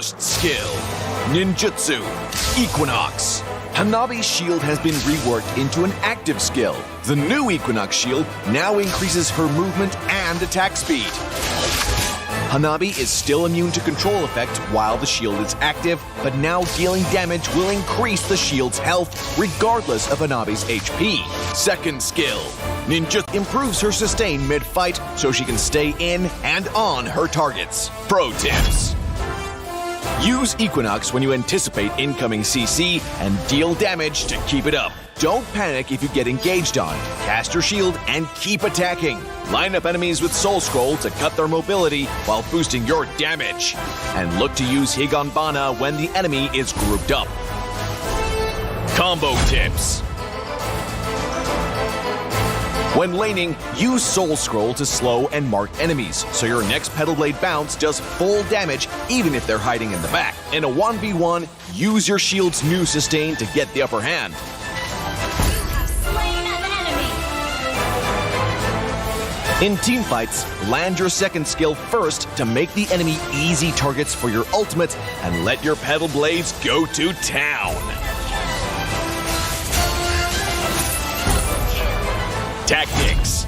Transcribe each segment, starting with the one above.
First skill, Ninjutsu, Equinox. Hanabi's shield has been reworked into an active skill. The new Equinox shield now increases her movement and attack speed. Hanabi is still immune to control effect while the shield is active, but now dealing damage will increase the shield's health regardless of Hanabi's HP. Second skill, Ninja improves her sustain mid-fight so she can stay in and on her targets. Pro tips. Use Equinox when you anticipate incoming CC and deal damage to keep it up. Don't panic if you get engaged on. Cast your shield and keep attacking. Line up enemies with Soul Scroll to cut their mobility while boosting your damage. And look to use Higanbana when the enemy is grouped up. Combo tips. When laning, use Soul Scroll to slow and mark enemies, so your next Petal Blade bounce does full damage even if they're hiding in the back. In a 1v1, use your shield's new sustain to get the upper hand. In teamfights, land your second skill first to make the enemy easy targets for your ultimate and let your Petal Blades go to town. Tactics.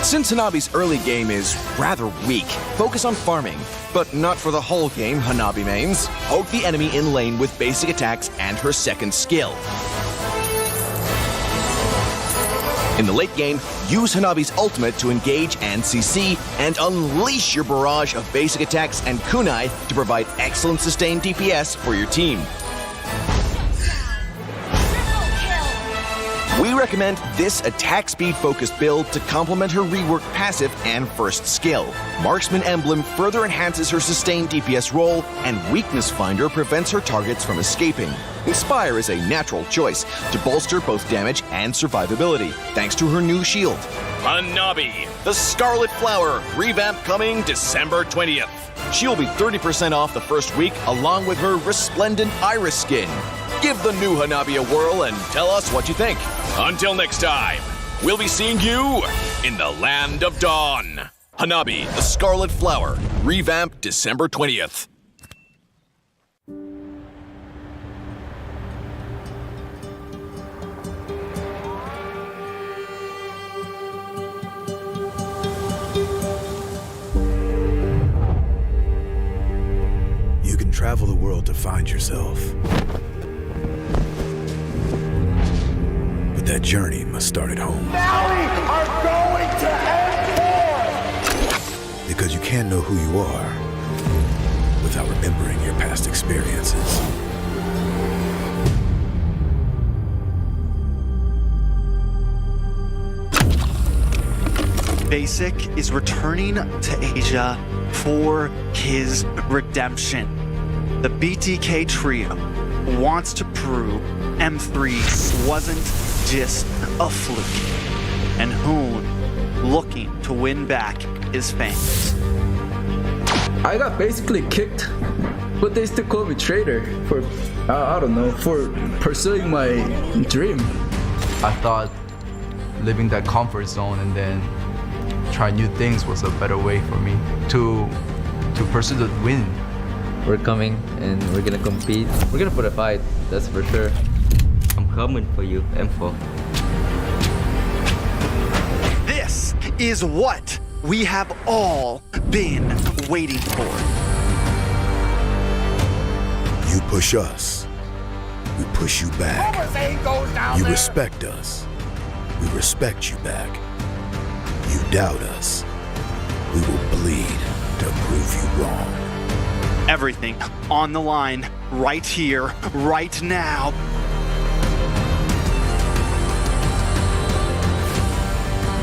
Since Hanabi's early game is rather weak, focus on farming, but not for the whole game, Hanabi mains. Poke the enemy in lane with basic attacks and her second skill. In the late game, use Hanabi's ultimate to engage and CC, and unleash your barrage of basic attacks and kunai to provide excellent sustained DPS for your team. We recommend this attack speed focused build to complement her reworked passive and first skill. Marksman Emblem further enhances her sustained DPS role, and Weakness Finder prevents her targets from escaping. Inspire is a natural choice to bolster both damage and survivability, thanks to her new shield. Hanabi, the Scarlet Flower, revamp coming December 20th. She'll be 30% off the first week, along with her Resplendent Iris skin. Give the new Hanabi a whirl and tell us what you think. Until next time, we'll be seeing you in the Land of Dawn. Hanabi, the Scarlet Flower, revamp December 20th. You can travel the world to find yourself. But that journey must start at home. Valley are going to end war! Because you can't know who you are without remembering your past experiences. Basic is returning to Asia for his redemption. The BTK trio wants to prove M3 wasn't just a fluke, and Hoon looking to win back his fans. I got basically kicked, but they still call me traitor for, I don't know, for pursuing my dream. I thought living that comfort zone and then try new things was a better way for me to pursue the win. We're coming and we're gonna compete. We're gonna put a fight, that's for sure. I'm coming for you, M4. This is what we have all been waiting for. You push us, we push you back. Goes down You there. respect us, we respect you back. You doubt us, we will bleed to prove you wrong. Everything on the line, right here, right now.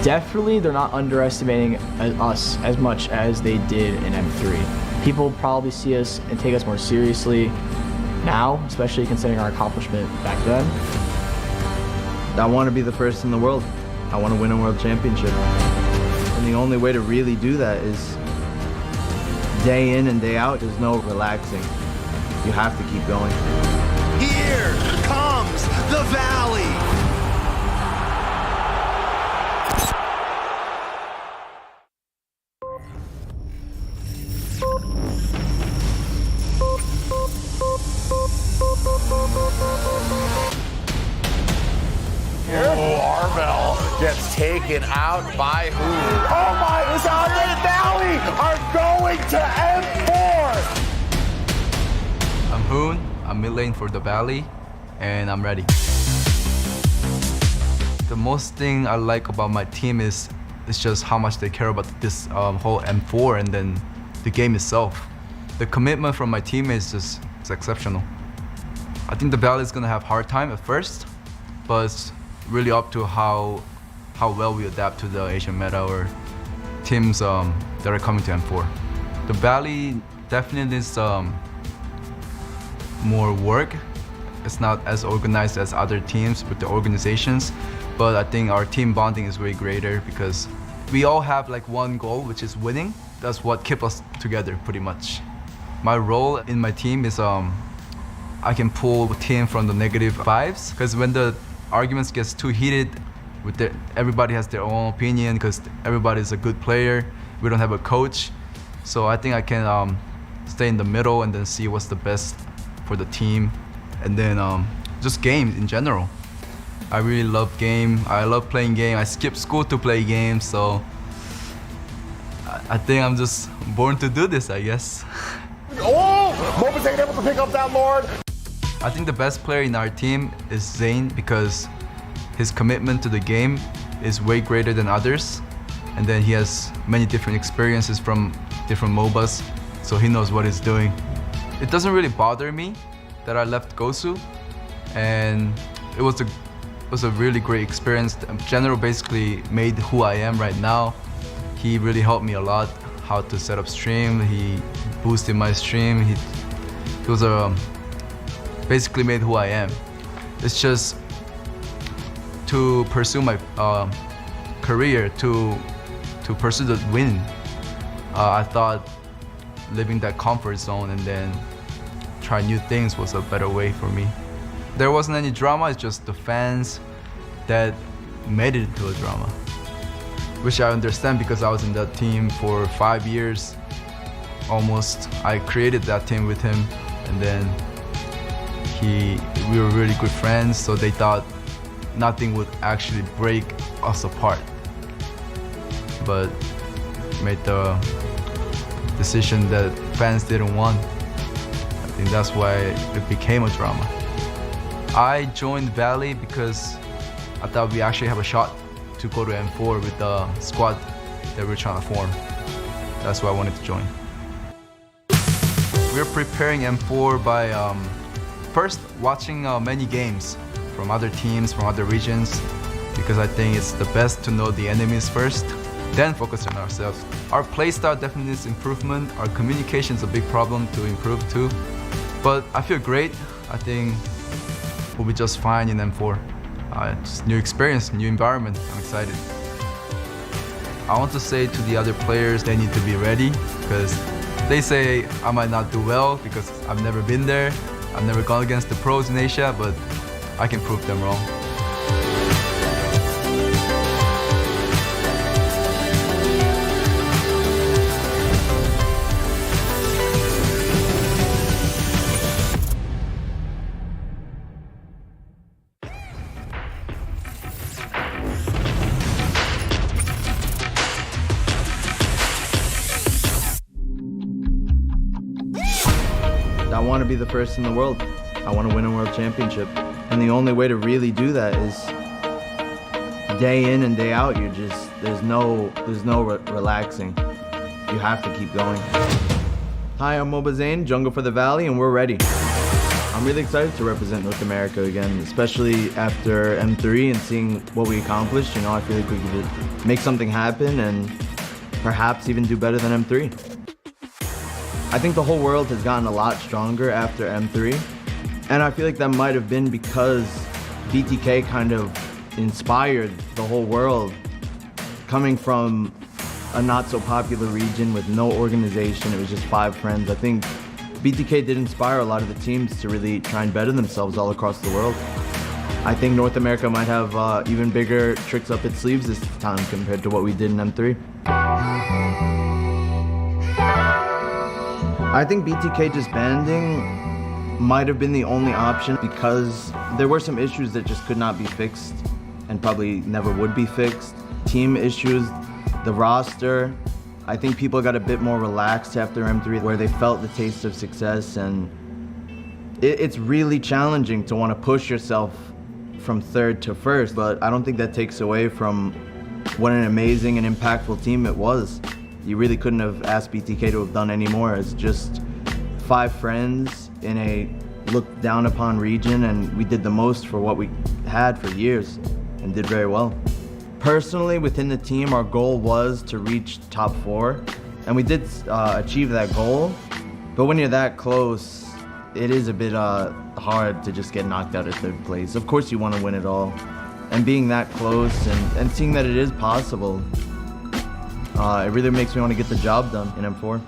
Definitely, they're not underestimating us as much as they did in M3. People probably see us and take us more seriously now, especially considering our accomplishment back then. I want to be the first in the world. I want to win a world championship. And the only way to really do that is day in and day out. There's no relaxing. You have to keep going. Here comes the Valley. Marvel gets taken out by who? Oh my, is LA Valley are going to M4! I'm Hoon, I'm mid lane for the Valley, and I'm ready. The most thing I like about my team is just how much they care about this whole M4 and then the game itself. The commitment from my teammates is exceptional. I think the Valley is gonna have a hard time at first, but it's really up to how well we adapt to the Asian meta or teams that are coming to M4. The Valley definitely is more work. It's not as organized as other teams with the organizations, but I think our team bonding is way greater because we all have like one goal, which is winning. That's what keeps us together pretty much. My role in my team is I can pull the team from the negative vibes because when the arguments gets too heated, everybody has their own opinion because everybody's a good player. We don't have a coach, so I think I can stay in the middle and then see what's the best for the team, and then just games in general. I really love game. I love playing game. I skip school to play games, so I think I'm just born to do this, I guess. Oh! Mobazane able to pick up that Lord. I think the best player in our team is Zane because his commitment to the game is way greater than others, and then he has many different experiences from different MOBAs, so he knows what he's doing. It doesn't really bother me that I left Gosu, and it was a really great experience. General basically made who I am right now. He really helped me a lot how to set up stream. He boosted my stream. He was basically made who I am. It's just to pursue my career, to pursue the win. I thought leaving that comfort zone and then try new things was a better way for me. There wasn't any drama, it's just the fans that made it into a drama, which I understand because I was in that team for 5 years almost. I created that team with him, and then we were really good friends, so they thought nothing would actually break us apart, but made the decision that fans didn't want. I think that's why it became a drama. I joined Valley because I thought we actually have a shot to go to M4 with the squad that we're trying to form. That's why I wanted to join. We're preparing M4 by first watching many games from other teams, from other regions, because I think it's the best to know the enemies first, then focus on ourselves. Our playstyle definitely needs improvement. Our communication is a big problem to improve too. But I feel great. I think we'll be just fine in M4. Just new experience, new environment. I'm excited. I want to say to the other players, they need to be ready because they say I might not do well because I've never been there. I've never gone against the pros in Asia, but I can prove them wrong. I want to be the first in the world. I want to win a world championship. And the only way to really do that is day in and day out. There's no relaxing. You have to keep going. Hi, I'm Mobazane, Jungle for the Valley, and we're ready. I'm really excited to represent North America again, especially after M3 and seeing what we accomplished. I feel like we could make something happen and perhaps even do better than M3. I think the whole world has gotten a lot stronger after M3, and I feel like that might have been because BTK kind of inspired the whole world. Coming from a not so popular region with no organization, it was just 5 friends. I think BTK did inspire a lot of the teams to really try and better themselves all across the world. I think North America might have even bigger tricks up its sleeves this time compared to what we did in M3. I think BTK disbanding might have been the only option because there were some issues that just could not be fixed and probably never would be fixed. Team issues, the roster. I think people got a bit more relaxed after M3 where they felt the taste of success, and it's really challenging to want to push yourself from third to first, but I don't think that takes away from what an amazing and impactful team it was. You really couldn't have asked BTK to have done any more. It's just 5 friends in a looked down upon region, and we did the most for what we had for years and did very well. Personally, within the team, our goal was to reach top 4, and we did achieve that goal. But when you're that close, it is a bit hard to just get knocked out of third place. Of course you want to win it all. And being that close and seeing that it is possible, it really makes me want to get the job done in M4.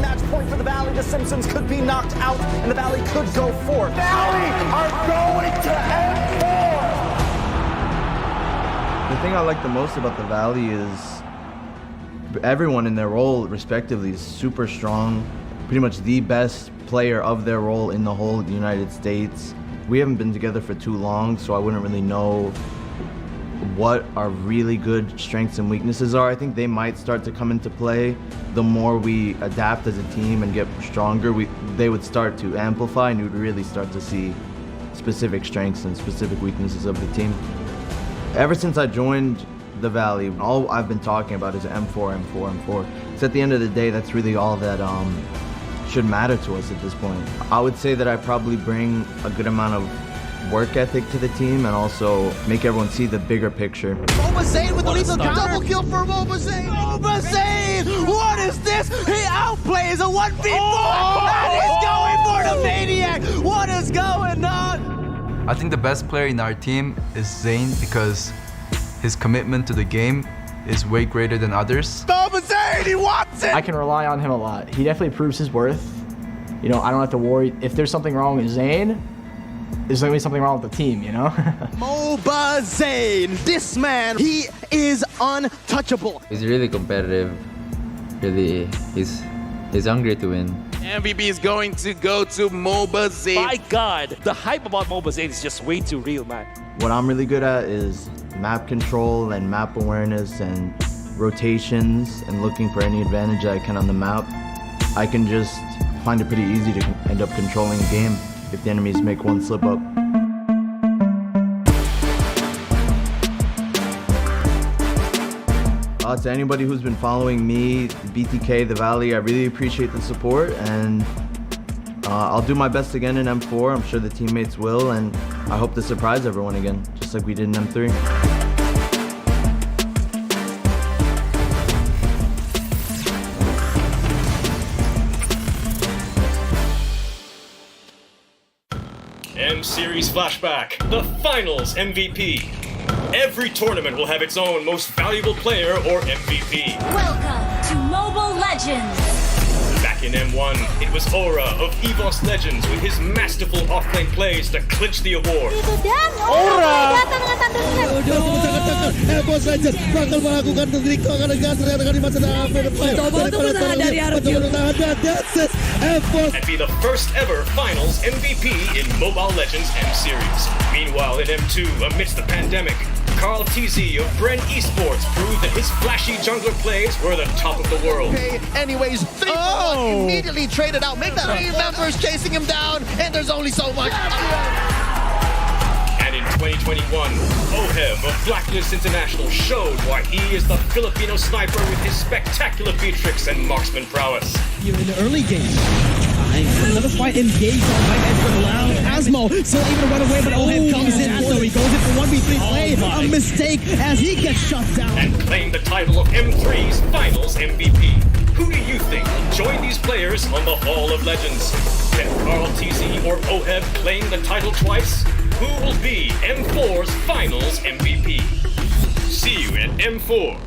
Match point for the Valley. The Simpsons could be knocked out, and the Valley could go forth. Valley are going to M4! The thing I like the most about the Valley is everyone in their role, respectively, is super strong. Pretty much the best player of their role in the whole of the United States. We haven't been together for too long, so I wouldn't really know what our really good strengths and weaknesses are. I think they might start to come into play the more we adapt as a team and get stronger. They would start to amplify, and you would really start to see specific strengths and specific weaknesses of the team. Ever since I joined the Valley, all I've been talking about is M4, M4, M4. So at the end of the day, that's really all that should matter to us at this point. I would say that I probably bring a good amount of work ethic to the team and also make everyone see the bigger picture. Mobazane with the lethal double kill for Mobazane. Mobazane! What is this? He outplays a 1v4 and he's going for the Maniac. What is going on? I think the best player in our team is Zane because his commitment to the game is way greater than others. Mobazane, he wants it! I can rely on him a lot. He definitely proves his worth. You know, I don't have to worry. If there's something wrong with Zane, there's gonna be something wrong with the team, you know? Mobazane, this man, he is untouchable. He's really competitive. Really, he's hungry to win. MVP is going to go to Mobazane. My God, the hype about Mobazane is just way too real, man. What I'm really good at is map control and map awareness and rotations and looking for any advantage I can on the map. I can just find it pretty easy to end up controlling the game if the enemies make one slip up. To anybody who's been following me, BTK, the Valley, I really appreciate the support, and I'll do my best again in M4. I'm sure the teammates will, and I hope to surprise everyone again, just like we did in M3. M-Series Flashback, the Finals MVP. Every tournament will have its own most valuable player or MVP. Welcome to Mobile Legends. Back in M1, it was Aura of EVOS Legends with his masterful off-lane plays to clinch the award. Aura! EVOS Legends bakal melakukan trikol gas dengan di masa and be the first ever Finals MVP in Mobile Legends M-Series. Meanwhile, in M2, amidst the pandemic, Carl TZ of Bren Esports proved that his flashy jungler plays were the top of the world. Okay, anyways, 3-1 immediately traded out. Make that 3 members chasing him down, and there's only so much. And in 2021, Oheb of Blacklist International showed why he is the Filipino sniper with his spectacular Beatrix and marksman prowess. You're in the early game. Another fight engaged on right edge for the round. Asmo still able to run away, but Oheb comes in, so he goes in for 1v3 play. A mistake as he gets shut down. And claimed the title of M3's Finals MVP. Who do you think will join these players on the Hall of Legends? Can Carl TZ or Oheb claim the title twice? Who will be M4's Finals MVP? See you at M4.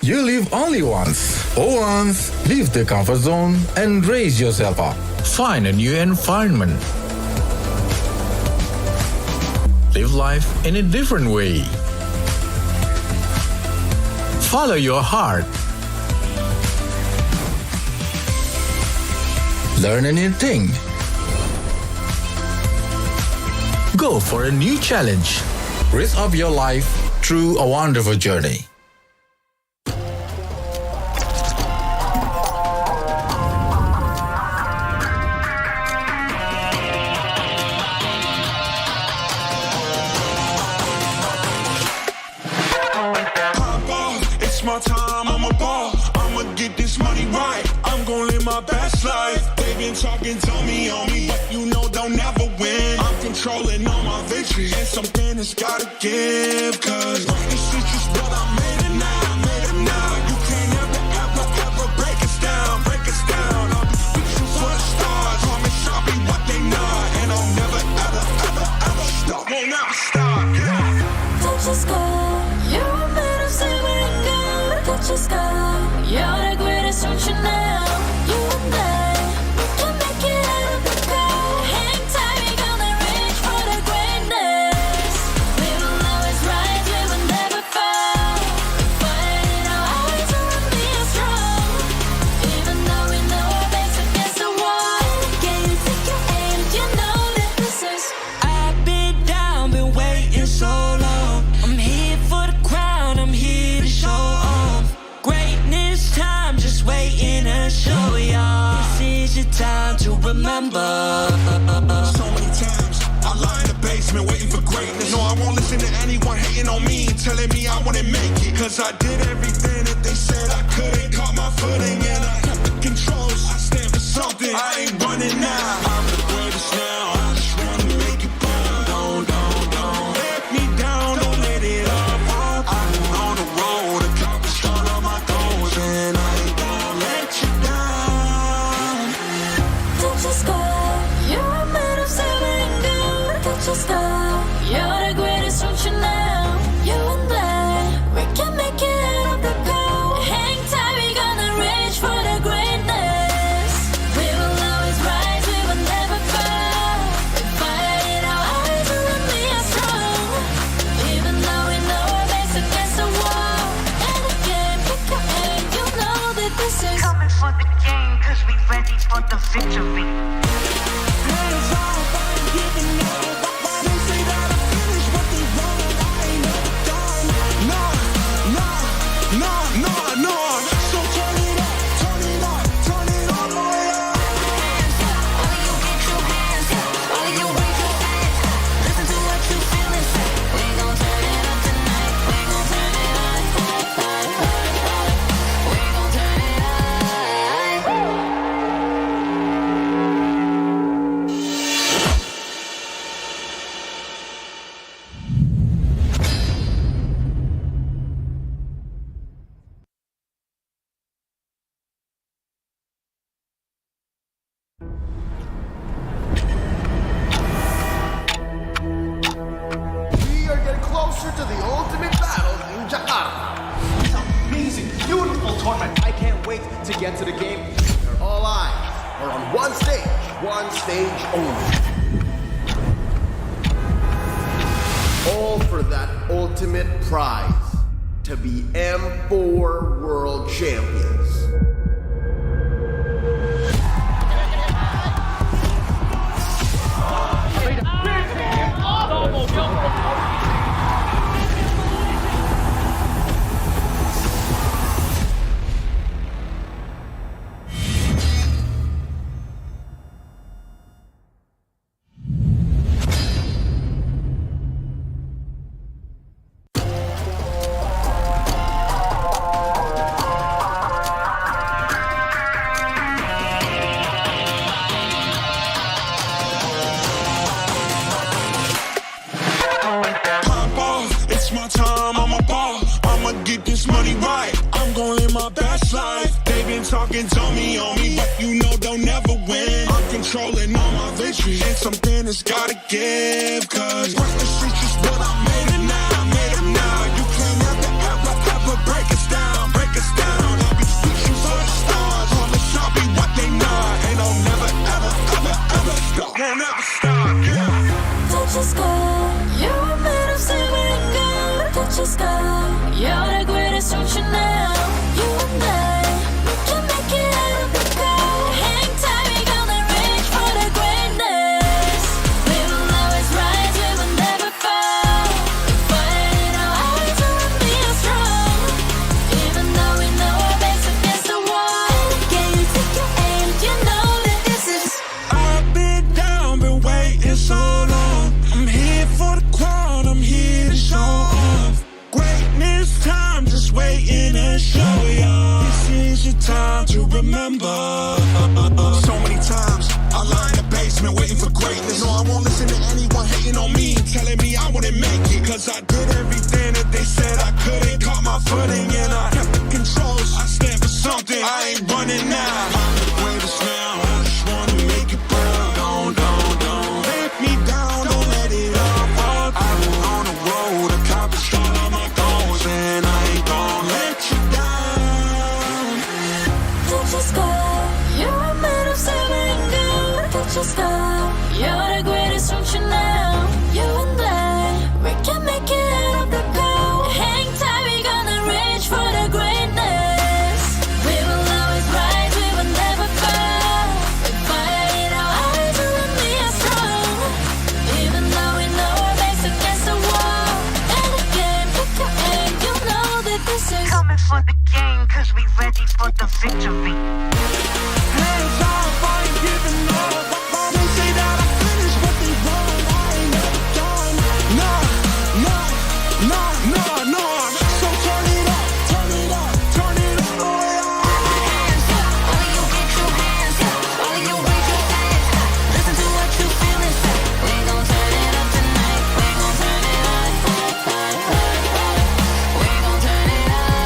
You live only once. For once, leave the comfort zone and raise yourself up. Find a new environment. Live life in a different way. Follow your heart. Learn a new thing. Go for a new challenge. Risk up your life through a wonderful journey. It's my time, I'm a ball. I'ma get this money right. I'm gonna live my best life. They been talking to me on me, but you know they'll never win. I'm controlling all my victories, and something that's gotta give. Cause this is just what I made it now, made it now. You can't ever break us down, break us down. I'm reaching for the stars, promise I'll be what they not. And I'll never ever stop, won't never stop, yeah. Don't just go, you're a man of saving God. Don't just go, you're the greatest option now. You and I, we can make it out of the cold. Hang tight, we gonna reach for the greatness. We will always rise, we will never fall. Fighting our eyes and be strong. Even though we know our backs against the wall. Can you take your aim? You know that this is. I've been down, been waiting so long. I'm here for the crown, I'm here to show off. Greatness time, just waiting to show y'all. This is your time to remember. So many times I lie in the basement waiting for greatness. No, I won't listen to anyone hating on me, telling me I wouldn't make it. Cause I did everything that they said I couldn't. Caught my footing and I kept the controls. I stand for something, I ain't running now. I'm the greatest now, I just wanna make it burn. Don't let me down, don't let it up. I've been on the road, accomplished all of my goals, and I ain't gonna let you down. Don't just go, you're a man of saving God. Don't just go, you're the greatest option now. You and I, we can make it out of the cold. Hang tight, we gonna reach for the greatness. We will always rise, we will never fall. We fight it our eyes and we are strong. Even though we know our backs against the wall. And again, pick your aim, you know that this is coming for the game, cause we ready for the victory. We are getting closer to the ultimate battle in Jakarta. It's an amazing, beautiful tournament. I can't wait to get to the game. All eyes are on one stage only. All for that ultimate prize, to be M4 World Champions. It's my time, I'm a ball. I'ma get this money right. I'm gonna live my best life. They been talking to me on me, but you know they'll never win. I'm controlling all my victories, and something that's gotta give. Cause this is just what I made it now, made it now. You can't ever break us down, break us your sky. You're made of silver and gold. Touch your sky. You're the greatest, don't you know? You and I, we can make it out of the cold. Hang tight, we gonna reach for the greatness. We will always rise, we will never fall. We fight our eyes, we will be strong. Even though we know our backs against the wall. Can you take your aim? You know that this is. I've been down, been waiting so long. I'm here for the crown, I'm here to show off. Greatness time, just waiting and show ya. This is your time to remember. So many times I lie in the basement waiting for greatness. No, I won't listen to anyone hating on me, telling me I wouldn't make it. Cause I did everything that they said I couldn't. Caught my footing and I kept the controls. I stand for something, I ain't running now. I'm the greatest now, I just wanna make it proud. Don't let me down, don't let it all fall. I've been on the road, accomplished all of my goals, and I ain't gonna let you down. Touch your sky. You're made of silver and gold. Touch your sky. You're the greatest, don't you know? You and I, we can make it out of the cold. Hang tight, we gonna reach for the greatness. We will always rise, we will never fall. We fight our eyes, we will be strong. Even though we know our backs against the wall. And again, pick your aim, you know that this is. Coming for the game, cause we ready for the victory. Hands off, I ain't giving up. They say that I finished, but they wrong. I ain't never done. Nah. So turn it up, turn it up, turn it all the way up. Hands up, all of you get your hands up, all of you raise your hands up. Listen to what you feel inside. We gon' turn it up tonight. We gon' turn it up. We gon' turn it up.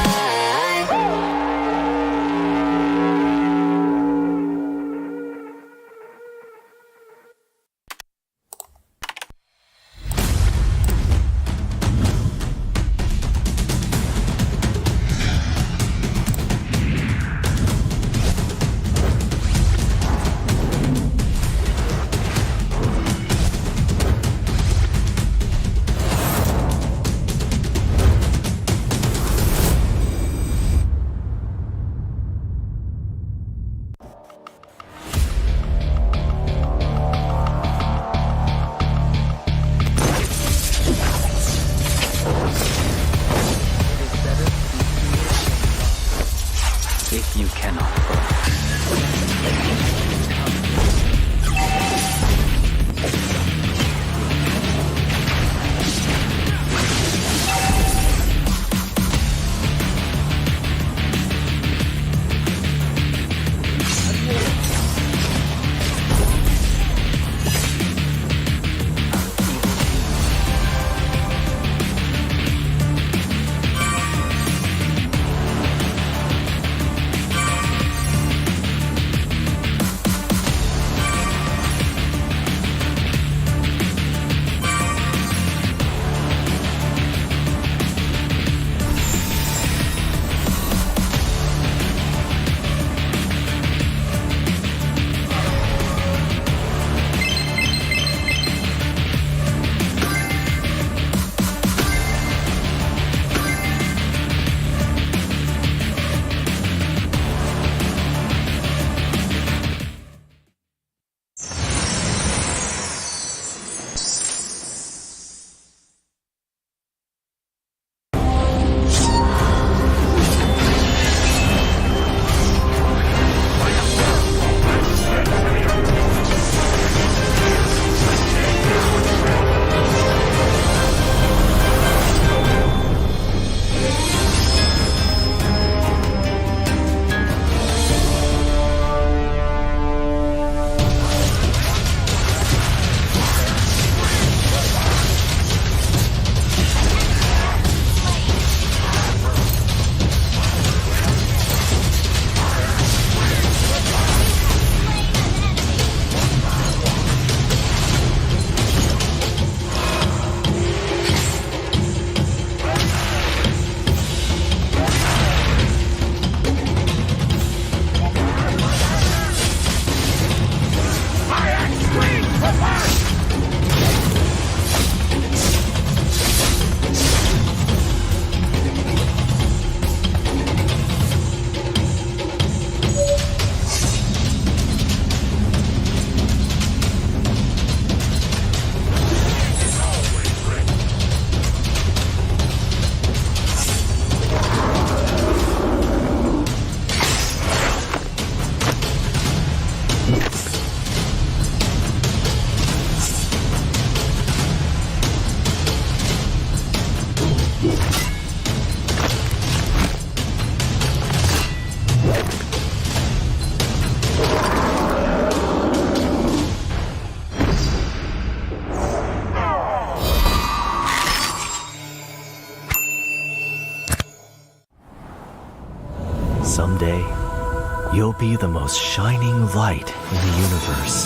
Someday, you'll be the most shining light in the universe.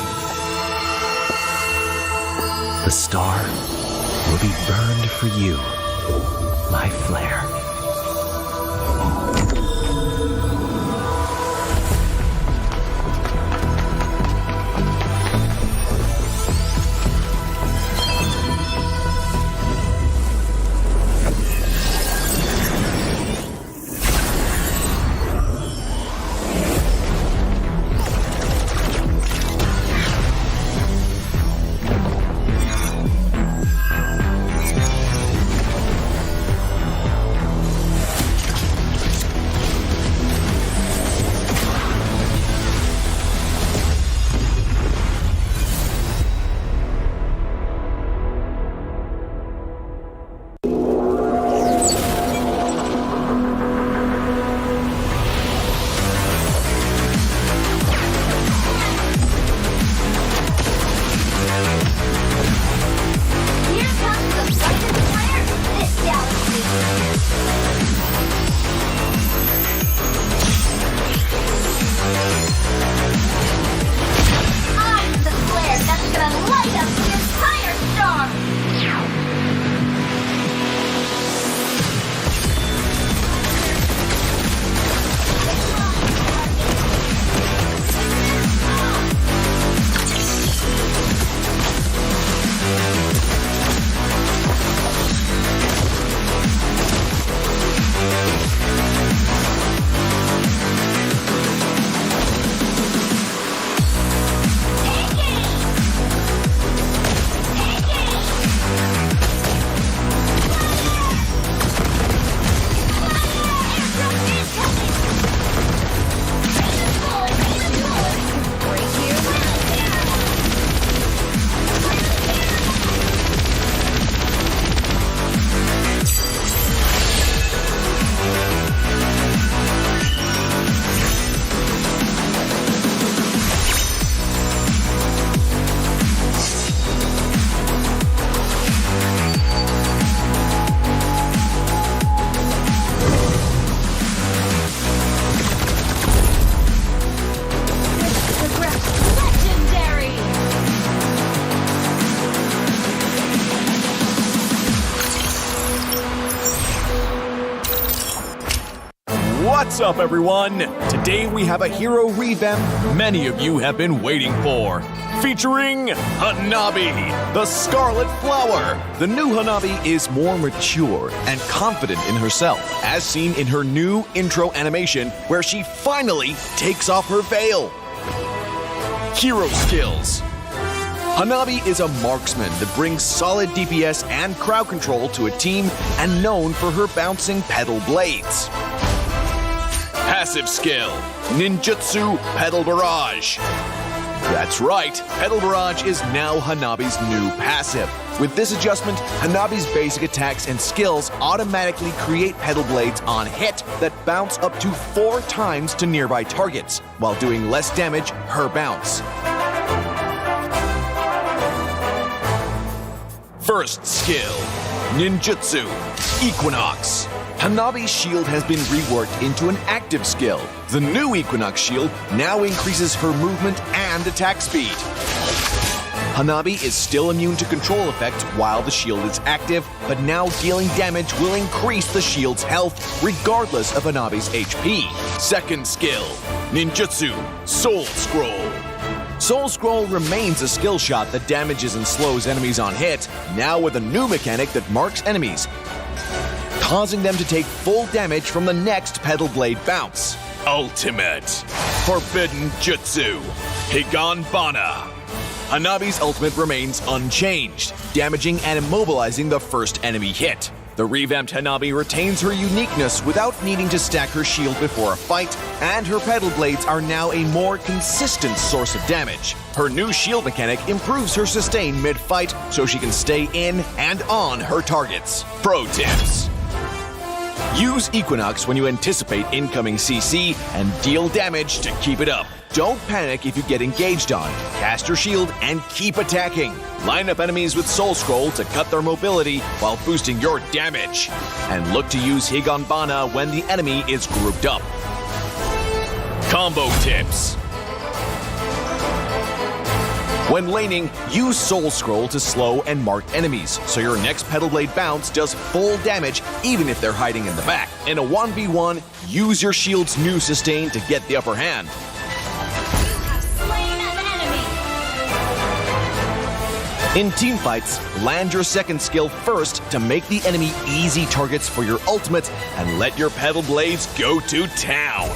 The star will be burned for you, my flare. What's up, everyone? Today we have a hero revamp many of you have been waiting for. Featuring Hanabi, the Scarlet Flower. The new Hanabi is more mature and confident in herself, as seen in her new intro animation where she finally takes off her veil. Hero skills. Hanabi is a marksman that brings solid DPS and crowd control to a team and known for her bouncing pedal blades. Passive skill, Ninjutsu Pedal Barrage. That's right, Pedal Barrage is now Hanabi's new passive. With this adjustment, Hanabi's basic attacks and skills automatically create pedal blades on hit that bounce up to 4 times to nearby targets, while doing less damage per bounce. First skill, Ninjutsu Equinox. Hanabi's shield has been reworked into an active skill. The new Equinox shield now increases her movement and attack speed. Hanabi is still immune to control effects while the shield is active, but now dealing damage will increase the shield's health regardless of Hanabi's HP. Second skill, Ninjutsu Soul Scroll. Soul Scroll remains a skill shot that damages and slows enemies on hit, now with a new mechanic that marks enemies, causing them to take full damage from the next pedal blade bounce. Ultimate Forbidden Jutsu Higanbana. Hanabi's ultimate remains unchanged, damaging and immobilizing the first enemy hit. The revamped Hanabi retains her uniqueness without needing to stack her shield before a fight, and her pedal blades are now a more consistent source of damage. Her new shield mechanic improves her sustain mid-fight so she can stay in and on her targets. Pro tips. Use Equinox when you anticipate incoming CC and deal damage to keep it up. Don't panic if you get engaged on. Cast your shield and keep attacking. Line up enemies with Soul Scroll to cut their mobility while boosting your damage. And look to use Higanbana when the enemy is grouped up. Combo tips. When laning, use Soul Scroll to slow and mark enemies, so your next Petal Blade bounce does full damage even if they're hiding in the back. In a 1v1, use your shield's new sustain to get the upper hand. In teamfights, land your second skill first to make the enemy easy targets for your ultimate and let your Petal Blades go to town.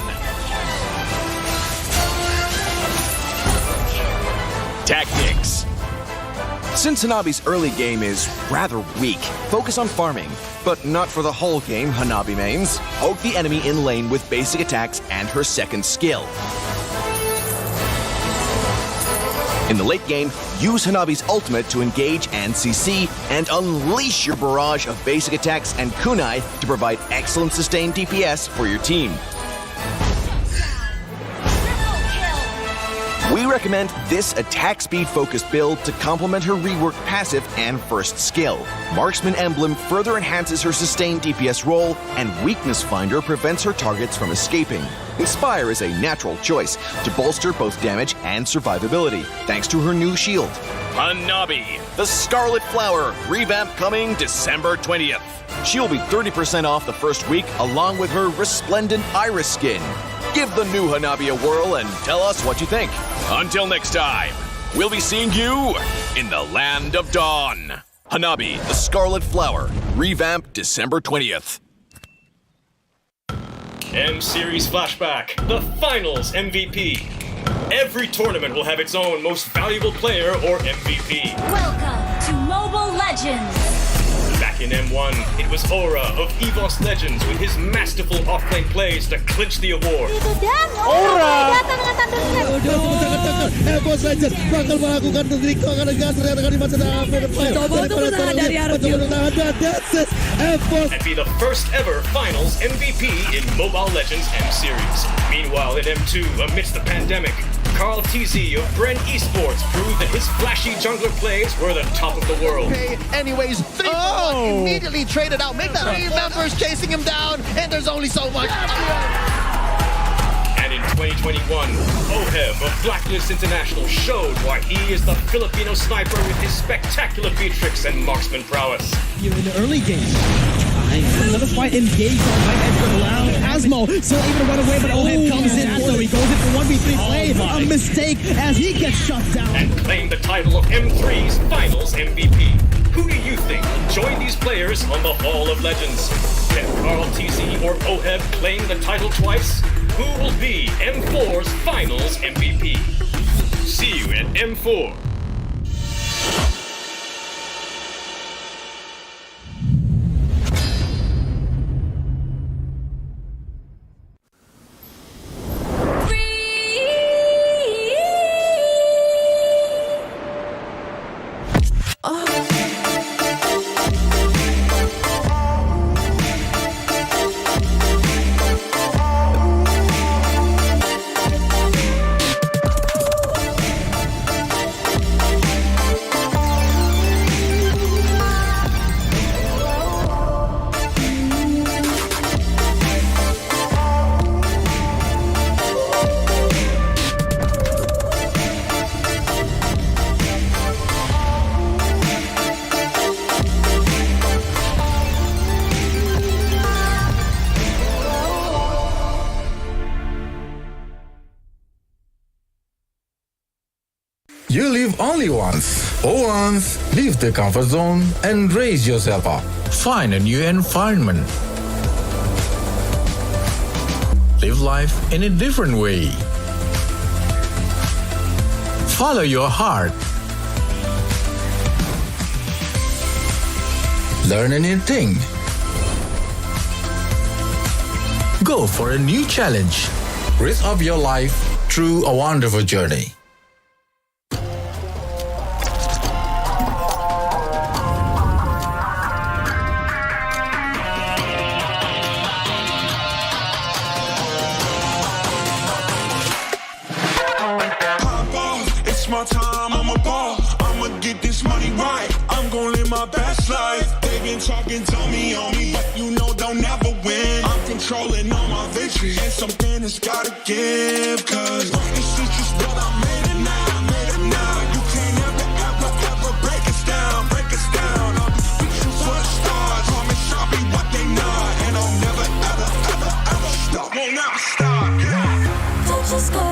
Tactics. Since Hanabi's early game is rather weak, focus on farming. But not for the whole game, Hanabi mains. Poke the enemy in lane with basic attacks and her second skill. In the late game, use Hanabi's ultimate to engage and CC, and unleash your barrage of basic attacks and kunai to provide excellent sustained DPS for your team. We recommend this attack speed focused build to complement her rework passive and first skill. Marksman Emblem further enhances her sustained DPS role, and Weakness Finder prevents her targets from escaping. Inspire is a natural choice to bolster both damage and survivability, thanks to her new shield. Hanabi, the Scarlet Flower, revamp coming December 20th. She'll be 30% off the first week, along with her resplendent Iris skin. Give the new Hanabi a whirl and tell us what you think. Until next time, we'll be seeing you in the Land of Dawn. Hanabi, the Scarlet Flower, revamp December 20th. M-Series Flashback, the Finals MVP. Every tournament will have its own most valuable player or MVP. Welcome to Mobile Legends. Back in M1, it was Aura of EVOS Legends with his masterful off-lane plays to clinch the award. Aura! EVOS Legends bakal melakukan trikol dengan serang di masa And be the first ever Finals MVP in Mobile Legends M-Series. Meanwhile, in M2, amidst the pandemic, Carl TZ of Bren Esports proved that his flashy jungler plays were the top of the world. Okay, anyways, 3 for 1 immediately traded out. Make that 3 members chasing him down, and there's only so much. And in 2021, Oheb of Blacklist International showed why he is the Filipino sniper with his spectacular Beatrix and marksman prowess. Here in the early game. Another fight engaged on right edge for Loud. Asmo still able to run away, but Oheb comes in, so he goes in for 1v3 play. A mistake as he gets shut down. And claim the title of M3's Finals MVP. Who do you think will join these players on the Hall of Legends? Can Carl TZ or Oheb claim the title twice? Who will be M4's Finals MVP? See you at M4. You live only once. For once, leave the comfort zone and raise yourself up. Find a new environment. Live life in a different way. Follow your heart. Learn a new thing. Go for a new challenge. Risk up your life through a wonderful journey. My time, I'm a ball. I'ma get this money right. I'm gonna live my best life. They been talking, tell me on me, but you know they'll never win. I'm controlling all my victories. And something that's gotta give, cause this is just what I made it now. You can't ever break us down. I'll be reaching for the stars. Promise I'll be what they not. And I'll never ever stop. Won't never stop, yeah. Touch the sky,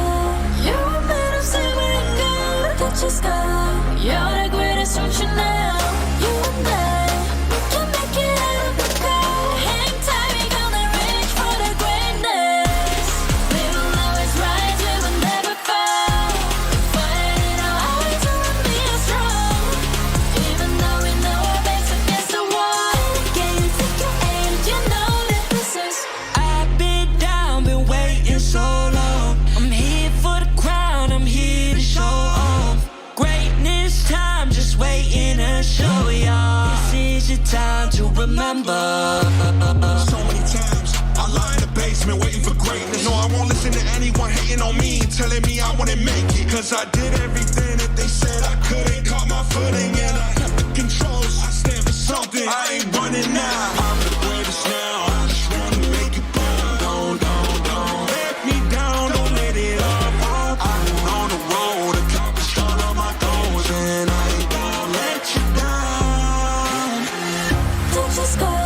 you're a man of silver and gold. Touch the sky, you're the greatest option now. You and I, we can make it out of the cold. Hang tight, we gonna reach for the greatness. We will always rise, we will never fall. Fighting our hearts and be strong. Even though we know our backs against the wall. Can you take your aim? You know that this is. I've been down, been waiting so long. I'm here for the crown, I'm here to show off. Greatness time, just waiting to show y'all. This is your time to remember. So many times I lie in the basement waiting for greatness. No, I won't listen to anyone hating on me, telling me I wouldn't make it. Cause I did everything that they said I couldn't. Caught my footing and I kept the controls. I stand for something, I ain't running now. I'm the greatest now, I just wanna make it burn. Don't let me down, don't let it up. I've been on the road, accomplished all of my goals, and I ain't gonna let you down. Touch the sky,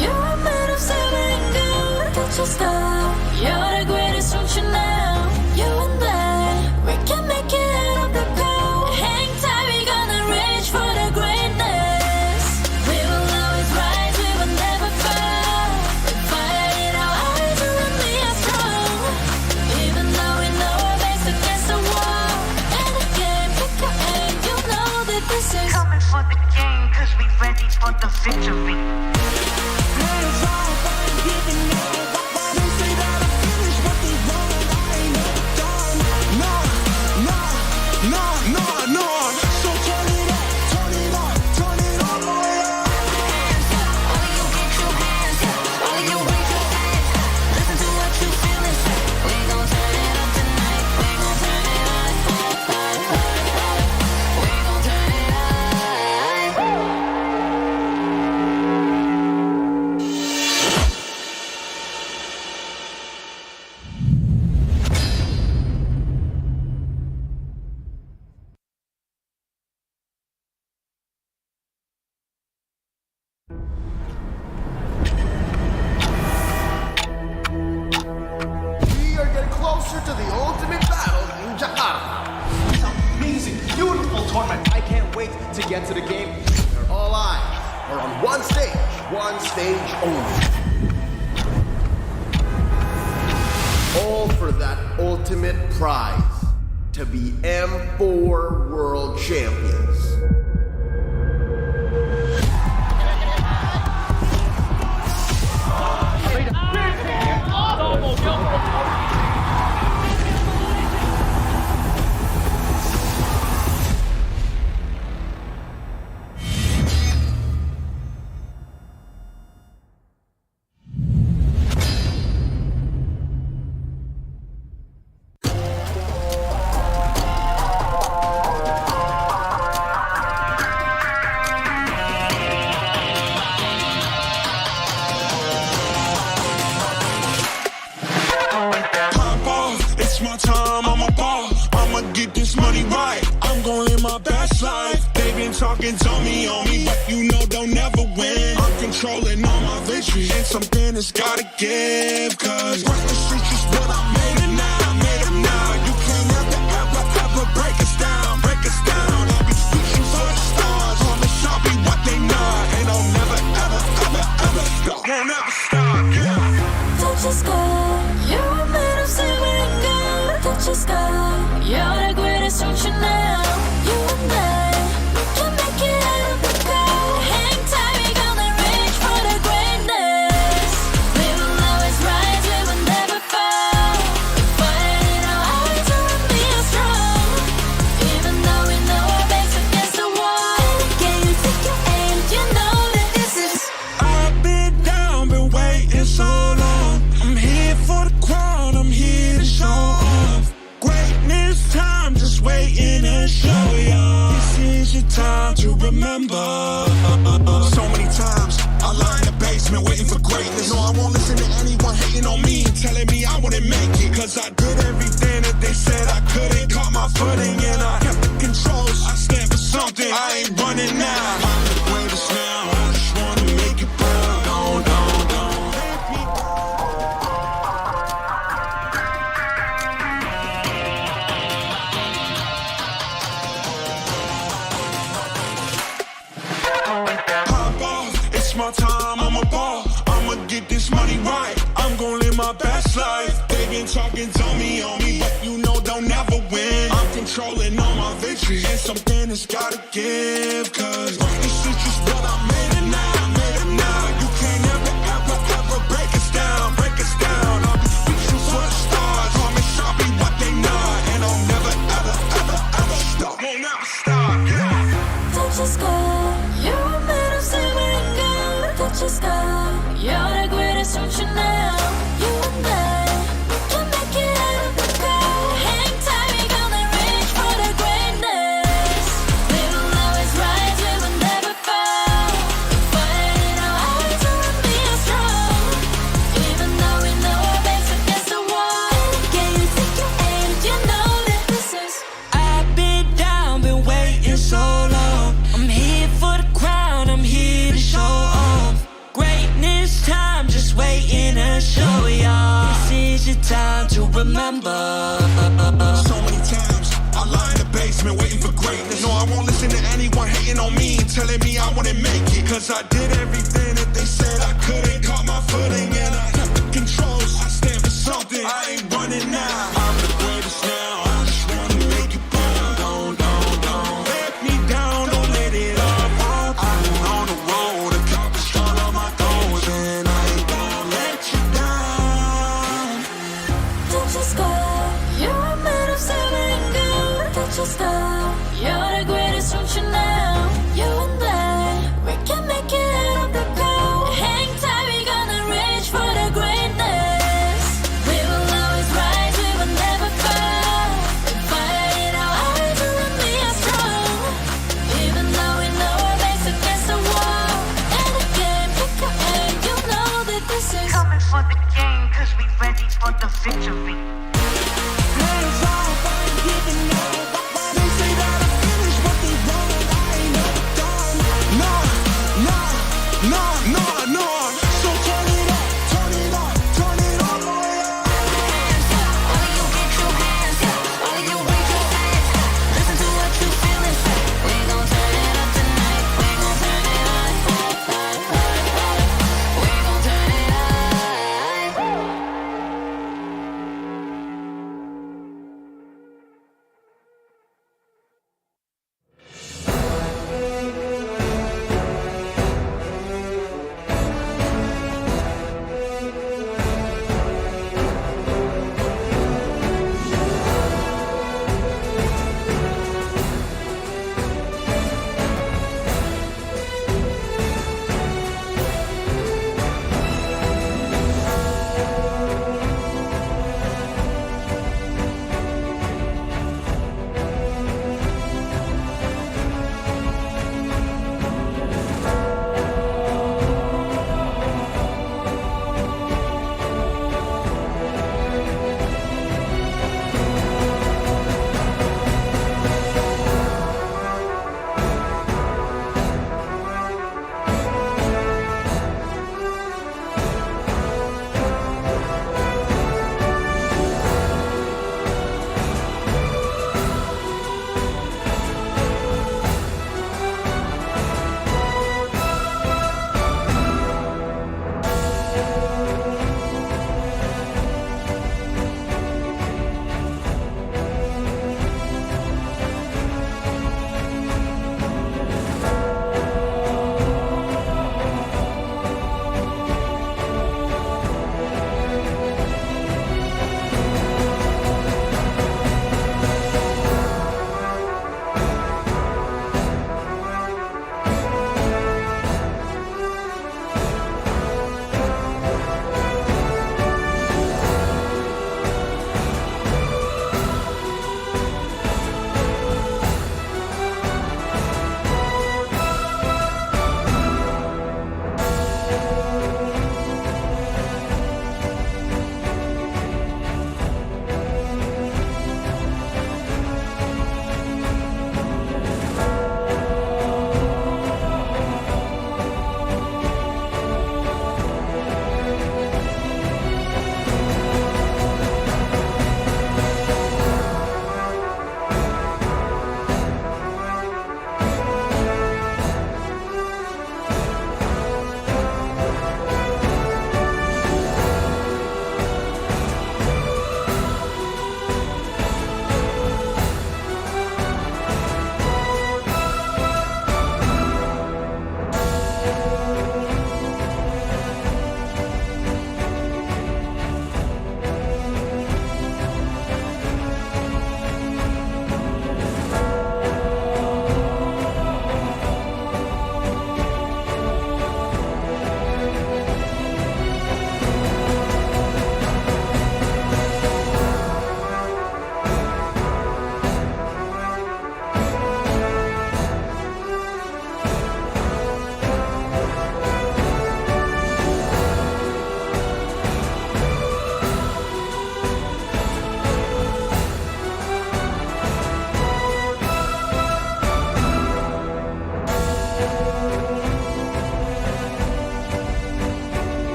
you're a man of silver and gold. Touch the sky, you're the greatest option now. You and I, we can make it out of the cold. Hang tight, we gonna reach for the greatness. We will always rise, we will never fall. We fight it our hearts and we are strong. Even though we know our backs against the wall. And again, pick your aim, you know that this is. Coming for the game, cause we ready for the victory. We are getting closer to the ultimate battle in Jakarta. It's an amazing, beautiful tournament. I can't wait to get to the game. All eyes are on one stage only. All for that ultimate prize, to be M4 World Champions. It's my time, I'm a ball. I'ma get this money right. I'm gonna live my best life. They been talking, tell me on me, but you know they'll never win. I'm controlling all my victories, and something that's gotta give. Cause greatness is just what I made it now. You can't ever break us down. I'll be reaching for the stars. Promise I'll be what they not, and I'll never ever stop. Won't never stop, yeah. Touch the sky, you're a man of silver and gold. Touch the sky, you're the greatest option now. You and I, we can make it out of the cold. Hang tight, we gonna reach for the greatness. We will always rise, we will never fall. We fight it our hearts and we are strong. Even though we know our backs against the wall. And again, you take your aim, you know that this is. I've been down, been waiting so long. I'm here for the crown, I'm here to show off. Greatness time, just waiting to show y'all. This is your time to remember. So many times I lie in the basement waiting for greatness. No, I won't listen to anyone telling me I wouldn't make it. Cause I did everything that they said I couldn't. Caught my footing and I kept the controls. I stand for something, I ain't running now. I'm the greatest now, I just wanna make it proud. Don't. Pop off, it's my time, I'm a ball. I'ma get this money right, I'm gon' live my best life. They been talking, tell me on me, but you know they'll never win. I'm controlling all my victories, and something has gotta give. Cause this is just what I made it now, You can't ever break us down, I'll be speaking for the stars. Promise I'll be what they not, and I'll never ever stop. Won't never stop, yeah. Touch the sky, you're a man of silver and gold. Touch the sky, you're the greatest option now. You and I, we can make it out of the cold. Hang tight, we gonna reach for the greatness. We will always rise, we will never fall. Fighting our hearts and be strong. Even though we know our backs against the wall. Can you take your hand, you know that this is. I've been down, been waiting so long. I'm here for the crown, I'm here to show off. Greatness time, just waiting to show y'all. This is your time to remember. So many times I lie in the basement waiting for greatness. No, I won't listen to anyone hating on me, telling me I wouldn't make it. Cause I did everything that they said I couldn't. Caught my footing and I kept the controls. I stand for something, I ain't running now. I'm the greatest now, I just wanna make it proud. Don't let me down, don't let it up. I've been on the road, accomplished all of my goals, and I ain't gonna let you down. Touch the sky, you're a man of silver and gold. Touch the sky, you're the greatest option now. You and I, we can make it out of the cold. Hang tight, we gonna reach for the greatness. We will always rise, we will never fall. We fight our hearts and we are strong. Even though we know our backs against the wall. And again, pick your aim, you know that this is Coming for the game, cause we ready for the victory.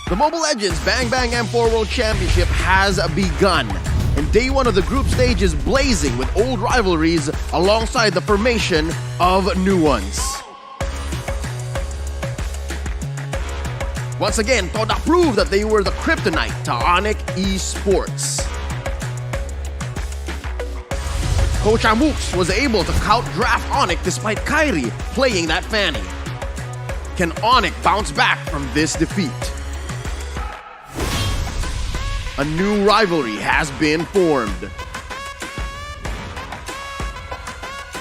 The Mobile Legends Bang Bang M4 World Championship has begun, and day one of the group stage is blazing with old rivalries alongside the formation of new ones. Once again, Toda proved that they were the kryptonite to Onic Esports. Coach Amux was able to out-draft Onic despite Kairi playing that Fanny. Can Onic bounce back from this defeat? A new rivalry has been formed.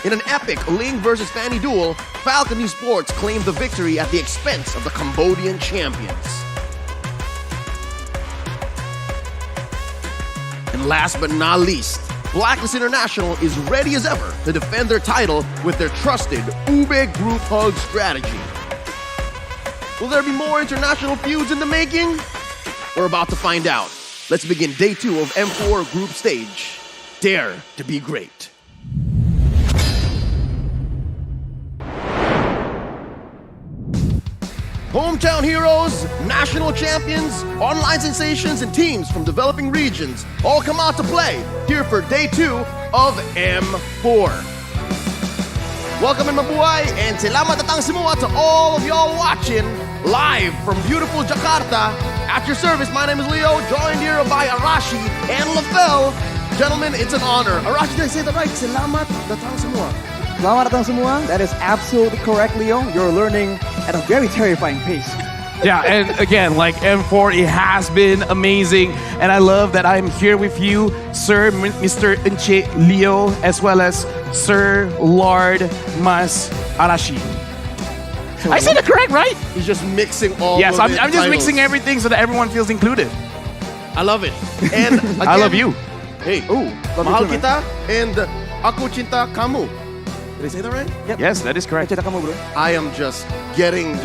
In an epic Ling versus Fanny duel, Falcon Esports claimed the victory at the expense of the Cambodian champions. And last but not least, Blacklist International is ready as ever to defend their title with their trusted Ube Group Hug strategy. Will there be more international feuds in the making? We're about to find out. Let's begin day 2 of M4 Group Stage. Dare to be great. Hometown heroes, national champions, online sensations, and teams from developing regions all come out to play here for day 2 of M4. Welcome in mabuhay and salamat atang semua to all of y'all watching live from beautiful Jakarta. At your service, my name is Leo, joined here by Arashi and Lafel. Gentlemen, it's an honor. Arashi, did I say that right? Salamat datang semua. Selamat datang semua. That is absolutely correct, Leo. You're learning at a very terrifying pace. Yeah, and again, like M4, it has been amazing. And I love that I'm here with you, Sir Mr. Enche Leo, as well as Sir Lord Mas Arashi. I said it correct, right? He's just mixing all Yes, of I'm just titles. mixing everything so that everyone feels included. I love it. And again, I love you. Hey, mahal kita and aku cinta kamu. Did I say that right? Yep. Yes, that is correct. I am just getting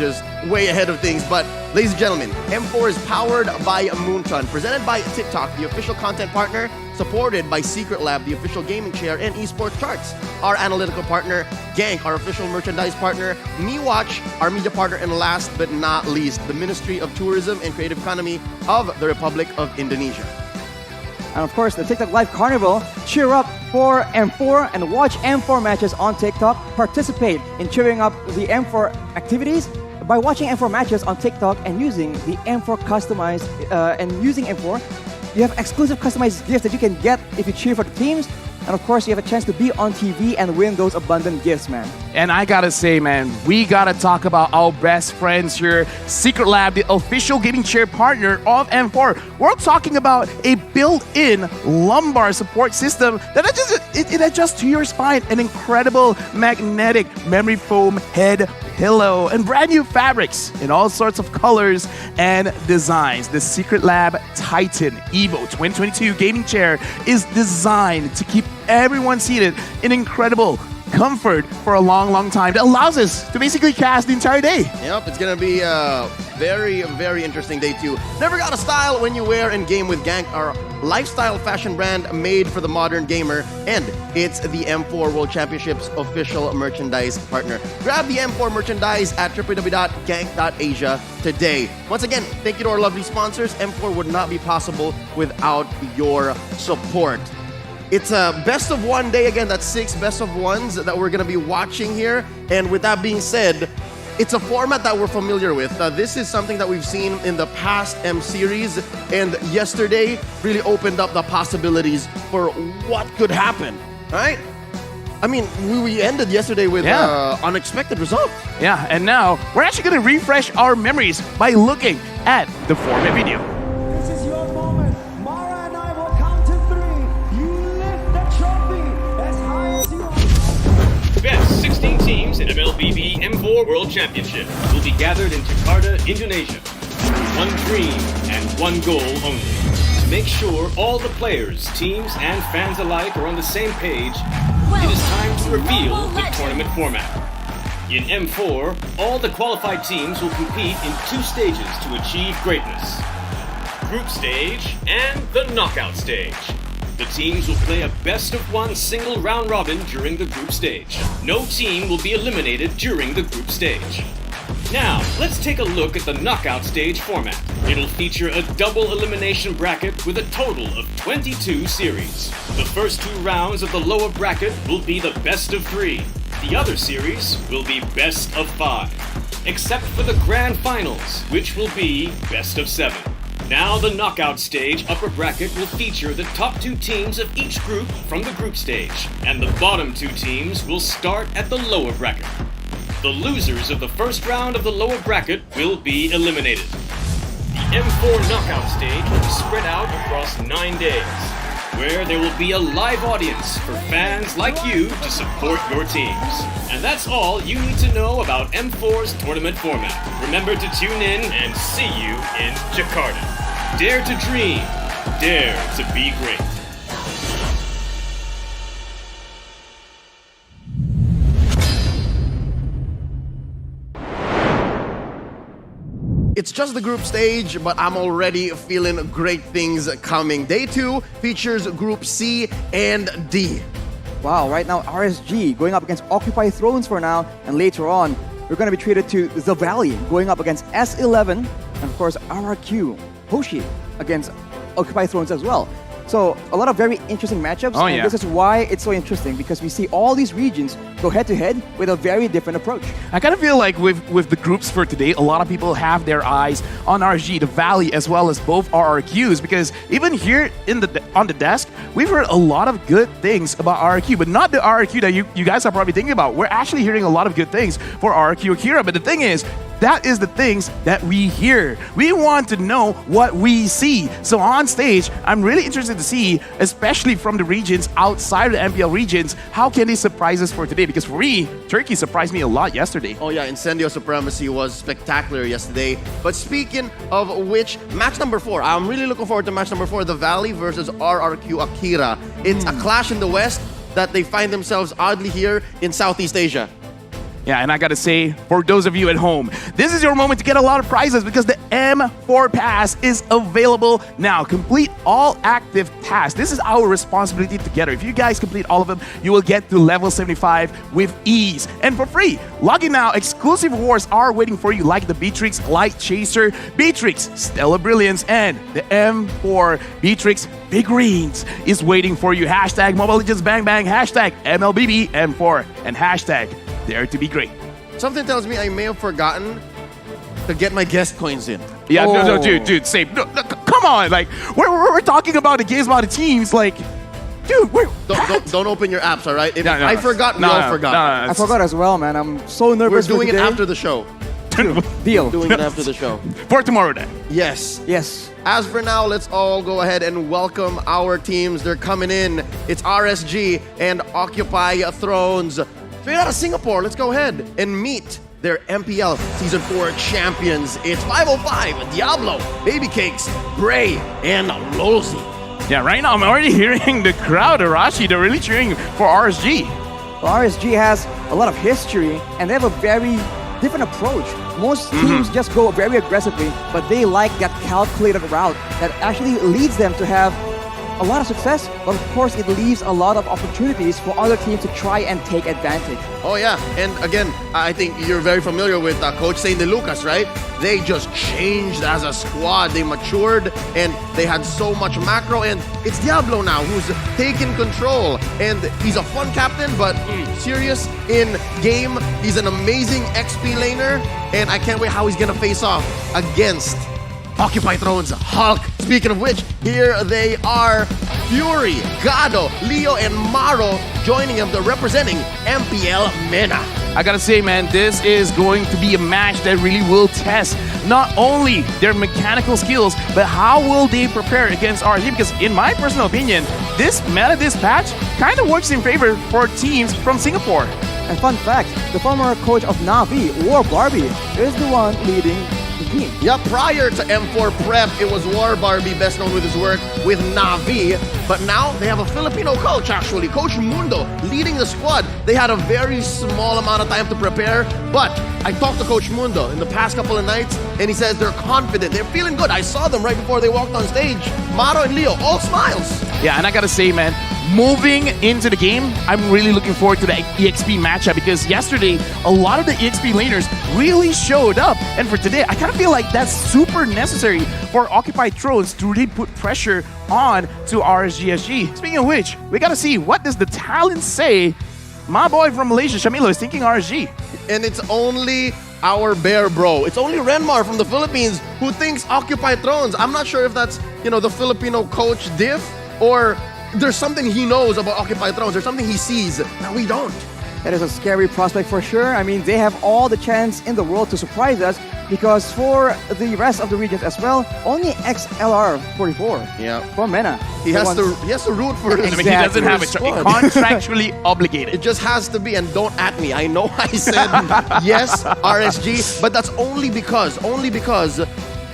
way ahead of things. But ladies and gentlemen, M4 is powered by Moonton, presented by TikTok, the official content partner, supported by Secret Lab, the official gaming chair, and Esports Charts, our analytical partner, Gank, our official merchandise partner, MeWatch, our media partner, and last but not least, the Ministry of Tourism and Creative Economy of the Republic of Indonesia. And of course, the TikTok Live Carnival. Cheer up for M4 and watch M4 matches on TikTok. Participate in cheering up the M4 activities by watching M4 matches on TikTok and using the M4 customized using M4. You have exclusive customized gifts that you can get if you cheer for the teams. And of course, you have a chance to be on TV and win those abundant gifts, man. And I gotta say, man, we gotta talk about our best friends here. Secret Lab, the official gaming chair partner of M4. We're talking about a built-in lumbar support system that it adjusts to your spine. An incredible magnetic memory foam head pillow and brand new fabrics in all sorts of colors and designs. The Secret Lab Titan Evo 2022 gaming chair is designed to keep everyone seated in incredible comfort for a long time. That allows us to basically cast the entire day. Yep, it's gonna be a very interesting day too. Never got a style when you wear and game with Gank, our lifestyle fashion brand made for the modern gamer, and it's the M4 World Championships official merchandise partner. Grab the M4 merchandise at www.gank.asia today. Once again, thank you to our lovely sponsors. M4 would not be possible without your support. It's a best of one day again. That's 6 best of ones that we're gonna be watching here. And with that being said, it's a format that we're familiar with. This is something that we've seen in the past M series, and yesterday really opened up the possibilities for what could happen, right? I mean, we ended yesterday with unexpected results. Yeah, and now we're actually gonna refresh our memories by looking at the format video. This is your moment. Mara and I will count to 3. You lift the trophy as high as you are. Best 16 teams in MLBB M4 World Championship will be gathered in Jakarta, Indonesia. One dream and one goal only. To make sure all the players, teams, and fans alike are on the same page, it is time to reveal the tournament format. In M4, all the qualified teams will compete in 2 stages to achieve greatness. Group stage and the knockout stage. The teams will play a best-of-1 single round robin during the group stage. No team will be eliminated during the group stage. Now, let's take a look at the knockout stage format. It'll feature a double elimination bracket with a total of 22 series. The first 2 rounds of the lower bracket will be the best of 3. The other series will be best of 5. Except for the grand finals, which will be best of 7. Now the knockout stage upper bracket will feature the top 2 teams of each group from the group stage, and the bottom 2 teams will start at the lower bracket. The losers of the first round of the lower bracket will be eliminated. The M4 knockout stage will be spread out across 9 days, where there will be a live audience for fans like you to support your teams. And that's all you need to know about M4's tournament format. Remember to tune in and see you in Jakarta. Dare to dream, dare to be great. It's just the group stage, but I'm already feeling great things coming. Day 2 features Group C and D. Wow, right now RSG going up against Occupy Thrones for now, and later on we're going to be treated to The Valley going up against S11, and of course RRQ, Hoshi against Occupy Thrones as well. So a lot of very interesting matchups, and this is why it's so interesting, because we see all these regions go head-to-head with a very different approach. I kind of feel like with the groups for today, a lot of people have their eyes on RSG, the Valley, as well as both RRQs, because even here on the desk, we've heard a lot of good things about RRQ, but not the RRQ that you guys are probably thinking about. We're actually hearing a lot of good things for RRQ Akira, but the thing is, that is the things that we hear. We want to know what we see. So on stage, I'm really interested to see, especially from the regions outside of the MPL regions, how can they surprise us for today? Because for me, Turkey surprised me a lot yesterday. Oh yeah, Incendio Supremacy was spectacular yesterday. But speaking of which, match number 4, I'm really looking forward to match number 4, The Valley versus RRQ Akira. It's a clash in the West that they find themselves oddly here in Southeast Asia. Yeah, and I gotta say, for those of you at home, this is your moment to get a lot of prizes because the M4 Pass is available now. Complete all active tasks. This is our responsibility together. If you guys complete all of them, you will get to level 75 with ease. And for free, log in now. Exclusive rewards are waiting for you, like the Beatrix Light Chaser, Beatrix Stellar Brilliance, and the M4 Beatrix Figurines is waiting for you. Hashtag Mobile Legends Bang Bang, hashtag MLBB M4, and hashtag Dare to be great. Something tells me I may have forgotten to get my guest coins in. Yeah, no, dude, save. No, come on, like we're talking about the games, about the teams, like, dude, don't open your apps, all right? If I forgot, we all forgot. I forgot as well, man. I'm so nervous. We're doing it after the show. Deal. Doing it after the show. For tomorrow then. Yes. Yes. As for now, let's all go ahead and welcome our teams. They're coming in. It's RSG and Occupy Thrones. Straight out of Singapore, let's go ahead and meet their MPL Season 4 champions. It's 505, Diablo, Baby Cakes, Bray, and Lolzy. Yeah, right now I'm already hearing the crowd, Arashi. They're really cheering for RSG. Well, RSG has a lot of history, and they have a very different approach. Most teams just go very aggressively, but they like that calculated route that actually leads them to have a lot of success, but of course it leaves a lot of opportunities for other teams to try and take advantage. Oh yeah, and again, I think you're very familiar with Coach Saint De Lucas, right? They just changed as a squad. They matured and they had so much macro, and it's Diablo now who's taking control. And he's a fun captain, but serious in game. He's an amazing XP laner, and I can't wait how he's gonna face off against Occupy Thrones Hulk. Speaking of which, here they are. Fury, Gado, Leo, and Maro joining them. They're representing MPL MENA. I gotta say, man, this is going to be a match that really will test not only their mechanical skills, but how will they prepare against RSG? Because in my personal opinion, this meta, this patch, kind of works in favor for teams from Singapore. And fun fact, the former coach of Na'Vi, War Barbie, is the one leading the team. Yeah, prior to M4 Prep, it was War Barbie, best known with his work with Na'Vi. But now they have a Filipino coach, actually, Coach Mundo, leading the squad. They had a very small amount of time to prepare, but I talked to Coach Mundo in the past couple of nights, and he says they're confident. They're feeling good. I saw them right before they walked on stage. Maro and Leo, all smiles. Yeah, and I gotta say, man, moving into the game, I'm really looking forward to the EXP matchup because yesterday, a lot of the EXP laners really showed up. And for today, I kind of feel like that's super necessary for Occupied Thrones to really put pressure on to RSGSG. Speaking of which, we got to see what does the talent say. My boy from Malaysia, Shamilo, is thinking RSG. And it's only our bear bro. It's only Renmar from the Philippines who thinks Occupied Thrones. I'm not sure if that's, the Filipino coach diff or there's something he knows about Occupied Thrones. There's something he sees that we don't. That is a scary prospect for sure. I mean, they have all the chance in the world to surprise us because for the rest of the regions as well, only XLR44 from MENA. He has to root for his He doesn't have it contractually obligated. It just has to be, and don't at me. I know I said yes, RSG, but that's only because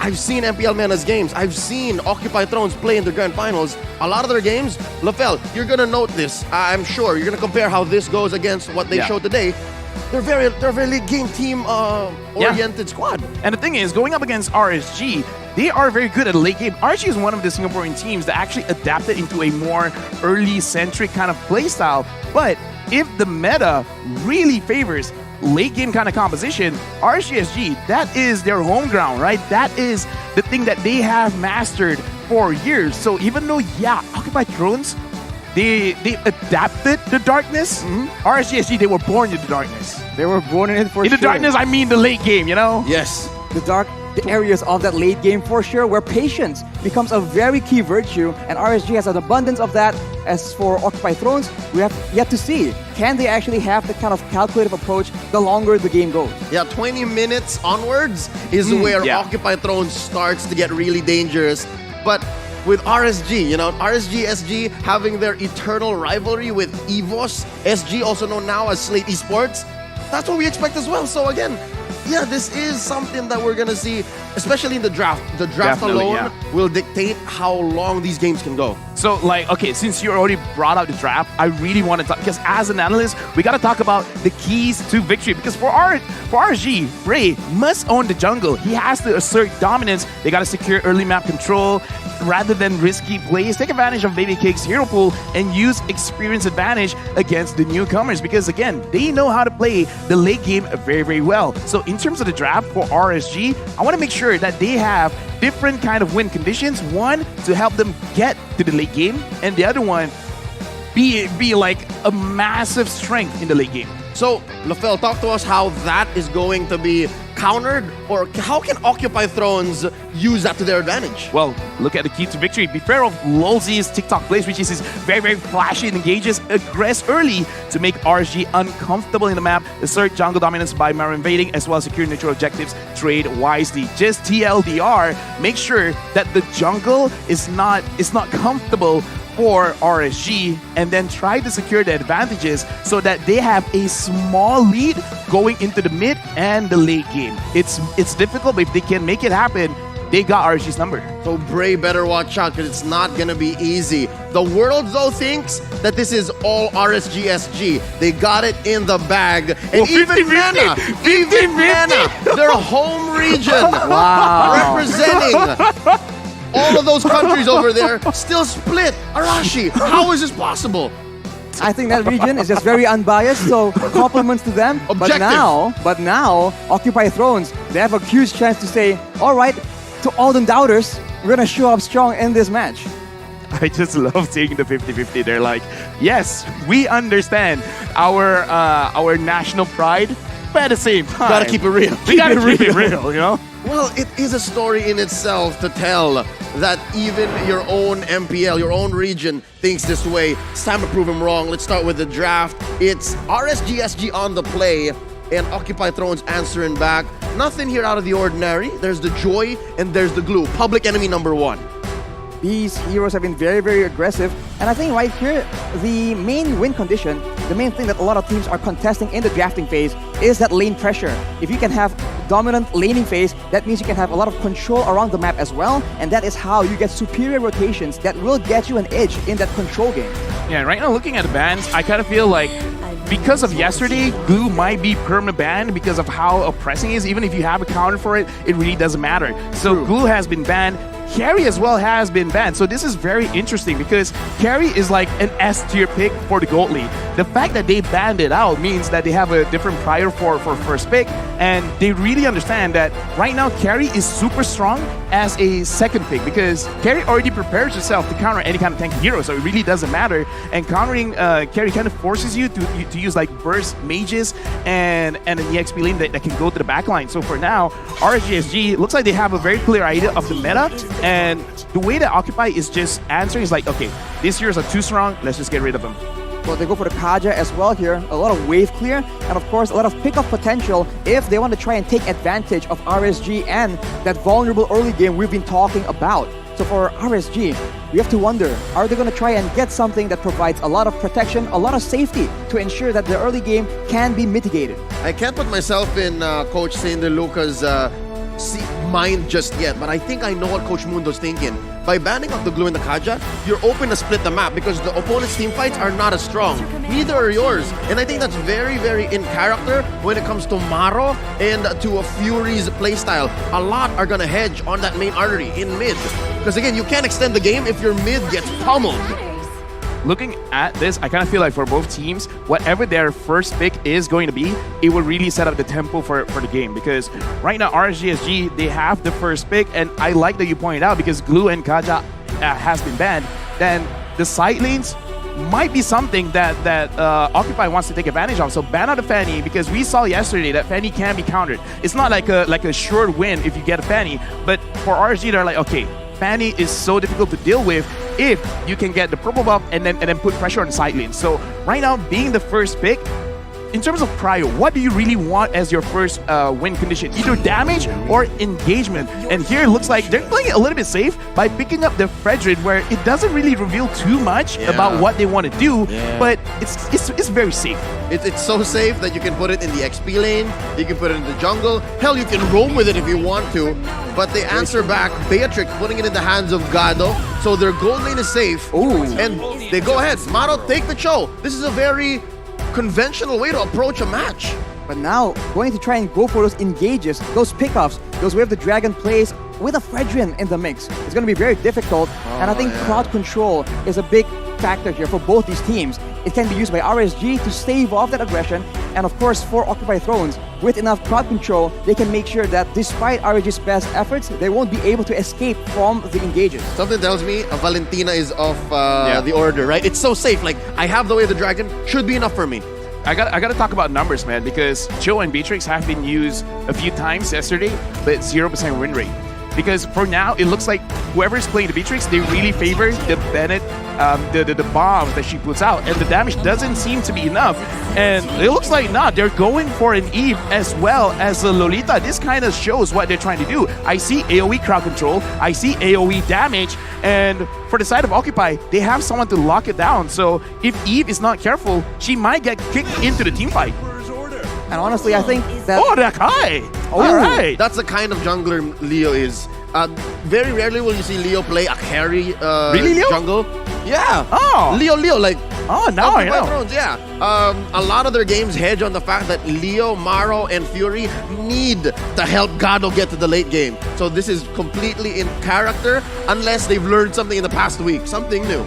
I've seen MPL MENA's games. I've seen Occupied Thrones play in the grand finals. A lot of their games, Lafel, you're gonna note this. I'm sure you're gonna compare how this goes against what they showed today. They're a very late game team oriented squad. And the thing is, going up against RSG, they are very good at late game. RSG is one of the Singaporean teams that actually adapted into a more early-centric kind of playstyle. But if the meta really favors late game kind of composition, RSGSG, that is their home ground, right? That is the thing that they have mastered for years. So even though, Occupied Thrones, they adapted the darkness, RSGSG, they were born in the darkness. They were born in it for sure. In the darkness, I mean the late game, Yes. The areas of that late game for sure, where patience becomes a very key virtue, and RSG has an abundance of that. As for Occupied Thrones, we have yet to see. Can they actually have the kind of calculative approach the longer the game goes? 20 minutes onwards is where Occupied Thrones starts to get really dangerous. But with RSG, RSG SG having their eternal rivalry with EVOS, SG also known now as Slate Esports, that's what we expect as well. So again, this is something that we're gonna see, especially in the draft. The draft alone will dictate how long these games can go. So, since you already brought up the draft, I really want to talk, because as an analyst, we got to talk about the keys to victory. Because for RSG, Ray must own the jungle. He has to assert dominance. They got to secure early map control rather than risky plays. Take advantage of Baby Cake's hero pool and use experience advantage against the newcomers. Because again, they know how to play the late game very, very well. So in terms of the draft for RSG, I want to make sure that they have different kind of win conditions. One, to help them get to the late game, and the other one, be like a massive strength in the late game. So, Lafel, talk to us how that is going to be countered, or how can Occupied Thrones use that to their advantage? Well, look at the key to victory. Beware of Lolzy's TikTok plays, which is his very, very flashy and engages, aggress early to make RSG uncomfortable in the map, assert jungle dominance by Mara invading, as well as secure neutral objectives, trade wisely. Just TLDR, make sure that the jungle is not comfortable for RSG, and then try to secure the advantages so that they have a small lead going into the mid and the late game. It's difficult, but if they can make it happen, they got RSG's number. So Bray better watch out, because it's not gonna be easy. The world though thinks that this is all RSGSG. They got it in the bag. And even MENA, their home region, representing all of those countries over there, still split. Arashi, how is this possible? I think that region is just very unbiased, so compliments to them. Objective. But now, Occupied Thrones, they have a huge chance to say, all right, to all the doubters, we're gonna show up strong in this match. I just love seeing the 50-50. They're like, yes, we understand our national pride, but at the same time, gotta keep it real. We gotta keep it real, Well, it is a story in itself to tell that even your own MPL, your own region, thinks this way. It's time to prove them wrong. Let's start with the draft. It's RSGSG on the play, and Occupied Thrones answering back. Nothing here out of the ordinary. There's the joy and there's the glue. Public enemy number one. These heroes have been very, very aggressive. And I think right here, the main win condition, the main thing that a lot of teams are contesting in the drafting phase is that lane pressure. If you can have dominant laning phase, that means you can have a lot of control around the map as well. And that is how you get superior rotations that will get you an edge in that control game. Yeah, right now looking at the bans, I kind of feel like because of yesterday, Glue might be perma banned because of how oppressing it is. Even if you have a counter for it, it really doesn't matter. So Glue has been banned. Carry as well has been banned. So this is very interesting because Carry is like an S tier pick for the gold league. The fact that they banned it out means that they have a different prior for first pick, and they really understand that right now Carry is super strong as a second pick because Carry already prepares herself to counter any kind of tanky hero, so it really doesn't matter. And countering Carry kind of forces you to use like burst mages and an EXP lane that can go to the backline. So for now, RSGSG looks like they have a very clear idea of the meta, and the way that Occupy is just answering is like, okay, these heroes are too strong, let's just get rid of them. Well, they go for the Kaja as well here. A lot of wave clear, and of course, a lot of pick-up potential if they want to try and take advantage of RSG and that vulnerable early game we've been talking about. So for RSG, we have to wonder, are they going to try and get something that provides a lot of protection, a lot of safety to ensure that the early game can be mitigated? I can't put myself in Coach Sander Luca's mind just yet, but I think I know what Coach Mundo's thinking. By banning out the glue and the Kaja, you're open to split the map because the opponent's team fights are not as strong. Neither are yours. And I think that's very, very in character when it comes to Maro and to a Fury's playstyle. A lot are going to hedge on that main artery in mid. Because again, you can't extend the game if your mid gets pummeled. Looking at this, I kind of feel like for both teams, whatever their first pick is going to be, it will really set up the tempo for the game. Because right now, RSGSG, they have the first pick, and I like that you pointed out because Glue and Kaja has been banned. Then the side lanes might be something that Occupy wants to take advantage of. So ban out the Fanny because we saw yesterday that Fanny can be countered. It's not like a sure win if you get a Fanny, but for RSG, they're like, okay, Fanny is so difficult to deal with if you can get the purple buff and then put pressure on the side lane. So right now, being the first pick, in terms of prio, what do you really want as your first win condition? Either damage or engagement. And here it looks like they're playing it a little bit safe by picking up the Fredrin, where it doesn't really reveal too much about what they want to do, but it's very safe. It's so safe that you can put it in the XP lane, you can put it in the jungle, hell, you can roam with it if you want to, but they answer back, Beatrix putting it in the hands of Gado, so their gold lane is safe. Ooh. And they go ahead, Maro, take the show. This is a very conventional way to approach a match. But now, going to try and go for those engages, those pickoffs, those where the Dragon plays with a Fredrin in the mix. It's going to be very difficult, and I think crowd control is a big factor here for both these teams. It can be used by RSG to stave off that aggression, and of course for Occupy Thrones, with enough crowd control, they can make sure that despite RSG's best efforts, they won't be able to escape from the engages. Something tells me Valentina is off the order, right? It's so safe, like, I have the way of the Dragon, should be enough for me. I got to talk about numbers, man, because Chill and Beatrix have been used a few times yesterday, but 0% win rate. Because for now, it looks like whoever's playing the Beatrix, they really favor the Bennett, the bombs that she puts out, and the damage doesn't seem to be enough. And it looks like they're going for an Eve as well as a Lolita. This kind of shows what they're trying to do. I see AoE crowd control, I see AoE damage, and for the side of Occupy, they have someone to lock it down. So if Eve is not careful, she might get kicked into the team fight. And honestly, I think that... Oh, that guy! All right. That's the kind of jungler Leo is. Very rarely will you see Leo play a carry really, Leo? jungle. Yeah. Oh. Leo, like... Oh, now I know. Thrones, yeah. A lot of their games hedge on the fact that Leo, Maro, and Fury need to help Gado get to the late game. So this is completely in character, unless they've learned something in the past week, something new.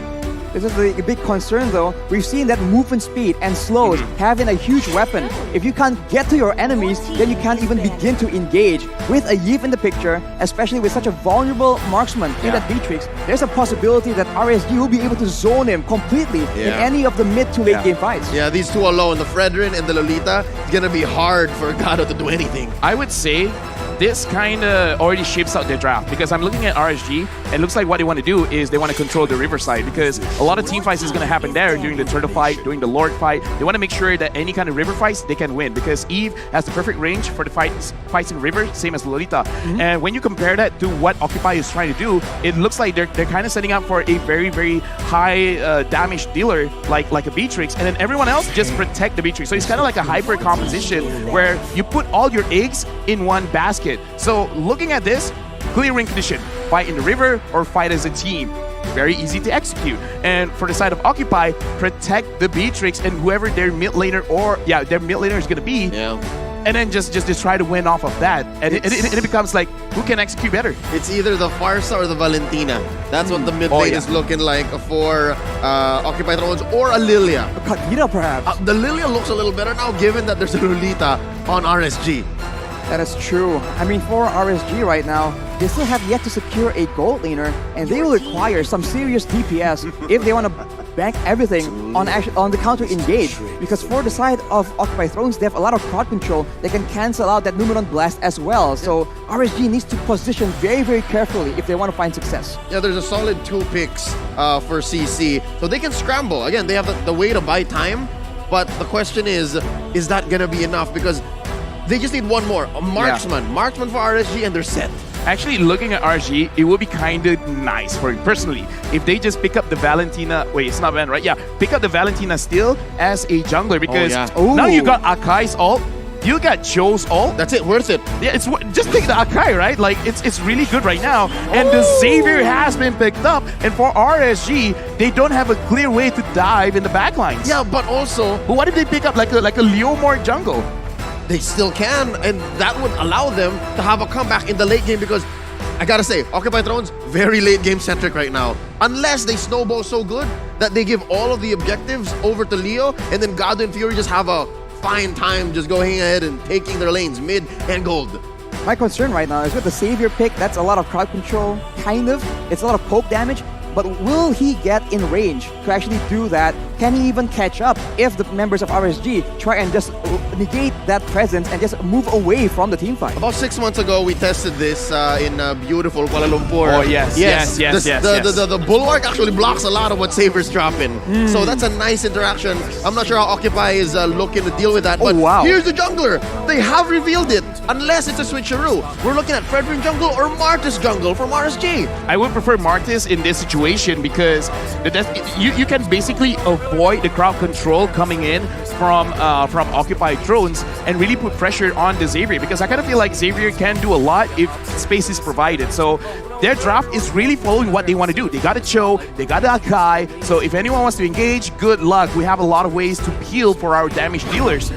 This is the big concern though. We've seen that movement speed and slows having a huge weapon. If you can't get to your enemies, then you can't even begin to engage. With a Yve in the picture, especially with such a vulnerable marksman in that Beatrix, there's a possibility that RSG will be able to zone him completely in any of the mid to late game fights. Yeah, these two alone, the Fredrin and the Lolita, it's gonna be hard for Gado to do anything. I would say this kind of already shapes out their draft, because I'm looking at RSG and it looks like what they want to do is they want to control the river side, because a lot of team fights is going to happen there during the turtle fight, during the lord fight. They want to make sure that any kind of river fights they can win, because Eve has the perfect range for the fights in river, same as Lolita. And when you compare that to what Occupy is trying to do, it looks like they're kind of setting up for a very, very high damage dealer like a Beatrix, and then everyone else just protect the Beatrix. So it's kind of like a hyper composition where you put all your eggs in one basket. So looking at this, clear win condition, fight in the river or fight as a team. Very easy to execute. And for the side of Occupy, protect the Beatrix and whoever their mid laner is going to be. and then just try to win off of that. And it becomes like, who can execute better? It's either the Farsa or the Valentina. That's what the mid lane is looking like for Occupy Thrones or a Lilia. A Kadita, perhaps. The Lilia looks a little better now, given that there's a Lolita on RSG. That is true. I mean, for RSG right now, they still have yet to secure a gold laner, and they will require some serious DPS if they want to bank everything on the counter engage. Because for the side of Occupy Thrones, they have a lot of crowd control. They can cancel out that Numeron Blast as well. So RSG needs to position very, very carefully if they want to find success. Yeah, there's a solid 2 picks for CC. So they can scramble. Again, they have the way to buy time. But the question is that going to be enough? Because they just need one more. A marksman. Yeah. Marksman for RSG and they're set. Actually, looking at RSG, it would be kind of nice for me personally if they just pick up the Valentina. Wait, it's not Van, right? Yeah, pick up the Valentina still as a jungler because now you got Akai's ult, you got Joe's ult. That's it, worth it. Yeah, it's just take the Akai, right? Like it's really good right now. And the Xavier has been picked up, and for RSG, they don't have a clear way to dive in the backlines. Yeah, but what if they pick up like a Leomord jungle? They still can, and that would allow them to have a comeback in the late game because, I gotta say, Occupy Thrones, very late game centric right now. Unless they snowball so good that they give all of the objectives over to Leo, and then Gado and Fury just have a fine time just going ahead and taking their lanes, mid and gold. My concern right now is with the Savior pick, that's a lot of crowd control, kind of. It's a lot of poke damage. But will he get in range to actually do that? Can he even catch up if the members of RSG try and just negate that presence and just move away from the team fight? About 6 months ago, we tested this in beautiful Kuala Lumpur. Oh, yes. The Bulwark actually blocks a lot of what Saber's dropping. So that's a nice interaction. I'm not sure how Occupy is looking to deal with that. But here's the jungler. They have revealed it. Unless it's a switcheroo. We're looking at Fredrin jungle or Martis jungle from RSG. I would prefer Martis in this situation because you can basically avoid the crowd control coming in from Occupied Thrones and really put pressure on the Xavier, because I kind of feel like Xavier can do a lot if space is provided. So their draft is really following what they want to do. They got a Cho, they got the Akai, so if anyone wants to engage, good luck. We have a lot of ways to heal for our damage dealers.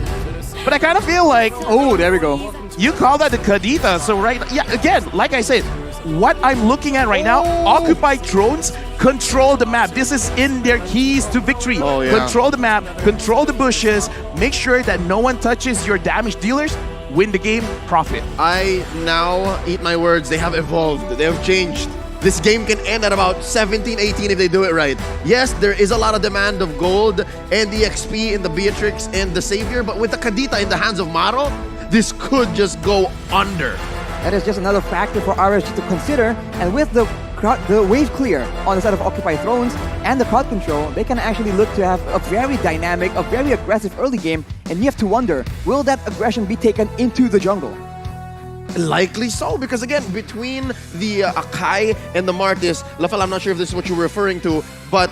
But I kind of feel like, oh, there we go. You call that the Kadita, so again, like I said, what I'm looking at right now, Occupied Thrones control the map. This is in their keys to victory. Control the map, control the bushes, make sure that no one touches your damage dealers, win the game, profit. I now eat my words. They have evolved. They have changed. This game can end at about 17, 18 if they do it right. Yes, there is a lot of demand of gold and the XP in the Beatrix and the Savior, but with the Kadita in the hands of Maro, this could just go under. That is just another factor for RSG to consider, and with the wave clear on the side of Occupy Thrones and the crowd control, they can actually look to have a very dynamic, a very aggressive early game, and you have to wonder, will that aggression be taken into the jungle? Likely so, because again, between the Akai and the Martis, Lafel, I'm not sure if this is what you're referring to, but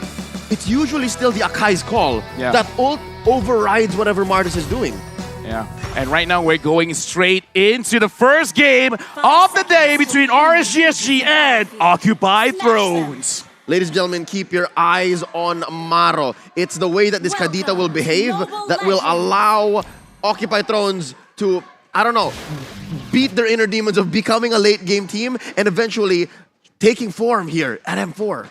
it's usually still the Akai's call. That ult overrides whatever Martis is doing. Yeah, and right now we're going straight into the first game of the day between RSGSG and Occupy Thrones. Ladies and gentlemen, keep your eyes on Maro. It's the way that this Kadita will behave that will allow Occupy Thrones to, I don't know, beat their inner demons of becoming a late game team and eventually taking form here at M4.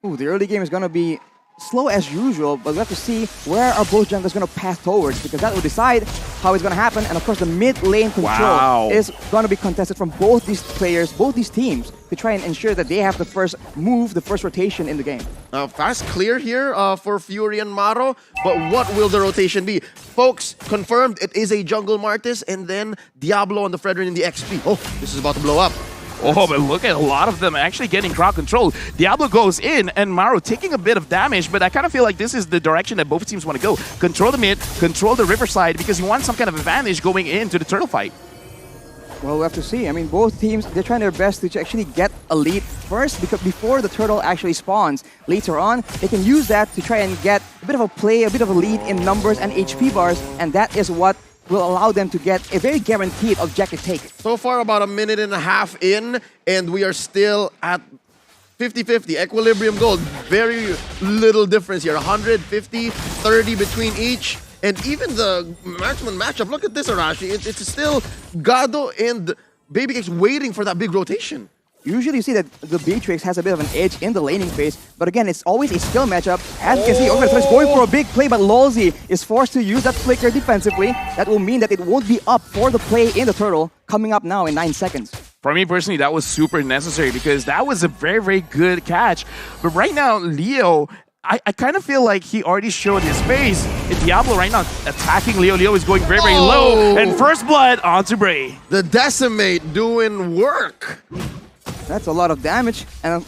Ooh, the early game is going to be slow as usual, but we have to see where are both junglers going to pass towards, because that will decide how it's going to happen. And of course, the mid lane control is going to be contested from both these players, both these teams, to try and ensure that they have the first move, the first rotation in the game. Fast clear here for Fury and Maro, but what will the rotation be? Folks, confirmed it is a jungle Martis and then Diablo on the Fredrin in the XP. Oh, this is about to blow up. Oh, but look at a lot of them actually getting crowd control. Diablo goes in and Maro taking a bit of damage, but I kind of feel like this is the direction that both teams want to go. Control the mid, control the riverside, because you want some kind of advantage going into the turtle fight. Well, we'll have to see. I mean, both teams, they're trying their best to actually get a lead first, because before the turtle actually spawns. Later on, they can use that to try and get a bit of a play, a bit of a lead in numbers and HP bars, and that is what will allow them to get a very guaranteed objective take. So far, about a minute and a half in, and we are still at 50-50, equilibrium gold. Very little difference here, 150, 30 between each. And even the marksman matchup, look at this, Arashi. It's still Gado and Babycakes waiting for that big rotation. Usually you see that the Beatrix has a bit of an edge in the laning phase, but again, it's always a skill matchup. As you can see, Orbital is going for a big play, but Lolzy is forced to use that flicker defensively. That will mean that it won't be up for the play in the turtle coming up now in 9 seconds. For me personally, that was super necessary because that was a very, very good catch. But right now, Leo, I kind of feel like he already showed his face. And Diablo right now attacking Leo. Leo is going very, very low. And first blood onto Bray. The Decimate doing work. That's a lot of damage, and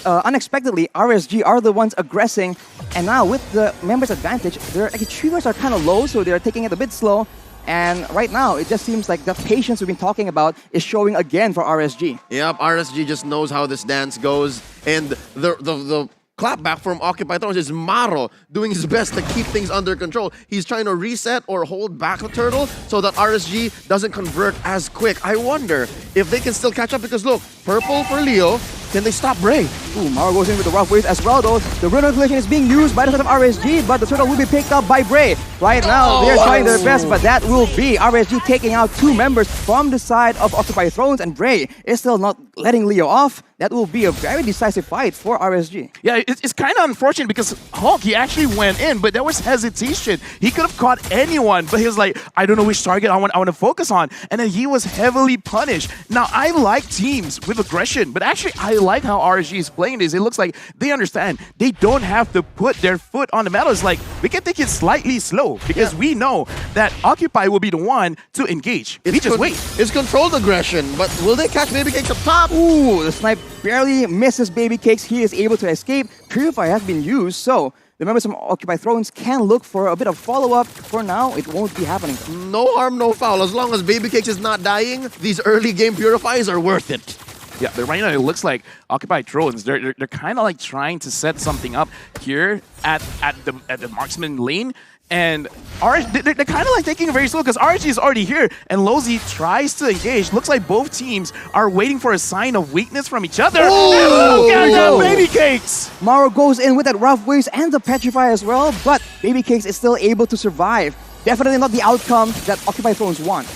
unexpectedly, RSG are the ones aggressing, and now with the members' advantage, their triggers are kind of low, so they're taking it a bit slow, and right now, it just seems like the patience we've been talking about is showing again for RSG. Yep, RSG just knows how this dance goes, and the clapback from Occupy Thrones is Maro doing his best to keep things under control. He's trying to reset or hold back the turtle so that RSG doesn't convert as quick. I wonder if they can still catch up because look, purple for Leo. Can they stop Bray? Ooh, Maro goes in with the rough waves as well though. The Rune of Collision is being used by the side of RSG, but the turtle will be picked up by Bray. Right now, they're trying their best, but that will be RSG taking out 2 members from the side of Occupy Thrones, and Bray is still not letting Leo off. That will be a very decisive fight for RSG. Yeah, it's kind of unfortunate because Hulk, he actually went in, but there was hesitation. He could have caught anyone, but he was like, I don't know which target I want to focus on. And then he was heavily punished. Now, I like teams with aggression, but actually, I like how RSG is playing this. It looks like they understand they don't have to put their foot on the metal. It's like, we can take it slightly slow because we know that Occupy will be the one to engage. We just wait. It's controlled aggression, but will they catch Babycakes up top? Ooh, the snipe barely misses Babycakes. He is able to escape. Purify has been used, so the members from Occupy Thrones can look for a bit of follow-up. For now, it won't be happening. No harm, no foul. As long as Babycakes is not dying, these early game Purifies are worth it. Yeah, but right now it looks like Occupy Thrones, they're kind of like trying to set something up here at the marksman lane. And they're kind of like taking it very slow because RSG is already here and Lolzy tries to engage. Looks like both teams are waiting for a sign of weakness from each other. Oh, look at that Babycakes! Maro goes in with that rough waves and the Petrify as well, but Babycakes is still able to survive. Definitely not the outcome that Occupy Thrones want.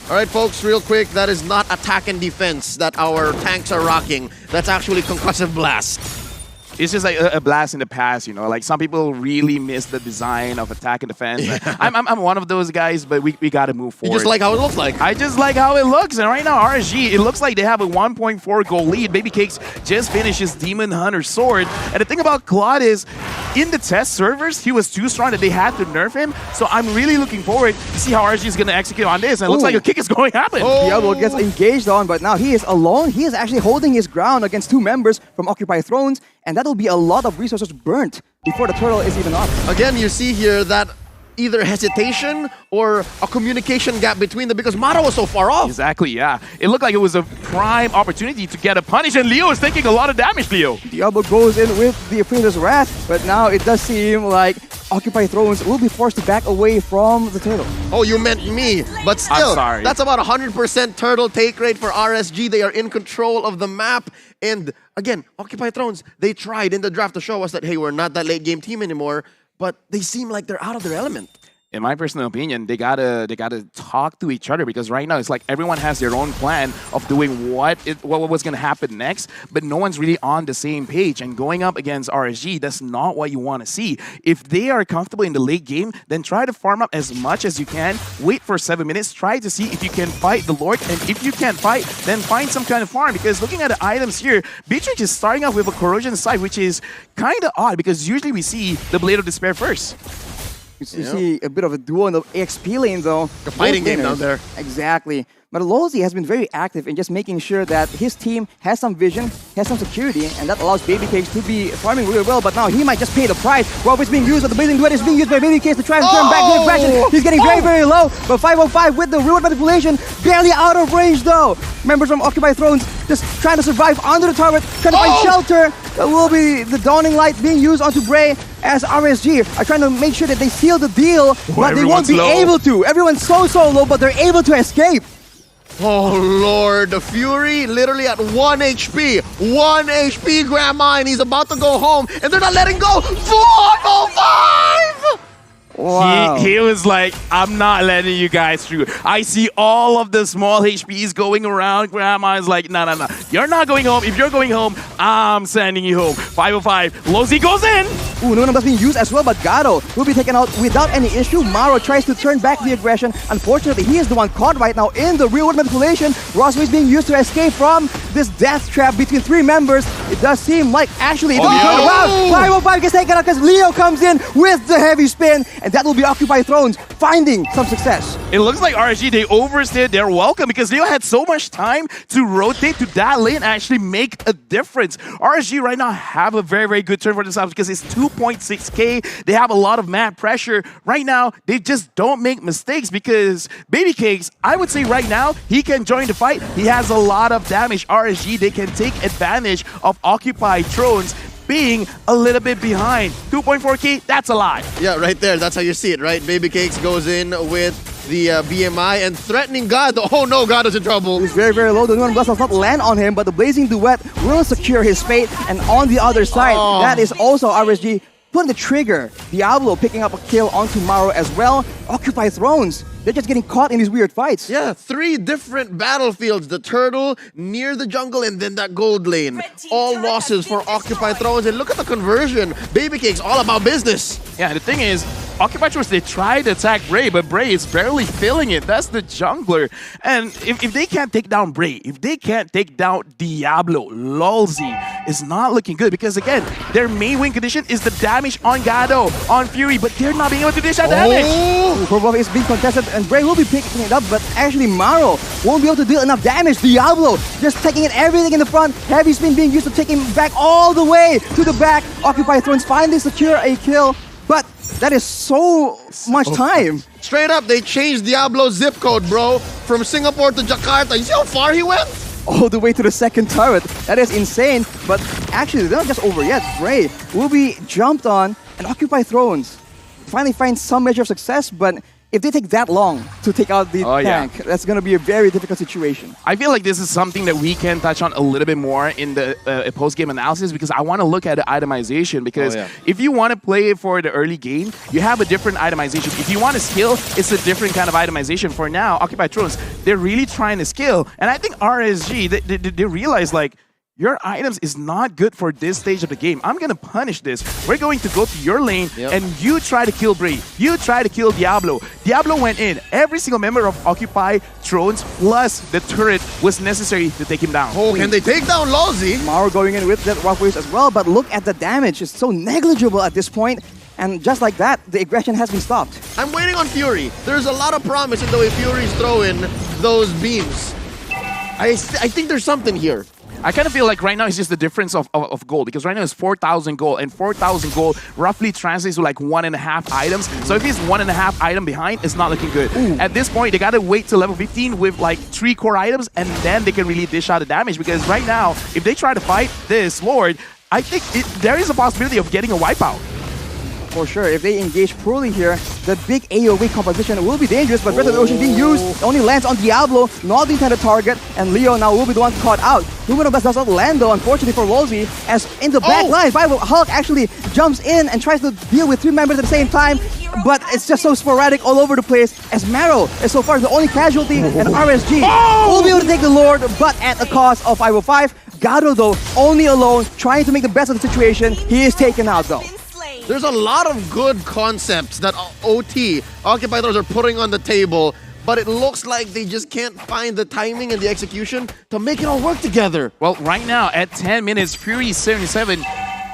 All right, folks, real quick, that is not attack and defense that our tanks are rocking. That's actually concussive blast. It's just like a blast in the past, you know. Like some people really miss the design of attack and defense. Yeah. I'm one of those guys, but we got to move forward. You just like how it looks like. I just like how it looks. And right now, RSG, it looks like they have a 1.4 goal lead. Babycakes just finished his Demon Hunter sword. And the thing about Claude is, in the test servers, he was too strong that they had to nerf him. So I'm really looking forward to see how RSG is going to execute on this. And it looks like a kick is going to happen. Diablo gets engaged on, but now he is alone. He is actually holding his ground against 2 members from Occupy Thrones. And that will be a lot of resources burnt before the turtle is even up. Again, you see here that either hesitation or a communication gap between them because Maro was so far off. Exactly, yeah. It looked like it was a prime opportunity to get a punish, and Leo is taking a lot of damage, Leo. Diablo goes in with the Apprentice's Wrath, but now it does seem like Occupy Thrones will be forced to back away from the turtle. Oh, you meant me. But still, I'm sorry. That's about 100% turtle take rate for RSG. They are in control of the map. And again, Occupy Thrones, they tried in the draft to show us that, hey, we're not that late game team anymore, but they seem like they're out of their element. In my personal opinion, they gotta talk to each other because right now it's like everyone has their own plan of doing what was gonna happen next, but no one's really on the same page. And going up against RSG, that's not what you want to see. If they are comfortable in the late game, then try to farm up as much as you can. Wait for 7 minutes. Try to see if you can fight the Lord, and if you can't fight, then find some kind of farm. Because looking at the items here, Beatrix is starting off with a Corrosion Scythe, which is kind of odd because usually we see the Blade of Despair first. You see a bit of a duo in the XP lane, though. The fighting game down there. Exactly. But Lolzy has been very active in just making sure that his team has some vision, has some security, and that allows Babycakes to be farming really well. But now he might just pay the price. Rob is being used, but the Blazing Duet is being used by Babycakes to try and turn back the aggression. He's getting very, very low. But 505 with the Rune Manipulation, barely out of range though. Members from Occupy Thrones just trying to survive under the turret, trying to find shelter. That will be the Dawning Light being used onto Bray as RSG are trying to make sure that they seal the deal, but they won't be able to. Everyone's so low, but they're able to escape. Oh Lord, the Fury literally at 1 HP. 1 HP, Grandma, and he's about to go home, and they're not letting go. 405! Wow. He was like, I'm not letting you guys through. I see all of the small HPs going around. Grandma is like, no. You're not going home. If you're going home, I'm sending you home. 505. Lozi goes in. Ooh, no number's being used as well, but Gado will be taken out without any issue. Maro tries to turn back the aggression. Unfortunately, he is the one caught right now in the real-world manipulation. Rosway is being used to escape from this death trap between 3 members. It does seem like actually it will be turned around. 505 gets taken out because Leo comes in with the heavy spin, and that will be Occupy Thrones finding some success. It looks like RSG, they overstayed their welcome because Leo had so much time to rotate to that lane and actually make a difference. RSG right now have a very, very good turn for themselves because it's 2.6k. They have a lot of mad pressure. Right now, they just don't make mistakes because Baby Cakes, I would say right now, he can join the fight. He has a lot of damage. RSG, they can take advantage of Occupy Thrones being a little bit behind. 2.4k, that's a lot. Yeah, right there. That's how you see it, right? Baby Cakes goes in with the BMI and threatening God. Oh no, God is in trouble. He's very, very low. The Nuan Blast does not land on him, but the Blazing Duet will secure his fate. And on the other side, that is also RSG pulling the trigger. Diablo picking up a kill onto Maro as well. Occupy Thrones. They're just getting caught in these weird fights. Yeah, 3 different battlefields. The turtle, near the jungle, and then that gold lane. All losses for Occupy Thrones. And look at the conversion. Baby Cake's all about business. Yeah, the thing is, Occupy Thrones, they tried to attack Bray, but Bray is barely feeling it. That's the jungler. And if they can't take down Bray, if they can't take down Diablo, Lolzy is not looking good because, again, their main win condition is the damage on Gado, on Fury, but they're not being able to dish that damage. Purple is being contested, and Bray will be picking it up, but actually Maro won't be able to deal enough damage. Diablo just taking it everything in the front. Heavy spin being used to take him back all the way to the back. Occupy Thrones finally secure a kill, but that is so much time. Straight up, they changed Diablo's zip code, bro. From Singapore to Jakarta. You see how far he went? All the way to the second turret. That is insane, but actually they're not just over yet. Bray will be jumped on, and Occupy Thrones finally find some measure of success, but if they take that long to take out the tank, that's going to be a very difficult situation. I feel like this is something that we can touch on a little bit more in the post-game analysis because I want to look at the itemization because if you want to play for the early game, you have a different itemization. If you want to skill, it's a different kind of itemization. For now, Occupy Thrones, they're really trying to skill. And I think RSG, they realize like, your items is not good for this stage of the game. I'm going to punish this. We're going to go to your lane and you try to kill Bray. You try to kill Diablo. Diablo went in. Every single member of Occupy Thrones plus the turret was necessary to take him down. Oh, can they take down Lolzy? Maro going in with that Rock Waves as well, but look at the damage. It's so negligible at this point. And just like that, the aggression has been stopped. I'm waiting on Fury. There's a lot of promise in the way Fury's throwing those beams. I think there's something here. I kind of feel like right now it's just the difference of gold because right now it's 4,000 gold and 4,000 gold roughly translates to like 1.5 items. So if he's 1.5 item behind, it's not looking good. At this point, they got to wait till level 15 with like 3 core items and then they can really dish out the damage because right now, if they try to fight this Lord, I think there is a possibility of getting a wipeout. For sure, if they engage poorly here, the big AoE composition will be dangerous, but Breath of the Ocean being used only lands on Diablo, not the intended target, and Leo now will be the one caught out. Lumen Blast does not land though, unfortunately for Lolzy, as in the back line, Hulk actually jumps in and tries to deal with 3 members at the same time, but it's just so sporadic all over the place, as Maro is so far the only casualty, and RSG will be able to take the Lord, but at a cost of 505. Gado though, only alone, trying to make the best of the situation. He is taken out though. There's a lot of good concepts that OT, Occupy Thrones, are putting on the table, but it looks like they just can't find the timing and the execution to make it all work together. Well, right now, at 10 minutes, Fury 77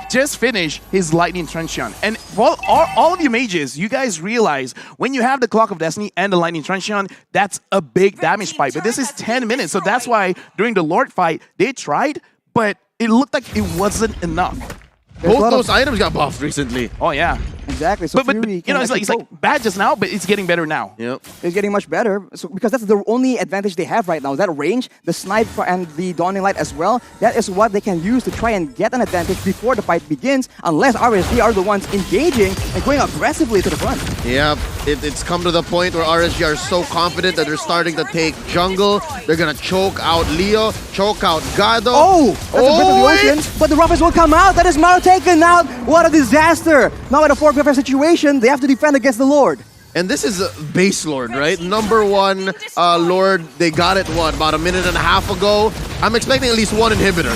just finished his Lightning Truncheon. And for all of you mages, you guys realize when you have the Clock of Destiny and the Lightning Truncheon, that's a big damage spike. But this is 10 minutes, so that's why during the Lord fight, they tried, but it looked like it wasn't enough. Both those items got buffed recently. Oh, yeah. Exactly. So but you know, it's like bad just now, but it's getting better now. Yep. It's getting much better. So because that's the only advantage they have right now. That range, the snipe and the Dawning Light as well, that is what they can use to try and get an advantage before the fight begins, unless RSG are the ones engaging and going aggressively to the front. Yep. It's come to the point where RSG are so confident that they're starting to take jungle. They're going to choke out Leo, choke out Gado. Oh! That's a Breath of the Ocean. But the Roughest will come out. That is Maro taken out. What a disaster. Now at a 4 4v5 situation, they have to defend against the Lord. And this is a base Lord, right? Number 1 Lord, they got it, what, about a minute and a half ago? I'm expecting at least 1 inhibitor.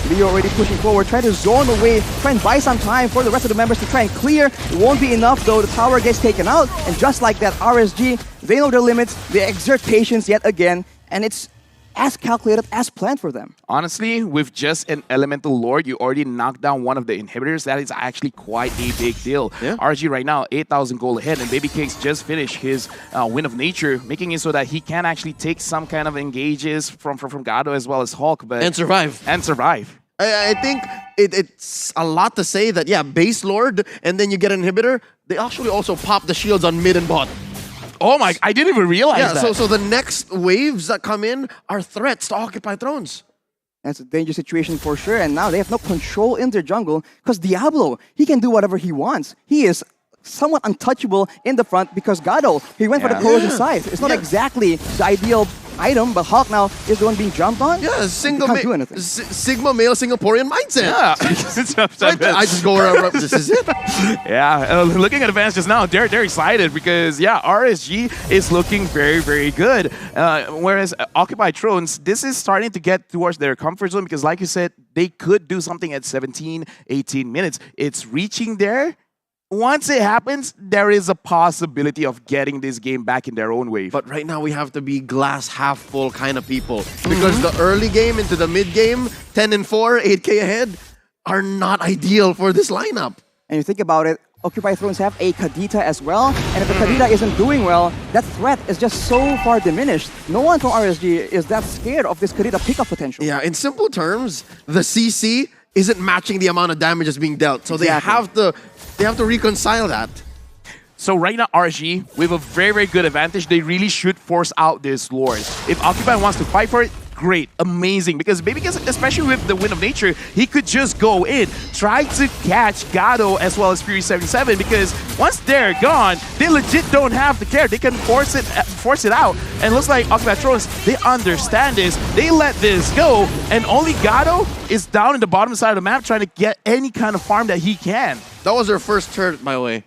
Leo already pushing forward, trying to zone away, try and buy some time for the rest of the members to try and clear. It won't be enough though, the tower gets taken out, and just like that, RSG, they know their limits, they exert patience yet again, and it's as calculated, as planned for them. Honestly, with just an Elemental Lord, you already knocked down one of the inhibitors. That is actually quite a big deal. Yeah. RG right now, 8,000 gold ahead, and Baby Cakes just finished his Wind of Nature, making it so that he can actually take some kind of engages from Gado as well as Hulk. But And survive. And survive. I think it's a lot to say that, yeah, base Lord, and then you get an inhibitor. They actually also pop the shields on mid and bot. Oh my, I didn't even realize that. So the next waves that come in are threats to Occupy Thrones. That's a dangerous situation for sure, and now they have no control in their jungle because Diablo, he can do whatever he wants. He is somewhat untouchable in the front because Gado, he went for the corrosion scythe. It's not exactly the ideal item, but Hulk now is the one being jumped on. Yeah, can't do anything. Sigma male Singaporean mindset. Yeah. I just go around, this is it. Yeah, looking at advance just now, they're excited because, yeah, RSG is looking very, very good. Whereas Occupy Thrones, this is starting to get towards their comfort zone because, like you said, they could do something at 17, 18 minutes. It's reaching there. Once it happens, there is a possibility of getting this game back in their own wave. But right now we have to be glass half full kind of people. Because the early game into the mid game, 10 and 4, 8k ahead, are not ideal for this lineup. And you think about it, Occupy Thrones have a Kadita as well, and if the Kadita isn't doing well, that threat is just so far diminished. No one from RSG is that scared of this Kadita pickup potential. Yeah, in simple terms, the CC isn't matching the amount of damage that's being dealt. So they have to reconcile that. So right now, RSG, with a very, very good advantage, they really should force out this Lord. If Occupy wants to fight for it, great, amazing. Because especially with the Wind of Nature, he could just go in, try to catch Gado as well as Fury 77. Because once they're gone, they legit don't have to care. They can force it out. And it looks like Occupy Thrones, they understand this. They let this go, and only Gado is down in the bottom side of the map trying to get any kind of farm that he can. That was their first turret, by the way.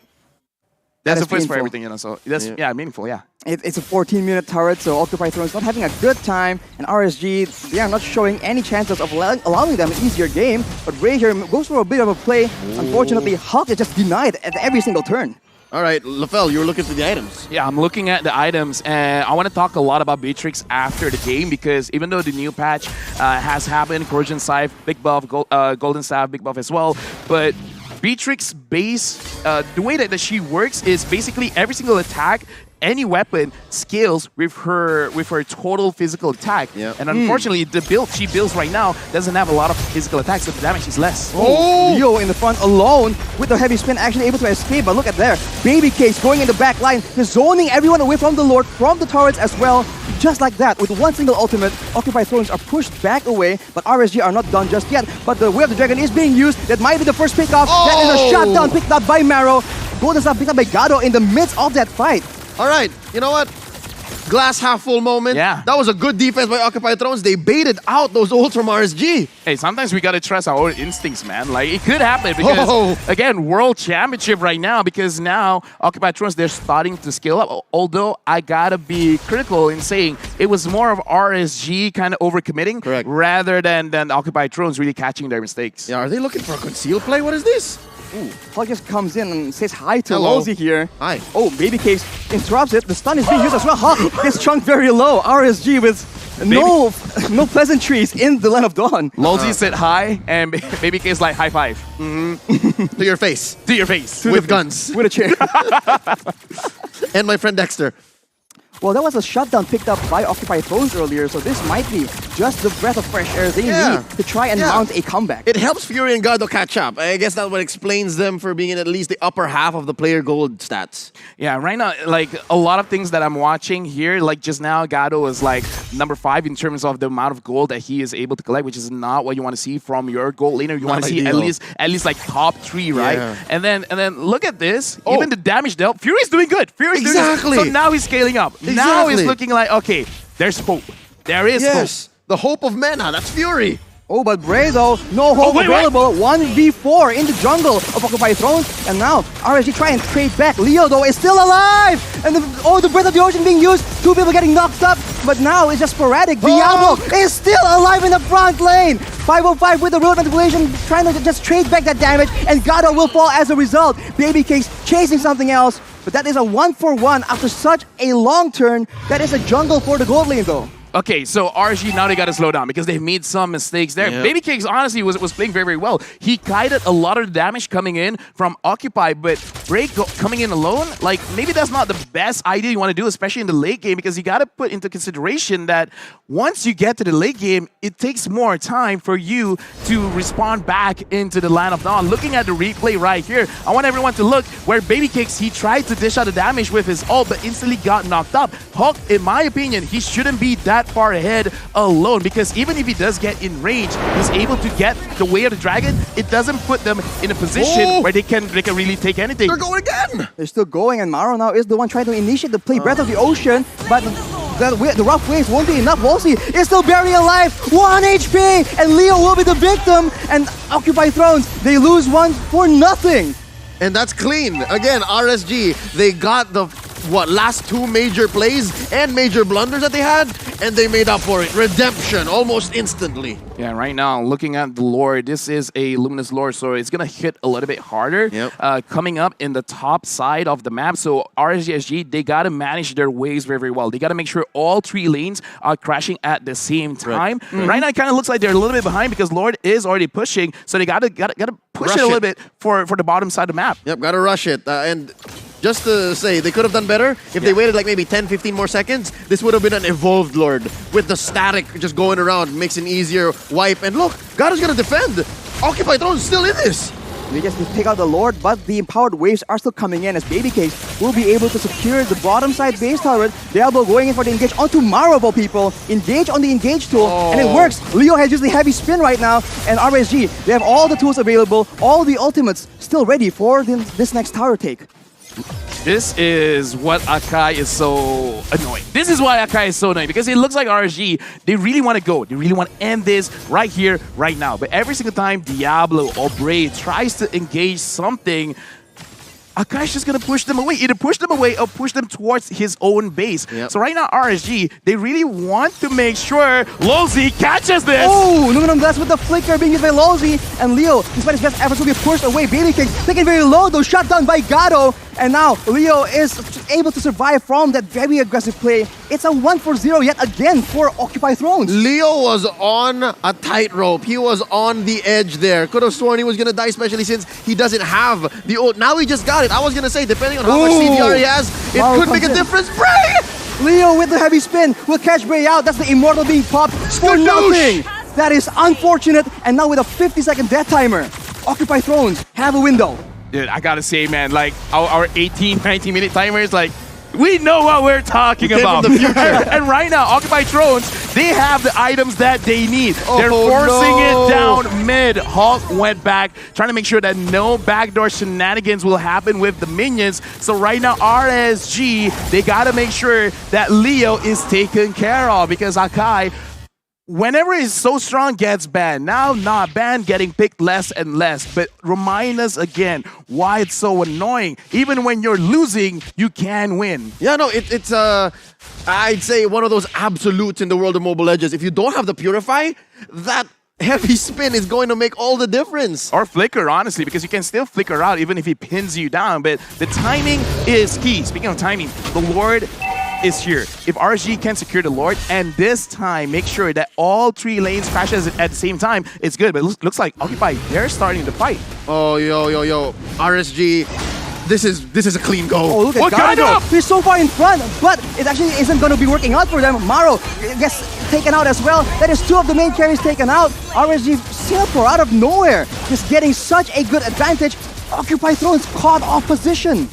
That's the first for everything, you know. So that's meaningful, yeah. It's a 14-minute turret, so Occupy Thrones not having a good time, and RSG, they are not showing any chances of allowing them an easier game. But Ray here goes for a bit of a play. Unfortunately, Hulk is just denied at every single turn. All right, Lafell, you're looking for the items. Yeah, I'm looking at the items, and I want to talk a lot about Beatrix after the game because even though the new patch has happened, Corrosion Scythe, big buff, Golden Staff, big buff as well, but Beatrix base, the way that she works is basically every single attack, any weapon scales with her total physical attack. Yep. And unfortunately, the build she builds right now doesn't have a lot of physical attacks, so the damage is less. Oh! Leo in the front alone with the heavy spin actually able to escape, but look at there. Baby Case going in the back line, zoning everyone away from the Lord, from the turrets as well. Just like that, with one single ultimate, Occupy Thrones are pushed back away, but RSG are not done just yet. But the Way of the Dragon is being used. That might be the first pickoff. That is a shutdown picked up by Marrow. Golden Staff picked up by Gado in the midst of that fight. All right, you know what? Glass half full moment. Yeah. That was a good defense by Occupy Thrones. They baited out those ults from RSG. Hey, sometimes we gotta trust our own instincts, man. Like, it could happen because, again, World Championship right now, because now Occupy Thrones, they're starting to scale up. Although, I gotta be critical in saying it was more of RSG kind of overcommitting rather than Occupy Thrones really catching their mistakes. Yeah, are they looking for a concealed play? What is this? Ooh, Hulk just comes in and says hi to Hello. Lolzy here. Hi. Oh, Baby Case interrupts it. The stun is being used as well. Hulk gets chunked very low. RSG with no pleasantries in the Land of Dawn. Lolzy said hi, and Baby Case like high five. To your face. To your face. With guns. With a chair. And my friend Dexter. Well, that was a shutdown picked up by Occupy Thrones earlier, so this might be just the breath of fresh air they need to try and mount a comeback. It helps Fury and Gado catch up. I guess that's what explains them for being in at least the upper half of the player gold stats. Yeah, right now, like, a lot of things that I'm watching here, like just now, Gado is like number 5 in terms of the amount of gold that he is able to collect, which is not what you want to see from your gold laner. You want to see at least like top 3, right? Yeah. And then look at this. Even the damage dealt, Fury's doing good. Fury's doing good. So now he's scaling up. Now it's looking like, okay, there's hope. There is hope. The hope of Mena, that's Fury. Oh, but Bray though, no hope available. 1v4 in the jungle of Occupied Thrones. And now RSG try and trade back. Leo though is still alive! And the Breath of the Ocean being used. 2 people getting knocked up. But now it's just sporadic. Diablo is still alive in the front lane. 505 with the road manipulation, trying to just trade back that damage. And Gado will fall as a result. Babycakes chasing something else. But that is a 1-for-1 after such a long turn. That is a jungle for the gold lane though. Okay, so RSG now they got to slow down because they've made some mistakes there. Yep. Babycakes honestly was playing very, very well. He kited a lot of the damage coming in from Occupy, but Break coming in alone, like maybe that's not the best idea you want to do, especially in the late game, because you got to put into consideration that once you get to the late game, it takes more time for you to respond back into the Land of Dawn. Looking at the replay right here, I want everyone to look where Babycakes, he tried to dish out the damage with his ult, but instantly got knocked up. Hulk, in my opinion, he shouldn't be that far ahead alone, because even if he does get in range, he's able to get the Way of the Dragon. It doesn't put them in a position where they can really take anything. They're going again! They're still going, and Maro now is the one trying to initiate the play Breath of the Ocean, but the rough waves won't be enough. Wolsey is still barely alive, 1 HP, and Leo will be the victim, and Occupy Thrones, they lose 1 for nothing. And that's clean. Again, RSG, they got the last 2 major plays and major blunders that they had, and they made up for it. Redemption almost instantly. Yeah, right now, looking at the lore, this is a Luminous lore, so it's going to hit a little bit harder. Coming up in the top side of the map, so RSG, they got to manage their waves very, very well. They got to make sure all 3 lanes are crashing at the same time. Right now, it kind of looks like they're a little bit behind because Lord is already pushing, so they got to push it a little bit for the bottom side of the map. Yep, got to rush it. And just to say, they could have done better. If they waited like maybe 10, 15 more seconds, this would have been an evolved Lord with the static just going around, makes an easier wipe. And look, God is going to defend. Occupy Throne is still in this. They just take out the Lord, but the empowered waves are still coming in as Babycakes will be able to secure the bottom side base turret. Diablo going in for the engage onto Maro, people. Engage on the engage tool, and it works. Leo has used the heavy spin right now, and RSG, they have all the tools available, all the ultimates still ready for this next tower take. This is what Akai is so annoying. This is why Akai is so annoying, because it looks like RSG, they really want to go. They really want to end this right here, right now. But every single time Diablo or Bray tries to engage something, Akai's just going to push them away. Either push them away or push them towards his own base. So right now, RSG, they really want to make sure Lolzy catches this. Oh, Aluminum Blast with the flicker being used by Lolzy. And Leo, despite his best efforts, will be pushed away. Babycakes taken very low, though, shot down by Gado. And now Leo is able to survive from that very aggressive play. It's a 1-for-0 yet again for Occupy Thrones. Leo was on a tightrope. He was on the edge there. Could have sworn he was going to die, especially since he doesn't have the ult. Now he just got it. I was going to say, depending on how much CDR he has, it could make a difference. Bray! Leo with the heavy spin will catch Bray out. That's the Immortal being popped for nothing. That is unfortunate. And now with a 50-second death timer, Occupy Thrones have a window. Dude, I gotta say, man, like our 18, 19-minute timers, like, we know what we're talking about. From the future. And right now, Occupy Thrones, they have the items that they need. They're forcing it down mid. Hulk went back, trying to make sure that no backdoor shenanigans will happen with the minions. So right now, RSG, they gotta make sure that Leo is taken care of, because Akai, whenever he's so strong, gets banned. Now not banned, getting picked less and less. But remind us again why it's so annoying. Even when you're losing, you can win. Yeah, no, it's I'd say one of those absolutes in the world of Mobile Legends. If you don't have the Purify, that heavy spin is going to make all the difference. Or flicker, honestly, because you can still flicker out even if he pins you down. But the timing is key. Speaking of timing, the Lord is here. If RSG can secure the Lord, and this time make sure that all 3 lanes crashes at the same time, it's good. But it looks like Occupy, they're starting to fight. Oh, yo. RSG, this is a clean go. Oh, look at Gado. He's so far in front, but it actually isn't going to be working out for them. Maro gets taken out as well. That is 2 of the main carries taken out. RSG Singapore out of nowhere, just getting such a good advantage. Occupy Thrones caught off position.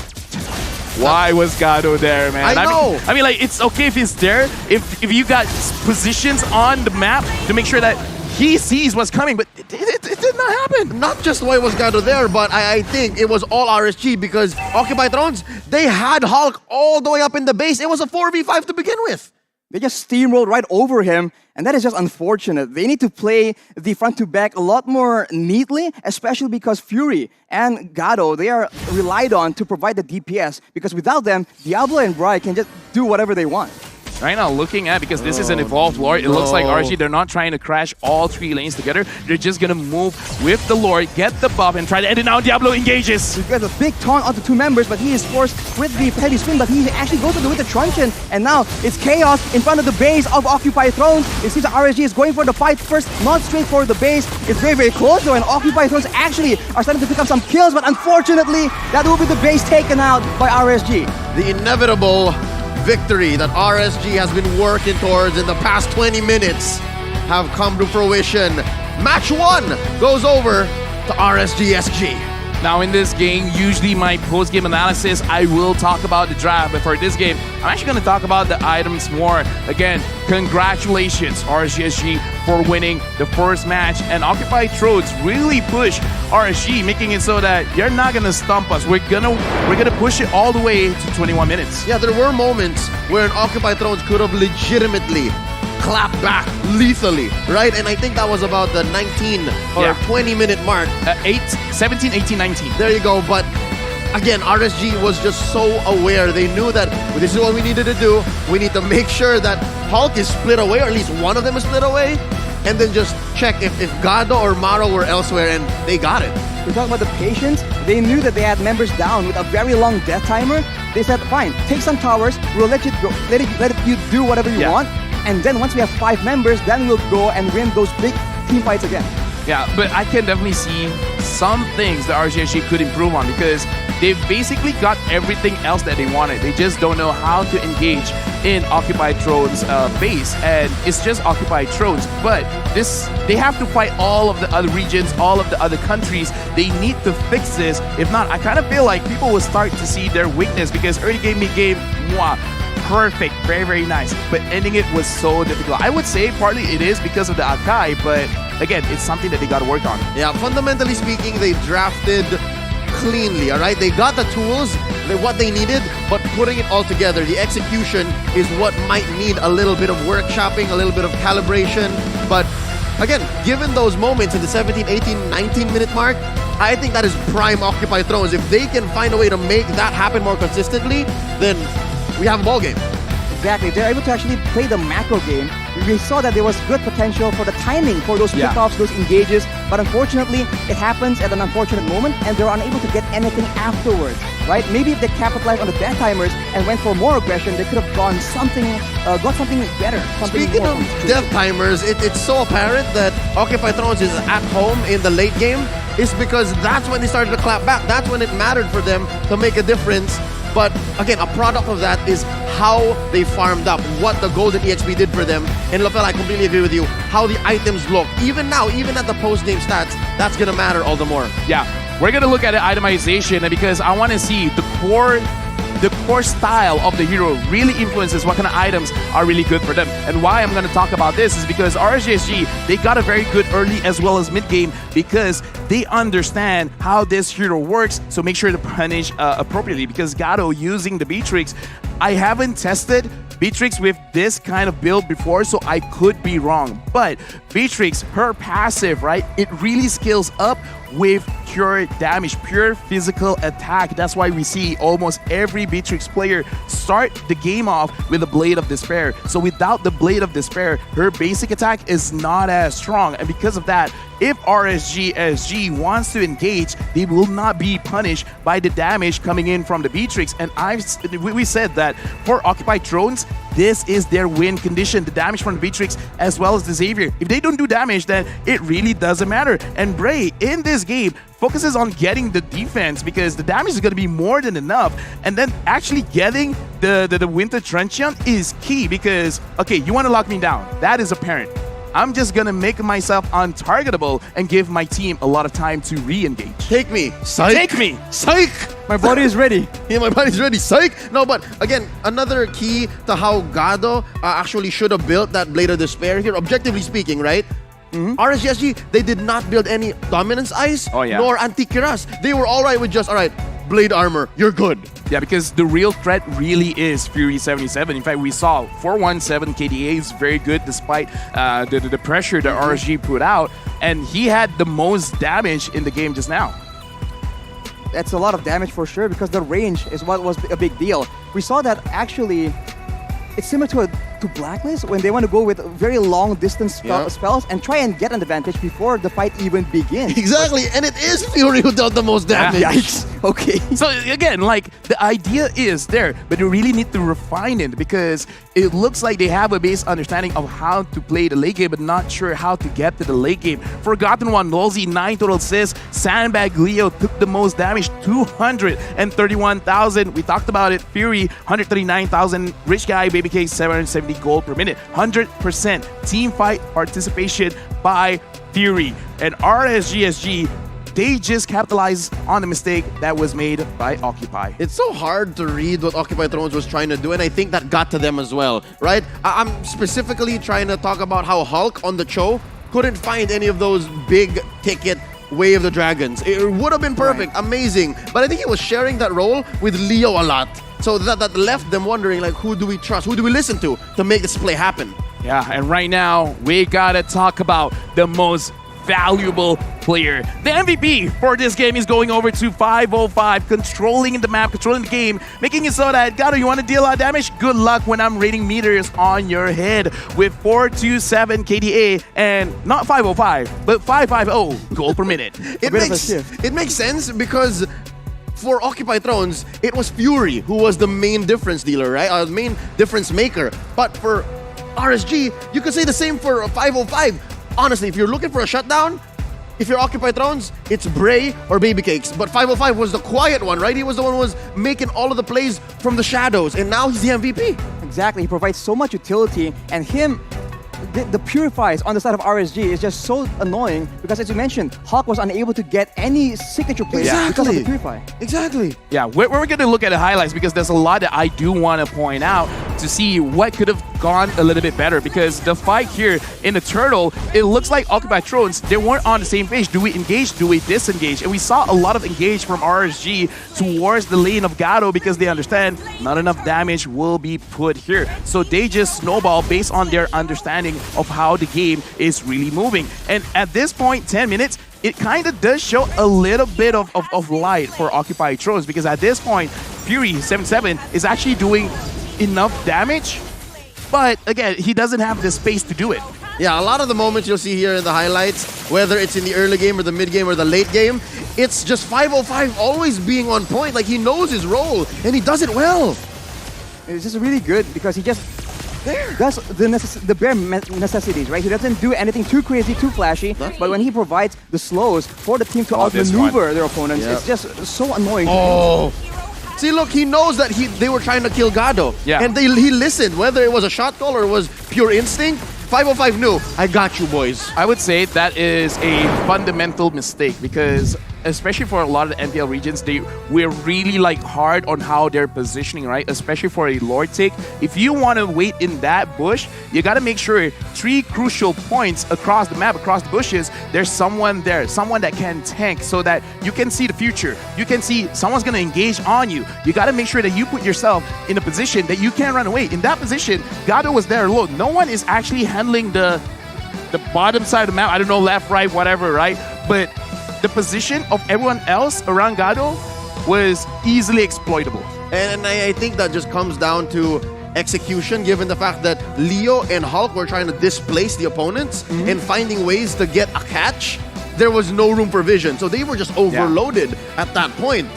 Why was Gado there, man? I know. I mean, like, it's okay if he's there, if you got positions on the map to make sure that he sees what's coming, but it did not happen. Not just why was Gado there, but I think it was all RSG, because Occupy Thrones, they had Hulk all the way up in the base. It was a 4v5 to begin with. They just steamrolled right over him, and that is just unfortunate. They need to play the front to back a lot more neatly, especially because Fury and Gado, they are relied on to provide the DPS, because without them, Diablo and Bri can just do whatever they want. Right now, looking at, because this is an evolved Lord, it looks like RSG, they're not trying to crash all 3 lanes together. They're just going to move with the Lord, get the buff, and try to end it now. Diablo engages. He gets a big taunt onto 2 members, but he is forced with the heavy swing, but he actually goes with the truncheon, and now it's chaos in front of the base of Occupy Thrones. It seems that RSG is going for the fight first, not straight for the base. It's very, very close though, and Occupy Thrones actually are starting to pick up some kills, but unfortunately, that will be the base taken out by RSG. The inevitable victory that RSG has been working towards in the past 20 minutes have come to fruition. Match 1 goes over to RSG SG. Now in this game, usually my post-game analysis, I will talk about the draft, but for this game, I'm actually going to talk about the items more. Again, congratulations RSG for winning the first match, and Occupy Thrones really push RSG, making it so that you're not going to stump us. We're gonna push it all the way to 21 minutes. Yeah, there were moments where Occupy Thrones could have legitimately clap back lethally, right? And I think that was about the 19 or 20-minute mark. 17, 18, 19. There you go. But again, RSG was just so aware. They knew that this is what we needed to do. We need to make sure that Hulk is split away, or at least one of them is split away, and then just check if Gado or Maro were elsewhere, and they got it. We're talking about the patience. They knew that they had members down with a very long death timer. They said, fine, take some towers. We'll let you go. Let you do whatever you want. And then once we have 5 members, then we'll go and win those big team fights again. Yeah, but I can definitely see some things that RSG could improve on, because they've basically got everything else that they wanted. They just don't know how to engage in Occupy Thrones base, and it's just Occupy Thrones. But they have to fight all of the other regions, all of the other countries. They need to fix this. If not, I kind of feel like people will start to see their weakness, because early game, mid game, perfect, very, very nice. But ending it was so difficult. I would say partly it is because of the Akai, but again, it's something that they got to work on. Yeah, fundamentally speaking, they drafted cleanly, all right? They got the tools, what they needed, but putting it all together, the execution is what might need a little bit of workshopping, a little bit of calibration. But again, given those moments in the 17, 18, 19-minute mark, I think that is prime Occupy Thrones. If they can find a way to make that happen more consistently, then we have a ball game. Exactly. They're able to actually play the macro game. We saw that there was good potential for the timing for those kickoffs, those engages, but unfortunately, it happens at an unfortunate moment, and they're unable to get anything afterwards, right? Maybe if they capitalized on the death timers and went for more aggression, they could have got something better. Speaking of death timers, it's so apparent that Occupy Thrones is at home in the late game. It's because that's when they started to clap back. That's when it mattered for them to make a difference. But again, a product of that is how they farmed up, what the Golden EXP did for them. And LaFell, I completely agree with you. How the items look, even now, even at the post-game stats, that's going to matter all the more. Yeah, we're going to look at the itemization, because I want to see the core style of the hero really influences what kind of items are really good for them. And why I'm going to talk about this is because RSG, they got a very good early as well as mid game, because they understand how this hero works, so make sure to punish appropriately. Because Gado using the Beatrix, I haven't tested Beatrix with this kind of build before, so I could be wrong. But Beatrix, her passive, right, it really scales up with pure damage, pure physical attack. That's why we see almost every Beatrix player start the game off with a Blade of Despair. So without the Blade of Despair, her basic attack is not as strong. And because of that, if RSG SG wants to engage, they will not be punished by the damage coming in from the Beatrix. And we said that for Occupy Thrones, this is their win condition, the damage from the Beatrix as well as the Xavier. If they don't do damage, then it really doesn't matter. And Bray, in this game, focuses on getting the defense, because the damage is going to be more than enough. And then actually getting the Winter Truncheon is key, because, okay, you want to lock me down. That is apparent. I'm just going to make myself untargetable and give my team a lot of time to re-engage. Take me. Psych. Take me. Psych. My body is ready. Yeah, my body's ready. Psych. No, but again, another key to how Gado actually should have built that Blade of Despair here, objectively speaking, right? RSG, they did not build any Dominance Ice nor Anti-Cuirass. They were all right with just, all right, blade armor, you're good. Yeah, because the real threat really is Fury 77. In fact, we saw 417 KDA is very good despite the pressure that RSG put out, and he had the most damage in the game just now. That's a lot of damage for sure because the range is what was a big deal. We saw that actually it's similar to Blacklist when they want to go with very long distance spells and try and get an advantage before the fight even begins. Exactly, and it is Fury who dealt the most damage. Yikes. Okay. So again, like the idea is there, but you really need to refine it because it looks like they have a base understanding of how to play the late game, but not sure how to get to the late game. Forgotten One, Lolzy, 9 total assists. Sandbag Leo took the most damage, 231,000. We talked about it. Fury, 139,000. Rich Guy, Baby K, 770 gold per minute. 100% team fight participation by Fury. And RSGSG, they just capitalized on the mistake that was made by Occupy. It's so hard to read what Occupy Thrones was trying to do, and I think that got to them as well, right? I'm specifically trying to talk about how Hulk on the Cho couldn't find any of those big ticket Way of the Dragons. It would have been perfect, amazing, but I think he was sharing that role with Leo a lot. So that left them wondering, like, who do we trust? Who do we listen to make this play happen? Yeah, and right now, we gotta talk about the most valuable player. The MVP for this game is going over to 505, controlling the map, controlling the game, making it so that, Gato, you want to deal a lot of damage? Good luck when I'm rating meters on your head with 427 KDA and not 505, but 550 gold per minute. It makes sense because for Occupy Thrones, it was Fury who was the main difference dealer, right? Main difference maker. But for RSG, you could say the same for 505. Honestly, if you're looking for a shutdown, if you're Occupy Thrones, it's Bray or Baby Cakes. But 505 was the quiet one, right? He was the one who was making all of the plays from the shadows, and now he's the MVP. Exactly, he provides so much utility, and him, the Purifies on the side of RSG is just so annoying because, as you mentioned, Hawk was unable to get any signature plays because of the Purify. Exactly. Yeah, we're going to look at the highlights because there's a lot that I do want to point out to see what could have gone a little bit better, because the fight here in the Turtle, it looks like Occupy Thrones, they weren't on the same page. Do we engage? Do we disengage? And we saw a lot of engage from RSG towards the lane of Gato because they understand not enough damage will be put here. So they just snowball based on their understanding of how the game is really moving. And at this point, 10 minutes, it kind of does show a little bit of light for Occupy Thrones, because at this point, Fury 77 is actually doing enough damage, but again, he doesn't have the space to do it. Yeah, a lot of the moments you'll see here in the highlights, whether it's in the early game or the mid game or the late game, it's just 505 always being on point. Like, he knows his role and he does it well. It's just really good because he just does the bare necessities, right? He doesn't do anything too crazy, too flashy, but when he provides the slows for the team to outmaneuver their opponents, it's just so annoying. Oh. See, look, he knows that they were trying to kill Gado. Yeah. And he listened, whether it was a shot call or it was pure instinct. 505 knew, I got you, boys. I would say that is a fundamental mistake because, especially for a lot of the NPL regions, we're really like hard on how they're positioning, right? Especially for a Lord take. If you want to wait in that bush, you got to make sure 3 crucial points across the map, across the bushes, there's someone there, someone that can tank so that you can see the future. You can see someone's going to engage on you. You got to make sure that you put yourself in a position that you can't run away. In that position, Gado was there alone. No one is actually handling the bottom side of the map. I don't know, left, right, whatever, right? But the position of everyone else around Gado was easily exploitable. And I think that just comes down to execution, given the fact that Leo and Hulk were trying to displace the opponents and finding ways to get a catch. There was no room for vision, so they were just overloaded at that point.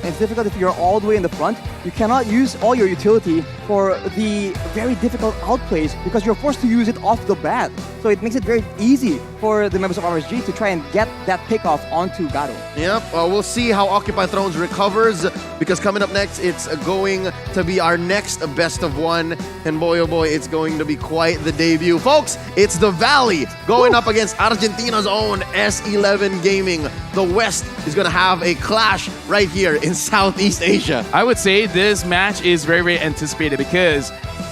It's difficult if you're all the way in the front. You cannot use all your utility for the very difficult outplays because you're forced to use it off the bat. So it makes it very easy for the members of RSG to try and get that pickoff onto Gado. Yep, we'll see how Occupy Thrones recovers, because coming up next, it's going to be our next best of one. And boy, oh boy, it's going to be quite the debut. Folks, it's the Valley going up against Argentina's own S11 Gaming. The West is going to have a clash right here in Southeast Asia. I would say this match is very, very anticipated because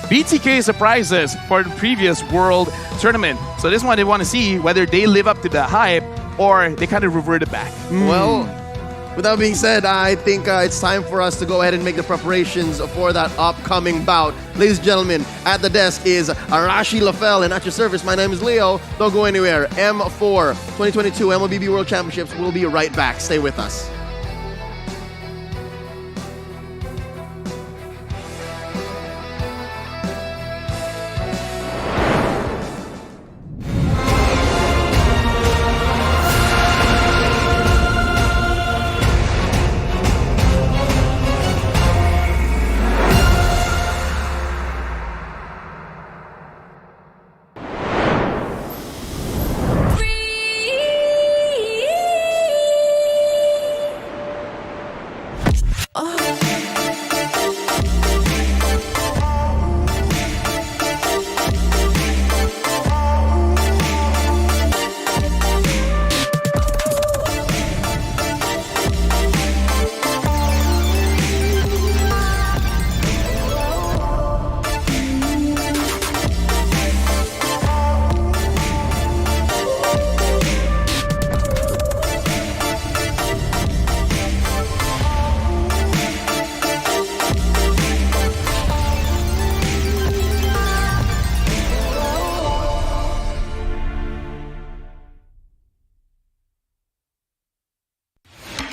BTK surprised us for the previous World Tournament. So this one, they want to see whether they live up to the hype or they kind of reverted back. Well, with that being said, I think it's time for us to go ahead and make the preparations for that upcoming bout. Ladies and gentlemen, at the desk is Arashi Lafell, and at your service, my name is Leo. Don't go anywhere. M4 2022 MLBB World Championships will be right back. Stay with us.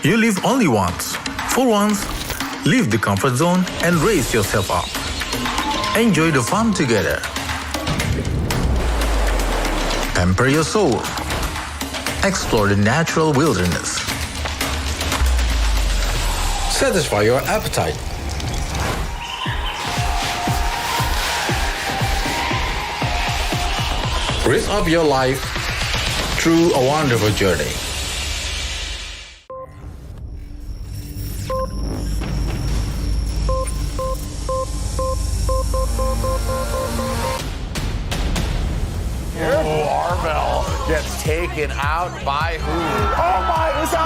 You live only once. For once, leave the comfort zone and raise yourself up. Enjoy the fun together. Pamper your soul. Explore the natural wilderness. Satisfy your appetite. Raise up your life through a wonderful journey. Gets taken out by who? Oh my, the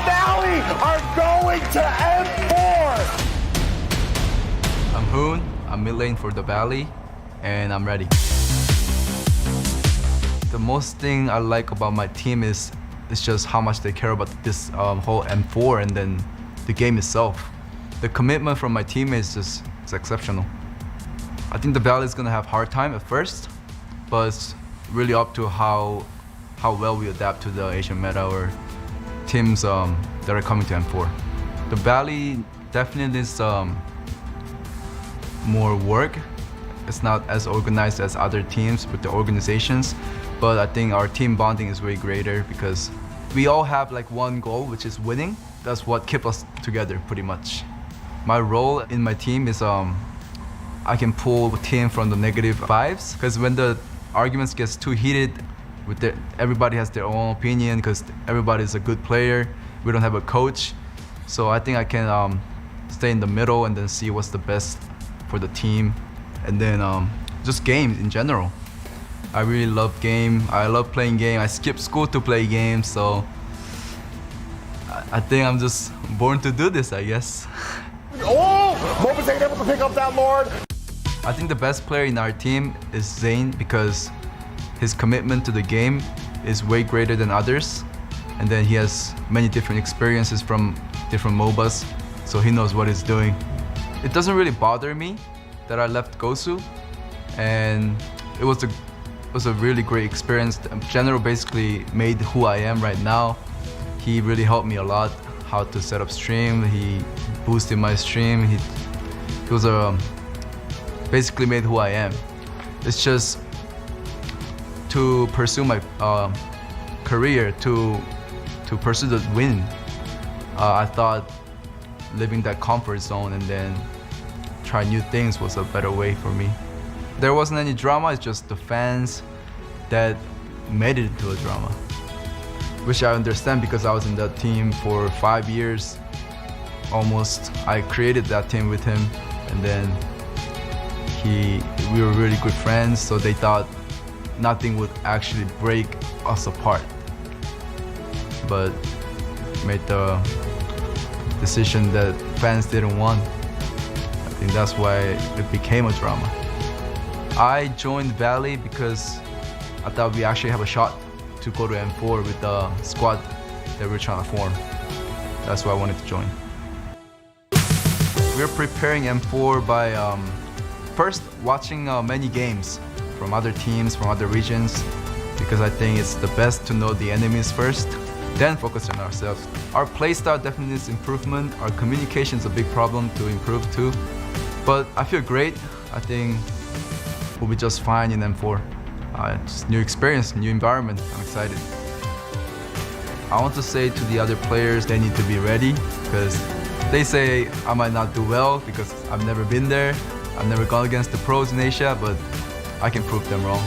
Valley are going to M4! I'm Hoon, I'm mid lane for the Valley, and I'm ready. The most thing I like about my team is just how much they care about this whole M4 and then the game itself. The commitment from my teammates is exceptional. I think the Valley is gonna have a hard time at first, but it's really up to how well we adapt to the Asian meta or teams that are coming to M4. The Valley definitely is more work. It's not as organized as other teams with the organizations, but I think our team bonding is way greater because we all have like one goal, which is winning. That's what keeps us together pretty much. My role in my team is I can pull the team from the negative vibes because when the arguments gets too heated, everybody has their own opinion because everybody's a good player. We don't have a coach. So I think I can stay in the middle and then see what's the best for the team. And then just games in general. I really love game. I love playing game. I skip school to play games. So I think I'm just born to do this, I guess. Oh, Mobazane able to pick up that Lord. I think the best player in our team is Zane because his commitment to the game is way greater than others. And then he has many different experiences from different MOBAs, so he knows what he's doing. It doesn't really bother me that I left Gosu, and it was a really great experience. General basically made who I am right now. He really helped me a lot, how to set up stream. He boosted my stream. He was basically made who I am. It's just to pursue my career, to pursue the win. I thought living that comfort zone and then try new things was a better way for me. There wasn't any drama, it's just the fans that made it into a drama, which I understand because I was in that team for 5 years almost. I created that team with him, and then we were really good friends, so they thought nothing would actually break us apart, but made the decision that fans didn't want. I think that's why it became a drama. I joined Valley because I thought we actually have a shot to go to M4 with the squad that we're trying to form. That's why I wanted to join. We're preparing M4 by first watching many games from other teams, from other regions, because I think it's the best to know the enemies first, then focus on ourselves. Our playstyle definitely needs improvement. Our communication is a big problem to improve too. But I feel great. I think we'll be just fine in M4. Just new experience, new environment. I'm excited. I want to say to the other players, they need to be ready, because they say I might not do well because I've never been there. I've never gone against the pros in Asia, but I can prove them wrong.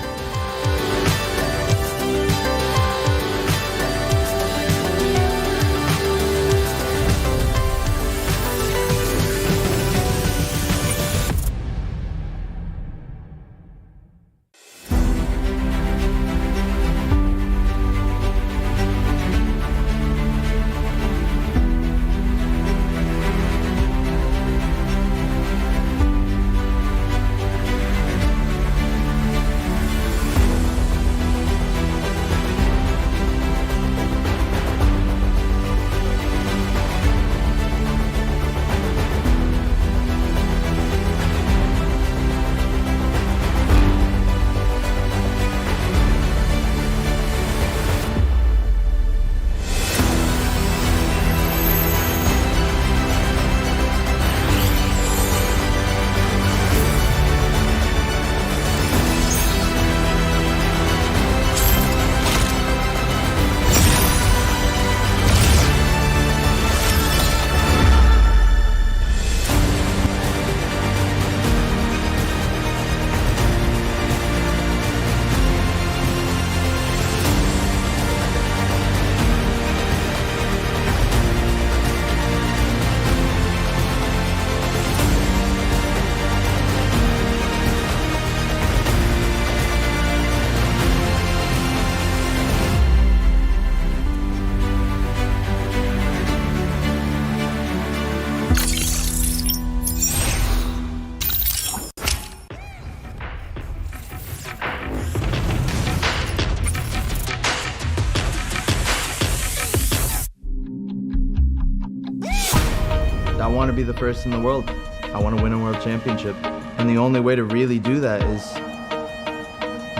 I want to be the first in the world. I want to win a world championship. And the only way to really do that is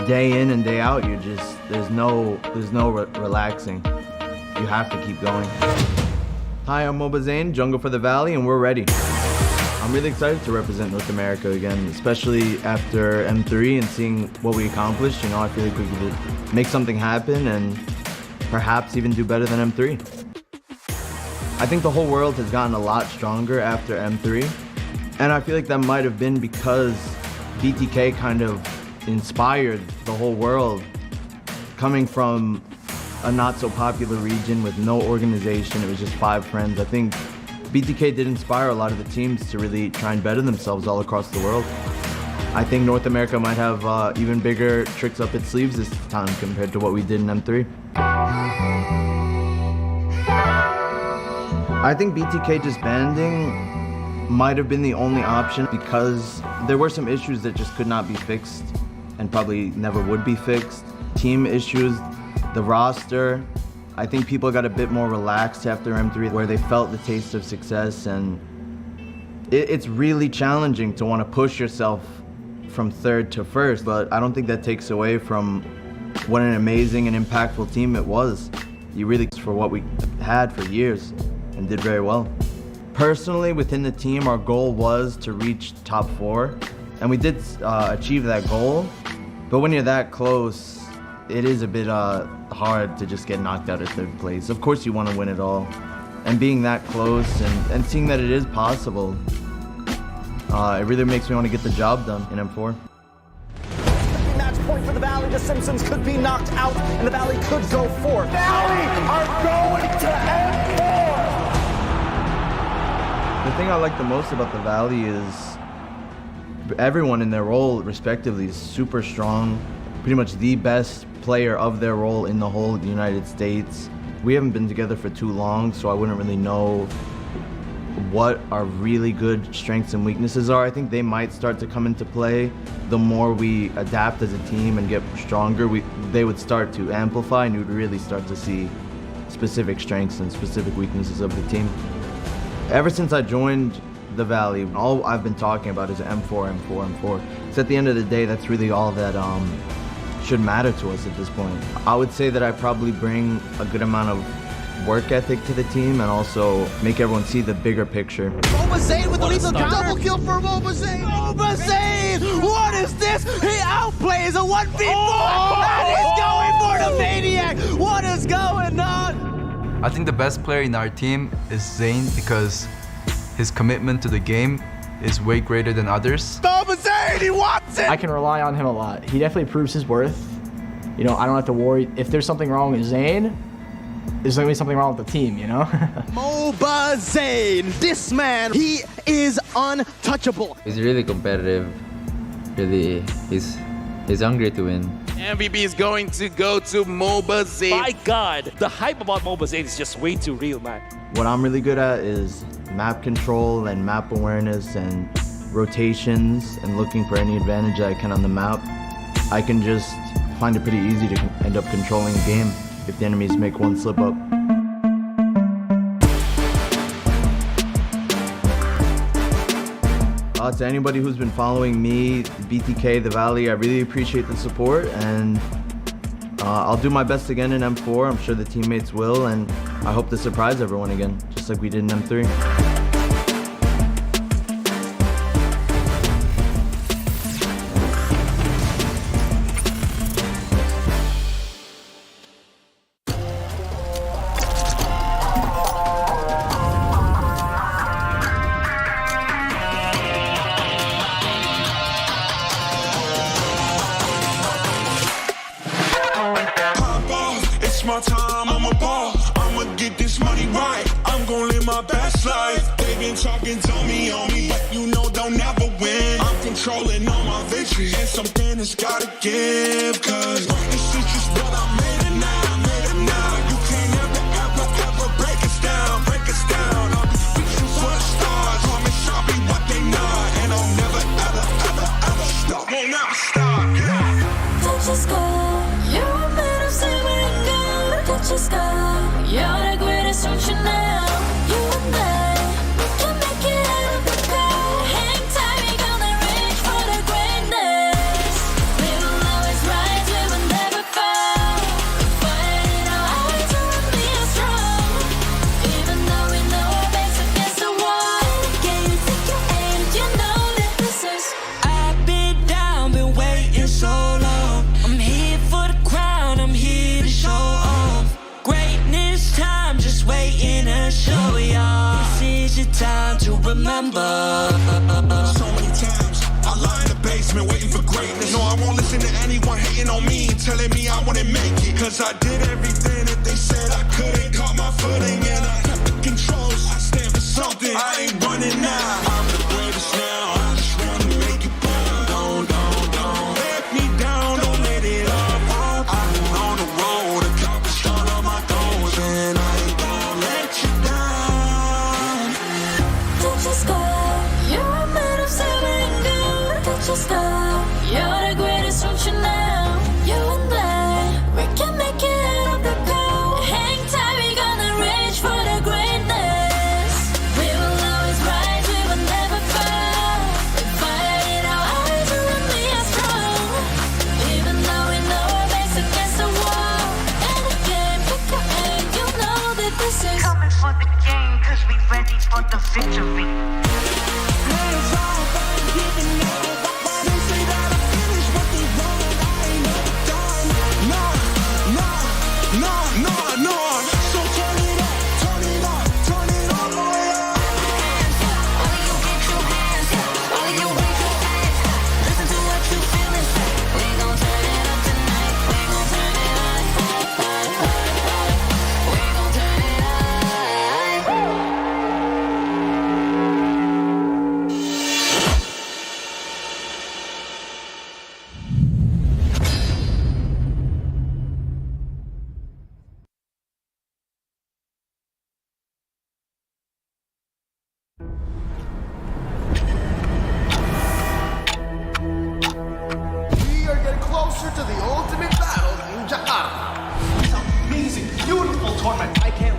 day in and day out. There's no relaxing. You have to keep going. Hi, I'm Mobazane, Jungle for the Valley, and we're ready. I'm really excited to represent North America again, especially after M3 and seeing what we accomplished. You know, I feel like we could make something happen and perhaps even do better than M3. I think the whole world has gotten a lot stronger after M3, and I feel like that might have been because BTK kind of inspired the whole world. Coming from a not so popular region with no organization, it was just 5 friends. I think BTK did inspire a lot of the teams to really try and better themselves all across the world. I think North America might have even bigger tricks up its sleeves this time compared to what we did in M3. I think BTK disbanding might have been the only option because there were some issues that just could not be fixed and probably never would be fixed. Team issues, the roster. I think people got a bit more relaxed after M3 where they felt the taste of success, and it's really challenging to want to push yourself from 3rd to 1st, but I don't think that takes away from what an amazing and impactful team it was. You really, for what we had for years, and did very well. Personally, within the team, our goal was to reach top 4, and we did achieve that goal. But when you're that close, it is a bit hard to just get knocked out at 3rd place. Of course, you want to win it all, and being that close and seeing that it is possible, it really makes me want to get the job done in M4. Match point for the Valley. The Simpsons could be knocked out, and the Valley could go 4th. Valley are going to M4. The thing I like the most about the Valley is everyone in their role, respectively, is super strong. Pretty much the best player of their role in the whole of the United States. We haven't been together for too long, so I wouldn't really know what our really good strengths and weaknesses are. I think they might start to come into play the more we adapt as a team and get stronger. They would start to amplify, and you would really start to see specific strengths and specific weaknesses of the team. Ever since I joined the Valley, all I've been talking about is M4, M4, M4. So at the end of the day, that's really all that should matter to us at this point. I would say that I probably bring a good amount of work ethic to the team and also make everyone see the bigger picture. Mobazane with the lethal double kill for Mobazane. Mobazane! What is this? He outplays a 1v4 and he's going for the Maniac. What is going on? I think the best player in our team is Zane because his commitment to the game is way greater than others. Mobazane, he wants it! I can rely on him a lot. He definitely proves his worth. You know, I don't have to worry. If there's something wrong with Zane, there's gonna be something wrong with the team, you know? Mobazane, this man, he is untouchable. He's really competitive. Really, he's hungry to win. MVP is going to go to Mobazane. My God, the hype about Mobazane is just way too real, man. What I'm really good at is map control and map awareness and rotations and looking for any advantage that I can on the map. I can just find it pretty easy to end up controlling the game if the enemies make one slip up. To anybody who's been following me, BTK, the Valley, I really appreciate the support, and I'll do my best again in M4. I'm sure the teammates will, and I hope to surprise everyone again, just like we did in M3. My time, I'm a ball. I'ma get this money right. I'm gonna live my best life. They been talking, tell me on me, but you know they'll never win. I'm controlling all my victories, and something has gotta give. Cause this is just what I made it now, You can't ever break us down, I'll be reaching for the stars. Promise I'll be what they not, and I'll never ever stop. Won't never stop. Yeah. Don't just go. You're a man of saving God. Don't just go. You're the greatest option now. You and I, we can make it out of the crowd. Hang tight, we gonna reach for the greatness. We will always rise, we will never fall. Fighting our hearts and we are strong. Even though we know our backs against the wall. Can you take your aim? You know that this is. I've been down, been waiting so long. I'm here for the crown, I'm here to show off. Greatness time, just waiting to show y'all. This is your time to remember. So many times I lie in the basement waiting for greatness. No, I won't listen to anyone hating on me, telling me I wouldn't make it. Cause I did everything that they said I couldn't. Caught my footing and I kept the controls. I stand for something, I ain't running now. I'm the greatest now, I just wanna make it burn. Don't let me down, don't let it up. I've been on the road, accomplished all of my goals, and I ain't gonna let you down. Don't just go. You're a man of saving God. Don't just go. You're the greatest option now. You and I, we can make it out of the cold. Hang tight, we gonna reach for the greatness. We will always rise, we will never fall. We fight it our eyes and we are strong. Even though we know our backs against the wall. And again, pick your aim, you know that this is. Coming for the game, cause we ready for the victory.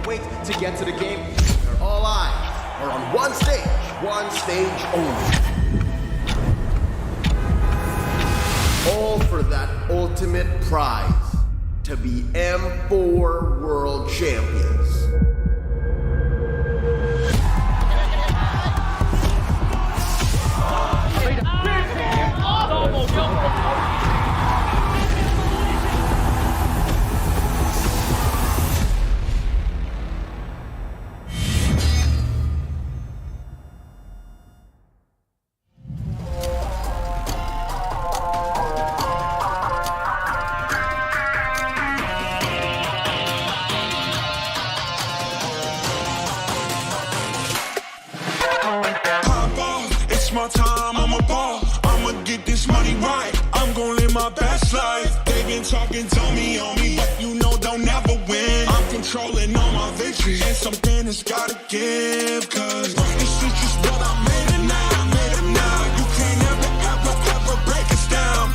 wait to get to the game. Where all eyes are on one stage only. All for that ultimate prize, to be M4 World Champions. It's my time, I'm a ball. I'ma get this money right. I'm gonna live my best life. They been talking, tell me on me, but you know they'll never win. I'm controlling all my victories, and something has gotta give. Cause this is just what I made it now, You can't ever break us down,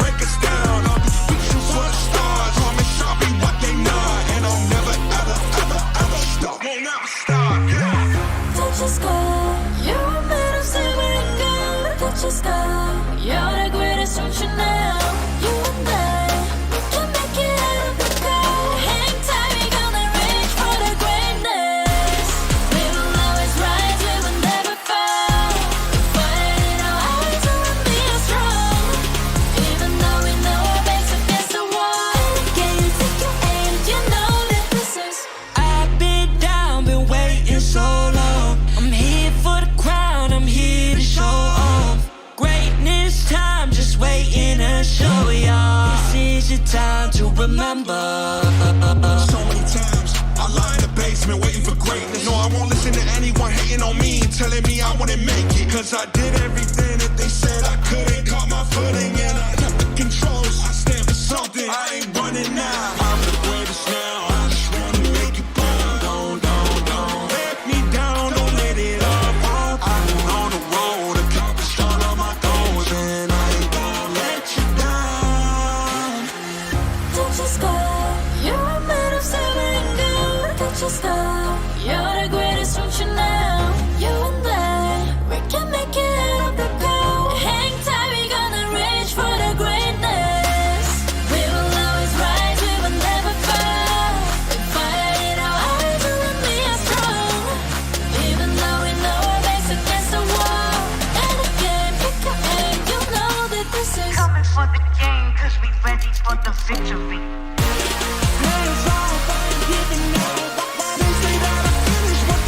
I'll be reaching for the stars. Promise I'll be what they not, and I'll never ever stop. Won't never stop, yeah. Touch the sky, you're made of silver and gold. Touch the sky, you're the greatest, don't you know? You and I, we can make it out of the cold. Hang tight, we gonna reach for the greatness. We will always rise, we will never fall. Fire in our eyes, and we are strong. Even though we know our backs against the wall. Can you take your aim? You know that this is. I've been down, been waiting so long. I'm here for the crown, I'm here to show off. Greatness time, just waiting to show y'all. This is your time to remember. So many times I lie in the basement waiting for greatness. No, I won't listen to anyone hating on me, telling me I wouldn't make it. Cause I did everything that they said I couldn't. Caught my footing and I left the controls. I stand for something, I ain't running now. I'm the greatest now, I just wanna make it burn. Don't let me down, don't let it up. I've been on the road, accomplished all of my goals, and I ain't gonna let you down. Touch the sky, you're made of silver and gold. Touch the sky, you're the greatest, don't you know? You and I, we can make it out of the cold. Hang tight, we gonna reach for the greatness. We will always rise, we will never fall. We fire in our eyes, and we are strong. Even though we know our backs against the wall. And again, pick your aim, you know that this is. Coming for the game, cause we ready for the victory. They say that I finished what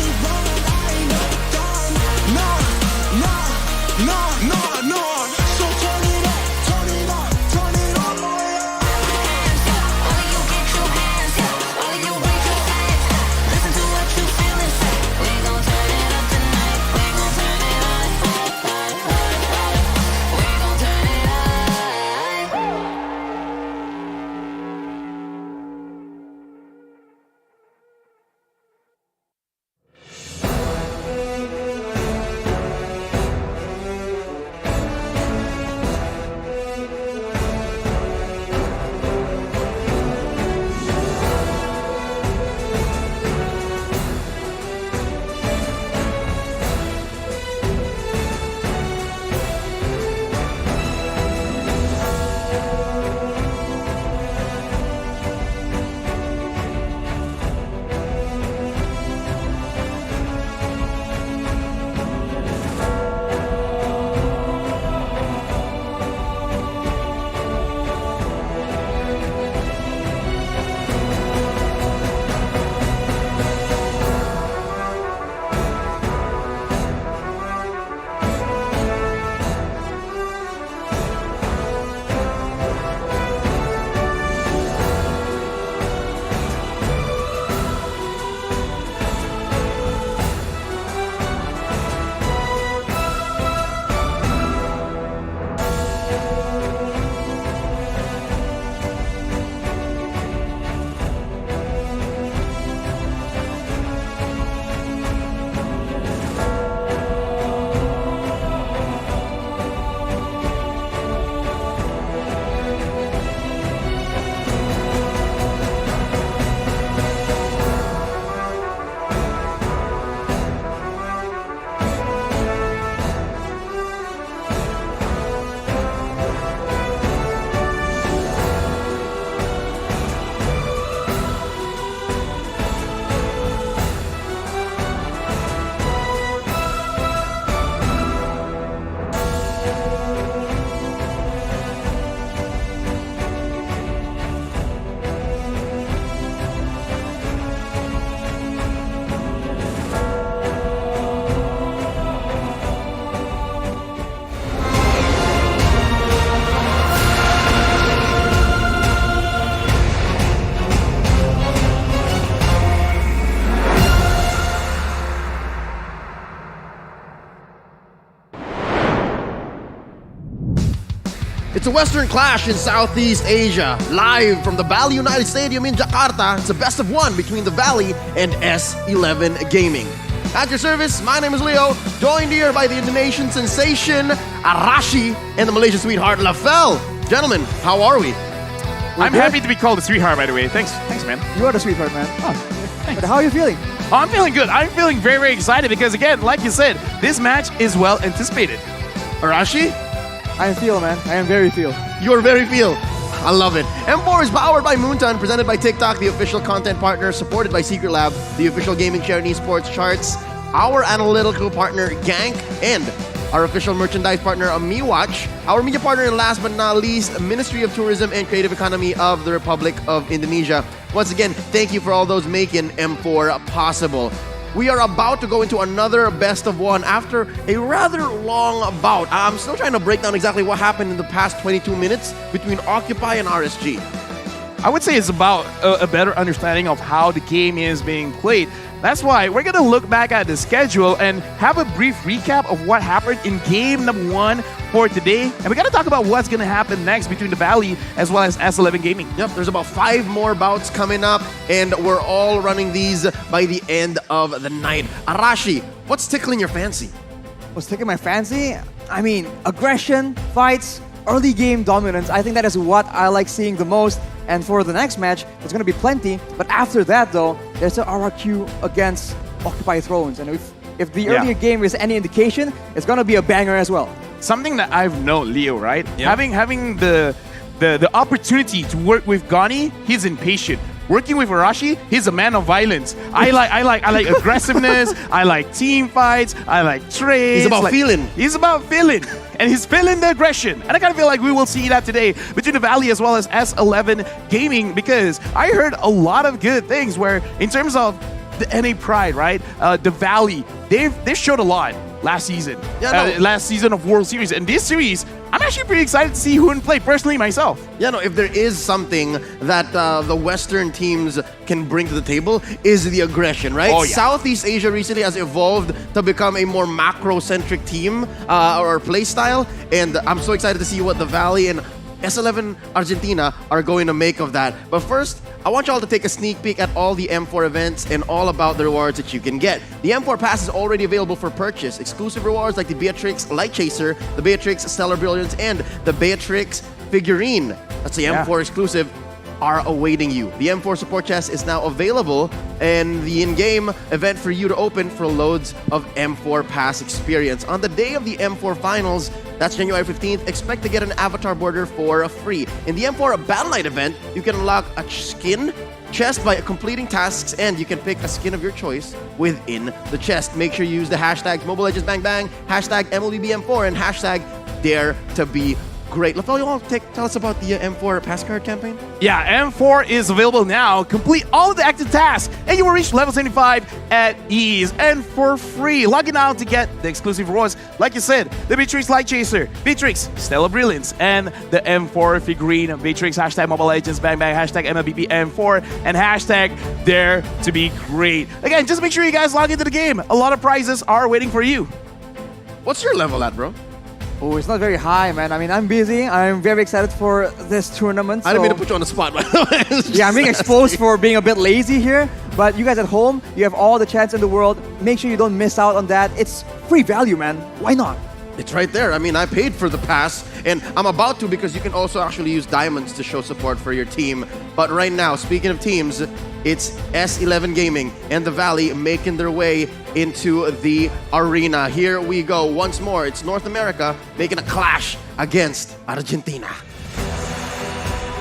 It's a Western clash in Southeast Asia, live from the Bally United Stadium in Jakarta. It's a best of one between the Valley and S11 Gaming. At your service, my name is Leo, joined here by the Indonesian sensation Arashi and the Malaysian sweetheart Lafel. Gentlemen, how are we? I'm happy to be called a sweetheart, by the way. Thanks, man. You are the sweetheart, man. But how are you feeling? Oh, I'm feeling good. I'm feeling very, very excited because, again, like you said, this match is well anticipated. Arashi? I am feel, man. I am very feel. You're very feel. I love it. M4 is powered by Moonton, presented by TikTok, the official content partner, supported by Secret Lab, the official gaming share and esports charts, our analytical partner, Gank, and our official merchandise partner, MiWatch, our media partner, and last but not least, Ministry of Tourism and Creative Economy of the Republic of Indonesia. Once again, thank you for all those making M4 possible. We are about to go into another best of one after a rather long bout. I'm still trying to break down exactly what happened in the past 22 minutes between Occupy and RSG. I would say it's about a better understanding of how the game is being played. That's why we're going to look back at the schedule and have a brief recap of what happened in game number 1 for today. And we're going to talk about what's going to happen next between the Valley as well as S11 Gaming. Yep, there's about 5 more bouts coming up, and we're all running these by the end of the night. Arashi, what's tickling your fancy? What's tickling my fancy? I mean, aggression, fights, early game dominance. I think that is what I like seeing the most. And for the next match, there's going to be plenty. But after that, though, there's an RRQ against Occupy Thrones. And if the earlier game is any indication, it's going to be a banger as well. Something that I've known, Leo, right? Yep. Having the opportunity to work with Gani, he's impatient. Working with Arashi, he's a man of violence. I like aggressiveness. I like team fights. I like trades. He's about feeling. He's about feeling. And he's feeling the aggression. And I kind of feel like we will see that today between the Valley as well as S11 Gaming, because I heard a lot of good things where in terms of the NA Pride, right? The Valley, they showed a lot last season. Last season of World Series. And this series, I'm actually pretty excited to see Hoon play personally myself. Yeah, no, if there is something that the Western teams can bring to the table is the aggression, right? Oh, yeah. Southeast Asia recently has evolved to become a more macro-centric team or play style, and I'm so excited to see what the Valley and S11 Argentina are going to make of that. But first, I want y'all to take a sneak peek at all the M4 events and all about the rewards that you can get. The M4 Pass is already available for purchase. Exclusive rewards like the Beatrix Light Chaser, the Beatrix Stellar Brilliance, and the Beatrix Figurine. That's the M4 exclusive, are awaiting you. The M4 support chest is now available and the in-game event for you to open for loads of M4 Pass experience. On the day of the M4 finals, that's January 15th, expect to get an avatar border for free. In the M4 Battle Night event, you can unlock a skin chest by completing tasks, and you can pick a skin of your choice within the chest. Make sure you use the hashtags Mobile Legends Bang Bang, hashtag MLBBM4, and hashtag Dare to Be Great. Lafel, you want to tell us about the M4 Pass Card campaign? Yeah, M4 is available now. Complete all of the active tasks, and you will reach level 75 at ease and for free. Log in now to get the exclusive rewards. Like you said, the Beatrix Light Chaser, Beatrix Stellar Brilliance, and the M4 figurine. Beatrix, hashtag Mobile Legends Bang Bang, hashtag MLBB M4, and hashtag Dare to Be Great. Again, just make sure you guys log into the game. A lot of prizes are waiting for you. What's your level at, bro? Oh, it's not very high, man. I mean, I'm busy. I'm very excited for this tournament. I didn't mean to put you on the spot, by the way. Yeah, I'm being exposed for being a bit lazy here. But you guys at home, you have all the chance in the world. Make sure you don't miss out on that. It's free value, man. Why not? It's right there. I mean, I paid for the pass, and I'm about to because you can also actually use diamonds to show support for your team. But right now, speaking of teams, it's S11 Gaming and the Valley making their way into the arena. Here we go. Once more, it's North America making a clash against Argentina.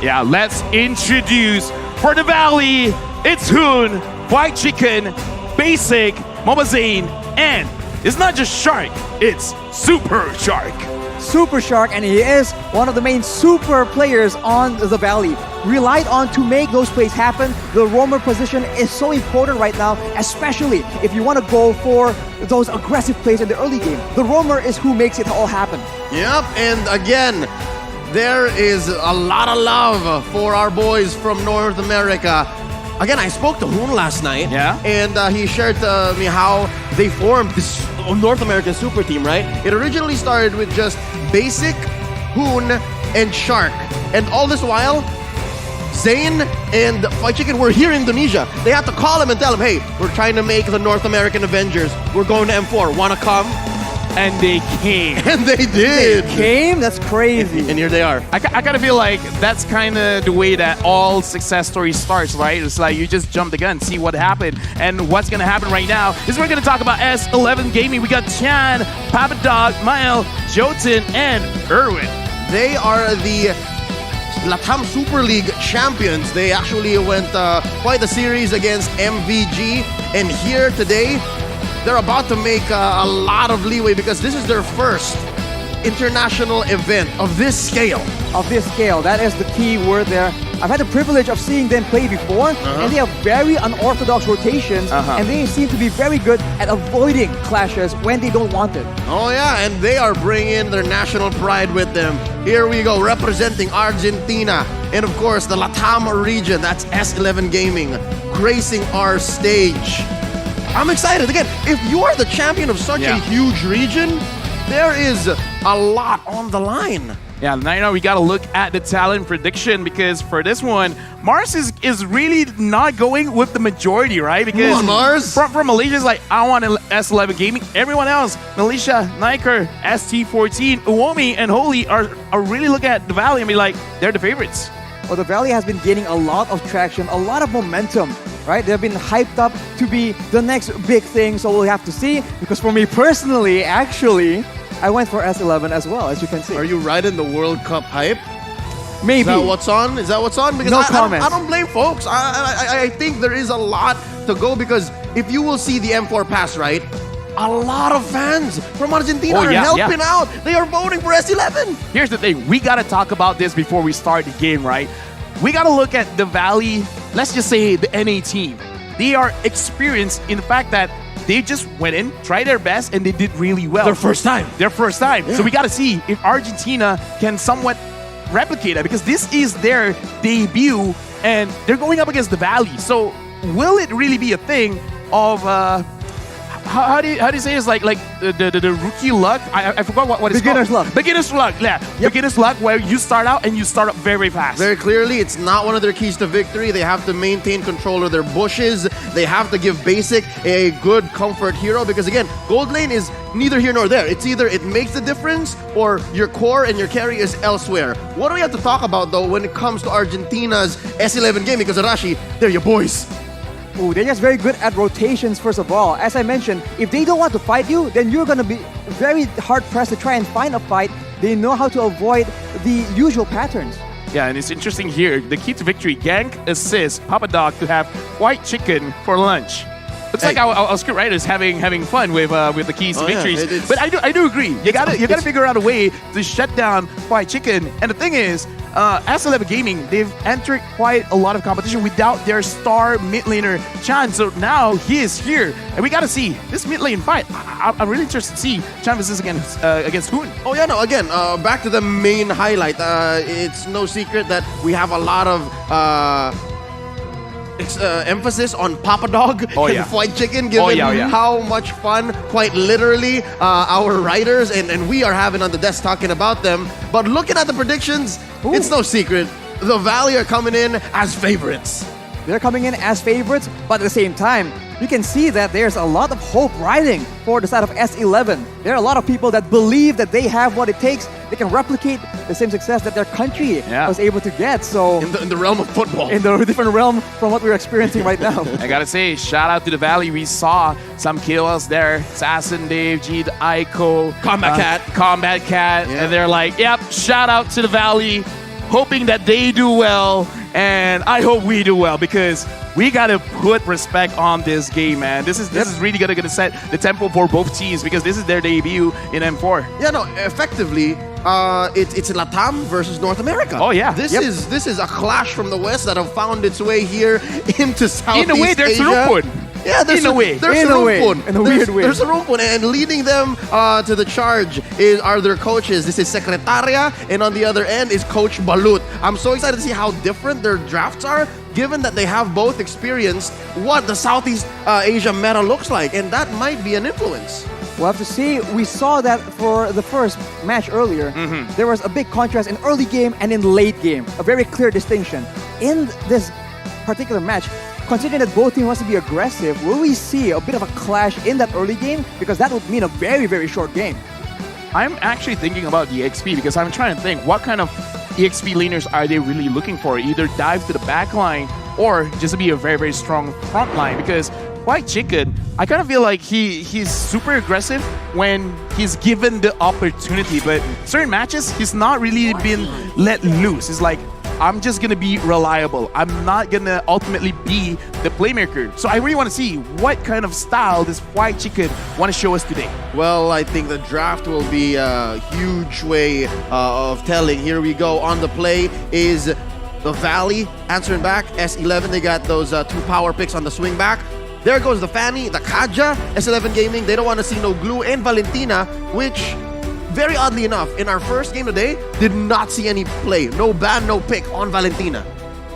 Yeah, let's introduce for the Valley, it's Hoon, White Chicken, Basic, Mobazane, and it's not just Shark, it's Super Shark. Super Shark, and he is one of the main super players on the Valley. Relied on to make those plays happen. The roamer position is so important right now, especially if you want to go for those aggressive plays in the early game. The roamer is who makes it all happen. Yep, and again, there is a lot of love for our boys from North America. Again, I spoke to Hoon last night, and he shared to me how they formed this North American super team, right? It originally started with just Basic, Hoon, and Shark. And all this while, Zayn and Fight Chicken were here in Indonesia. They had to call him and tell him, hey, we're trying to make the North American Avengers. We're going to M4. Wanna come? And they came. And they did. They came? That's crazy. And here they are. I kind of feel like that's kind of the way that all success stories starts, right? It's like you just jump the gun, see what happened. And what's going to happen right now is we're going to talk about S11 Gaming. We got Chan, Papa Dog, Mael, Jotun, and Erwin. They are the Latam Super League champions. They actually went quite a series against MVG. And here today, they're about to make a lot of leeway because this is their first international event of this scale. Of this scale, that is the key word there. I've had the privilege of seeing them play before, and they have very unorthodox rotations, and they seem to be very good at avoiding clashes when they don't want it. Oh yeah, and they are bringing their national pride with them. Here we go, representing Argentina, and of course the Latam region, that's S11 Gaming, gracing our stage. I'm excited. Again, if you are the champion of such a huge region, there is a lot on the line. Yeah, now we got to look at the talent prediction because for this one, Mars is really not going with the majority, right? Because Come on, Mars. From Malaysia, it's like, I want S11 Gaming. Everyone else, Malaysia, Niker, ST14, Uomi, and Holy are really looking at the Valley and be like, they're the favorites. Well, the Valley has been gaining a lot of traction, a lot of momentum, right? They've been hyped up to be the next big thing, so we'll have to see. Because for me personally, actually, I went for S11 as well, as you can see. Are you riding the World Cup hype? Maybe. Is that what's on? Is that what's on? Because No I comments. don't blame folks. I think there is a lot to go because if you will see the M4 pass, right? A lot of fans from Argentina are helping out. They are voting for S11. Here's the thing. We got to talk about this before we start the game, right? We got to look at the Valley, let's just say the NA team. They are experienced in the fact that they just went in, tried their best, and they did really well. Their first time. Their first time. Yeah. So we got to see if Argentina can somewhat replicate that because this is their debut and they're going up against the Valley. So will it really be a thing of how do you say it's like the rookie luck? I forgot what it's Beginner's called. luck. Beginner's luck, yeah. Yep. Beginner's luck where you start out and you start up very fast. Very clearly, it's not one of their keys to victory. They have to maintain control of their bushes. They have to give Basic a good comfort hero because, again, Gold Lane is neither here nor there. It's either it makes the difference or your core and your carry is elsewhere. What do we have to talk about, though, when it comes to Argentina's S11 game? Because, Arashi, they're your boys. Ooh, they're just very good at rotations, first of all. As I mentioned, if they don't want to fight you, then you're going to be very hard-pressed to try and find a fight. They know how to avoid the usual patterns. Yeah, and it's interesting here. The key to victory, gank, assist, Papa Dog to have white chicken for lunch. Looks like our script writer is having fun with the keys to victories. But I do agree. You gotta figure out a way to shut down White Chicken. And the thing is, S11 Gaming, they've entered quite a lot of competition without their star mid laner Chan. So now he is here, and we gotta see this mid lane fight. I'm really interested to see Chan versus against Hoon. Oh yeah, no. Again, back to the main highlight. It's no secret that we have a lot of emphasis on Papa Dog and White Chicken, given how much fun, quite literally, our writers and we are having on the desk talking about them. But looking at the predictions, it's no secret. The Valley are coming in as favorites. They're coming in as favorites, but at the same time, you can see that there's a lot of hope riding for the side of S11. There are a lot of people that believe that they have what it takes. They can replicate the same success that their country was able to get. So in the realm of football. In the different realm from what we're experiencing right now. I gotta say, shout out to the Valley. We saw some KOLs there. Assassin Dave, Jeed, Aiko, Combat Cat. And they're like, yep, shout out to the Valley. Hoping that they do well. And I hope we do well because we gotta put respect on this game, man. This is really gonna set the tempo for both teams because this is their debut in M4. Yeah, no, effectively, it's Latam versus North America. Oh yeah, this is a clash from the West that have found its way here into Southeast Asia. In a way, there's Rupun. Yeah, there's a weird way. There's a Rupun, and leading them to the charge are their coaches. This is Secretaria, and on the other end is Coach Balut. I'm so excited to see how different their drafts are, given that they have both experienced what the Southeast Asia meta looks like, and that might be an influence. We'll have to see. We saw that for the first match earlier. There was a big contrast in early game and in late game. A very clear distinction. In this particular match, considering that both teams wants to be aggressive, will we see a bit of a clash in that early game? Because that would mean a very, very short game. I'm actually thinking about the EXP because I'm trying to think what kind of EXP laners are they really looking for? Either dive to the back line or just to be a very, very strong front line, because White Chicken, I kind of feel like he's super aggressive when he's given the opportunity, but certain matches, he's not really been let loose. It's like, I'm just going to be reliable. I'm not going to ultimately be the playmaker. So I really want to see what kind of style this White Chicken want to show us today. Well, I think the draft will be a huge way of telling. Here we go. On the play is the Valley answering back. S11, they got those 2 power picks on the swing back. There goes the Fanny, the Kaja, S11 Gaming. They don't want to see no Glue, and Valentina, which, very oddly enough, in our first game today, did not see any play. No ban, no pick on Valentina.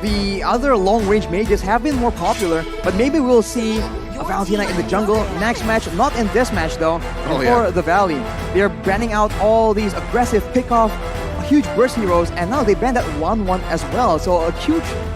The other long-range mages have been more popular, but maybe we'll see a Valentina in the jungle next match. Not in this match, though, for the Valley. They're banning out all these aggressive pick-off, huge burst heroes, and now they banned that 1-1 as well. So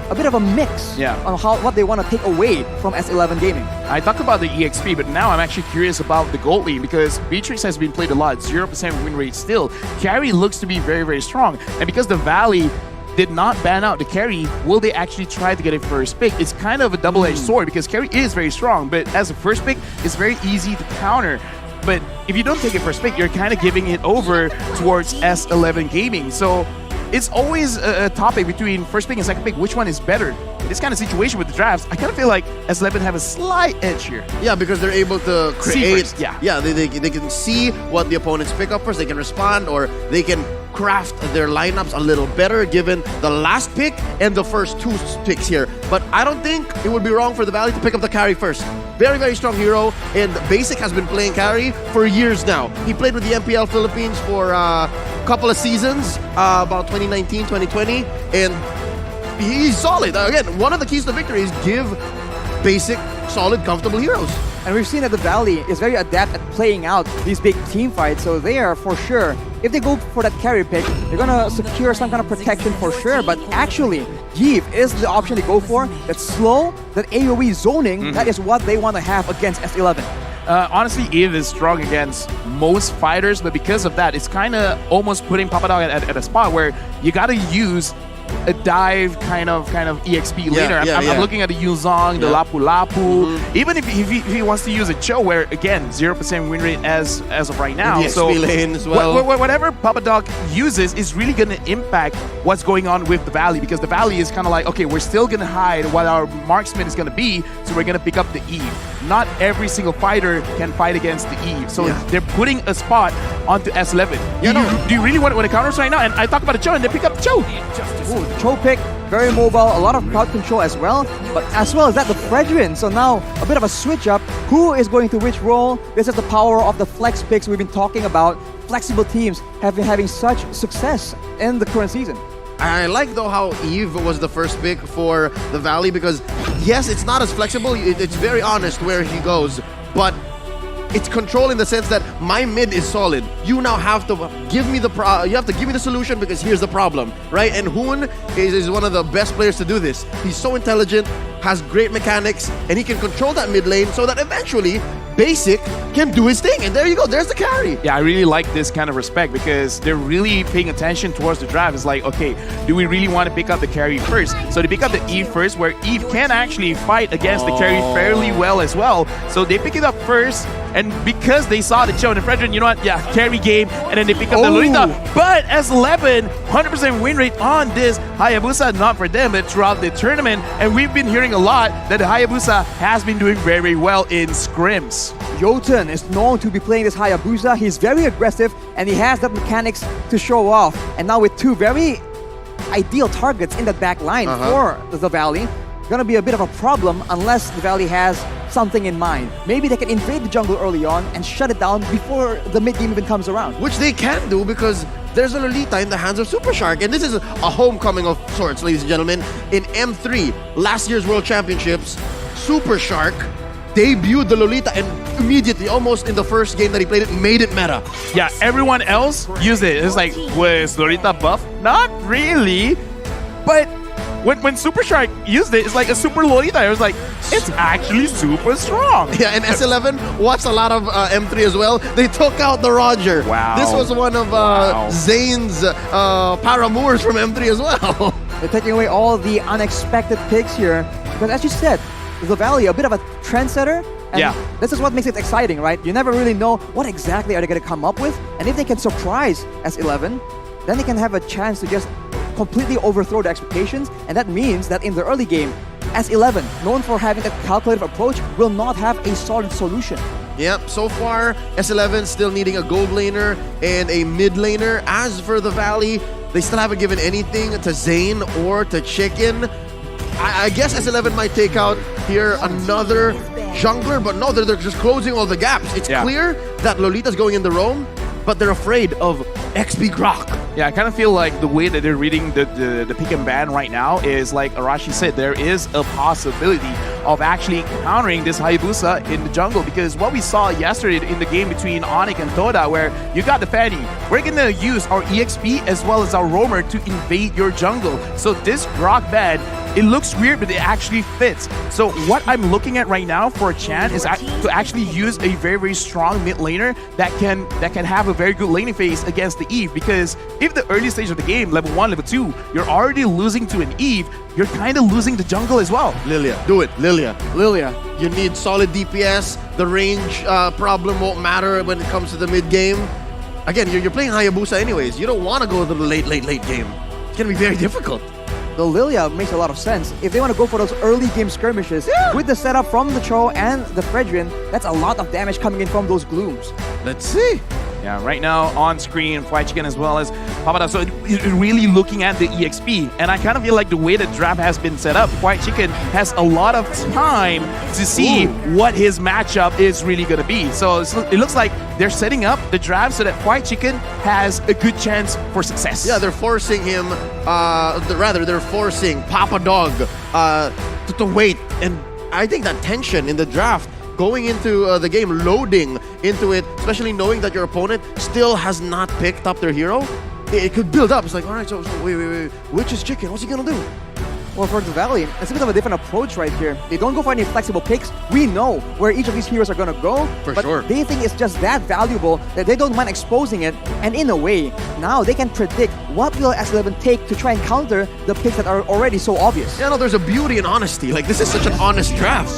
a bit of a mix on what they want to take away from S11 Gaming. I talked about the EXP, but now I'm actually curious about the gold lane because Beatrix has been played a lot, 0% win rate still. Carry looks to be very, very strong. And because the Valley did not ban out the carry, will they actually try to get a first pick? It's kind of a double-edged sword because carry is very strong, but as a first pick, it's very easy to counter. But if you don't take it first pick, you're kind of giving it over towards S11 Gaming. So it's always a topic between first pick and second pick. Which one is better? In this kind of situation with the drafts, I kind of feel like S11 have a slight edge here. Yeah, because they're able to create. First, yeah, they can see what the opponents pick up first. They can respond, or they can craft their lineups a little better given the last pick and the first 2 picks here. But I don't think it would be wrong for the Valley to pick up the carry first. Very, very strong hero, and Basic has been playing carry for years now. He played with the MPL Philippines for a couple of seasons, about 2019, 2020, and he's solid. Again, one of the keys to victory is give Basic solid, comfortable heroes. And we've seen that the Valley is very adept at playing out these big team fights, so they are for sure, if they go for that carry pick, they're gonna secure some kind of protection for sure. But actually, Eve is the option to go for. That slow, that AoE zoning, that is what they want to have against S11. Honestly, Eve is strong against most fighters, but because of that, it's kind of almost putting Papadog at a spot where you gotta use a dive kind of EXP laner. I'm looking at the Yuzong, the Lapu Lapu. Even if he wants to use a Cho, where again 0% win rate as of right now. The XP lane as well. Whatever Papadog uses is really going to impact what's going on with the Valley, because the Valley is kind of like, okay, we're still going to hide what our marksman is going to be, so we're going to pick up the Eve. Not every single fighter can fight against the Eve, so they're putting a spot onto S11. Do you really want to counter us right now? And I talk about the Cho, and they pick up the Cho. Ooh, the Cho pick, very mobile, a lot of crowd control as well, but as well as that, the Fredrin. So now a bit of a switch up. Who is going to which role? This is the power of the flex picks we've been talking about. Flexible teams have been having such success in the current season. I like though how Eve was the first pick for the Valley, because yes, it's not as flexible, it's very honest where he goes, but it's control in the sense that my mid is solid. You now have to give me the solution, because here's the problem, right? And Hoon is one of the best players to do this. He's so intelligent, has great mechanics, and he can control that mid lane so that eventually Basic can do his thing. And there you go, there's the carry. Yeah, I really like this kind of respect, because they're really paying attention towards the draft. It's like, okay, do we really want to pick up the carry first? So they pick up the Eve first, where Eve can actually fight against the carry fairly well as well. So they pick it up first, and because they saw the Cho and the Fredrin, you know what? Yeah, carry game, and then they pick up the Lolita. But S11, 100% win rate on this Hayabusa, not for them, but throughout the tournament. And we've been hearing a lot that the Hayabusa has been doing very, very well in scrims. Jotun is known to be playing this Hayabusa. He's very aggressive, and he has that mechanics to show off. And now with 2 very ideal targets in the back line for the Valley, gonna be a bit of a problem unless the Valley has something in mind. Maybe they can invade the jungle early on and shut it down before the mid game even comes around. Which they can do, because there's a Lolita in the hands of Super Shark. And this is a homecoming of sorts, ladies and gentlemen. In M3, last year's World Championships, Super Shark debuted the Lolita and immediately, almost in the first game that he played it, made it meta. Yeah, everyone else used it. It's like, was Lolita buff? Not really. But when Super Shark used it, it's like a Super Lolita. It was like, it's actually super strong. Yeah, and S11 watched a lot of M3 as well. They took out the Roger. Wow. This was one of Zane's paramours from M3 as well. They're taking away all the unexpected picks here. Because as you said, the Valley, a bit of a trendsetter. And this is what makes it exciting, right? You never really know what exactly are they going to come up with. And if they can surprise S11, then they can have a chance to just completely overthrow the expectations. And that means that in the early game, S11, known for having a calculative approach, will not have a solid solution. Yep, so far, S11 still needing a gold laner and a mid laner. As for the Valley, they still haven't given anything to Zane or to Chicken. I guess S11 might take out here another jungler, but no, they're just closing all the gaps. It's clear that Lolita's going in the roam, but they're afraid of XP Grok. Yeah, I kind of feel like the way that they're reading the pick and ban right now is like Arashi said, there is a possibility of actually encountering this Hayabusa in the jungle, because what we saw yesterday in the game between Onyx and Toda, where you got the Fanny, we're gonna use our EXP as well as our roamer to invade your jungle. So this Grok ban, it looks weird, but it actually fits. So what I'm looking at right now for Chan is to actually use a very, very strong mid laner that can have a very good laning phase against the Eve, because if the early stage of the game, level 1, level 2, you're already losing to an Eve, you're kind of losing the jungle as well. Lilia, do it, Lilia. You need solid DPS. The range problem won't matter when it comes to the mid game. Again, you're playing Hayabusa anyways. You don't want to go to the late game. It's going to be very difficult. The Lilia makes a lot of sense. If they want to go for those early game skirmishes, with the setup from the Cho and the Fredrin, that's a lot of damage coming in from those glooms. Let's see. Yeah, right now on screen, Fly Chicken as well as Papada. So really looking at the EXP. And I kind of feel like the way the draft has been set up, White Chicken has a lot of time to see what his matchup is really going to be. So it looks like they're setting up the draft so that White Chicken has a good chance for success. Yeah, they're forcing him, they're forcing Papa Dog to wait. And I think that tension in the draft going into the game, loading into it, especially knowing that your opponent still has not picked up their hero, it could build up. It's like, all right, so wait, which is Chicken? What's he gonna do? Well, for the Valley, it's a bit of a different approach right here. They don't go for any flexible picks. We know where each of these heroes are gonna go, but they think it's just that valuable that they don't mind exposing it. And in a way, now they can predict what will S11 take to try and counter the picks that are already so obvious. Yeah, no, there's a beauty in honesty. Like, this is such an honest draft.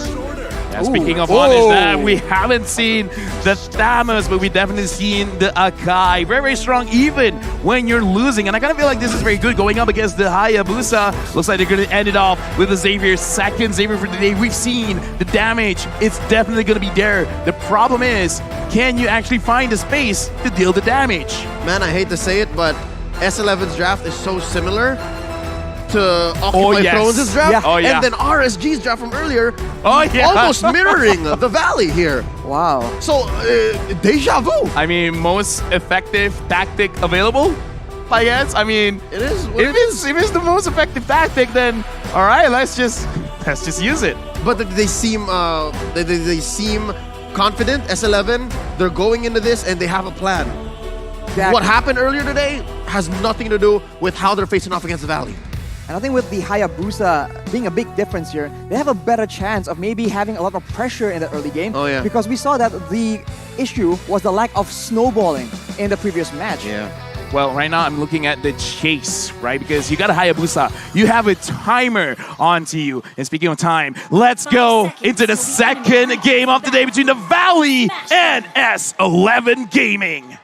Yeah, speaking of honest, that we haven't seen the Thanos, but we definitely seen the Akai. Very, very strong even when you're losing. And I kind of feel like this is very good going up against the Hayabusa. Looks like they're going to end it off with the Xavier, second Xavier for the day. We've seen the damage. It's definitely going to be there. The problem is, can you actually find the space to deal the damage? Man, I hate to say it, but S11's draft is so similar to Occupy Thrones' draft, and then RSG's draft from earlier, almost mirroring the Valley here. Wow. So, deja vu. I mean, most effective tactic available, I guess. I mean, it is. If it's the most effective tactic, then all right, let's just use it. But they seem they seem confident. S11, they're going into this and they have a plan. Exactly. What happened earlier today has nothing to do with how they're facing off against the Valley. And I think with the Hayabusa being a big difference here, they have a better chance of maybe having a lot of pressure in the early game. Oh, yeah. Because we saw that the issue was the lack of snowballing in the previous match. Yeah. Well, right now I'm looking at the chase, right? Because you got a Hayabusa. You have a timer onto you. And speaking of time, let's go into the second game of the day between the Valley and S11 Gaming.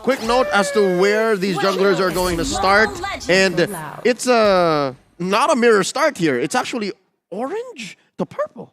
Quick note as to where these junglers are going to start, and it's not a mirror start here. It's actually orange to purple.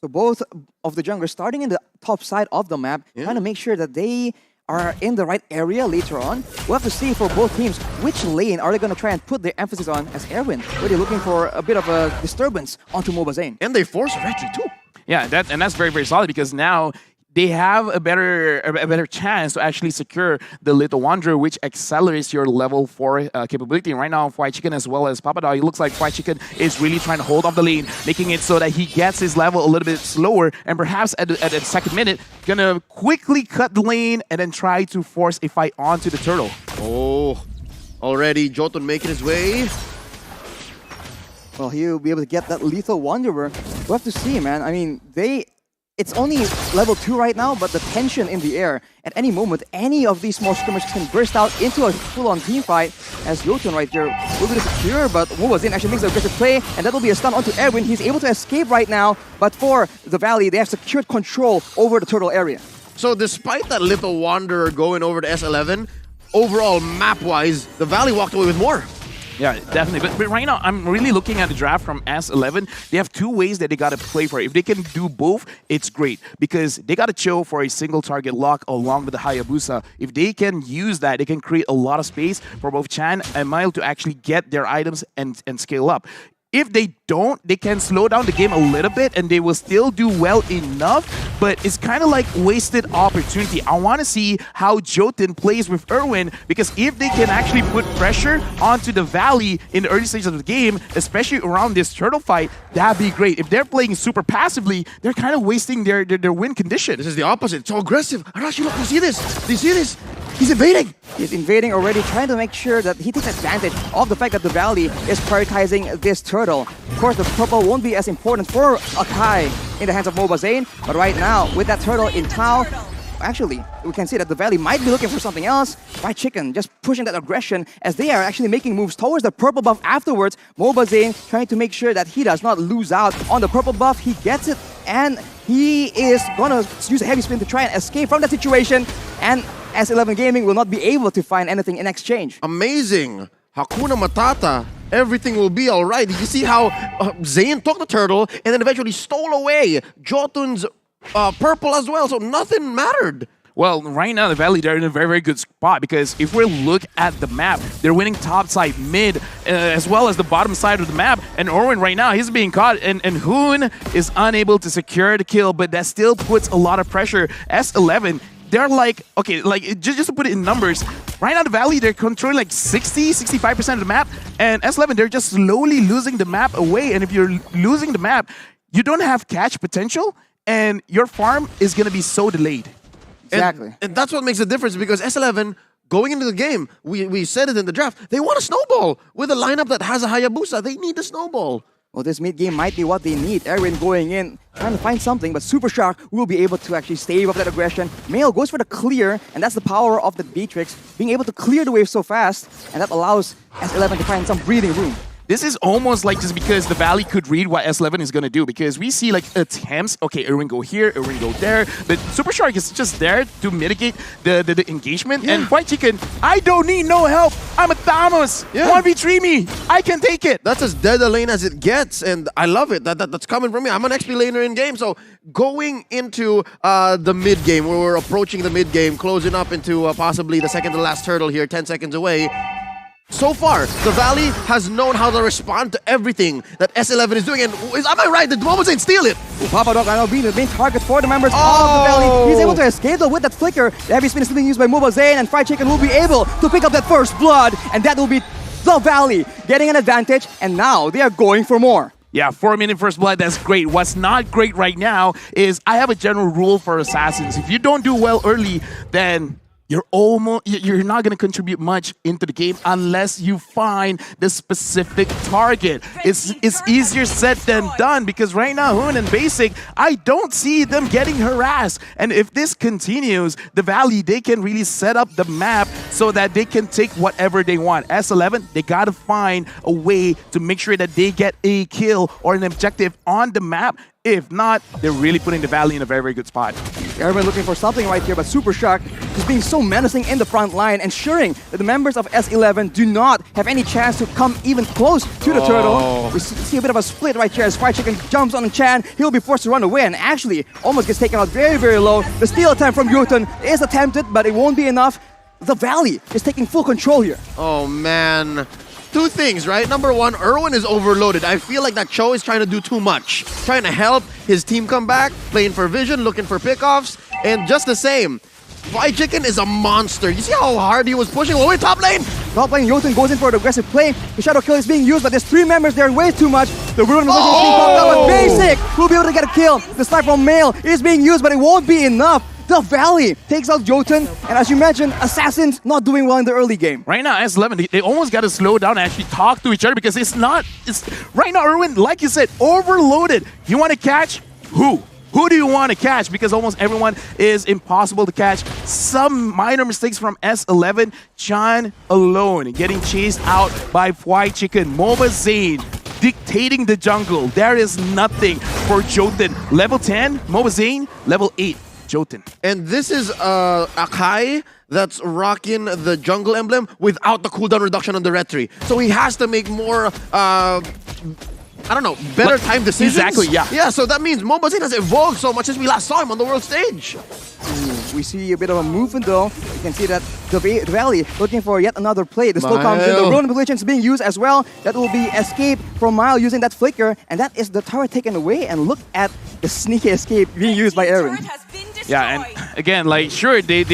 So both of the junglers starting in the top side of the map, trying to make sure that they are in the right area later on. We'll have to see for both teams which lane are they going to try and put their emphasis on as Erwin, really looking for a bit of a disturbance onto Mobazane. And they force a retreat too. Yeah, that's very, very solid because now they have a better chance to actually secure the Little Wanderer, which accelerates your level 4 capability. And right now, Fried Chicken as well as Papadog, it looks like Fried Chicken is really trying to hold off the lane, making it so that he gets his level a little bit slower, and perhaps at the second minute, gonna quickly cut the lane and then try to force a fight onto the turtle. Oh, already Jotun making his way. Well, he'll be able to get that Lethal Wanderer. We'll have to see, man. I mean, it's only level 2 right now, but the tension in the air, at any moment, any of these small skirmishes can burst out into a full-on team fight, as Jotun right there will be secure, but Mobazin actually makes a aggressive play, and that will be a stun onto Erwin. He's able to escape right now, but for the Valley, they have secured control over the turtle area. So despite that Little Wanderer going over to S11, overall map-wise, the Valley walked away with more. Yeah, definitely. But right now, I'm really looking at the draft from S11. They have 2 ways that they got to play for it. If they can do both, it's great. Because they got to chill for a single target lock along with the Hayabusa. If they can use that, they can create a lot of space for both Chan and Mile to actually get their items and scale up. If they don't, they can slow down the game a little bit and they will still do well enough, but it's kind of like wasted opportunity. I want to see how Jotun plays with Erwin, because if they can actually put pressure onto the Valley in the early stages of the game, especially around this turtle fight, that'd be great. If they're playing super passively, they're kind of wasting their win condition. This is the opposite. It's so aggressive. Arashi, look, you see this? Do you see this? He's invading. He's invading already, trying to make sure that he takes advantage of the fact that the Valley is prioritizing this turtle. Of course, the purple won't be as important for Akai in the hands of Mobazane, but right now, with that turtle in Tau, actually, we can see that the Valley might be looking for something else. Fried Chicken just pushing that aggression as they are actually making moves towards the purple buff afterwards. Mobazane trying to make sure that he does not lose out on the purple buff. He gets it, and he is gonna use a heavy spin to try and escape from that situation. And S11 Gaming will not be able to find anything in exchange. Amazing. Hakuna Matata. Everything will be all right. Did you see how Zayn took the turtle and then eventually stole away Jotun's purple as well? So nothing mattered. Well, right now, the Valley, they're in a very, very good spot, because if we look at the map, they're winning top side, mid, as well as the bottom side of the map. And Erwin right now, he's being caught, and Hoon is unable to secure the kill, but that still puts a lot of pressure. S11, they're like, okay, like just to put it in numbers, right now the Valley, they're controlling like 65% of the map, and S11, they're just slowly losing the map away. And if you're losing the map, you don't have catch potential, and your farm is going to be so delayed. Exactly. And that's what makes the difference, because S11, going into the game, we said it in the draft, they want a snowball. With a lineup that has a Hayabusa, they need a snowball. Well, this mid-game might be what they need. Erwin going in, trying to find something, but Super Shark will be able to actually stave off that aggression. Mail goes for the clear, and that's the power of the Beatrix, being able to clear the wave so fast, and that allows S11 to find some breathing room. This is almost like just because the Valley could read what S11 is going to do, because we see like attempts, okay, Erwin go here, Erwin go there, but Super Shark is just there to mitigate the engagement. Yeah. And Fried Chicken, I don't need no help. I'm a Thanos. Yeah. 1v3 me. I can take it. That's as dead a lane as it gets, and I love it. That's coming from me. I'm an XP laner in game, so going into the mid game, where we're approaching the mid game, closing up into possibly the second to last turtle here, 10 seconds away. So far, the Valley has known how to respond to everything that S11 is doing. And am I right? Did Mobazane steal it? Papadog now being the main target for the members of the Valley. He's able to escape though with that flicker. The heavy spin is being used by Mobazane, and Fried Chicken will be able to pick up that first blood. And that will be the Valley getting an advantage. And now they are going for more. Yeah, 4-minute first blood, that's great. What's not great right now is I have a general rule for Assassins. If you don't do well early, then you're not going to contribute much into the game unless you find the specific target. It's easier said than done, because right now Hoon and Basic, I don't see them getting harassed. And if this continues, the Valley, they can really set up the map so that they can take whatever they want. S11, they got to find a way to make sure that they get a kill or an objective on the map. If not, they're really putting the Valley in a very, very good spot. Everyone looking for something right here, but Super Shark is being so menacing in the front line, ensuring that the members of S11 do not have any chance to come even close to the turtle. We see a bit of a split right here as Fried Chicken jumps on Chan. He'll be forced to run away and actually almost gets taken out very, very low. The steal attempt from Jotun is attempted, but it won't be enough. The Valley is taking full control here. Oh, man. Two things, right? Number one, Erwin is overloaded. I feel like that Cho is trying to do too much. Trying to help his team come back, playing for vision, looking for pickoffs. And just the same, Fried Chicken is a monster. You see how hard he was pushing? Oh, wait, top lane! Top lane, Jotun goes in for the aggressive play. The Shadow Kill is being used, but there's 3 members there, way too much. The Ruin Invocation is being popped out, but Basic will be able to get a kill. The snipe from Mail is being used, but it won't be enough. The Valley takes out Jotun, and as you mentioned, Assassins not doing well in the early game. Right now, S11, they almost got to slow down and actually talk to each other because it's right now, Erwin, like you said, overloaded. You want to catch who? Who do you want to catch? Because almost everyone is impossible to catch. Some minor mistakes from S11. John alone getting chased out by Fried Chicken. Mobazane dictating the jungle. There is nothing for Jotun. Level 10, Mobazane. Level 8, Jotun. And this is Akai that's rocking the jungle emblem without the cooldown reduction on the red tree. So he has to make more I don't know, better time decisions. Exactly, yeah. Yeah, so that means Mobazane has evolved so much since we last saw him on the world stage. We see a bit of a movement though. You can see that the Valley looking for yet another play. The slow comes in, the Ruin Manipulation is being used as well. That will be escape from Mile using that flicker, and that is the tower taken away. And look at the sneaky escape being used by Aaron. Yeah, and again, like, sure, they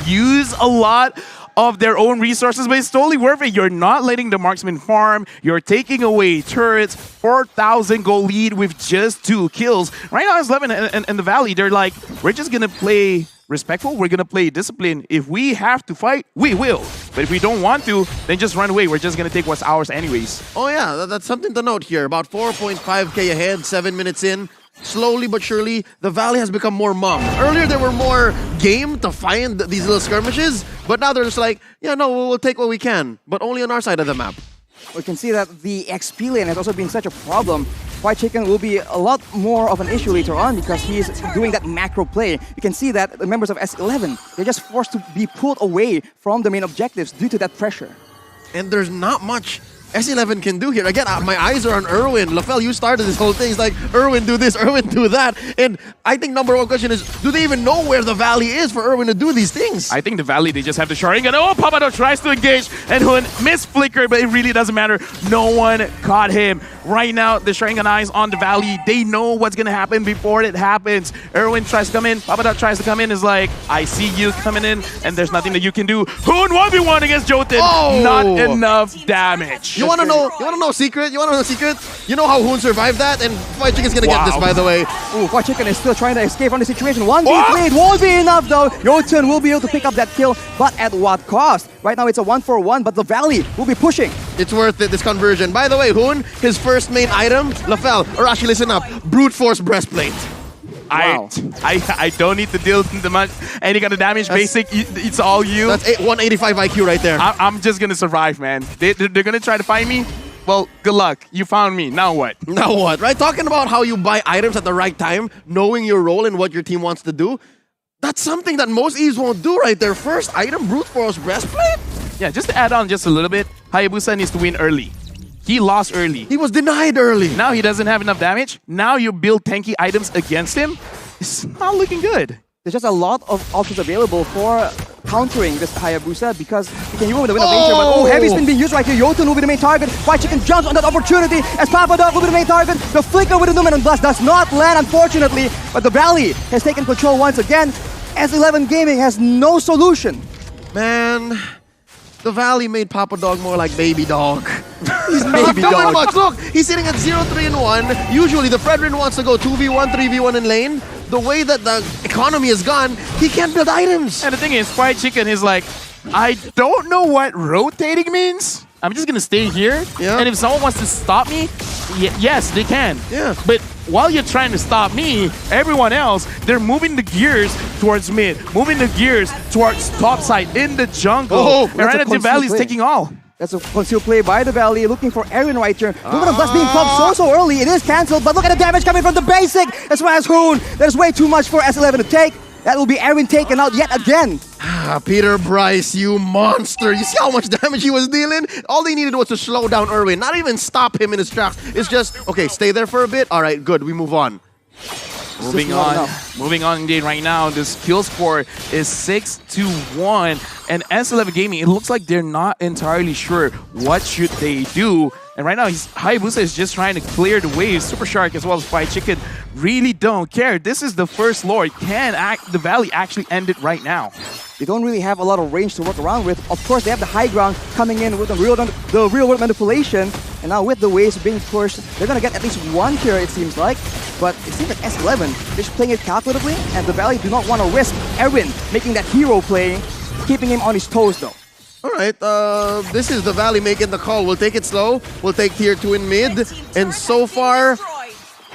use a lot of their own resources, but it's totally worth it. You're not letting the marksman farm. You're taking away turrets. 4,000 goal lead with just 2 kills. Right now, S11 and the Valley, they're like, we're just going to play respectful. We're going to play discipline. If we have to fight, we will. But if we don't want to, then just run away. We're just going to take what's ours anyways. Oh yeah, that's something to note here. About 4.5k ahead, 7 minutes in. Slowly but surely, the Valley has become more mum. Earlier, they were more game to find these little skirmishes, but now they're just like, yeah, no, we'll take what we can, but only on our side of the map. We can see that the XP lane has also been such a problem. Fried Chicken will be a lot more of an issue later on because he is doing that macro play. You can see that the members of S11, they're just forced to be pulled away from the main objectives due to that pressure. And there's not much S11 can do here. Again, my eyes are on Erwin. LaFell, you started this whole thing. He's like, Erwin, do this, Erwin, do that. And I think number one question is, do they even know where the Valley is for Erwin to do these things? I think the Valley, they just have the Sharingan. Oh, Papado tries to engage, and Hun missed flicker, but it really doesn't matter. No one caught him. Right now, the Sharingan eyes on the Valley. They know what's going to happen before it happens. Erwin tries to come in. Papado tries to come in. Is like, I see you coming in, and there's nothing that you can do. Hun 1v1 against Jotun. Oh! Not enough damage. You want to know? You want to know a secret? You want to know a secret? You know how Hoon survived that, and Fried Chicken's gonna get this, by the way. Ooh, Fried Chicken is still trying to escape from the situation. 1v3, it won't be enough though. Jotun will be able to pick up that kill, but at what cost? Right now it's a 1-for-1, but the Valley will be pushing. It's worth it, this conversion. By the way, Hoon, his first main item, LaFell, or actually listen up, Brute Force Breastplate. Wow. I don't need to deal much any kind of damage. Basic, it's all you. That's 185 IQ right there. I'm just gonna survive, man. They're gonna try to find me. Well, good luck. You found me. Now what? Now what? Right? Talking about how you buy items at the right time, knowing your role and what your team wants to do. That's something that most Eves won't do right there. First item, Brute Force Breastplate. Yeah, just to add on just a little bit, Hayabusa needs to win early. He lost early. He was denied early. Now he doesn't have enough damage. Now you build tanky items against him. It's not looking good. There's just a lot of options available for countering this Hayabusa because you can even with the Wind of Nature, but Heavy Spin being used right here. Jotun will be the main target. Fried Chicken jumps on that opportunity as Papadog will be the main target. The flicker with the Numen Blast does not land, unfortunately, but the Valley has taken control once again. S11 Gaming has no solution. Man, the Valley made Papadog more like Baby Dog. He's not doing much. Look, he's sitting at 0-3-1. Usually the Fredrin wants to go 2v1, 3v1 in lane. The way that the economy is gone, he can't build items. And the thing is, Fried Chicken is like, I don't know what rotating means. I'm just gonna stay here. Yeah. And if someone wants to stop me, yes, they can. Yeah. But while you're trying to stop me, everyone else, they're moving the gears towards mid, moving the gears towards top side in the jungle. Oh, and right now, the Valley's taking all. That's a concealed play by the Valley, looking for Aaron right here. Lumen of Blast being popped so early. It is cancelled, but look at the damage coming from the basic, as well as Hoon. There's way too much for S11 to take. That will be Aaron taken out yet again. Peter Bryce, you monster. You see how much damage he was dealing? All they needed was to slow down Erwin, not even stop him in his tracks. It's just, okay, stay there for a bit. All right, good, we move on. Moving on indeed right now. This kill score is 6-1. And S11 Gaming, it looks like they're not entirely sure what should they do. And right now, Hayabusa is just trying to clear the waves. Super Shark as well as Fried Chicken really don't care. This is the first Lord. Can the Valley actually end it right now? They don't really have a lot of range to work around with. Of course, they have the high ground coming in with the real world manipulation. And now with the waves being pushed, they're going to get at least one here, it seems like. But it seems like S11 is just playing it calculatively, and the Valley do not want to risk Erwin making that hero play, keeping him on his toes though. All right, this is the Valley making the call. We'll take it slow. We'll take tier 2 in mid. And so far,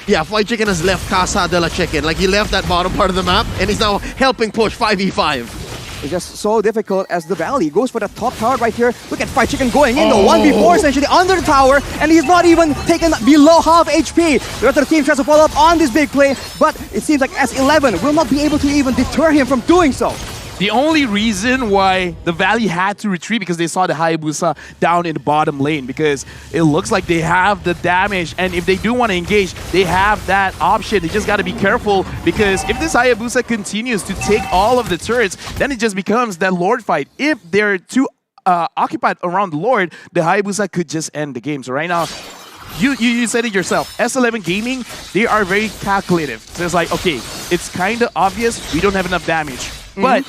yeah, Fried Chicken has left Casa de la Chicken. Like, he left that bottom part of the map, and he's now helping push 5v5. It's just so difficult as the Valley goes for the top tower right here. Look at Fried Chicken going in, the 1v4 essentially under the tower, and he's not even taken below half HP. The rest of the team tries to follow up on this big play, but it seems like S11 will not be able to even deter him from doing so. The only reason why the Valley had to retreat because they saw the Hayabusa down in the bottom lane, because it looks like they have the damage, and if they do want to engage, they have that option. They just got to be careful, because if this Hayabusa continues to take all of the turrets, then it just becomes that Lord fight. If they're too occupied around the Lord, the Hayabusa could just end the game. So right now, you said it yourself. S11 Gaming, they are very calculative. So it's like, okay, it's kind of obvious we don't have enough damage. But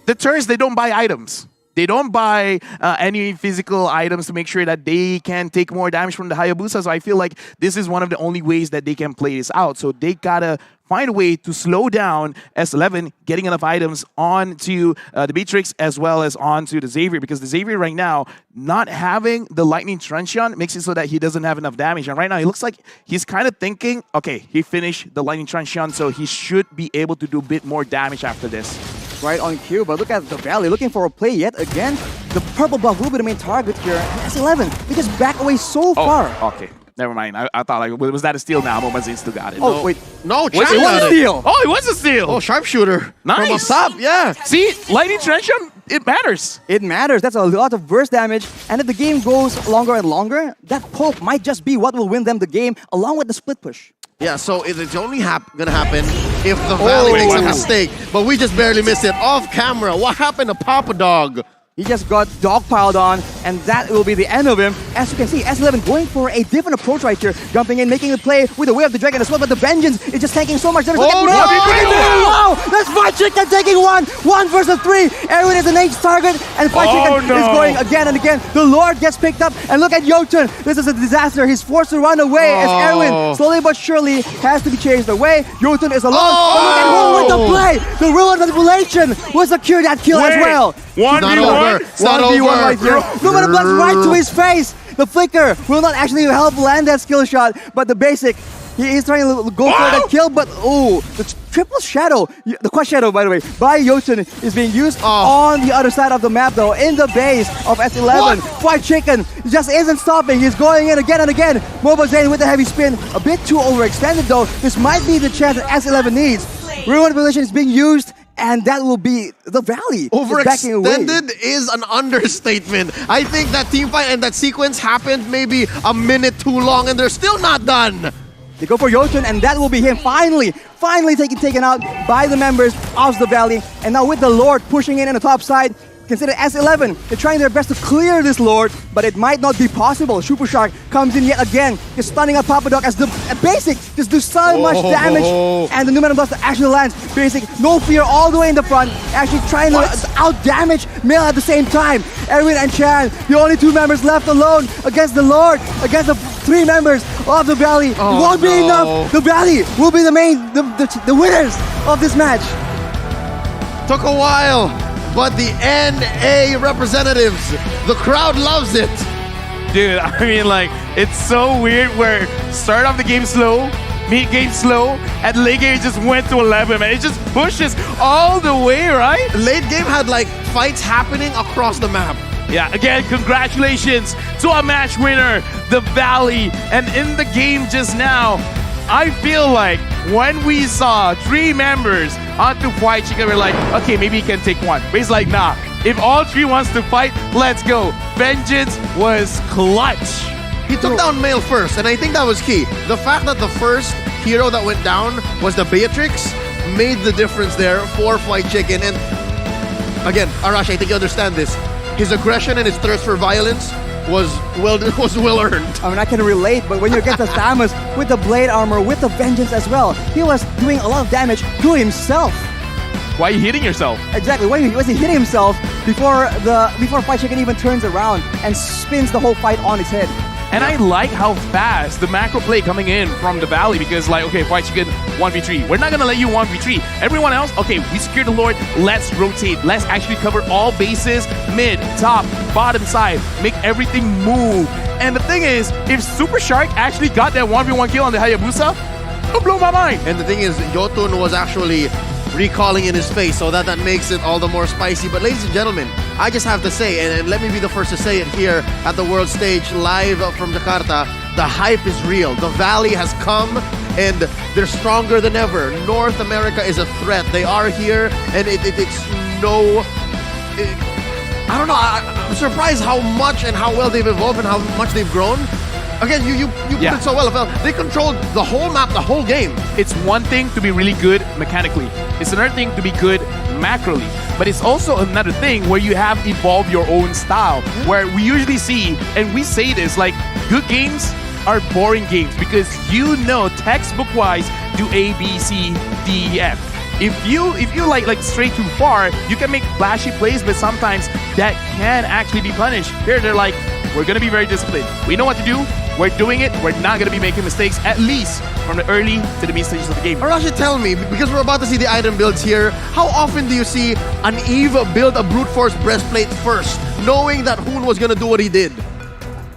the turrets, they don't buy items. They don't buy any physical items to make sure that they can take more damage from the Hayabusa. So I feel like this is one of the only ways that they can play this out. So they gotta find a way to slow down S11, getting enough items onto the Beatrix as well as onto the Xavier, because the Xavier right now, not having the Lightning Truncheon makes it so that he doesn't have enough damage. And right now, it looks like he's kind of thinking, okay, he finished the Lightning Truncheon, so he should be able to do a bit more damage after this. Right on cue, but look at the Valley looking for a play yet again. The purple buff will be the main target here. S11, they just back away so far. Okay. Never mind. I thought, like, was that a steal now? Mobazane still got it. Oh, no. wait. No, it was a steal. Oh, it was a steal. Oh, sharpshooter. Nice. From up top, yeah. See, Lightning Truncheon, it matters. It matters. That's a lot of burst damage. And if the game goes longer and longer, that poke might just be what will win them the game, along with the split push. Yeah, so it's only gonna happen if the Valley makes a mistake. But we just barely missed it off camera. What happened to Papa Dog? He just got dogpiled on, and that will be the end of him. As you can see, S11 going for a different approach right here. Jumping in, making the play with the Way of the Dragon as well, but the Vengeance is just tanking so much damage. Oh, no! Wow! That's Fried Chicken taking one! 1 versus 3! Erwin is the next target, and Fried Chicken is going again and again. The Lord gets picked up, and look at Jotun. This is a disaster. He's forced to run away as Erwin, slowly but surely, has to be chased away. Jotun is alone. But look at who with the play! The real manipulation will secure that kill as well. 1v1? It's not over. Right here. No matter blast right to his face. The flicker will not actually help land that skill shot, but the basic, he is trying to go for that kill, but the triple shadow, the quad shadow by the way, by Jotun is being used on the other side of the map though, in the base of S11. Fried Chicken just isn't stopping, he's going in again and again. Mobazane with the heavy spin, a bit too overextended though. This might be the chance that S11 needs. Real manipulation is being used, and that will be the Valley. Overextended is an understatement. I think that team fight and that sequence happened maybe a minute too long, and they're still not done. They go for Jotun, and that will be him finally taken out by the members of the Valley. And now with the Lord pushing in on the top side, consider S11, they're trying their best to clear this Lord, but it might not be possible. Super Shark comes in yet again, just stunning up Papa Dog as the basic just do so much damage, and the Numenor Blaster actually lands. Basic, no fear all the way in the front, actually trying to out-damage Mill at the same time. Erwin and Chan, the only 2 members left alone against the Lord, against the 3 members of the Valley. It won't be enough. The Valley will be the winners of this match. Took a while. But the NA representatives, the crowd loves it. Dude, I mean, like, it's so weird where start off the game slow, mid game slow, and late game just went to 11, man. It just pushes all the way, right? Late game had, like, fights happening across the map. Yeah, again, congratulations to our match winner, the Valley. And in the game just now, I feel like when we saw 3 members onto Fried Chicken, we're like, okay, maybe he can take one. But he's like, nah, if all 3 wants to fight, let's go. Vengeance was clutch. He took down Mail first, and I think that was key. The fact that the first hero that went down was the Beatrix made the difference there for Fried Chicken. And again, Arash, I think you understand this. His aggression and his thirst for violence was well earned. I mean, I can relate, but when you get to Samus with the blade armor, with the vengeance as well, he was doing a lot of damage to himself. Why are you hitting yourself? Exactly. Why was he hitting himself before Fried Chicken even turns around and spins the whole fight on his head? And I like how fast the macro play coming in from the Valley, because like, okay, Fried Chicken 1v3. We're not going to let you 1v3. Everyone else, okay, we secured the Lord. Let's rotate. Let's actually cover all bases, mid, top, bottom side. Make everything move. And the thing is, if Super Shark actually got that 1v1 kill on the Hayabusa, it'll blow my mind. And the thing is, Jotun was actually recalling in his face, so that makes it all the more spicy. But ladies and gentlemen, I just have to say, and let me be the first to say it here at the world stage live from Jakarta, the hype is real. The Valley has come and they're stronger than ever. North America is a threat. They are here, and it's no... I don't know, I'm surprised how much and how well they've evolved and how much they've grown. Again, you put it so well. They controlled the whole map, the whole game. It's one thing to be really good mechanically. It's another thing to be good macroly. But it's also another thing where you have evolved your own style. Where we usually see, and we say this, like, good games are boring games because you know textbook-wise do A, B, C, D, E, F. If you like stray too far, you can make flashy plays, but sometimes that can actually be punished. Here they're like, we're gonna be very disciplined. We know what to do. We're doing it. We're not going to be making mistakes, at least from the early to the mid stages of the game. Arashi, tell me, because we're about to see the item builds here, how often do you see an Eve build a brute force breastplate first, knowing that Hoon was going to do what he did?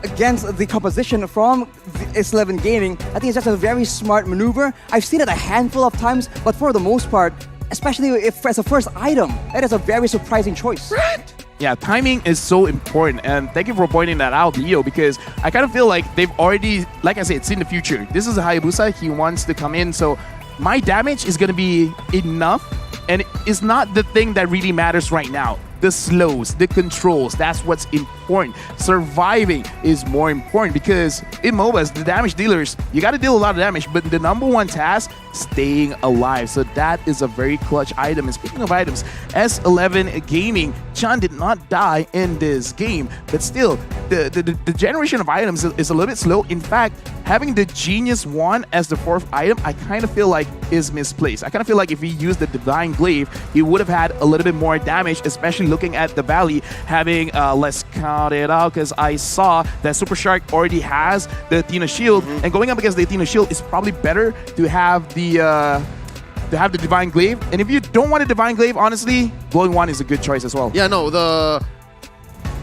Against the composition from S11 Gaming, I think it's just a very smart maneuver. I've seen it a handful of times, but for the most part, especially if as a first item, that is a very surprising choice. Right? Yeah, timing is so important, and thank you for pointing that out, Leo, because I kind of feel like they've already, like I said, it's in the future. This is a Hayabusa, he wants to come in, so my damage is going to be enough, and it's not the thing that really matters right now. The slows, the controls, that's what's important. Surviving is more important because in MOBAs, the damage dealers, you got to deal a lot of damage, but the number one task, staying alive. So that is a very clutch item. And speaking of items, S11 Gaming, Chan did not die in this game, but still, the generation of items is a little bit slow. In fact, having the Genius Wand as the fourth item, I kind of feel like is misplaced. I kind of feel like if he used the Divine Glaive, he would have had a little bit more damage, especially looking at the Valley having, let's count it out, because I saw that Super Shark already has the Athena Shield, and going up against the Athena Shield is probably better to have the Divine Glaive. And if you don't want a Divine Glaive, honestly, Glowing Wand is a good choice as well. Yeah, no, the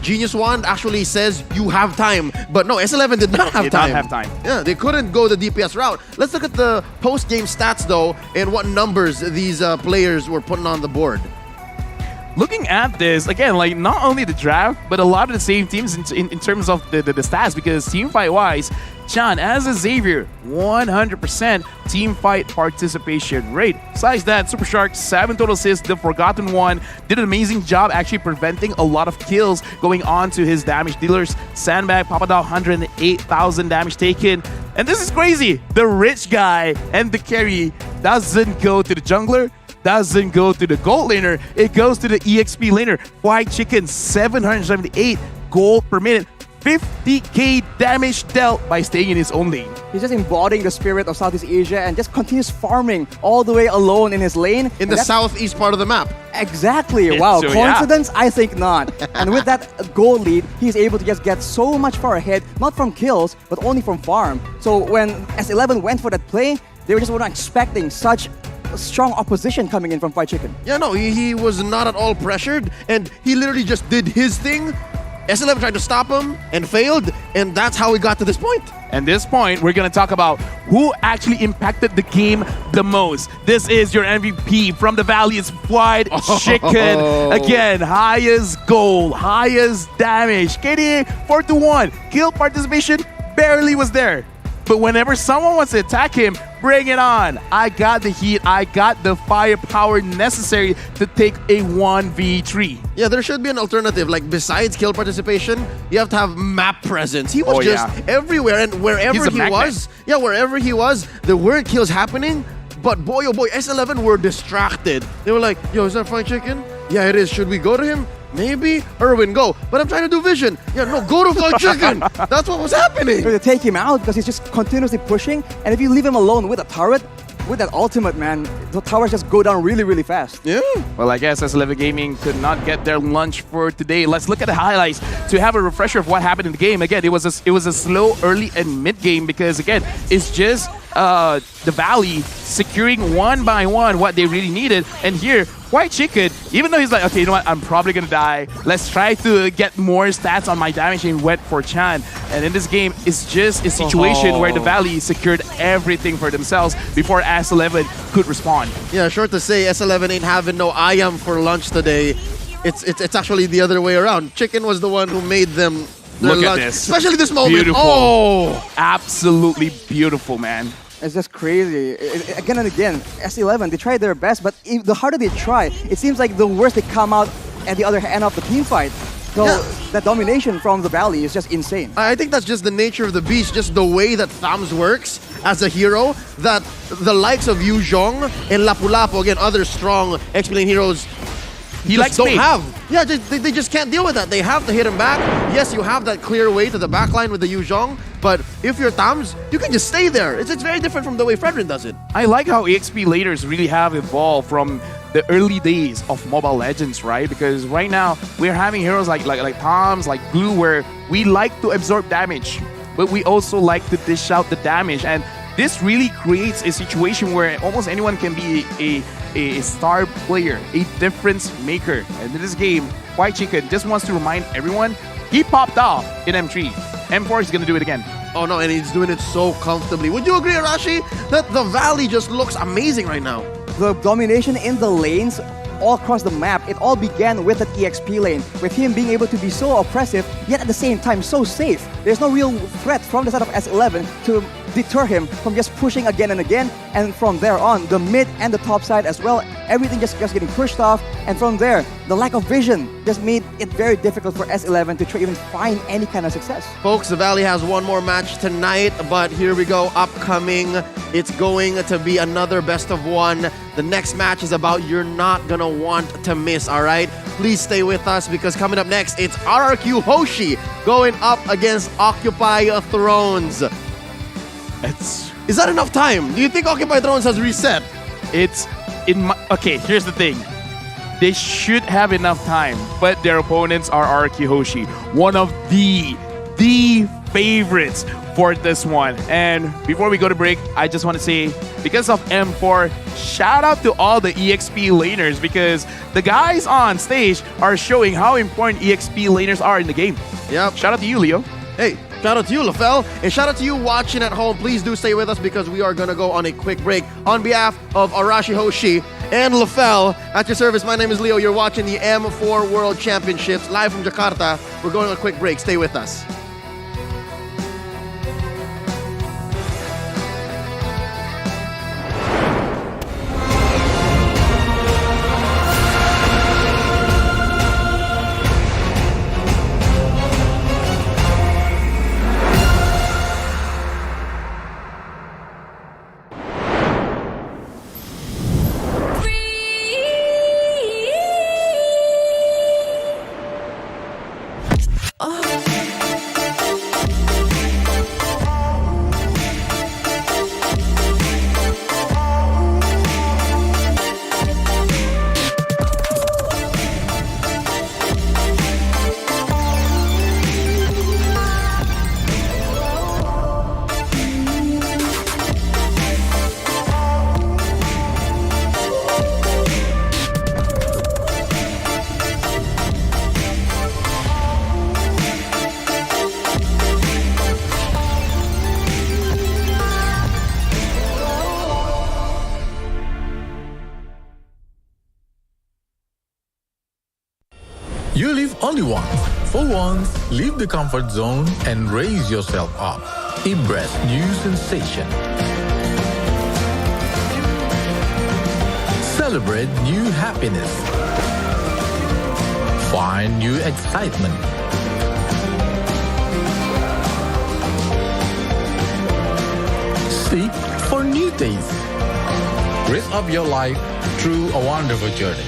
Genius Wand actually says you have time, but no, S11 did not have time. Yeah, they couldn't go the DPS route. Let's look at the post-game stats though, and what numbers these players were putting on the board. Looking at this, again, like not only the draft, but a lot of the same teams in terms of the stats, because team fight-wise, Chan, as a Xavier, 100% team fight participation rate. Besides that, Super Shark, 7 total assists, the Forgotten One, did an amazing job actually preventing a lot of kills going on to his damage dealers. Sandbag, Papadao, 108,000 damage taken. And this is crazy. The rich guy and the carry doesn't go to the jungler, doesn't go to the gold laner, it goes to the EXP laner. Fried Chicken, 778 gold per minute. 50k damage dealt by staying in his own lane. He's just embodying the spirit of Southeast Asia and just continues farming all the way alone in his lane. In the southeast part of the map. Exactly. Wow. So, coincidence? Yeah. I think not. And with that gold lead, he's able to just get so much far ahead, not from kills, but only from farm. So when S11 went for that play, they were just not expecting such strong opposition coming in from Fried Chicken. Yeah, no, he was not at all pressured, and he literally just did his thing. S11 tried to stop him and failed, and that's how we got to this point. And this point, we're going to talk about who actually impacted the game the most. This is your MVP from the Valley. It's Fried Chicken. Again, highest goal, highest damage. KDA 4-1. Kill participation barely was there. But whenever someone wants to attack him, bring it on. I got the heat. I got the firepower necessary to take a 1v3. Yeah, there should be an alternative. Like, besides kill participation, you have to have map presence. He was everywhere, and wherever he was, wherever he was, there were kills happening. But boy, oh boy, S11 were distracted. They were like, yo, is that Fried Chicken? Yeah, it is. Should we go to him? Maybe. Erwin, go. But I'm trying to do vision. Yeah, no, go to Fried Chicken. That's what was happening. To take him out because he's just continuously pushing. And if you leave him alone with a turret, with that ultimate, man, the towers just go down really, really fast. Yeah. Well, I guess S11 Gaming could not get their lunch for today. Let's look at the highlights to have a refresher of what happened in the game. Again, it was a slow early and mid game because again, it's just the Valley securing one by one what they really needed. And here, White Chicken, even though he's like, okay, you know what, I'm probably gonna die. Let's try to get more stats on my damage, and went for Chan. And in this game, it's just a situation where the Valley secured everything for themselves before S11 could respond. Yeah, short to say, S11 ain't having no ayam for lunch today. It's actually the other way around. Chicken was the one who made them their Look lunch. at this. Especially this moment. Beautiful. Oh! Absolutely beautiful, man. It's just crazy. Again and again, S11, they try their best, but the harder they try, it seems like the worse they come out at the other end of the team fight. So that domination from the Valley is just insane. I think that's just the nature of the beast, just the way that Thams works as a hero, that the likes of Yu Zhong and Lapu-Lapu, again, other strong XP lane heroes, he just don't have. Yeah, they just can't deal with that. They have to hit him back. Yes, you have that clear way to the backline with the Yu Zhong, but if you're Thams, you can just stay there. It's very different from the way Fredrin does it. I like how EXP laners really have evolved from the early days of Mobile Legends, right? Because right now, we're having heroes like Thams, like Glue, where we like to absorb damage, but we also like to dish out the damage. And this really creates a situation where almost anyone can be a star player, a difference maker. And in this game, White Chicken just wants to remind everyone, he popped off in M3. M4 is going to do it again. Oh no, and he's doing it so comfortably. Would you agree, Arashi, that the Valley just looks amazing right now? The domination in the lanes all across the map, it all began with that EXP lane, with him being able to be so oppressive, yet at the same time so safe. There's no real threat from the side of S11 to deter him from just pushing again and again, and from there on, the mid and the top side as well, everything just getting pushed off, and from there, the lack of vision just made it very difficult for S11 to try even find any kind of success. Folks, the Valley has one more match tonight, but here we go, upcoming. It's going to be another best of one. The next match is about you're not gonna want to miss, all right? Please stay with us because coming up next, it's RRQ Hoshi going up against Occupy Thrones. Is that enough time? Do you think Occupy Thrones has reset? Okay, here's the thing. They should have enough time, but their opponents are RRQ Hoshi, one of the favorites for this one. And before we go to break, I just want to say, because of M4, shout out to all the EXP laners, because the guys on stage are showing how important EXP laners are in the game. Yep. Shout out to you, Leo. Hey, shout out to you, LaFell. And shout out to you watching at home. Please do stay with us because we are going to go on a quick break. On behalf of Arashi Hoshi and LaFell, at your service, my name is Leo. You're watching the M4 World Championships live from Jakarta. We're going on a quick break. Stay with us. You live only once. For once, leave the comfort zone and raise yourself up. Embrace new sensation. Celebrate new happiness. Find new excitement. Seek for new taste. Raise up your life through a wonderful journey.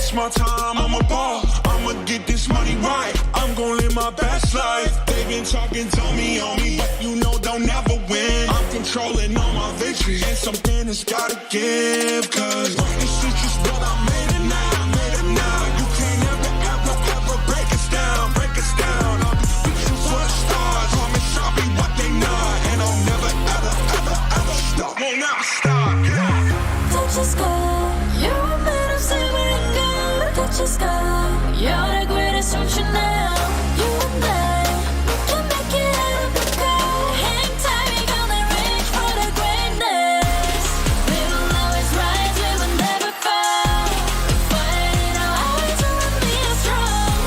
it's my time, I'm a ball. I'ma get this money right. I'm gonna live my best life. They been talking, tell me on me, but you know they'll never win. I'm controlling all my victories, and something has gotta give. Cause this is just what I made it now, made it now. You can't ever, ever, ever break us down, break us down. I'll be reaching for the stars, promise I'll be what they not. And I'll never, ever, ever, ever stop. Won't never stop, yeah. Touch the sky, you're a man of silver and gold. Touch the sky, you're the greatest option now. You and I, we can make it out of the cold. Hang tight, we gonna reach for the greatness. We will always rise, we will never fall. Fighting our eyes and we are strong.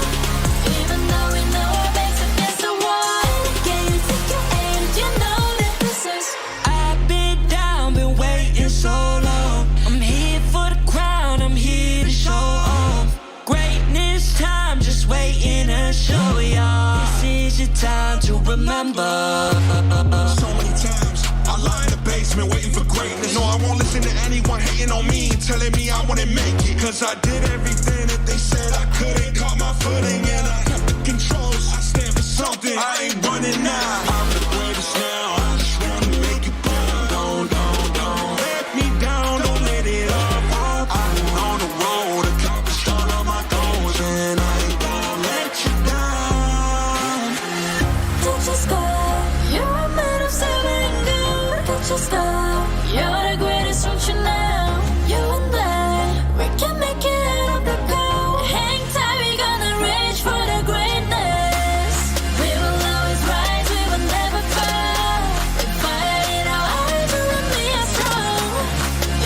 Even though we know our backs against the wall. Can you take your aim? You know that this is. I've been down, been waiting so long. I'm here for the crown, I'm here to show off. Greatness time, just waiting to show y'all. This is your time to remember. So many times I lie in the basement waiting for greatness. No, I won't listen to anyone hating on me, telling me I wouldn't make it. Cause I did everything that they said I couldn't. Caught my footing and I kept the controls. I stand for something, I ain't running now. I'm the greatest now, I just wanna make it burn. Don't let me down, don't let it up. I've been on the road, accomplished all of my goals, and I ain't gonna let you down. Touch the sky, you're a man of silver and gold. Touch the sky, you're the greatest option now. You and I, we can make it out of the cold. Hang tight, we gonna reach for the greatness. We will always rise, we will never fall. We fight in our eyes and we are strong.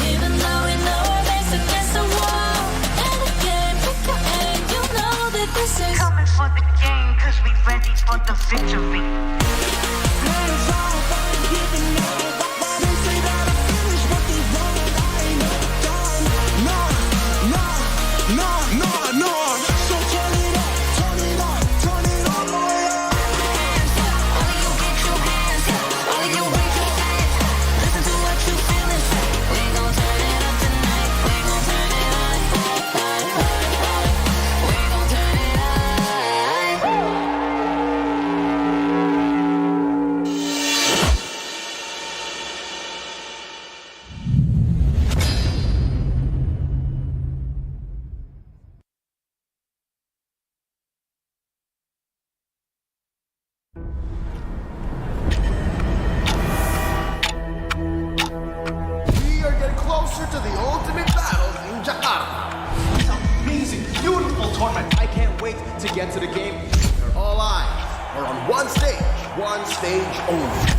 Even though we know our backs against the wall. And again, pick your aim, you know that this is. Coming for the game, cause we ready for the victory. We are getting closer to the ultimate battle in Jakarta. It's an amazing, beautiful tournament. I can't wait to get to the game. All eyes are on one stage only.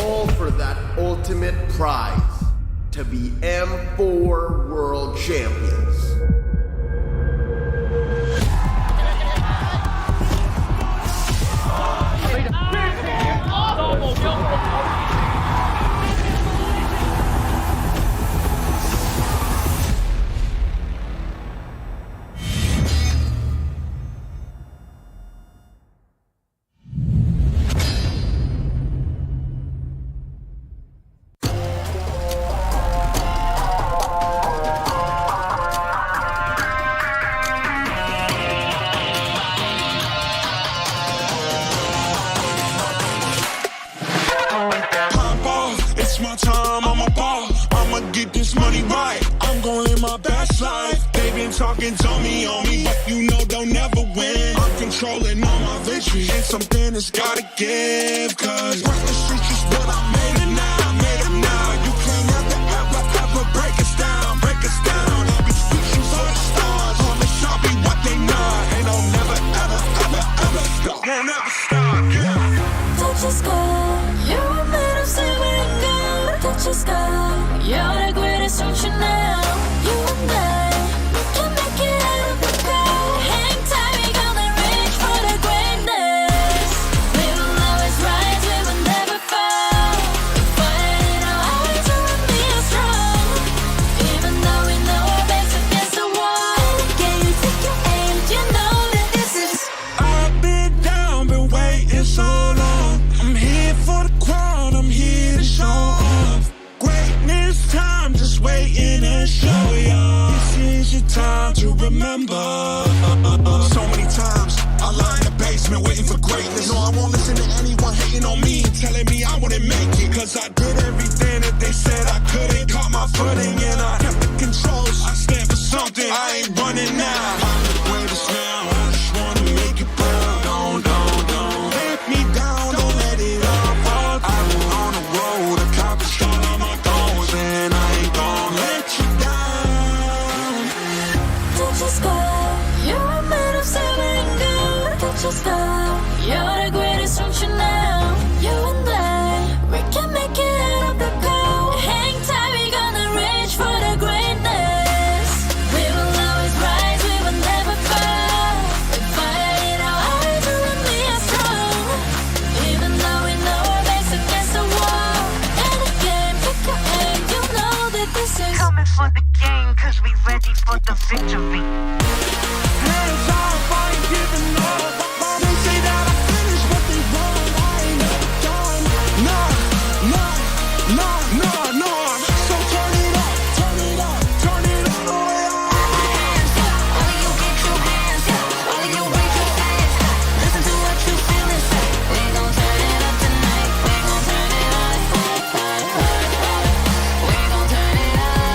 All for that ultimate prize, to be M4 World Champions. It's my time, I'm a ball. I'ma get this money right. I'm gonna live my best life. They been talking, tell me on me, but you know they'll never win. I'm controlling all my victories, and something has gotta give. Cause this is just what I made it now, made it now. You can't ever, ever, ever break us down, break us down. I'll be reaching for the stars, promise I'll be what they not. And I'll never, ever, ever, ever stop. Won't never stop, yeah. Touch the sky, you're a man of silver and gold. Touch the sky, you're the greatest option now. You and I, we can make it out of the cold. Hang tight, we gonna reach for the greatness. We will always rise, we will never fall. We fight in our eyes and we are strong. Even though we know our backs against the wall. Can you take your aim? You know that this is. I've been down, been waiting so long. I'm here for the crown, I'm here to show off. Greatness time, just waiting. coming for the game, cause we ready for the victory. Hands off, I ain't giving up. They say that I finished what they want. I ain't never done. No. So turn it up, turn it up, turn it all the way up. Hands up, all of you get your hands up. All of you raise your hands up. Listen to what you feel inside. We gon' turn it up tonight. We gon' turn it up. We gon' turn it up.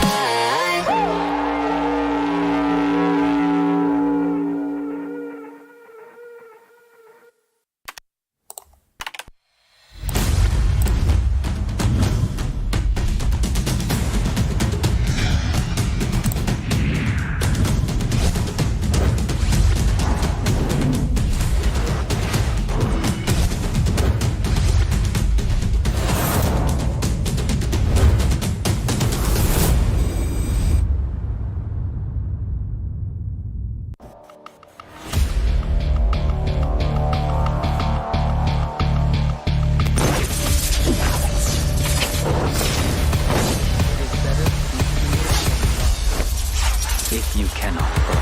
If you cannot burn.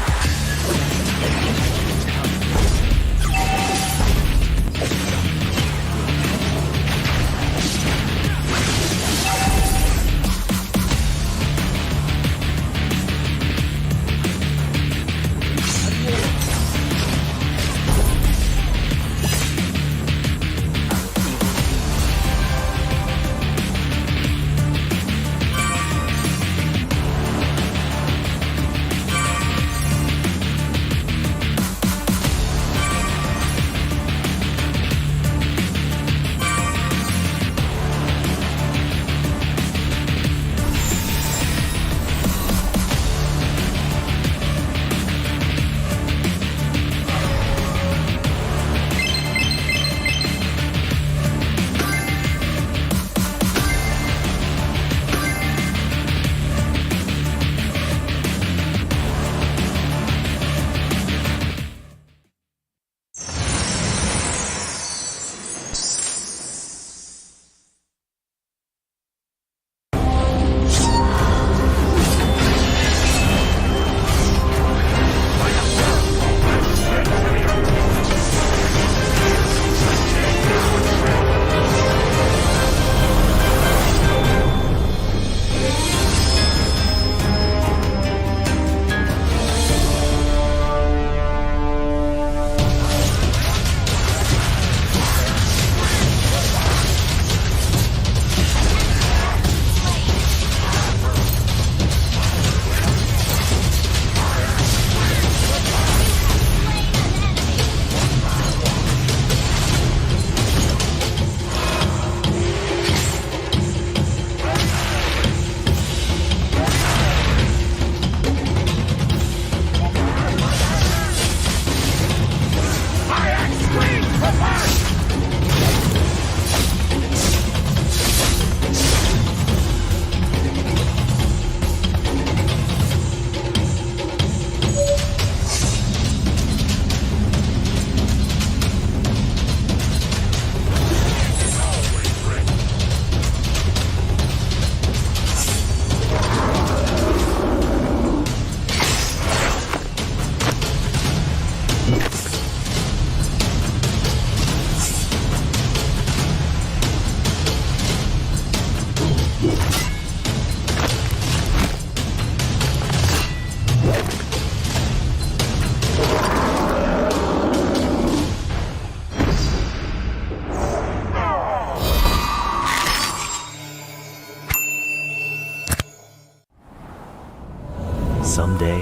Someday,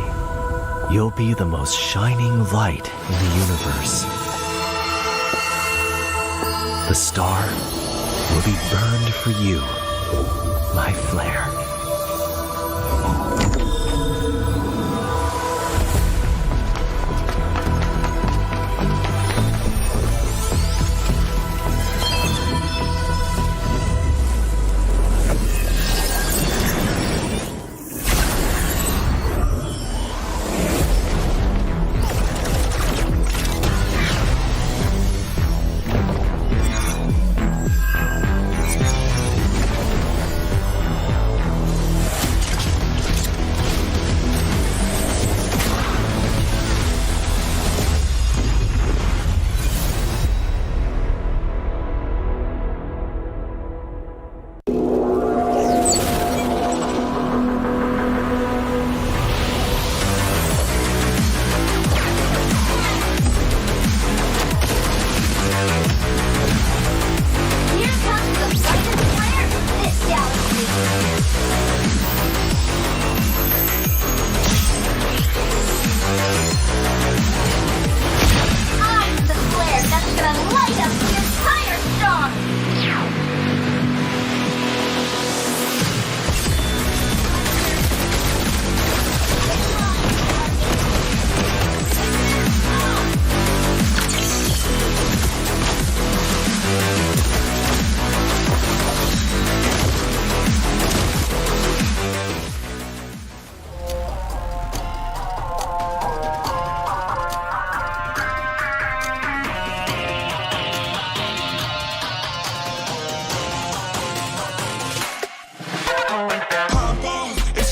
you'll be the most shining light in the universe. The star will be burned for you, my flare.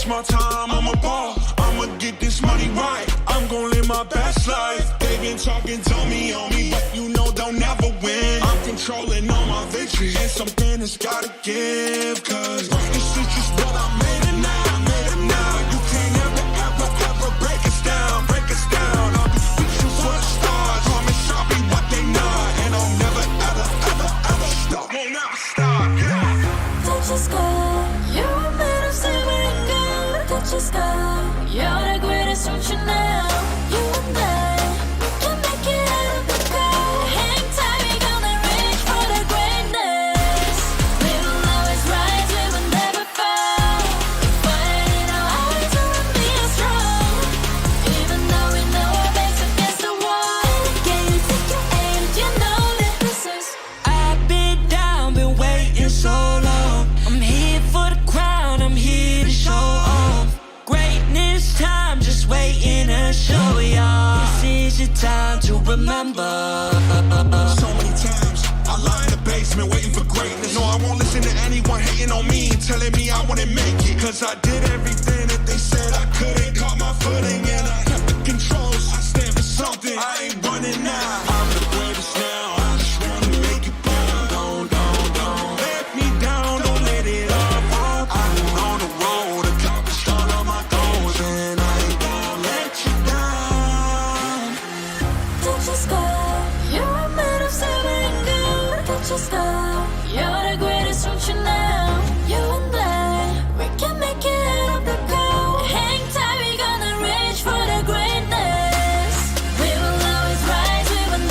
my time, I'm a ball. I'ma get this money right. I'm gon' live my best life. They been talking, tell me on me, but you know they'll never win. I'm controlling all my victories, and something has gotta give. Cause this is just what I made it now. You can't ever break us down. I'll be reaching for the stars. Promise I'll be what they not, and I'll never ever stop. Won't never stop. Yeah. Touch the sky, you're made of silver and gold. Touch the sky, you're the greatest future now. You and I, we can make it out of the crowd. Hang tight, we gonna reach for the greatness. We will always rise, we will never fall. Fight in our eyes, we will be strong. Even though we know our backs against the wall. Can you take your aim? You know that this is. I've been down, been waiting so long. I'm here for the crown, I'm here to show off. Greatness time, just waiting to show y'all. This is your time to remember. So many times I lie in the basement waiting for greatness. No, I won't listen to anyone hating on me and telling me I wouldn't make it. Cause I did everything that they said I couldn't. Caught my footing and I kept the controls. I stand for something, I ain't running now. I'm the greatest now, I just wanna make it burn. Don't let me down, don't let it all fall. I've been on the road, accomplished all of my goals, and I ain't gonna let you down. Touch the sky, you're made of silver and gold. Touch the sky, you're the greatest future now. You and I, we can make it out of the cold. Hang tight, we gonna reach for the greatness. We will always rise, we will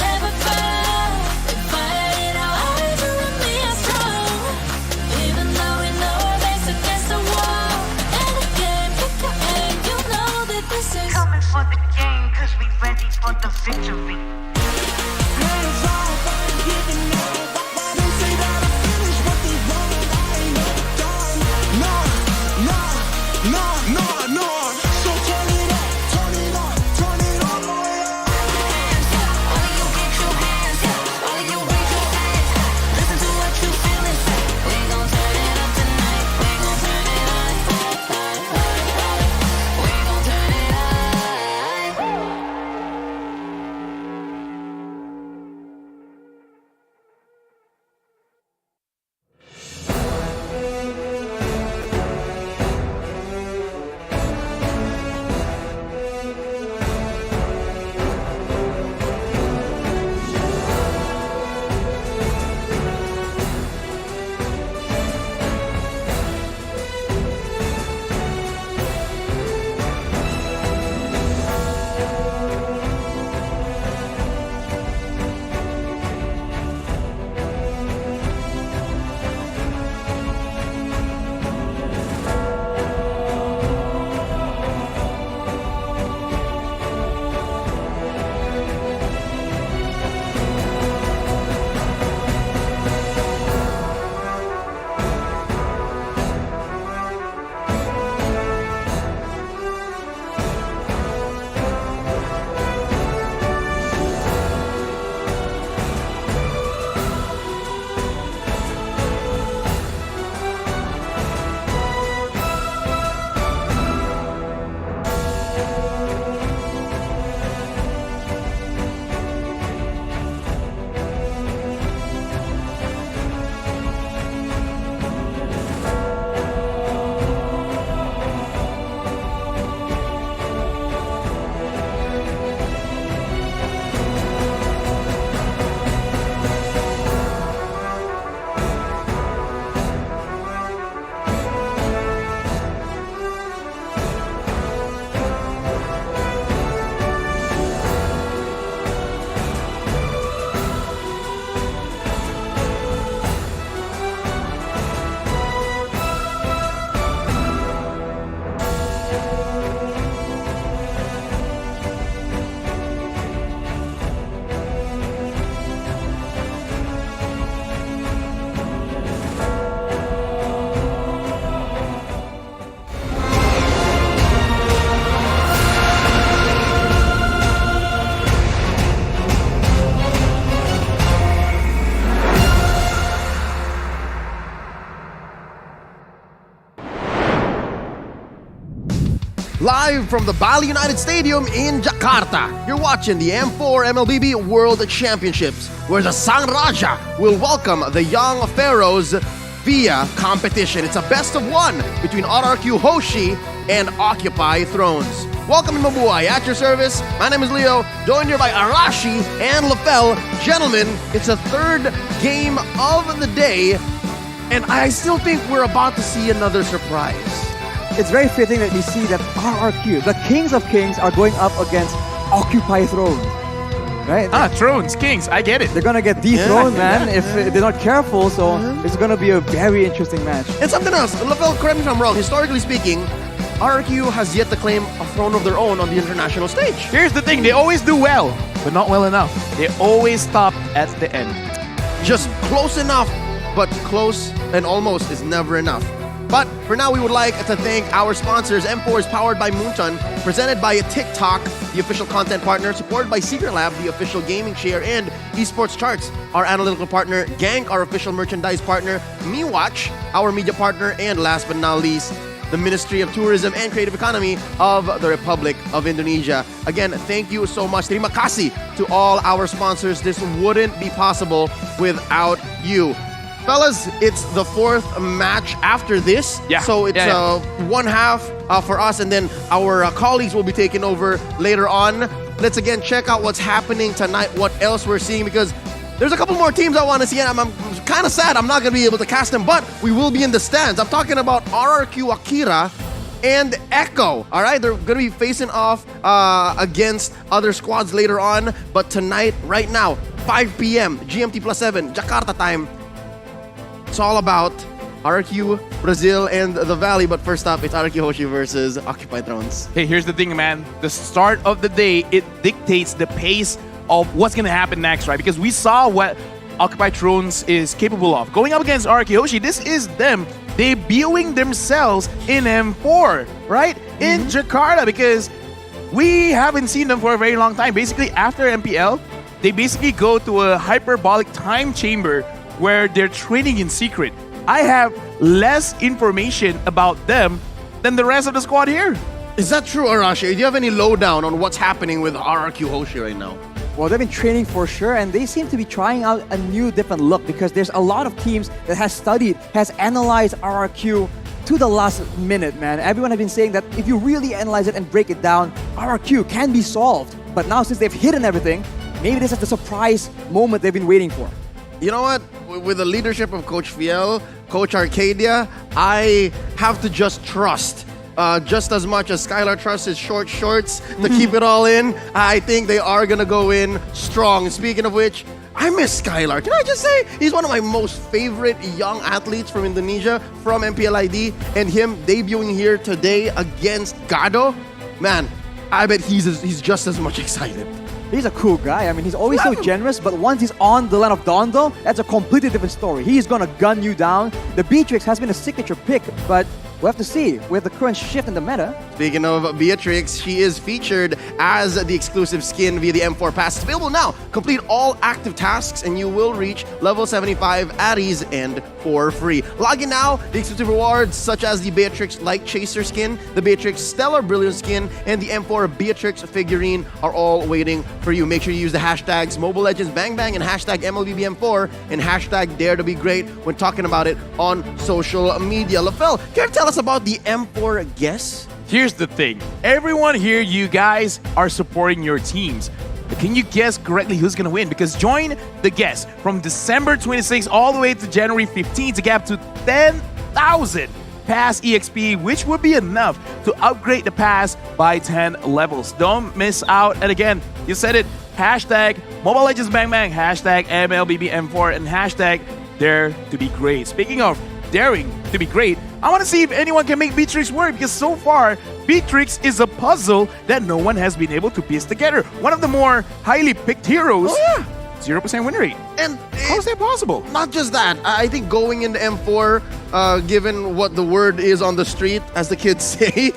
Live from the Bali United Stadium in Jakarta, you're watching the M4 MLBB World Championships, where the Sang Raja will welcome the Young Pharaohs via competition. It's a best of one between RRQ Hoshi and Occupy Thrones. Welcome to Mabuhay. At your service, my name is Leo, joined here by Arashi and LaFell. Gentlemen, it's the third game of the day, and I still think we're about to see another surprise. It's very fitting that we see that RRQ, the Kings of Kings, are going up against Occupy Thrones. Right? Thrones, Kings, I get it. They're gonna get dethroned, man, if they're not careful, so it's gonna be a very interesting match. And something else, LaFell, correct me if I'm wrong, historically speaking, RRQ has yet to claim a throne of their own on the international stage. Here's the thing, they always do well, but not well enough. They always stop at the end. Just close enough, but close and almost is never enough. But for now, we would like to thank our sponsors. M4 is powered by Moonton, presented by TikTok, the official content partner, supported by Secret Lab, the official gaming chair, and Esports Charts, our analytical partner, Gank, our official merchandise partner, MeWatch, our media partner, and last but not least, the Ministry of Tourism and Creative Economy of the Republic of Indonesia. Again, thank you so much. Terima kasih to all our sponsors. This wouldn't be possible without you. Fellas, it's the fourth match after this. Yeah. So it's one half for us, and then our colleagues will be taking over later on. Let's again check out what's happening tonight, what else we're seeing, because there's a couple more teams I want to see, and I'm kind of sad I'm not going to be able to cast them, but we will be in the stands. I'm talking about RRQ Akira and Echo. All right, they're going to be facing off against other squads later on, but tonight, right now, 5 p.m., GMT +7, Jakarta time, it's all about RRQ, Brazil, and the Valley. But first up, it's RRQ Hoshi versus Occupy Thrones. Hey, here's the thing, man. The start of the day, it dictates the pace of what's going to happen next, right? Because we saw what Occupy Thrones is capable of. Going up against RRQ Hoshi, this is them debuting themselves in M4, right? In Jakarta, because we haven't seen them for a very long time. Basically, after MPL, they basically go to a hyperbolic time chamber where they're training in secret. I have less information about them than the rest of the squad here. Is that true, Arashi? Do you have any lowdown on what's happening with RRQ Hoshi right now? Well, they've been training for sure, and they seem to be trying out a new, different look, because there's a lot of teams that has analyzed RRQ to the last minute, man. Everyone has been saying that if you really analyze it and break it down, RRQ can be solved. But now, since they've hidden everything, maybe this is the surprise moment they've been waiting for. You know what? With the leadership of Coach Fiel, Coach Arcadia, I have to just trust. Just as much as Skylar trusts his short shorts to keep it all in, I think they are going to go in strong. Speaking of which, I miss Skylar. Can I just say, he's one of my most favorite young athletes from Indonesia, from MPLID, and him debuting here today against Gado. Man, I bet he's just as much excited. He's a cool guy. I mean, he's always so generous, but once he's on the land of Dondo, that's a completely different story. He's gonna gun you down. The Beatrix has been a signature pick, but we'll have to see with the current shift in the meta. Speaking of Beatrix, she is featured as the exclusive skin via the M4 Pass. It's available now. Complete all active tasks and you will reach level 75 at ease and for free. Log in now. The exclusive rewards such as the Beatrix Light Chaser skin, the Beatrix Stellar Brilliance skin, and the M4 Beatrix figurine are all waiting for you. Make sure you use the hashtags Mobile Legends Bang Bang and hashtag MLBBM4 and hashtag Dare to Be Great when talking about it on social media. LaFell, can you tell us about the M4 guess? Here's the thing. Everyone here, you guys are supporting your teams. But can you guess correctly who's going to win? Because join the guess from December 26th all the way to January 15th to get up to 10,000 pass EXP, which would be enough to upgrade the pass by 10 levels. Don't miss out. And again, you said it, hashtag Mobile Legends Bang Bang, hashtag MLBBM4, and hashtag Dare to Be Great. Speaking of daring to be great, I want to see if anyone can make Beatrix work, because so far, Beatrix is a puzzle that no one has been able to piece together. One of the more highly picked heroes. Oh, yeah. 0% win rate. And how is that possible? Not just that. I think going into M4, given what the word is on the street, as the kids say,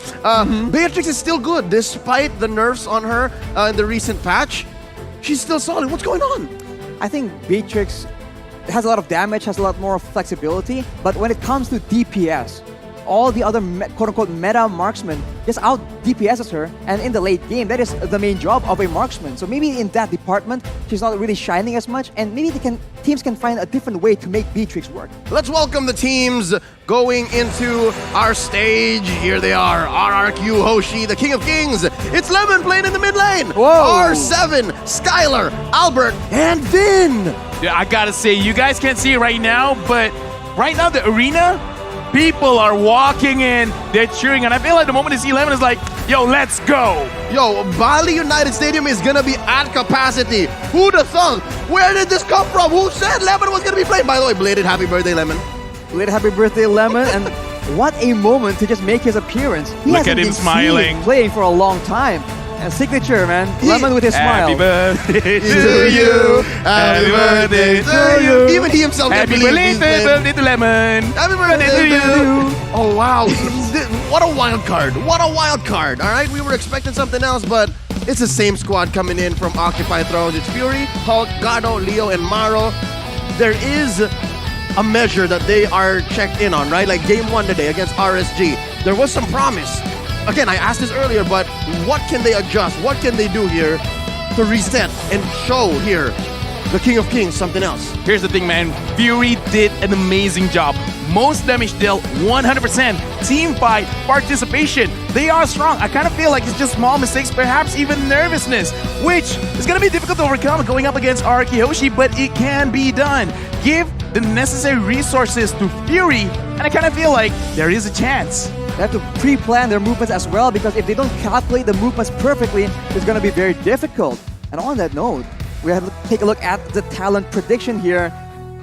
Beatrix is still good. Despite the nerfs on her in the recent patch, she's still solid. What's going on? I think Beatrix has a lot of damage, has a lot more flexibility, but when it comes to DPS, all the other quote-unquote meta marksmen just out DPSs her, and in the late game, that is the main job of a marksman. So maybe in that department, she's not really shining as much, and maybe teams can find a different way to make Beatrix work. Let's welcome the teams going into our stage. Here they are, RRQ Hoshi, the King of Kings. It's Lemon playing in the mid lane. Whoa. R7, Skylar, Albert, and Vin. Yeah, I gotta say, you guys can't see it right now, but right now the arena, people are walking in, they're cheering, and I feel like the moment they see Lemon is like, yo, let's go. Yo, Bali United Stadium is gonna be at capacity. Who'd have thought? Where did this come from? Who said Lemon was gonna be playing? By the way, belated happy birthday, Lemon. Belated happy birthday, Lemon, and what a moment to just make his appearance. He Look at hasn't him been smiling. seen playing for a long time. And signature, man. Lemon with his smile. Happy birthday to you. Happy birthday to you. Even he himself can't Happy believe belated these birthday to Lemon. Happy birthday to you. Oh, wow. What a wild card. What a wild card. All right, we were expecting something else, but it's the same squad coming in from Occupy Thrones. It's Fury, Hulk, Gado, Leo, and Maro. There is a measure that they are checked in on, right? Like game 1 today against RSG. There was some promise. Again, I asked this earlier, but what can they adjust? What can they do here to reset and show here the King of Kings something else? Here's the thing, man. Fury did an amazing job. Most damage dealt, 100%. Team fight, participation. They are strong. I kind of feel like it's just small mistakes, perhaps even nervousness, which is going to be difficult to overcome going up against RRQ Hoshi, but it can be done. Give the necessary resources to Fury, and I kind of feel like there is a chance. They have to pre-plan their movements as well, because if they don't calculate the movements perfectly, it's going to be very difficult. And on that note, we have to take a look at the talent prediction here.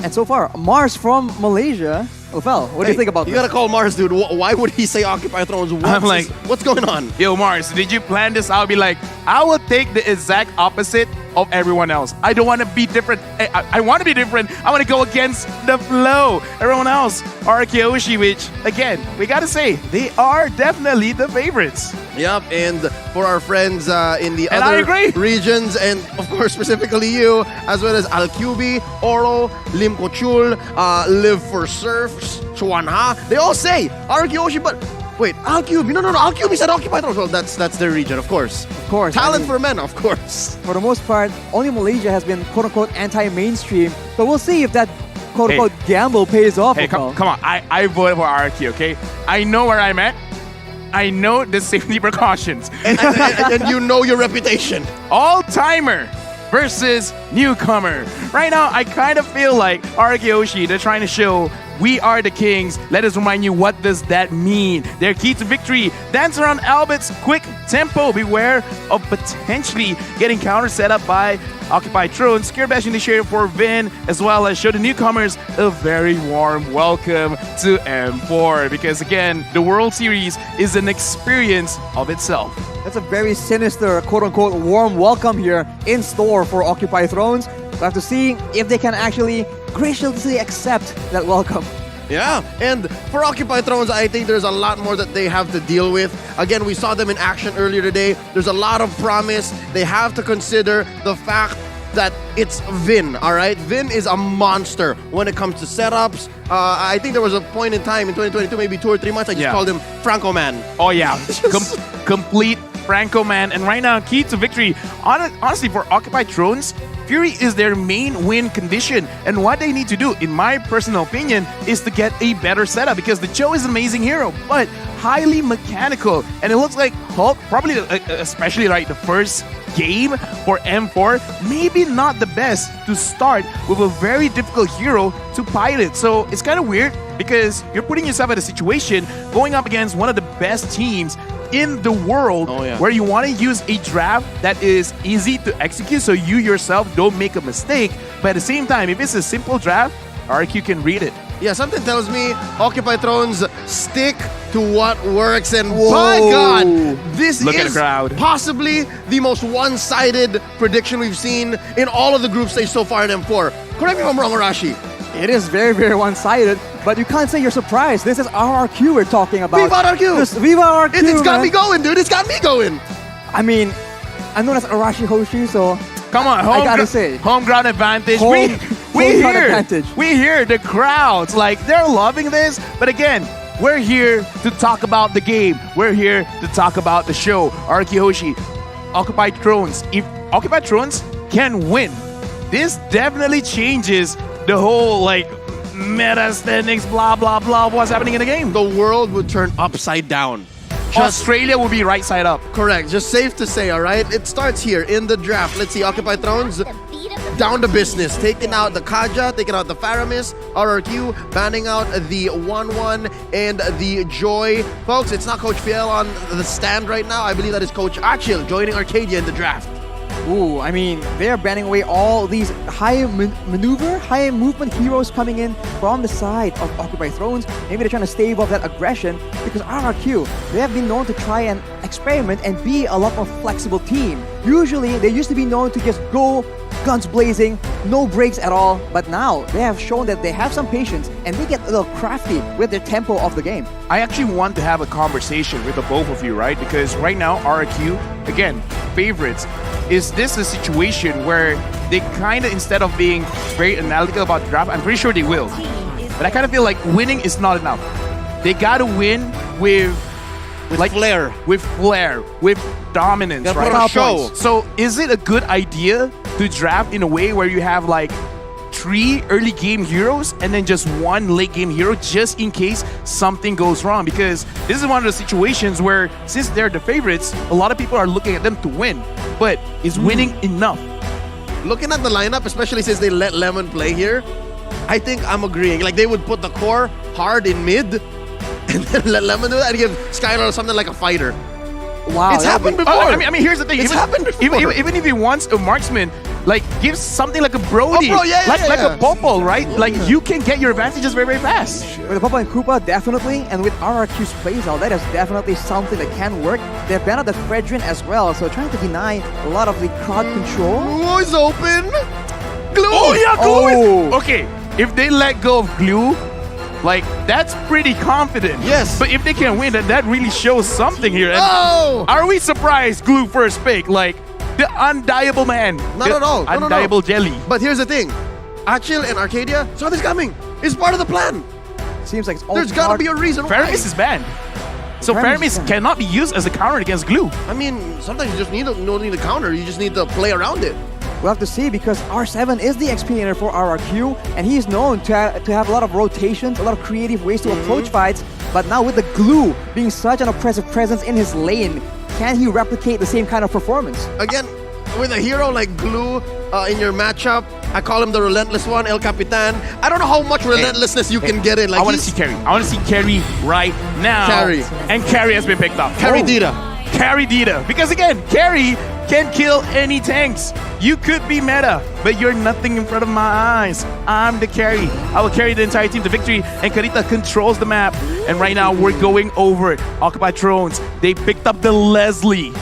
And so far, Mars from Malaysia. Ophel, what do you think about You this? gotta call Mars, dude. Why would he say Occupy Thrones? What's going on? Yo, Mars, did you plan this? I'll be like, I will take the exact opposite of everyone else. I don't want to be different. I want to be different. I want to go against the flow. Everyone else, RRQ Hoshi, which, again, we got to say, they are definitely the favorites. Yep, and for our friends in the And I other agree. regions, and of course specifically you, as well as Alcubi, Oro, Lim Kochul, Live for Surfs, Chuanha, they all say Argyoshi, but wait, Alcubi, no, Alcubi said Occupy Thrones. Well, that's their region, of course. Of course. Talent for men, of course. For the most part, only Malaysia has been quote-unquote anti-mainstream. So we'll see if that quote-unquote gamble pays off. Hey, come on. I voted for RRQ, okay? I know where I'm at. I know the safety precautions. and you know your reputation. All-timer versus newcomer. Right now, I kind of feel like RRQ Hoshi, they're trying to show we are the kings. Let us remind you, what does that mean? Their key to victory. Dance around Albert's quick tempo. Beware of potentially getting counter set up by Occupy Thrones. Secure Bash initiated for Vin, as well as show the newcomers a very warm welcome to M4. Because again, the World Series is an experience of itself. That's a very sinister quote-unquote warm welcome here in store for Occupy Thrones. We'll have to see if they can actually graciously accept that welcome. Yeah, and for Occupy Thrones, I think there's a lot more that they have to deal with. Again, we saw them in action earlier today. There's a lot of promise. They have to consider the fact that it's Vin, all right? Vin is a monster when it comes to setups. I think there was a point in time in 2022, maybe 2 or 3 months, I just called him Franco Man. Oh yeah, complete Franco Man. And right now, key to victory, honestly, for Occupy Thrones, Fury is their main win condition, and what they need to do, in my personal opinion, is to get a better setup, because the Cho is an amazing hero, but highly mechanical, and it looks like Hulk, probably especially like the first game for M4, maybe not the best to start with a very difficult hero to pilot. So it's kind of weird, because you're putting yourself in a situation going up against one of the best teams in the world, where you want to use a draft that is easy to execute so you yourself don't make a mistake, but at the same time, if it's a simple draft, RQ can read it. Yeah, something tells me Occupy Thrones stick to what works, and my God, this Look is at the crowd. possibly the most one-sided prediction we've seen in all of the group stage so far in M4. Correct me if I'm wrong, Arashi. It is very, very one-sided, but you can't say you're surprised. This is RRQ we're talking about. Viva RRQ! This, Viva RRQ! It's got man. me going, dude. It's got me going. I mean, I'm known as Arashi Hoshi, so come on, I gotta say, home ground advantage. We home ground advantage. hear the crowds, like they're loving this. But again, we're here to talk about the game. We're here to talk about the show. Araki Hoshi, Occupied Thrones. If Occupied Thrones can win, this definitely changes the whole like meta standings, blah blah blah, what's happening in the game. The world would turn upside down. Australia will be right side up. Correct. Just safe to say, all right? It starts here in the draft. Let's see, Occupied Thrones down to business. Taking out the Kaja, taking out the Faramis, RRQ, banning out the 1-1 and the Joy. Folks, it's not Coach Fiel on the stand right now. I believe that is Coach Achil joining Arcadia in the draft. Ooh, I mean, they're banning away all these high maneuver, high movement heroes coming in from the side of Occupied Thrones. Maybe they're trying to stave off that aggression because RRQ, they have been known to try and experiment and be a lot more flexible team. Usually, they used to be known to just go guns blazing, no breaks at all, but now they have shown that they have some patience and they get a little crafty with their tempo of the game. I actually want to have a conversation with the both of you, right? Because right now, RRQ, again, favorites. Is this a situation where they kind of, instead of being very analytical about the draft, I'm pretty sure they will, but I kind of feel like winning is not enough. They got to win with like flair, with dominance, right? Put on a show. So is it a good idea to draft in a way where you have like 3 early game heroes and then just 1 late game hero just in case something goes wrong? Because this is one of the situations where since they're the favorites, a lot of people are looking at them to win. But is winning enough? Looking at the lineup, especially since they let Lemon play here, I think I'm agreeing. Like they would put the core hard in mid and then let Lemon do that and give Skylar something like a fighter. Wow, it's happened before. I mean, here's the thing. It's happened before. Even if he wants a marksman, like give something like a Brody, Oh, bro, yeah, like yeah. a Popo, right? Like you can get your advantages very, very fast. With the Popo and Koopa, definitely, and with RRQ's playstyle, that is definitely something that can work. They've banned out the Fredrin as well, so trying to deny a lot of the crowd control. Glue is open. Glue. Oh yeah, Glue. Oh. Okay, if they let go of Glue, like that's pretty confident. Yes. But if they can win, that really shows something here. And Oh! are we surprised Glue first pick? Like the undieable man. Not the at all. No, no, no. Undieable jelly. But here's the thing. Achil and Arcadia saw this coming. It's part of the plan. Seems like it's all There's got to be a reason why. Faramis is banned. So Faramis Faramis is banned. cannot be used as a counter against Glue. I mean, sometimes you just don't need a counter. You just need to play around it. We'll have to see because R7 is the XP laner for RRQ and he's known to have a lot of rotations, a lot of creative ways to approach fights. But now with the Glue being such an oppressive presence in his lane, can he replicate the same kind of performance? Again, with a hero like Glue in your matchup, I call him the relentless one, El Capitan. I don't know how much relentlessness you can get in. Like I want to see Carry. I want to see Carry right now. Carry. And Carry has been picked up. Carry Dita. Carry Dita. Because again, Carry can kill any tanks. You could be meta, but you're nothing in front of my eyes. I'm the carry. I will carry the entire team to victory, and Karita controls the map. And right now, we're going over Occupied Thrones. They picked up the Leslie.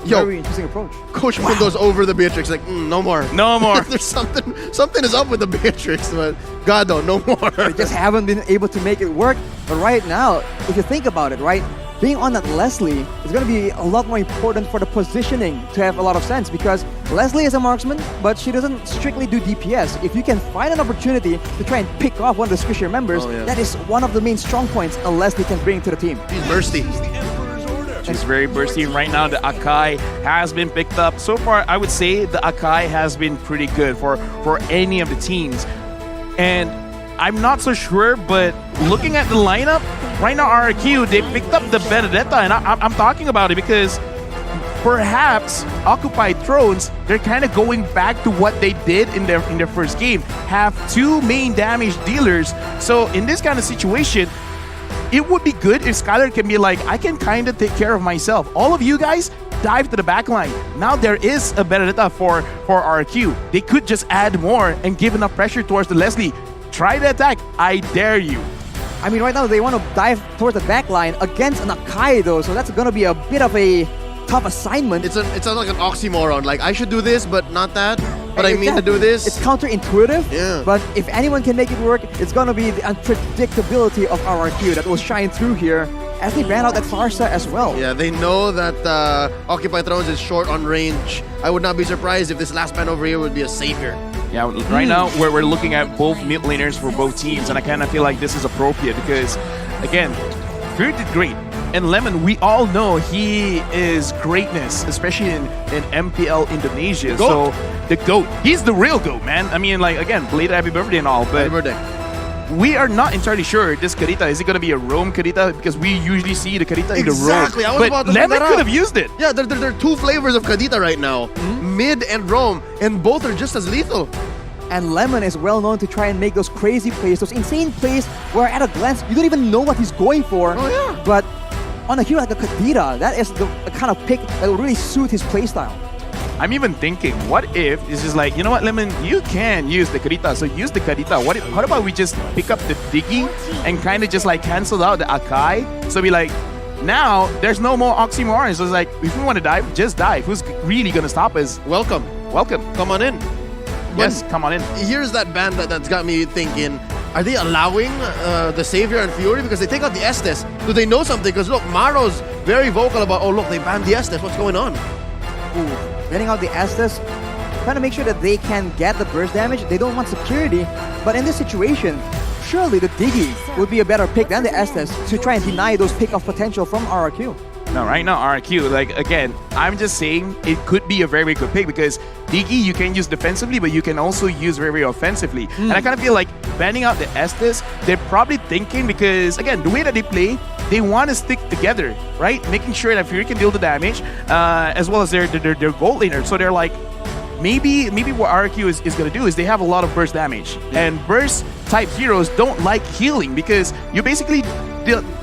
Yo, Very interesting approach. Coach Quinn goes over the Beatrix like, no more. No more. There's something is up with the Beatrix, but God, no more. They just haven't been able to make it work. But right now, if you think about it, right, being on that Leslie is going to be a lot more important for the positioning to have a lot of sense because Leslie is a marksman, but she doesn't strictly do DPS. If you can find an opportunity to try and pick off one of the Squisher members, that is one of the main strong points a Leslie can bring to the team. She's bursty. She's very bursty, and right now the Akai has been picked up. So far, I would say the Akai has been pretty good for any of the teams. And I'm not so sure, but looking at the lineup, right now RRQ, they picked up the Benedetta, and I'm talking about it because perhaps Occupied Thrones, they're kind of going back to what they did in their first game, have 2 main damage dealers. So in this kind of situation, it would be good if Skylar can be like, I can kind of take care of myself. All of you guys dive to the back line. Now there is a Benedetta for RRQ. They could just add more and give enough pressure towards the Leslie. Try the attack. I dare you. I mean, right now they want to dive towards the back line against an Akai though, so that's going to be a bit of a tough assignment. It's like an oxymoron. Like, I should do this, but not that. But I mean to do this. It's counterintuitive, Yeah. but if anyone can make it work, it's going to be the unpredictability of RRQ that will shine through here as they ban out that Farsa as well. Yeah, they know that Occupied Thrones is short on range. I would not be surprised if this last man over here would be a savior. Yeah, right now we're looking at both mid laners for both teams, and I kind of feel like this is appropriate because, again, Fear did great. And Lemon, we all know he is greatness, especially in MPL Indonesia. So the GOAT. He's the real GOAT, man. I mean, like, again, belated happy birthday and all, but Happy birthday. we are not entirely sure this Karita, is it going to be a roam Karita? Because we usually see the Karita in the roam. Exactly. I was about But to bring Lemon that could up. have used it. Yeah, there are two flavors of Kadita right now. Mid and Rome. And both are just as lethal. And Lemon is well known to try and make those crazy plays, those insane plays where at a glance you don't even know what he's going for. Oh, yeah. But on a hero like a Kadita, that is the kind of pick that will really suit his playstyle. I'm even thinking, what if it's just like, you know what, Lemon, you can use the Karita, so use the Karita. How about we just pick up the Diggy and kind of just like cancel out the Akai? So be like, now there's no more oxymorons. So it's like, if we want to dive, just dive. Who's really going to stop us? Welcome. Come on in. Yes, come on in. Here's that ban that's got me thinking, are they allowing the Savior and Fury? Because they take out the Estes. Do they know something? Because look, Maro's very vocal about, oh look, they banned the Estes. What's going on? Ooh, getting out the Estes, trying to make sure that they can get the burst damage. They don't want security. But in this situation, surely the Diggy would be a better pick than the Estes to try and deny those pick-off potential from RRQ. No, right now, RRQ, like, again, I'm just saying it could be a very, very good pick because Diggy you can use defensively, but you can also use very, very offensively. And I kind of feel like banning out the Estes, they're probably thinking because, again, the way that they play, they want to stick together, right? Making sure that Fury can deal the damage, as well as their gold laner. So they're like, maybe what RRQ is going to do is they have a lot of burst damage. And burst type heroes don't like healing because you basically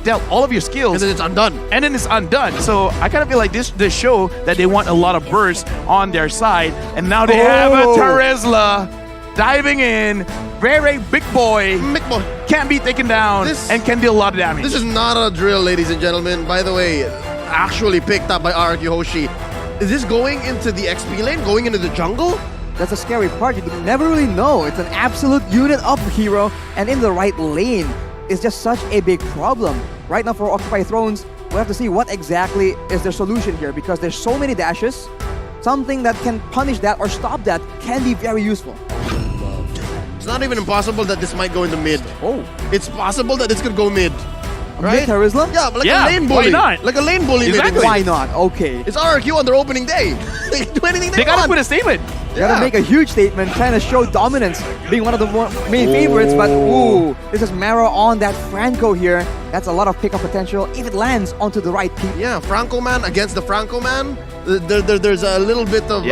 dealt all of your skills. And then it's undone. And then it's undone. So I kind of feel like this show that they want a lot of burst on their side. And now they have a Terizla diving in. Very big boy. Big boy. Can't be taken down and can deal a lot of damage. This is not a drill, ladies and gentlemen. By the way, actually picked up by RRQ Hoshi. Is this going into the XP lane? Going into the jungle? That's a scary part. You never really know. It's an absolute unit up hero, and in the right lane is just such a big problem. Right now for Occupy Thrones, we'll have to see what exactly is their solution here because there's so many dashes. Something that can punish that or stop that can be very useful. It's not even impossible that this might go in the mid. Oh. It's possible that this could go mid. Right? Mid-Terizla? Yeah, but like a lane bully. Why not? Like a lane bully. Exactly. Why not? Okay. It's RRQ on their opening day. They can do anything They gotta put a statement. They gotta make a huge statement, trying to show dominance, being one of the main favorites, but ooh, this is Maro on that Franco here. That's a lot of pickup potential if it lands onto the right peak. Yeah, Franco man against the Franco man. There's a little bit of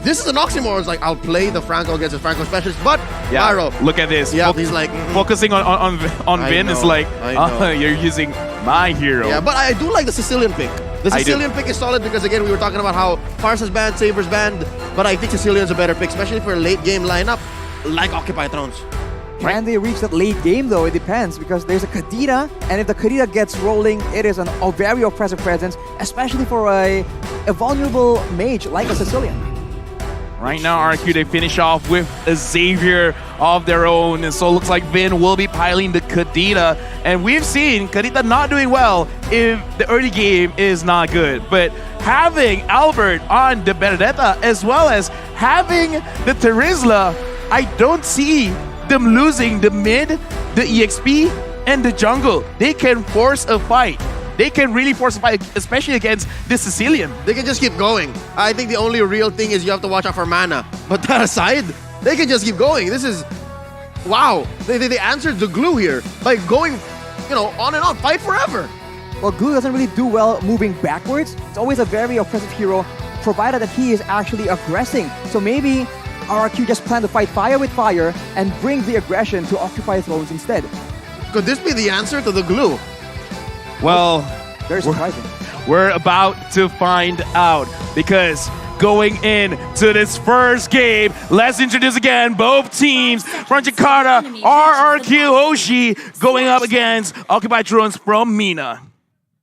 this is an oxymoron. It's like, I'll play the Franco against the Franco specialist, but Maro. Look at this. Yeah, he's like focusing on Vin is like, you're using my hero. Yeah, but I do like the Sicilian pick. The Sicilian pick is solid because, again, we were talking about how Farsa's banned, Saber's banned, but I think Sicilian's a better pick, especially for a late game lineup like Occupy Thrones. Can they reach that late game though? It depends because there's a Kadita, and if the Kadita gets rolling, it is a very oppressive presence, especially for a vulnerable mage like a Sicilian. Right now, RRQ, they finish off with a Xavier of their own. And so it looks like Vin will be piling the Kadita. And we've seen Kadita not doing well if the early game is not good. But having Albert on the Benedetta as well as having the Terizla, I don't see them losing the mid, the EXP, and the jungle. They can force a fight. They can really force a fight, especially against the Sicilian. They can just keep going. I think the only real thing is you have to watch out for mana. But that aside, they can just keep going. This is... Wow. They answered the glue here by going, on and on. Fight forever. Well, Glue doesn't really do well moving backwards. It's always a very oppressive hero, provided that he is actually aggressing. So maybe RRQ just plan to fight fire with fire and bring the aggression to Occupy Thrones instead. Could this be the answer to the glue? Well, very surprising. We're about to find out because going into this first game, let's introduce again both teams from Jakarta, RRQ Hoshi going up against Occupy Thrones from MENA.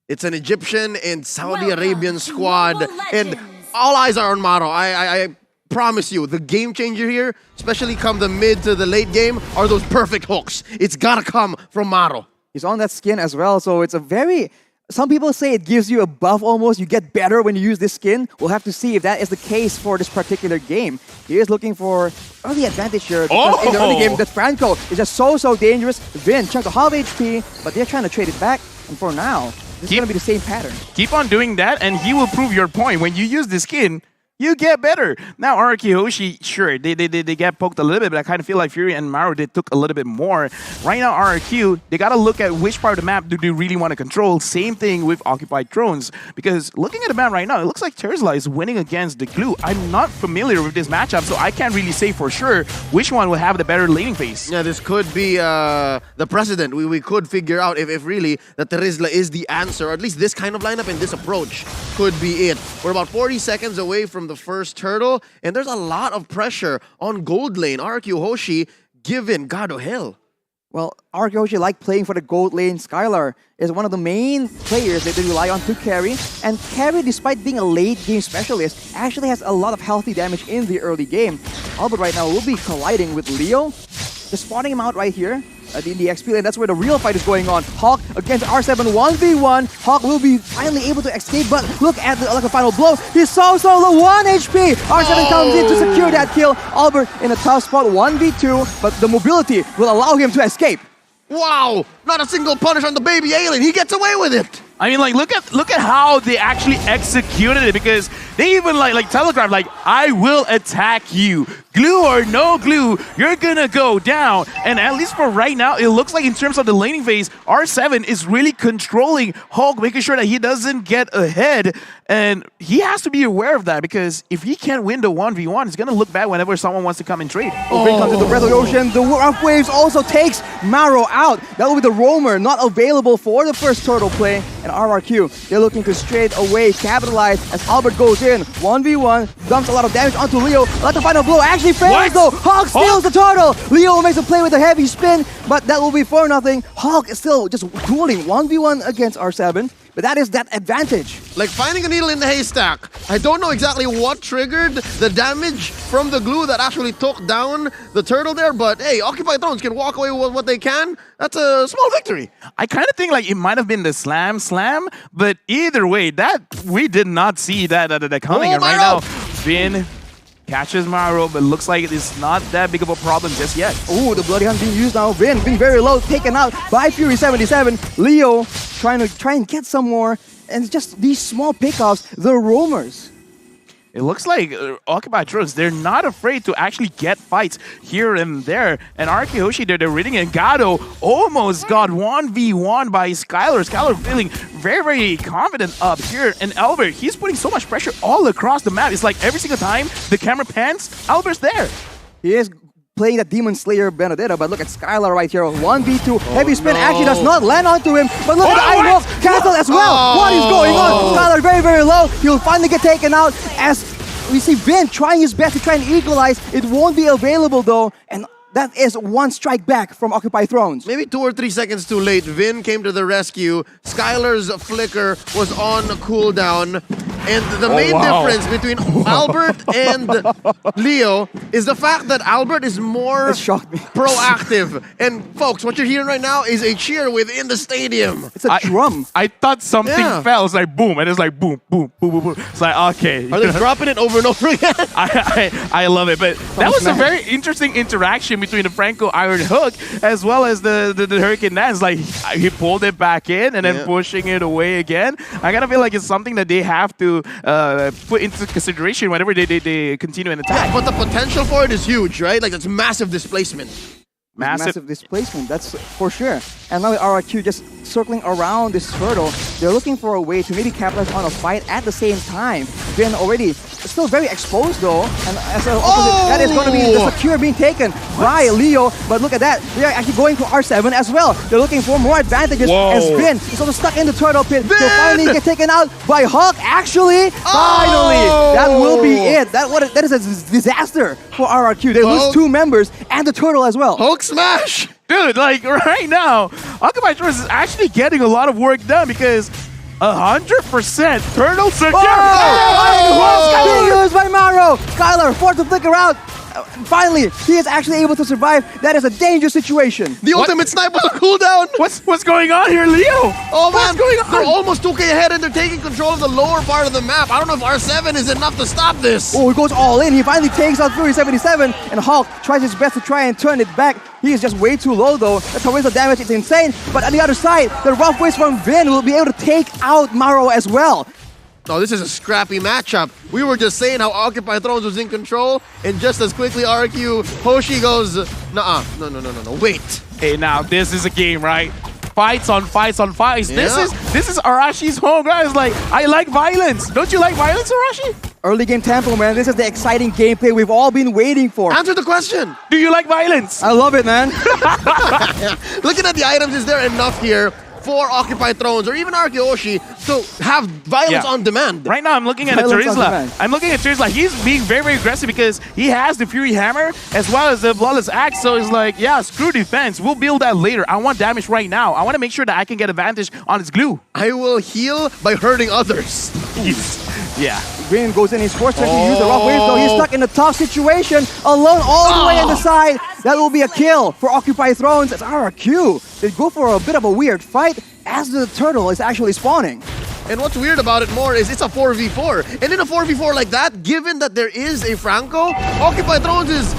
It's an Egyptian and Saudi Arabian squad, and all eyes are on Maro. I promise you, the game changer here, especially come the mid to the late game, are those perfect hooks. It's gotta come from Maro. He's on that skin as well, so it's a very some people say it gives you a buff almost. You get better when you use this skin. We'll have to see if that is the case for this particular game. He is looking for early advantage here because in the early game, the Franco is just so dangerous. Vin, chunk of half HP, but they're trying to trade it back. And for now, this is going to be the same pattern. Keep on doing that, and he will prove your point. When you use the skin, you get better. Now, RRQ Hoshi, sure, they get poked a little bit, but I kind of feel like Fury and Maro, they took a little bit more. Right now, RRQ, they got to look at which part of the map do they really want to control. Same thing with Occupied Thrones, because looking at the map right now, it looks like Terzla is winning against the Glue. I'm not familiar with this matchup, so I can't really say for sure which one will have the better laning phase. Yeah, this could be the precedent. We could figure out if really that Terzla is the answer, or at least this kind of lineup and this approach could be it. We're about 40 seconds away from the first turtle, and there's a lot of pressure on gold lane. RRQ Hoshi given God of Hell. Well, RRQ Hoshi like playing for the gold lane. Skylar is one of the main players that they rely on to carry. And carry, despite being a late game specialist, actually has a lot of healthy damage in the early game. Albert right now will be colliding with Leo. Just spawning him out right here in the XP lane. That's where the real fight is going on. Hawk against R7 1v1. Hawk will be finally able to escape, but look at the final blow. He's so low, 1 HP. R7 comes in to secure that kill. Albert in a tough spot, 1v2, but the mobility will allow him to escape. Wow! Not a single punish on the baby alien. He gets away with it. I mean, like, look at how they actually executed it, because they even like telegraphed, like, I will attack you. Glue or no glue, you're gonna go down. And at least for right now, it looks like in terms of the laning phase, R7 is really controlling Hulk, making sure that he doesn't get ahead. And he has to be aware of that, because if he can't win the 1v1, it's gonna look bad whenever someone wants to come and trade. Vin comes to the Breath of the Ocean. The Rough Waves also takes Maro out. That will be the Roamer, not available for the first turtle play. And RRQ, they're looking to straight away capitalize as Albert goes in. 1v1, dumps a lot of damage onto Leo. Let the final blow actually fails though. Hawk steals the turtle. Leo makes a play with a heavy spin, but that will be 4-0. Hawk is still just dueling 1v1 against R7. But that is that advantage. Like finding a needle in the haystack. I don't know exactly what triggered the damage from the glue that actually took down the turtle there, but hey, Occupied Thrones can walk away with what they can. That's a small victory. I kind of think like it might have been the slam, but either way, that we did not see that coming. And right now, Vin catches Maro, but looks like it's not that big of a problem just yet. Oh, the Bloody Hunt being used now. Vin very low, taken out by Fury 77. Leo trying and get some more, and just these small pickoffs, the roamers. It looks like Occupied Thrones, they're not afraid to actually get fights here and there. And RRQ Hoshi, they're reading, and Gado almost got 1v1 by Skylar. Skylar feeling very confident up here. And Albert, he's putting so much pressure all across the map. It's like every single time the camera pans, Albert's there. He is playing that Demon Slayer Benedetta, but look at Skylar right here. 1v2, heavy spin actually does not land onto him, but look at the Iron Wolf cancel as well. What is going on? Skylar very low. He'll finally get taken out as we see Vin trying his best to try and equalize. It won't be available though, and that is one strike back from Occupied Thrones. Maybe 2 or 3 seconds too late. Vin came to the rescue. Skylar's flicker was on cooldown. And the main difference between Albert and Leo is the fact that Albert is more proactive. And folks, what you're hearing right now is a cheer within the stadium. It's a drum. I thought something fell. It's like boom, and it's like boom, boom, boom, boom, boom. It's like, okay. Are they dropping it over and over again? I love it. But that was a very interesting interaction between the Franco Iron Hook as well as the Hurricane Nance. Like, he pulled it back in and then pushing it away again. I kind of feel like it's something that they have to put into consideration whenever they continue an attack. Yeah, but the potential for it is huge, right? Like, that's massive displacement. Massive displacement, that's for sure. And now with RRQ just circling around this turtle, they're looking for a way to maybe capitalize on a fight at the same time. Vin already still very exposed though, and as an opposite, that is going to be the secure being taken by Leo. But look at that, they are actually going for R7 as well. They're looking for more advantages as Vin is also stuck in the turtle pit. He'll finally get taken out by Hawk. Actually, finally, that will be it. That is a disaster for RRQ. They lose 2 members and the turtle as well. Hulk smash! Dude, like right now, Occupied Thrones is actually getting a lot of work done because 100% turtle secure. Being used by Maro. Skylar forced to flicker out. finally, he is actually able to survive. That is a dangerous situation. The ultimate snipe was a cooldown. What's going on here, Leo? Oh man, what's going on? they're almost 2k ahead and they're taking control of the lower part of the map. I don't know if R7 is enough to stop this. Oh, he goes all in. He finally takes out Fury 77, and Hulk tries his best to try and turn it back. He is just way too low though. The torrential damage is insane. But on the other side, the rough ways from Vin will be able to take out Maro as well. No, this is a scrappy matchup. We were just saying how Occupy Thrones was in control, and just as quickly RQ Hoshi goes, nuh-uh, no, wait. Hey, now this is a game, right? Fights on fights on fights. Yeah. This is Arashi's home, guys. Like, I like violence. Don't you like violence, Arashi? Early game tempo, man. This is the exciting gameplay we've all been waiting for. Answer the question. Do you like violence? I love it, man. Looking at the items, is there enough here for Occupy Thrones or even Arkeoshi to have violence on demand? Right now, I'm looking at Terizla. I'm looking at Terizla. He's being very, very aggressive because he has the Fury Hammer as well as the Flawless Axe. So it's like, yeah, screw defense. We'll build that later. I want damage right now. I want to make sure that I can get advantage on his glue. I will heal by hurting others. Yeah. Green goes in. He's forced to use the rough waves, though. He's stuck in a tough situation, alone all the way on the side. That will be a kill for Occupy Thrones as RRQ. They go for a bit of a weird fight as the turtle is actually spawning. And what's weird about it more is it's a 4v4. And in a 4v4 like that, given that there is a Franco, Occupy Thrones is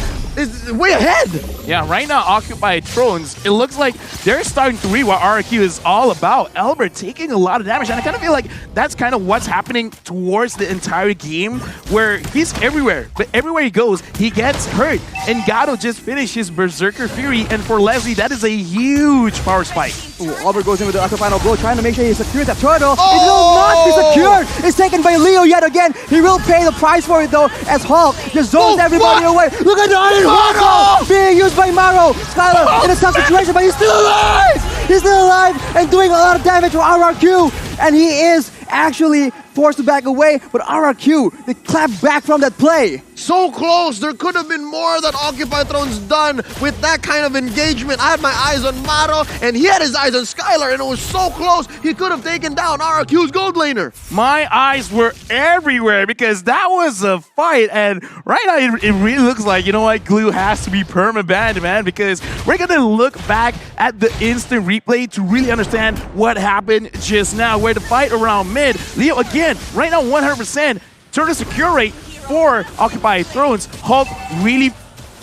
way ahead. Yeah, right now, Occupy Thrones, it looks like they're starting to read what RRQ is all about. Albert taking a lot of damage, and I kind of feel like that's kind of what's happening towards the entire game, where he's everywhere, but everywhere he goes, he gets hurt. And Gato just finished his Berserker Fury, and for Leslie, that is a huge power spike. Ooh, Albert goes in with the upper final blow, trying to make sure he secures that turtle. It will not be secured. It's taken by Leo yet again. He will pay the price for it, though, as Hulk just zones everybody away. Look at the Iron Hulk being used by Maro. Skylar in a tough situation, but he's still alive. He's still alive and doing a lot of damage for RRQ. And he is actually forced to back away, but RRQ, they clap back from that play. So close. There could have been more that Occupy Thrones done with that kind of engagement. I had my eyes on Maro, and he had his eyes on Skylar, and it was so close. He could have taken down RRQ's gold laner. My eyes were everywhere because that was a fight, and right now it really looks like, you know what, Glue has to be perma-banned, man, because we're going to look back at the instant replay to really understand what happened just now, where the fight around mid, Leo again, right now 100%, turn to secure rate for Occupy Thrones. Hulk really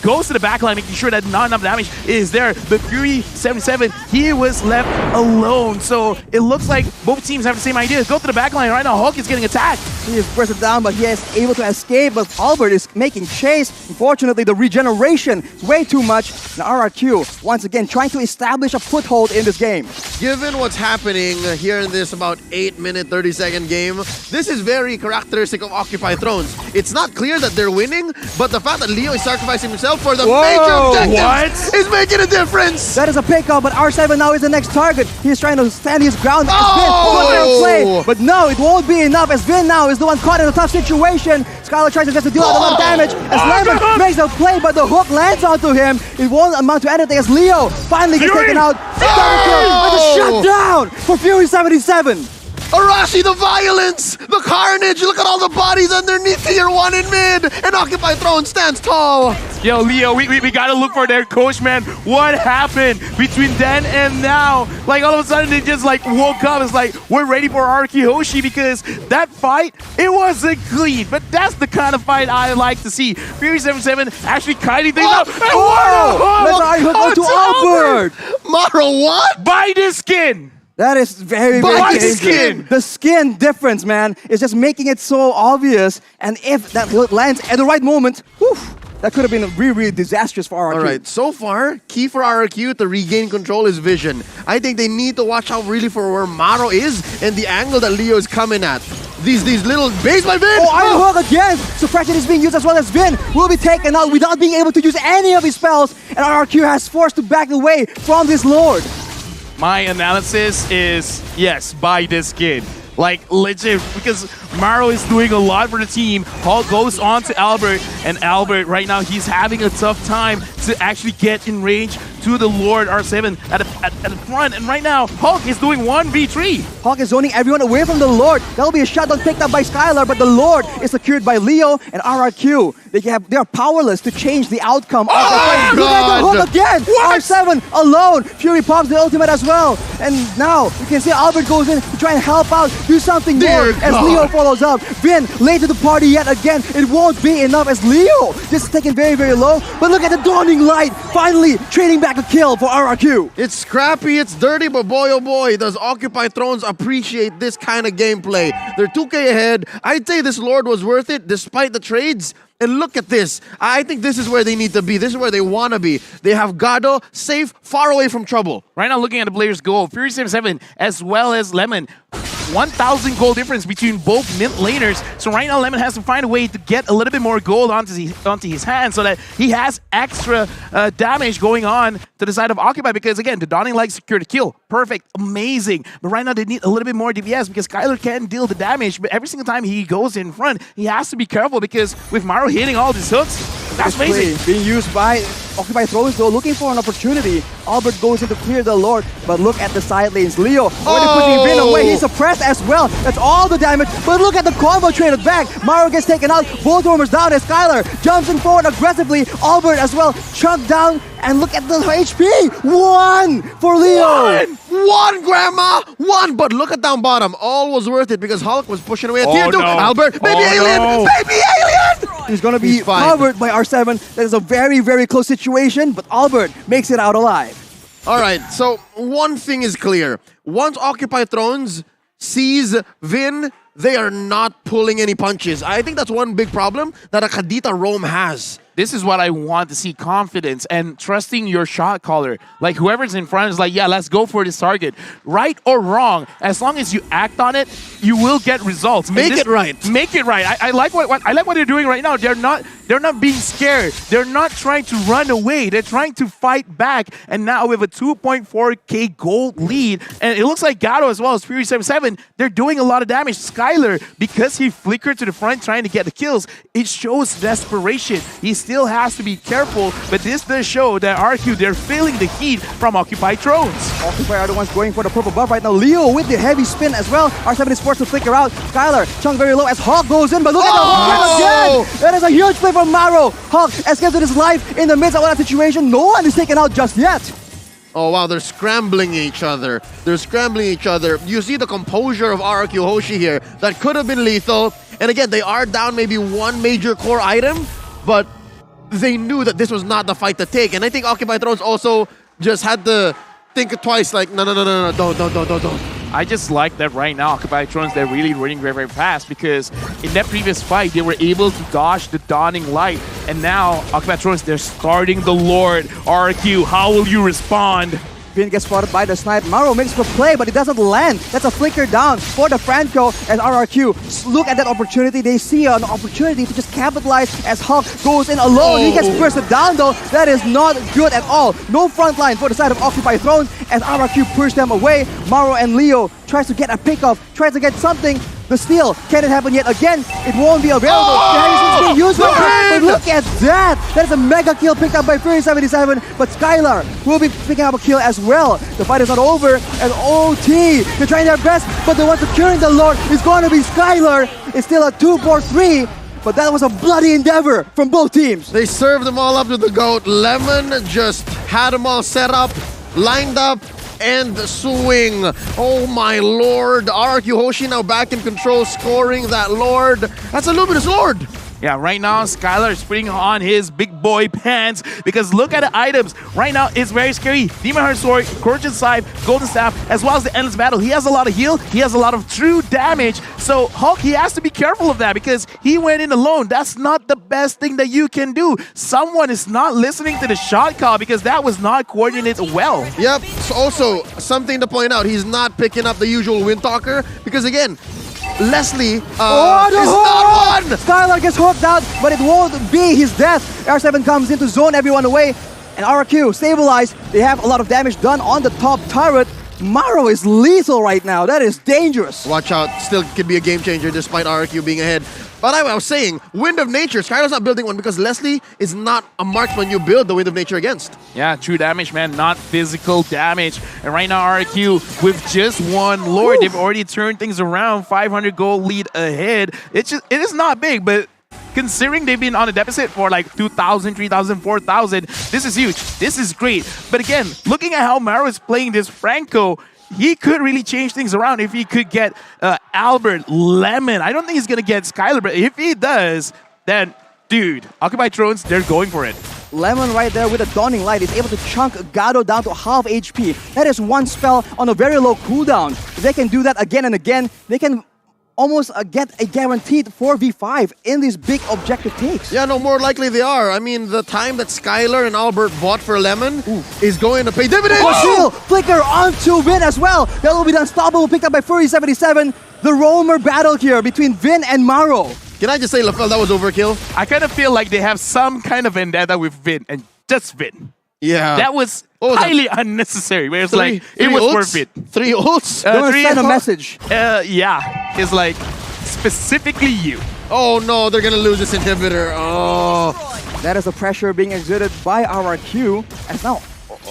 goes to the backline, making sure that not enough damage is there. But Fury 77, he was left alone. So it looks like both teams have the same idea. Go to the backline. Right now, Hulk is getting attacked. He is bursted down, but he is able to escape. But Albert is making chase. Unfortunately, the regeneration is way too much. Now RRQ, once again, trying to establish a foothold in this game. Given what's happening here in this about 8-minute, 30-second game, this is very characteristic of Occupy Thrones. It's not clear that they're winning, but the fact that Leo is sacrificing himself for the major objectives is making a difference. That is a pickup, but R7 now is the next target. He's trying to stand his ground as Vin put their play. But no, it won't be enough as Vin now is the one caught in a tough situation. Skylar tries to deal out a lot of damage as Lambert makes the play, but the hook lands onto him. It won't amount to anything as Leo finally gets taken out. Double kill with a shutdown for Fury 77. Arashi, the violence, the carnage, look at all the bodies underneath tier 1 in mid, and Occupy Throne stands tall. Yo, Leo, we gotta look for their coach, man. What happened between then and now? Like, all of a sudden, they just, like, woke up. It's like, we're ready for RRQ Hoshi because that fight, it wasn't clean. But that's the kind of fight I like to see. Fury 77 actually kiting things up. And Let's hook to Albert. Maro, what? Buy this skin. That is very, very dangerous. The skin difference, man, is just making it so obvious. And if that lands at the right moment, whew, that could have been really, really disastrous for RRQ. All right, so far, key for RRQ to regain control is vision. I think they need to watch out really for where Maro is and the angle that Leo is coming at. These little base by Vin. Oh, Iron Hook again. Suppression is being used as well as Vin will be taken out without being able to use any of his spells. And RRQ has forced to back away from this Lord. My analysis is, yes, buy this skin. Like, legit, because Maro is doing a lot for the team. Hulk goes on to Albert, and Albert, right now, he's having a tough time to actually get in range to the Lord R7 at the front. And right now, Hulk is doing 1v3. Hulk is zoning everyone away from the Lord. That'll be a shutdown picked up by Skylar, but the Lord is secured by Leo and RRQ. They are powerless to change the outcome of the fight. Look at the hook again! What? R7 alone! Fury pops the ultimate as well. And now, you can see Albert goes in to try and help out, do something more as Leo follows up. Vin, late to the party yet again. It won't be enough as Leo just is taken very, very low. But look at the dawning light, finally trading back a kill for RRQ. It's scrappy, it's dirty, but boy oh boy, does Occupy Thrones appreciate this kind of gameplay. They're 2K ahead. I'd say this Lord was worth it despite the trades. And look at this. I think this is where they need to be. This is where they want to be. They have Gado safe, far away from trouble. Right now, looking at the players' goal, Fury 77 as well as Lemon. 1,000 gold difference between both mid laners. So right now, Lemon has to find a way to get a little bit more gold onto his hand so that he has extra damage going on to the side of Occupy. Because again, the Dawning Light secured the kill. Perfect, amazing. But right now, they need a little bit more DPS because Skylar can deal the damage. But every single time he goes in front, he has to be careful because with Maro hitting all these hooks, that's amazing. Being used by Occupy Thrones though, looking for an opportunity. Albert goes in to clear the Lord, but look at the side lanes. Leo already pushing Vin away. He's suppressed as well. That's all the damage. But look at the combo traded back. Maro gets taken out. Voltormer's down as Skylar jumps in forward aggressively. Albert as well chunked down. And look at the HP. 1 for Leo. One, Grandma! One! But look at down bottom. All was worth it because Hulk was pushing away at tier 2. No. Albert, baby alien! Baby alien! He's going to be covered by R7. That is a very, very close situation, but Albert makes it out alive. All right, so one thing is clear. Once Occupy Thrones sees Vin, they are not pulling any punches. I think that's one big problem that a Kadita Rome has. This is what I want to see, confidence and trusting your shot caller. Like whoever's in front is like, yeah, let's go for this target. Right or wrong, as long as you act on it, you will get results. Make it right. Make it right. I like what they're doing right now. They're not being scared. They're not trying to run away. They're trying to fight back. And now with a 2.4k gold lead, and it looks like Gado as well as Fury 77, they're doing a lot of damage. Skylar, because he flickered to the front trying to get the kills, it shows desperation. He still has to be careful, but this does show that RQ, they're feeling the heat from Occupy Thrones. Occupy are the ones going for the purple buff right now. Leo with the heavy spin as well. R7 is forced to flicker out. Skylar, chunk very low as Hawk goes in, but look at the Hawk again! That is a huge play from Maro. Hawk escapes with his life in the midst of that situation. No one is taken out just yet. Oh wow, they're scrambling each other. They're scrambling each other. You see the composure of RRQ Hoshi here. That could have been lethal. And again, they are down maybe one major core item, but they knew that this was not the fight to take. And I think Occupy Thrones also just had to think twice, like, no, don't. I just like that right now, Occupy Thrones, they're really running very, very fast because in that previous fight, they were able to dodge the Dawning Light. And now, Occupy Thrones, they're starting the Lord. RQ, how will you respond? Vin gets spotted by the snipe. Maro makes for play, but it doesn't land. That's a flicker down for the Franco and RRQ. Look at that opportunity. They see an opportunity to just capitalize as Hulk goes in alone. He gets bursted down though. That is not good at all. No front line for the side of Occupy Thrones as RRQ push them away. Maro and Leo tries to get a pickoff, tries to get something. The steal, can it happen yet again? It won't be available. Harrison's being used right now, but look at that! That is a mega kill picked up by Fury 77, but Skylar will be picking up a kill as well. The fight is not over, and OT, they're trying their best, but the one securing the Lord is going to be Skylar. It's still a 2-4-3, but that was a bloody endeavor from both teams. They served them all up to the GOAT. Lemon just had them all set up, lined up, and swing. Oh my lord. RRQ Hoshi now back in control, scoring that Lord. That's a Luminous Lord. Yeah, right now, Skylar is putting on his big boy pants because look at the items. Right now, it's very scary. Demon Heart Sword, Corruption Scythe, Golden Staff, as well as the Endless Battle. He has a lot of heal. He has a lot of true damage. So Hulk, he has to be careful of that because he went in alone. That's not the best thing that you can do. Someone is not listening to the shot call because that was not coordinated well. Yep. So also, something to point out, he's not picking up the usual Windtalker because again, Leslie is not one! Skylar gets hooked out, but it won't be his death. R7 comes in to zone everyone away, and RRQ stabilized. They have a lot of damage done on the top turret, Maro is lethal right now. That is dangerous. Watch out. Still could be a game changer despite RRQ being ahead. But I was saying, Wind of Nature. Skylar's not building one because Leslie is not a marksman you build the Wind of Nature against. Yeah, true damage, man, not physical damage. And right now, RRQ, with just one Lord, they've already turned things around. 500 gold lead ahead. It is not big, but considering they've been on a deficit for like 2,000, 3,000, 4,000, this is huge. This is great. But again, looking at how Maro is playing this Franco, he could really change things around if he could get Albert, Lemon. I don't think he's going to get Skylar, but if he does, then, dude, Occupy Thrones, they're going for it. Lemon right there with a Dawning Light is able to chunk Gado down to half HP. That is one spell on a very low cooldown. If they can do that again and again, they can almost get a guaranteed 4v5 in these big objective takes. Yeah, no, more likely they are. I mean, the time that Skylar and Albert bought for Lemon is going to pay dividends. Oh, Flicker onto Vin as well. That will be the Unstoppable picked up by Fury77. The roamer battle here between Vin and Maro. Can I just say, LaFell, that was overkill? I kind of feel like they have some kind of vendetta with Vin and just Vin. Yeah. That was highly unnecessary. Where it's like, it was worth it. 3 ults? They want to send a message. Yeah. It's like, specifically you. Oh no, they're going to lose this inhibitor. Oh. That is the pressure being exerted by RRQ. And now,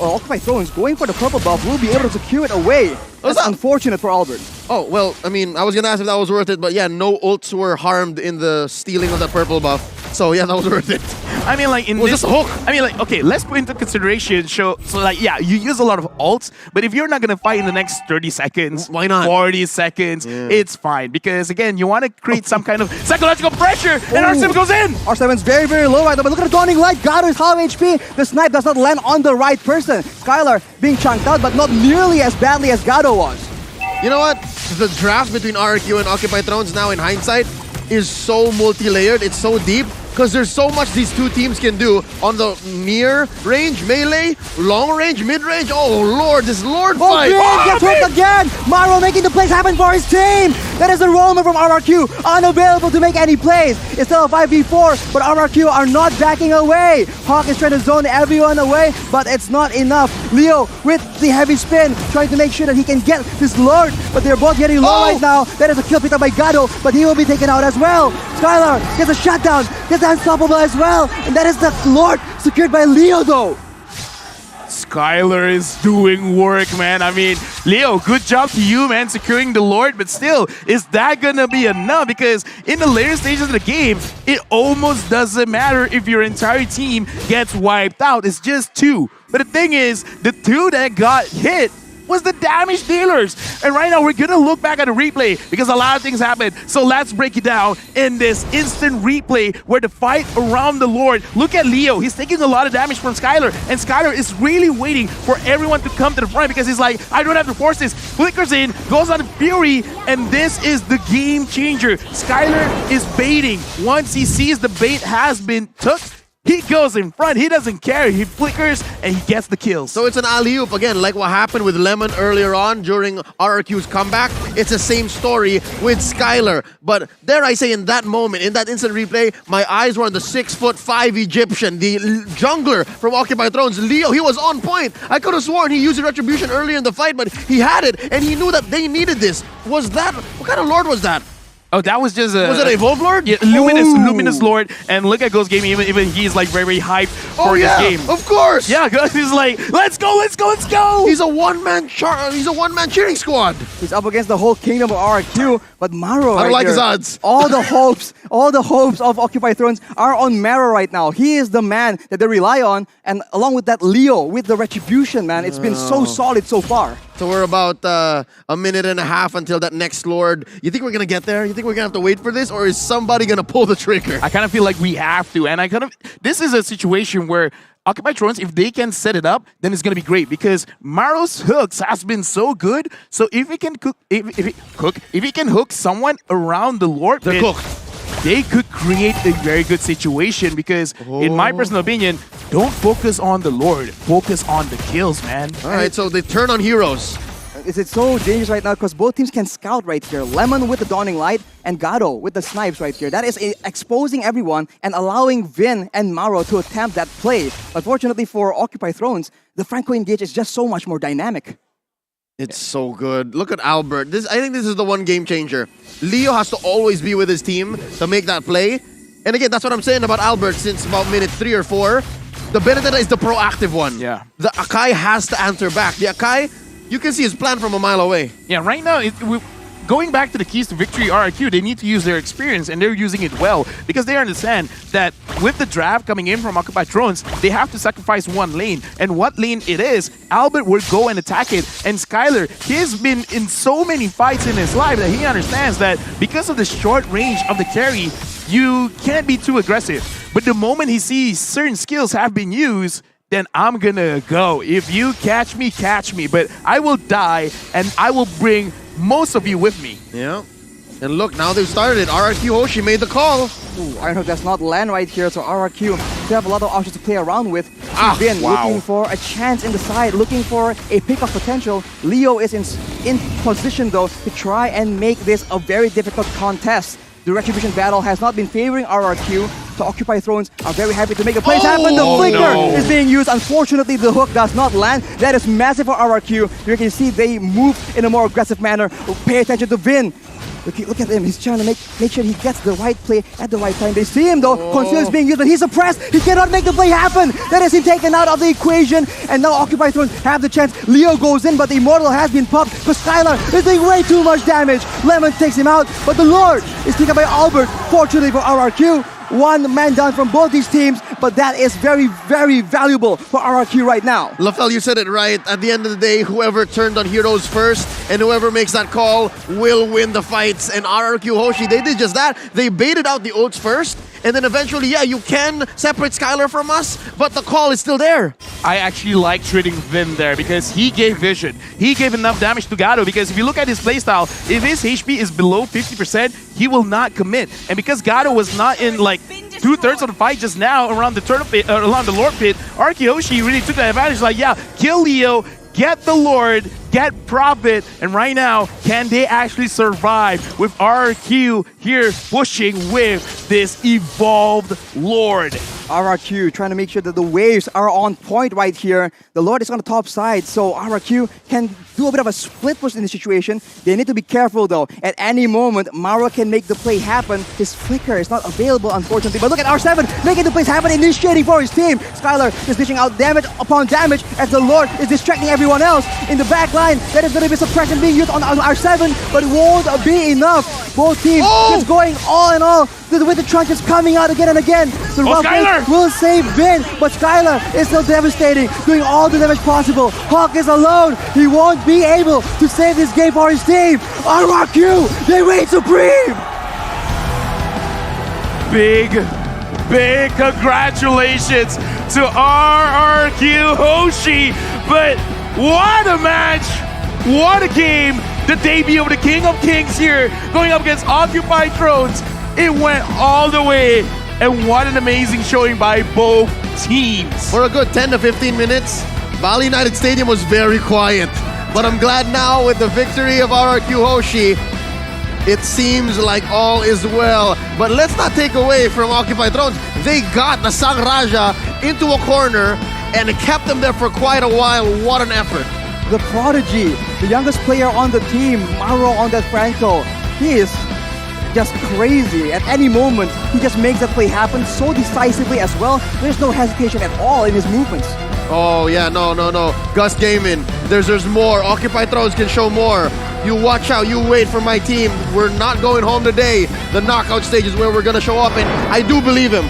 Occupy Thrones going for the purple buff will be able to secure it away. That's unfortunate for Albert. Oh, well, I mean, I was going to ask if that was worth it, but yeah, no ults were harmed in the stealing of the purple buff. So yeah, that was worth it. I mean, like, in was this just a hook. I mean, like, okay, let's put into consideration, so like, yeah, you use a lot of ults, but if you're not going to fight in the next 30 seconds, why not? 40 seconds, it's fine. Because, again, you want to create some kind of psychological pressure, and R7 goes in! R7's very, very low right now, but look at the Dawning Light. Gado is half HP. The snipe does not land on the right person. Skylar being chunked out, but not nearly as badly as Gado was. You know what? The draft between RRQ and Occupy Thrones now in hindsight is so multi-layered, it's so deep, because there's so much these two teams can do on the near range, melee, long range, mid range. Oh lord, this Lord fight! Oh, gets hooked again! Maro making the plays happen for his team! That is the roamer from RRQ, unavailable to make any plays. It's still a 5v4, but RRQ are not backing away. Hawk is trying to zone everyone away, but it's not enough. Leo with the heavy spin, trying to make sure that he can get this Lord, but they're both getting low right now. That is a kill picked up by Gado, but he will be taken out as well. Skylar gets a shutdown, gets Unstoppable as well, and that is the Lord secured by Leo though. Skylar is doing work, man. I mean, Leo, good job to you, man, securing the Lord, but still, is that gonna be enough? Because in the later stages of the game, it almost doesn't matter if your entire team gets wiped out. It's just 2. But the thing is, the 2 that got hit was the damage dealers. And right now, we're gonna look back at the replay because a lot of things happened. So let's break it down in this instant replay where the fight around the Lord. Look at Leo. He's taking a lot of damage from Skylar, and Skylar is really waiting for everyone to come to the front because he's like, I don't have to force this. Flickers in, goes on Fury, and this is the game changer. Skylar is baiting. Once he sees the bait has been took, he goes in front. He doesn't care. He flickers and he gets the kills. So it's an alley-oop again, like what happened with Lemon earlier on during RRQ's comeback. It's the same story with Skylar. But dare I say, in that moment, in that instant replay, my eyes were on the 6'5" Egyptian, the jungler from Occupy Thrones, Leo. He was on point. I could have sworn he used Retribution earlier in the fight, but he had it, and he knew that they needed this. Was that, what kind of Lord was that? Oh, that was just a... Was it a Evolve Lord? Yeah, Luminous Lord. And look at Ghost Gaming, even he's like very hyped for this game. Of course! Yeah, he's like, let's go, let's go, let's go! He's a one-man cheering squad. He's up against the whole kingdom of RRQ, but Maro I don't like his odds. All the hopes of Occupy Thrones are on Maro right now. He is the man that they rely on, and along with that, Leo with the Retribution, man. It's been so solid so far. So we're about a minute and a half until that next Lord. You think we're going to get there? You think we're going to have to wait for this? Or is somebody going to pull the trigger? I kind of feel like we have to. And this is a situation where Occupy Thrones, if they can set it up, then it's going to be great. Because Maro's hooks has been so good. So if he can if he can hook someone around the Lord, they could create a very good situation. Because in my personal opinion, don't focus on the Lord. Focus on the kills, man. All right, so they turn on heroes. It's so dangerous right now because both teams can scout right here. Lemon with the Dawning Light and Gado with the snipes right here. That is exposing everyone and allowing Vin and Maro to attempt that play. Unfortunately for Occupy Thrones, the Franco engage is just so much more dynamic. It's so good. Look at Albert. I think this is the one game changer. Leo has to always be with his team to make that play. And again, that's what I'm saying about Albert since about minute 3 or 4. The Benedetta is the proactive one. Yeah. The Akai has to answer back. The Akai, you can see his plan from a mile away. Yeah, right now, going back to the keys to victory, RRQ, they need to use their experience, and they're using it well because they understand that with the draft coming in from Occupy Thrones, they have to sacrifice one lane. And what lane it is, Albert will go and attack it. And Skylar, he's been in so many fights in his life that he understands that because of the short range of the carry, you can't be too aggressive. But the moment he sees certain skills have been used, then I'm gonna go. If you catch me, catch me. But I will die, and I will bring most of you with me. Yeah. And look, now they've started it. RRQ Hoshi made the call. Ooh, Ironhook does not land right here, so RRQ, they have a lot of options to play around with. Vin looking for a chance in the side, looking for a pick of potential. Leo is in position, though, to try and make this a very difficult contest. The Retribution battle has not been favoring RRQ, so Occupy Thrones are very happy to make a plays happen. The flicker is being used. Unfortunately, the hook does not land. That is massive for RRQ. You can see they move in a more aggressive manner. Pay attention to Vin. Look at him. He's trying to make sure he gets the right play at the right time. They see him though. Conceal is being used, but he's suppressed. He cannot make the play happen. That is him taken out of the equation. And now Occupy Thrones have the chance. Leo goes in, but the Immortal has been popped because Skylar is doing way too much damage. Lemon takes him out, but the Lord is taken by Albert. Fortunately for RRQ, one man down from both these teams, but that is very, very valuable for RRQ right now. LaFell, you said it right. At the end of the day, whoever turned on heroes first and whoever makes that call will win the fights. And RRQ Hoshi, they did just that. They baited out the ults first, and then eventually, yeah, you can separate Skylar from us, but the call is still there. I actually like treating Vin there because he gave vision. He gave enough damage to Gato because if you look at his playstyle, if his HP is below 50%, he will not commit. And because Gato was not in like 2/3 of the fight just now around the turtle pit, around the Lord pit, RRQ Hoshi really took that advantage. Like, yeah, kill Leo, get the Lord, get Prophet, and right now, can they actually survive with RRQ here pushing with this evolved Lord? RRQ trying to make sure that the waves are on point right here. The Lord is on the top side, so RRQ can do a bit of a split push in the situation. They need to be careful though. At any moment, Maro can make the play happen. His flicker is not available, unfortunately. But look at R7 making the plays happen, initiating for his team. Skylar is dishing out damage upon damage as the Lord is distracting everyone else. In the back line, there is going to be suppression being used on R7, but it won't be enough. Both teams just going all in all. With the trunk is coming out again and again. The Skylar will save Vin, but Skylar is still devastating, doing all the damage possible. Hawk is alone. He won't be able to save this game for his team. RRQ, they reign supreme. Big congratulations to RRQ Hoshi. But what a match. What a game. The debut of the King of Kings here going up against Occupy Thrones. It went all the way, and what an amazing showing by both teams. For a good 10 to 15 minutes, Bali United Stadium was very quiet. But I'm glad now with the victory of RRQ Hoshi, it seems like all is well. But let's not take away from Occupy Thrones. They got the Sang Raja into a corner and it kept them there for quite a while. What an effort. The Prodigy, the youngest player on the team, Maro on that Franco, he is just crazy. At any moment, he just makes that play happen so decisively as well. There's no hesitation at all in his movements. Oh yeah, no. Gus Gaiman, there's more. Occupy Thrones can show more. You watch out, you wait for my team. We're not going home today. The knockout stage is where we're gonna show up, and I do believe him.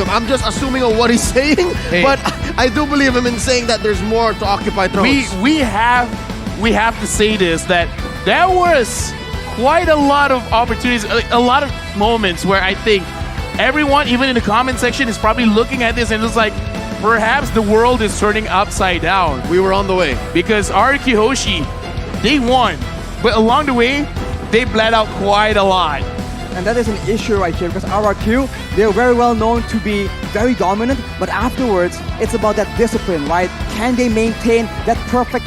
I'm just assuming on what he's saying, but I do believe him in saying that there's more to Occupy Thrones. We have to say this, that there was quite a lot of opportunities, a lot of moments where I think everyone, even in the comment section, is probably looking at this and it's like, perhaps the world is turning upside down. We were on the way. Because RRQ Hoshi, they won. But along the way, they bled out quite a lot. And that is an issue right here because RRQ, they're very well known to be very dominant, but afterwards, it's about that discipline, right? Can they maintain that perfect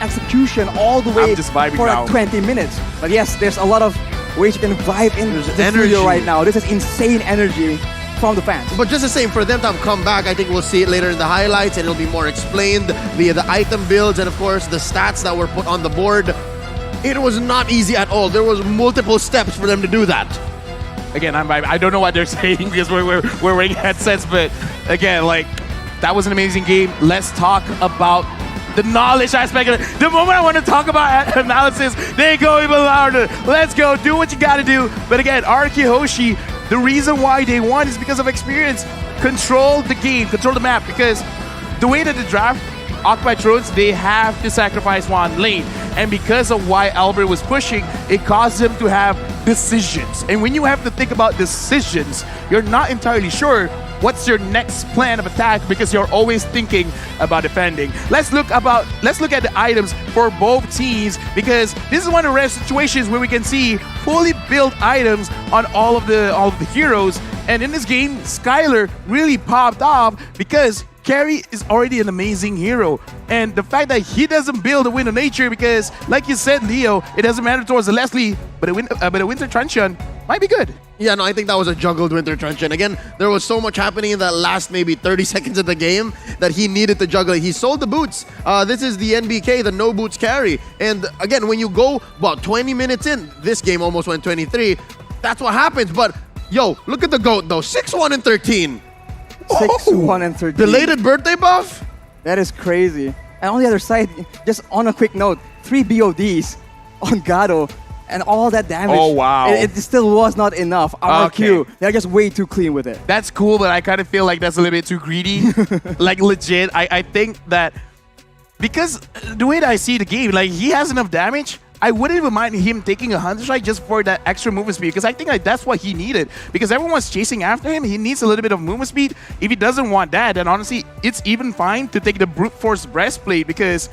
execution all the way for like 20 minutes? But yes, there's a lot of ways you can vibe in the studio right now. This is insane energy. from the fans. But just the same, for them to have come back, I think we'll see it later in the highlights, and it'll be more explained via the item builds and, of course, the stats that were put on the board. It was not easy at all. There was multiple steps for them to do that. Again, I don't know what they're saying because we're wearing headsets, but again, like, that was an amazing game. Let's talk about the knowledge aspect of it. The moment I want to talk about analysis, they go even louder. Let's go, do what you gotta do. But again, Araki Hoshi, the reason why they won is because of experience. Control the game, control the map, because the way that the draft Occupy Thrones, they have to sacrifice one lane. And because of why Albert was pushing, it caused them to have decisions. And when you have to think about decisions, you're not entirely sure what's your next plan of attack because you're always thinking about defending. Let's look at the items for both teams, because this is one of the rare situations where we can see fully built items on all of the heroes. And in this game, Skylar really popped off because Carry is already an amazing hero. And the fact that he doesn't build a Wind of Nature, because like you said, Leo, it doesn't matter towards the Leslie, but a Winter Truncheon might be good. Yeah, no, I think that was a juggled Winter Truncheon. Again, there was so much happening in that last maybe 30 seconds of the game that he needed to juggle it. He sold the boots. This is the NBK, the no boots carry. And again, when you go about 20 minutes in, this game almost went 23, that's what happens. But yo, look at the GOAT though, 6-1 and 13. 6-1 and 13. Belated birthday buff? That is crazy. And on the other side, just on a quick note, 3 BODs on Gado and all that damage. Oh, wow. It still was not enough. RQ, they're just way too clean with it. That's cool, but I kind of feel like that's a little bit too greedy. Like, legit, I think that because the way that I see the game, like, he has enough damage. I wouldn't even mind him taking a Hunter Strike just for that extra movement speed, because I think like that's what he needed. Because everyone's chasing after him, he needs a little bit of movement speed. If he doesn't want that, then honestly, it's even fine to take the Brute Force Breastplate, because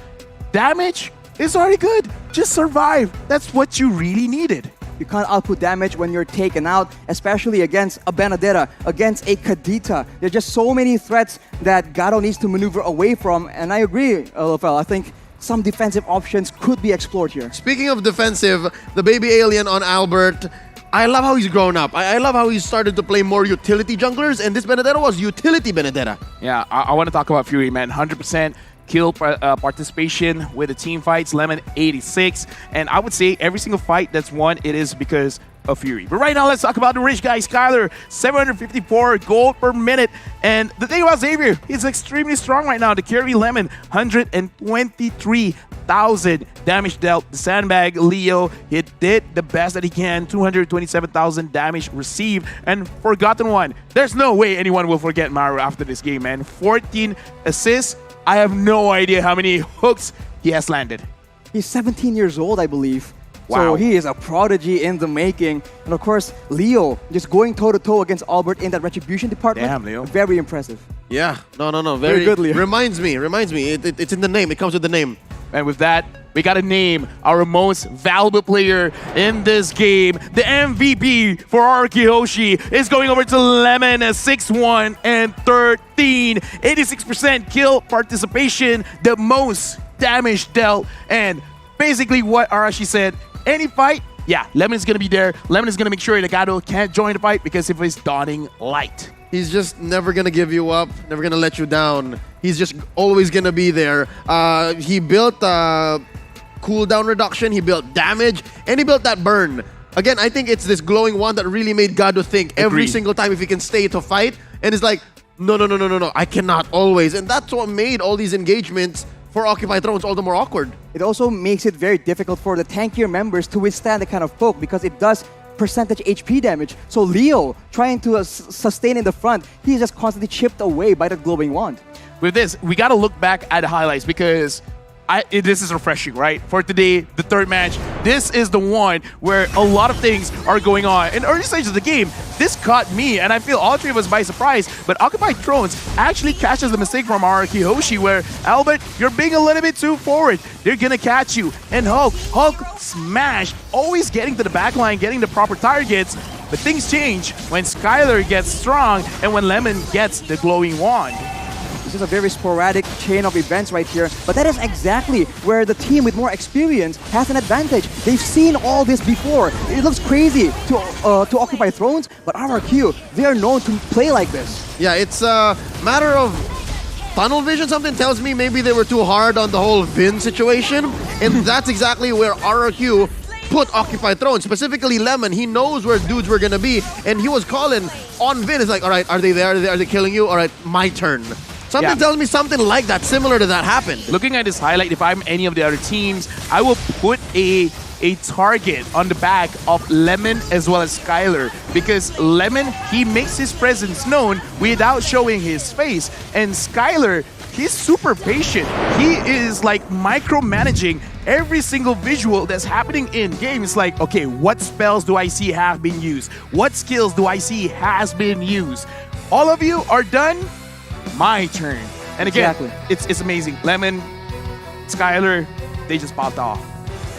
damage is already good. Just survive. That's what you really needed. You can't output damage when you're taken out, especially against a Benedetta, against a Kadita. There's just so many threats that Gado needs to maneuver away from, and I agree, LFL. I think some defensive options could be explored here. Speaking of defensive, the baby alien on Albert, I love how he's grown up. I love how he's started to play more utility junglers, and this Benedetta was utility Benedetta. Yeah, I want to talk about Fury, man. 100% kill participation with the team fights, Lemon 86. And I would say every single fight that's won, it is because of Fury. But right now, let's talk about the rich guy, Skylar. 754 gold per minute. And the thing about Xavier, he's extremely strong right now. The carry Lemon, 123,000 damage dealt. The Sandbag Leo, he did the best that he can. 227,000 damage received. And Forgotten One, there's no way anyone will forget Maru after this game, man. 14 assists. I have no idea how many hooks he has landed. He's 17 years old, I believe. Wow. So he is a prodigy in the making. And of course, Leo just going toe-to-toe against Albert in that Retribution department. Damn, Leo. Very impressive. Yeah, no. Very good, Leo. Reminds me. It's in the name. It comes with the name. And with that, we got to name our most valuable player in this game. The MVP for Araki Hoshi is going over to Lemon at 6-1 and 13. 86% kill participation, the most damage dealt. And basically what Arashi said, any fight, yeah, Lemon is going to be there. Lemon is going to make sure that Gado can't join the fight because of his dawning light. He's just never going to give you up, never going to let you down. He's just always going to be there. He built cooldown reduction, he built damage, and he built that burn. Again, I think it's this glowing wand that really made Gado think every single time if he can stay to fight. And it's like, no, I cannot always. And that's what made all these engagements for Occupy Thrones all the more awkward. It also makes it very difficult for the tankier members to withstand the kind of poke because it does percentage HP damage. So Leo, trying to sustain in the front, he's just constantly chipped away by the glowing wand. With this, we got to look back at the highlights because this is refreshing, right? For today, the third match, this is the one where a lot of things are going on. In early stages of the game, this caught me, and I feel all three of us by surprise, but Occupy Thrones actually catches the mistake from Araki Hoshi where, Albert, you're being a little bit too forward. They're gonna catch you. And Hulk smash, always getting to the back line, getting the proper targets, but things change when Skylar gets strong and when Lemon gets the glowing wand. This just a very sporadic chain of events right here. But that is exactly where the team with more experience has an advantage. They've seen all this before. It looks crazy to occupy thrones, but RRQ, they are known to play like this. Yeah, it's a matter of tunnel vision. Something tells me maybe they were too hard on the whole Vin situation, and that's exactly where RRQ put Occupy Throne, specifically Lemon. He knows where dudes were gonna be, and he was calling on Vin. It's like, all right, are they there? Are they killing you? All right, my turn. Something tells me something like that, similar to that, happened. Looking at this highlight, if I'm any of the other teams, I will put a target on the back of Lemon as well as Skylar, because Lemon, he makes his presence known without showing his face, and Skylar, he's super patient. He is like micromanaging every single visual that's happening in game. It's like, okay, what spells do I see have been used? What skills do I see has been used? All of you are done, my turn. And again, it's amazing. Lemon, Skylar, they just popped off.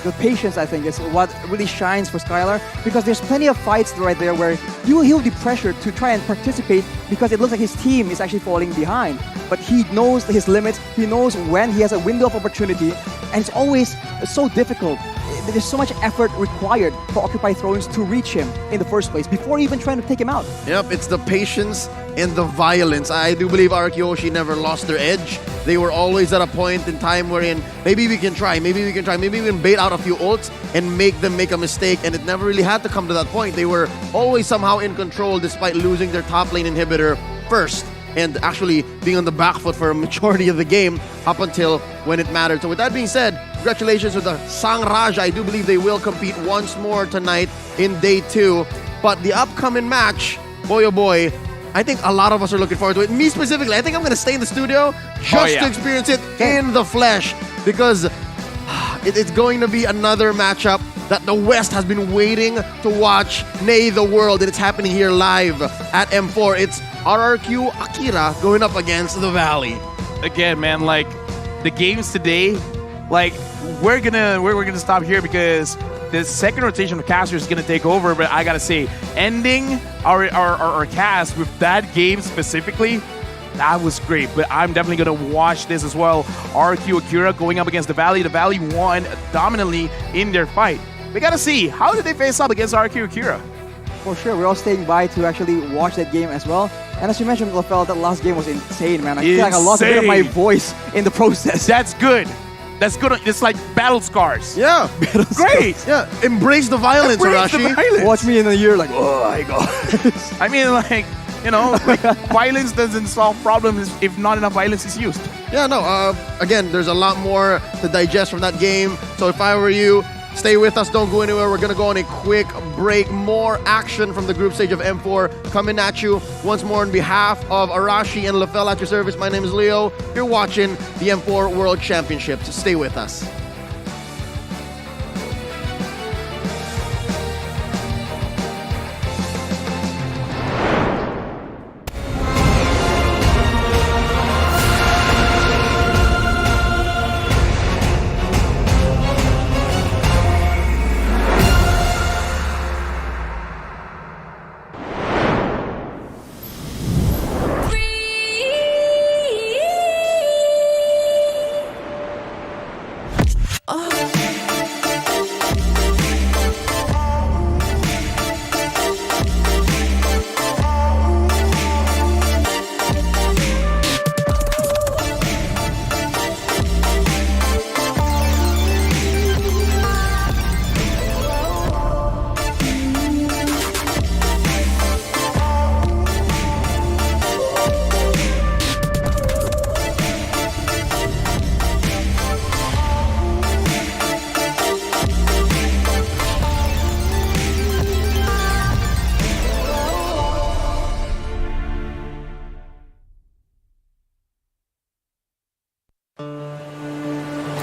The patience, I think, is what really shines for Skylar, because there's plenty of fights right there where he'll be pressured to try and participate because it looks like his team is actually falling behind. But he knows his limits, he knows when he has a window of opportunity, and it's always so difficult. There's so much effort required for Occupy Thrones to reach him in the first place before even trying to take him out. Yep, it's the patience and the violence. I do believe RRQ never lost their edge. They were always at a point in time wherein maybe we can try, maybe we can bait out a few ults and make them make a mistake, and it never really had to come to that point. They were always somehow in control despite losing their top lane inhibitor first, and actually being on the back foot for a majority of the game up until when it mattered. So with that being said, congratulations to the Sangraja. I do believe they will compete once more tonight in day 2. But the upcoming match, boy oh boy, I think a lot of us are looking forward to it. Me specifically, I think I'm going to stay in the studio just to experience it in the flesh, because it's going to be another matchup that the West has been waiting to watch, nay the world, and it's happening here live at M4. It's RRQ Akira going up against the Valley. Again, man, like the games today, like we're gonna stop here because the second rotation of casters is gonna take over. But I gotta say, ending our cast with that game specifically, that was great. But I'm definitely gonna watch this as well. RRQ Akira going up against the Valley. The Valley won dominantly in their fight. We gotta see, how did they face up against RRQ Akira? For sure, we're all staying by to actually watch that game as well. And as you mentioned, LaFell, that last game was insane, man. I feel like I lost a bit of my voice in the process. That's good. That's good. It's like battle scars. Yeah. Great. Yeah. Embrace the violence, Arashi. Watch me in a year like, oh my god. I mean, like, you know, like, violence doesn't solve problems if not enough violence is used. Yeah, no. Again, there's a lot more to digest from that game. So if I were you, stay with us. Don't go anywhere. We're going to go on a quick break. More action from the group stage of M4 coming at you once more on behalf of Arashi and LaFell at your service. My name is Leo. You're watching the M4 World Championships. Stay with us.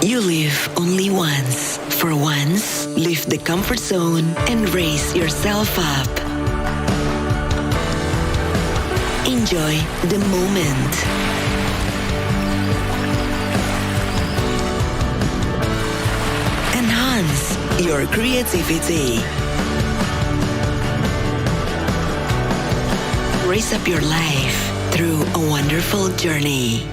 You live only once. For once, leave the comfort zone and raise yourself up. Enjoy the moment. Enhance your creativity. Raise up your life through a wonderful journey.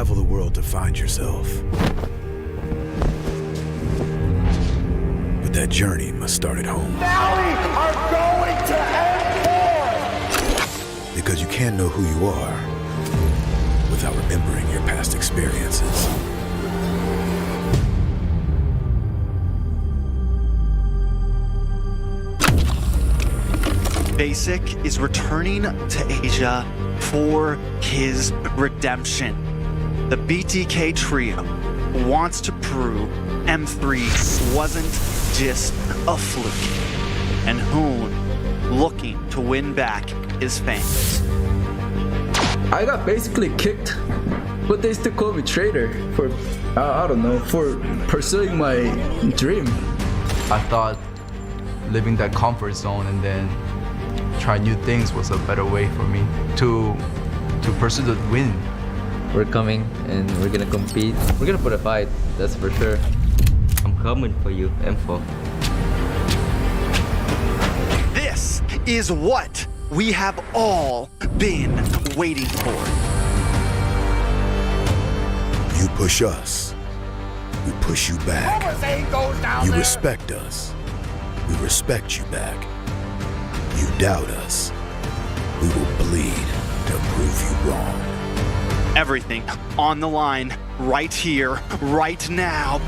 travel the world to find yourself. But that journey must start at home. Valley are going to M4! Because you can't know who you are without remembering your past experiences. Basic is returning to Asia for his redemption. The BTK trio wants to prove M3 wasn't just a fluke, and Hoon looking to win back his fans. I got basically kicked, but they still call me traitor for, I don't know, for pursuing my dream. I thought living that comfort zone and then try new things was a better way for me to pursue the win. We're coming and we're gonna compete. We're gonna put a fight, that's for sure. I'm coming for you, M4. This is what we have all been waiting for. You push us, we push you back. You respect us, we respect you back. You doubt us, we will bleed to prove you wrong. Everything on the line, right here, right now.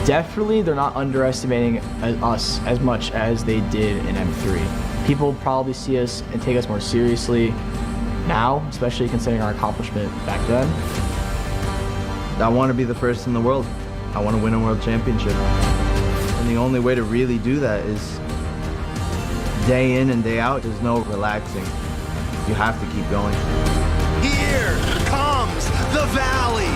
Definitely, they're not underestimating us as much as they did in M3. People probably see us and take us more seriously now, especially considering our accomplishment back then. I want to be the first in the world. I want to win a world championship. And the only way to really do that is day in and day out. There's no relaxing. You have to keep going. Here comes the Valley.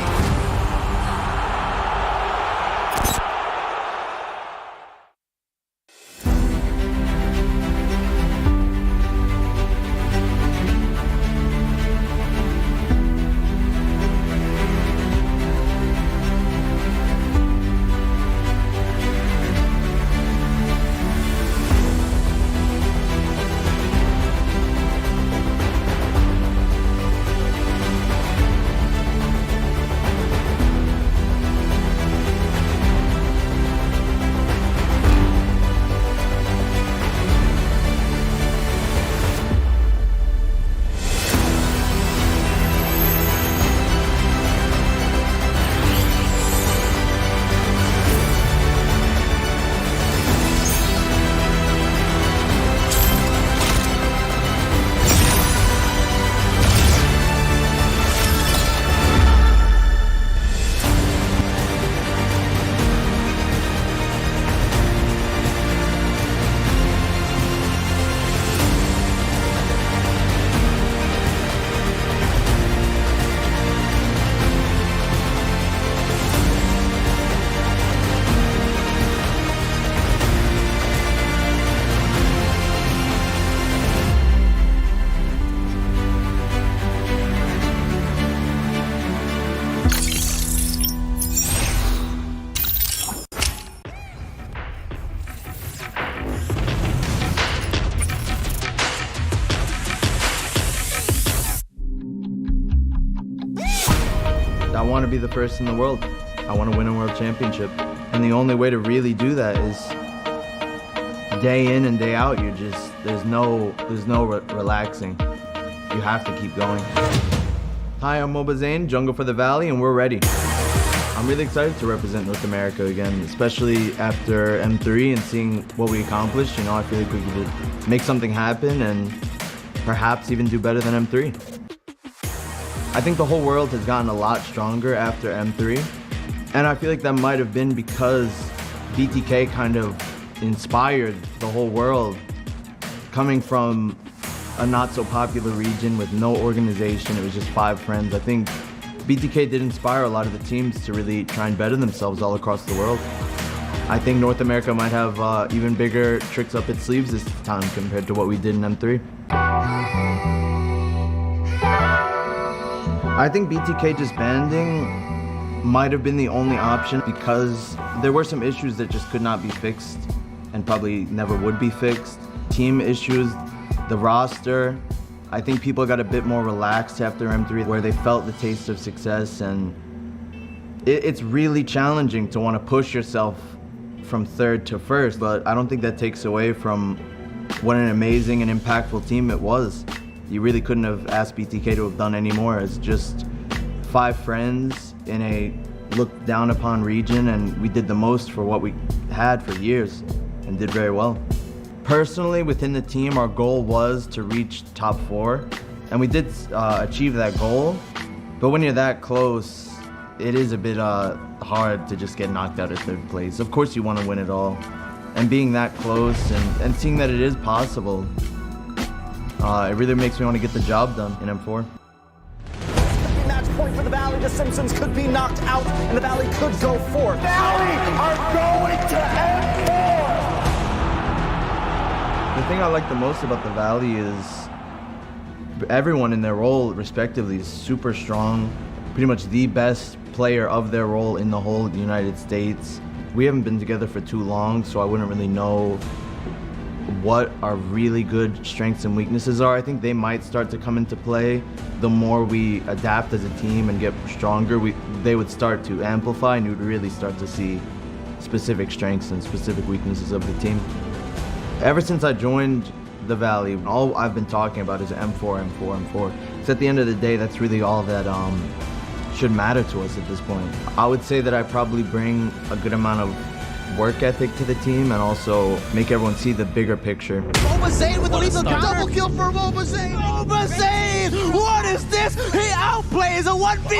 I want to be the first in the world. I want to win a world championship. And the only way to really do that is day in and day out. There's no relaxing. You have to keep going. Hi, I'm Mobazane, Jungle for the Valley, and we're ready. I'm really excited to represent North America again, especially after M3 and seeing what we accomplished. You know, I feel like we could make something happen and perhaps even do better than M3. I think the whole world has gotten a lot stronger after M3, and I feel like that might have been because BTK kind of inspired the whole world. Coming from a not so popular region with no organization, it was just 5 friends. I think BTK did inspire a lot of the teams to really try and better themselves all across the world. I think North America might have even bigger tricks up its sleeves this time compared to what we did in M3. I think BTK disbanding might have been the only option because there were some issues that just could not be fixed and probably never would be fixed. Team issues, the roster, I think people got a bit more relaxed after M3, where they felt the taste of success, and it's really challenging to want to push yourself from third to first, but I don't think that takes away from what an amazing and impactful team it was. You really couldn't have asked BTK to have done any more. It's just 5 friends in a looked down upon region, and we did the most for what we had for years and did very well. Personally, within the team, our goal was to reach top 4, and we did achieve that goal. But when you're that close, it is a bit hard to just get knocked out of third place. Of course, you want to win it all. And being that close and seeing that it is possible, it really makes me want to get the job done in M4. Match point for the Valley. The Simpsons could be knocked out, and the Valley could go forth. Valley are going to M4! The thing I like the most about the Valley is everyone in their role, respectively, is super strong. Pretty much the best player of their role in the whole United States. We haven't been together for too long, so I wouldn't really know what our really good strengths and weaknesses are. I think they might start to come into play the more we adapt as a team and get stronger. They would start to amplify, and you would really start to see specific strengths and specific weaknesses of the team. Ever since I joined the Valley, all I've been talking about is M4, M4, M4. So at the end of the day, that's really all that should matter to us at this point. I would say that I probably bring a good amount of work ethic to the team and also make everyone see the bigger picture. Mobazane with the lethal double kill for Mobazane. Mobazane! What is this? He outplays a 1v4!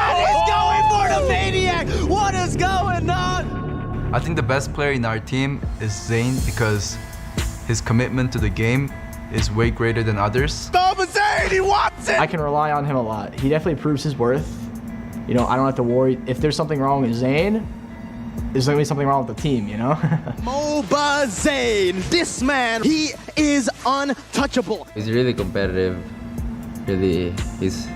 And he's going for the Maniac! What is going on? I think the best player in our team is Zane because his commitment to the game is way greater than others. Mobazane, he wants it! I can rely on him a lot. He definitely proves his worth. You know, I don't have to worry. If there's something wrong with Zane, there's gonna be something wrong with the team, you know? Mobazane, this man, he is untouchable. He's really competitive. Really, he's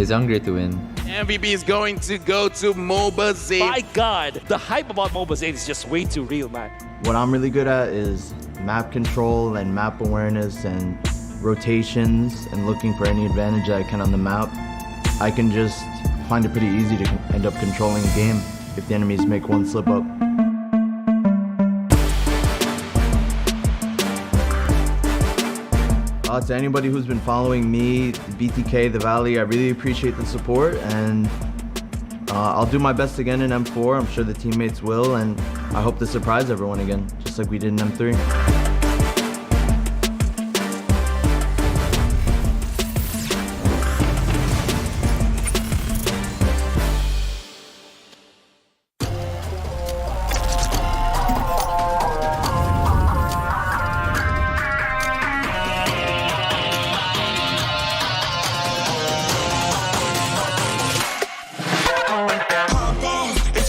hungry to win. MVP is going to go to Mobazane. My God, the hype about Mobazane is just way too real, man. What I'm really good at is map control and map awareness and rotations and looking for any advantage that I can on the map. I can just find it pretty easy to end up controlling the game if the enemies make one slip up. To anybody who's been following me, BTK, the Valley, I really appreciate the support, and I'll do my best again in M4. I'm sure the teammates will, and I hope to surprise everyone again, just like we did in M3.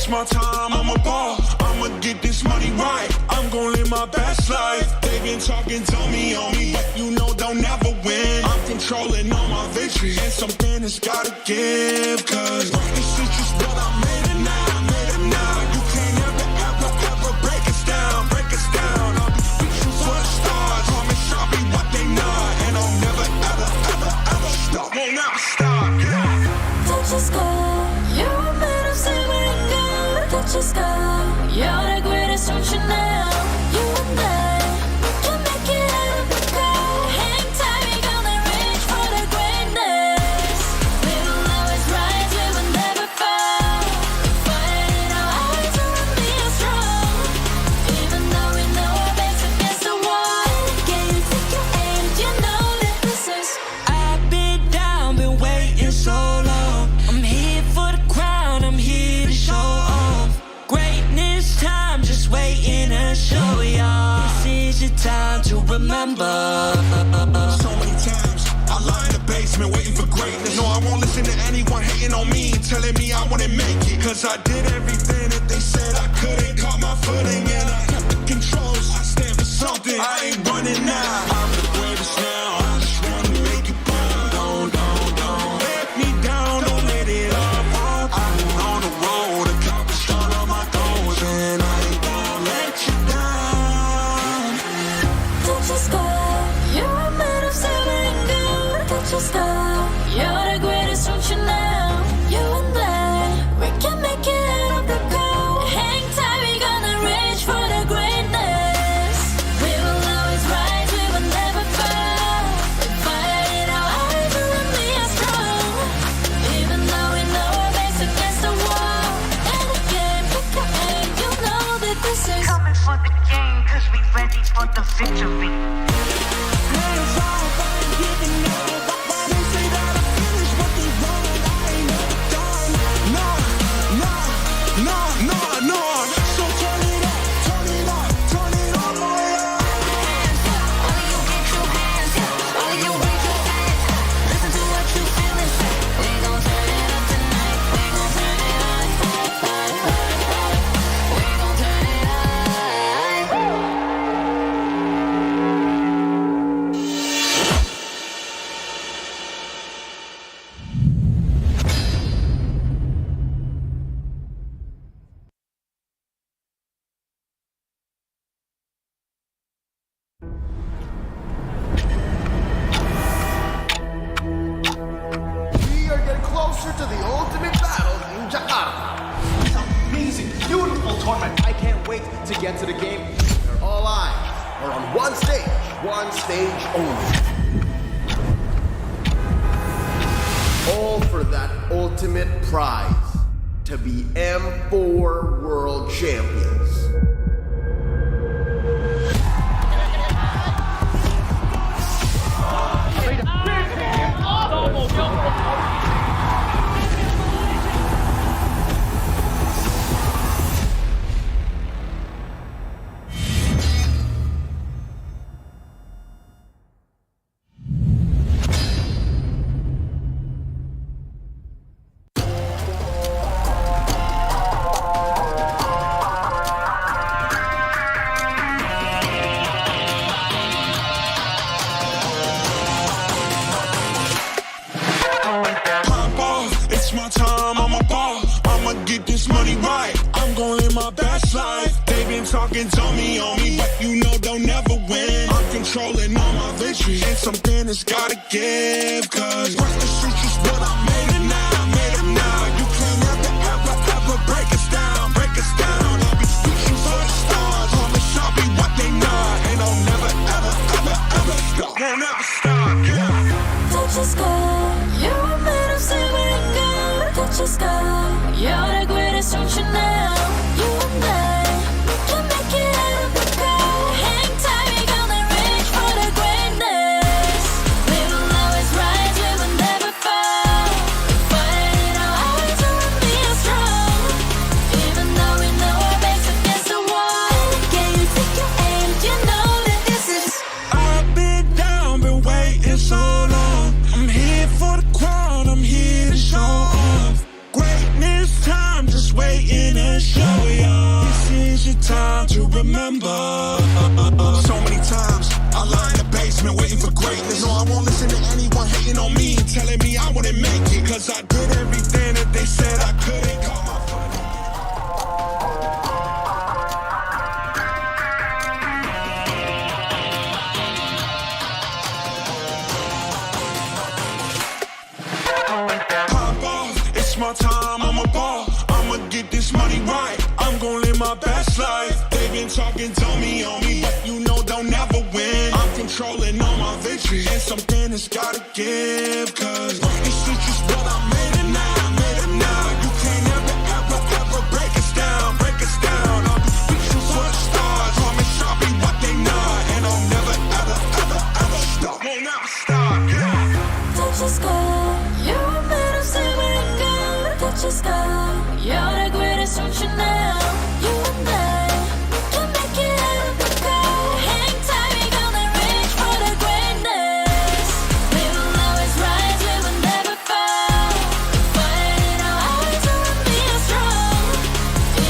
My time, I'm a ball. I'ma get this money right. I'm gonna live my best life. They been talking to me on me, but you know don't never win. I'm controlling all my victories, and something has gotta give. Cause this is just what I made it now. I made it now. You can't ever break us down. Break us down. I'll be reaching for the stars. Promise I'll be what they not, and I'll never ever stop. Won't never stop. Yeah. Touch your skull. You're made of silver and gold. Touch your skull. You're the greatest option now. You and I, we can make it out of the cold. Hang tight, we gonna reach for the greatness. We will always rise, we will never fall. Fighting our hearts, we will be strong. Even though we know our backs against the wall. Can you take your aim? You know that this is. I've been down, been waiting so long. I'm here for the crown, I'm here to show off. Greatness time, just waiting to show y'all. This is your time to remember. So many times I lie in the basement waiting for greatness. No, I won't listen to anyone hating on me, telling me I wouldn't make it. Cause I did everything that they said I couldn't. Caught my footing and I kept the controls. I stand for something, I ain't running now. I'm the greatest now, I just wanna make it burn. Don't let me down, don't let it all fall. I've been on the road, accomplished all of my goals, and I ain't gonna let you down. Touch your skull. You're made of silver and gold. cause we ready for the victory. We are getting closer to the ultimate battle in Jakarta. It's an amazing, beautiful tournament. I can't wait to get to the game. Where all eyes are on one stage only. All for that ultimate prize, to be M4 World Champions. It's my time, I'm a ball. I'ma get this money right. I'm gonna live my best life. They been talking, tell me on me, but you know they'll never win. I'm controlling all my victories, and something that's gotta give. Cause rest the streets is what I made it now, made it now. You can't ever break us down, break us down. I'll be reaching for the stars, promise I'll be what they not. And I'll never ever stop, won't ever stop, yeah. Touch the sky, you're made of silver and gold. Touch the sky, you're the greatest option now. You and I, we can make it out of the cold. Hang tight, we gonna reach for the greatness. We will always rise, we will never fall. Fighting our hearts and being strong. Even though we know our backs against the wall. Can you take your aim? You know that this is. I've been down, been waiting so long. I'm here for the crown, I'm here to show off. Greatness time, just waiting to show y'all. This is your time to remember. So many times, I lie in the basement waiting for greatness. No, I won't listen to anyone hating on me and telling me I wouldn't make it. Cause I did everything that they said I couldn't. Call my pop off, it's my time, I'm a ball. I'ma get this money right. I'm gonna live my best life. They been talking, tell me on me, but you know they'll never win. I'm controlling all my victories, and something that's gotta give. Cause this is just what I made it now, made it now. You can't ever break us down, break us down. I'll be reaching for the stars, promise I'll be what they not. And I'll never ever stop, won't never stop, yeah. Touch the sky, you're made of silver and gold. Touch the sky, you're the greatest option now. You and I, we can make it out of the cold. Hang tight, we gonna reach for the greatness. We will always rise, we will never fall. Fighting our hearts and being strong.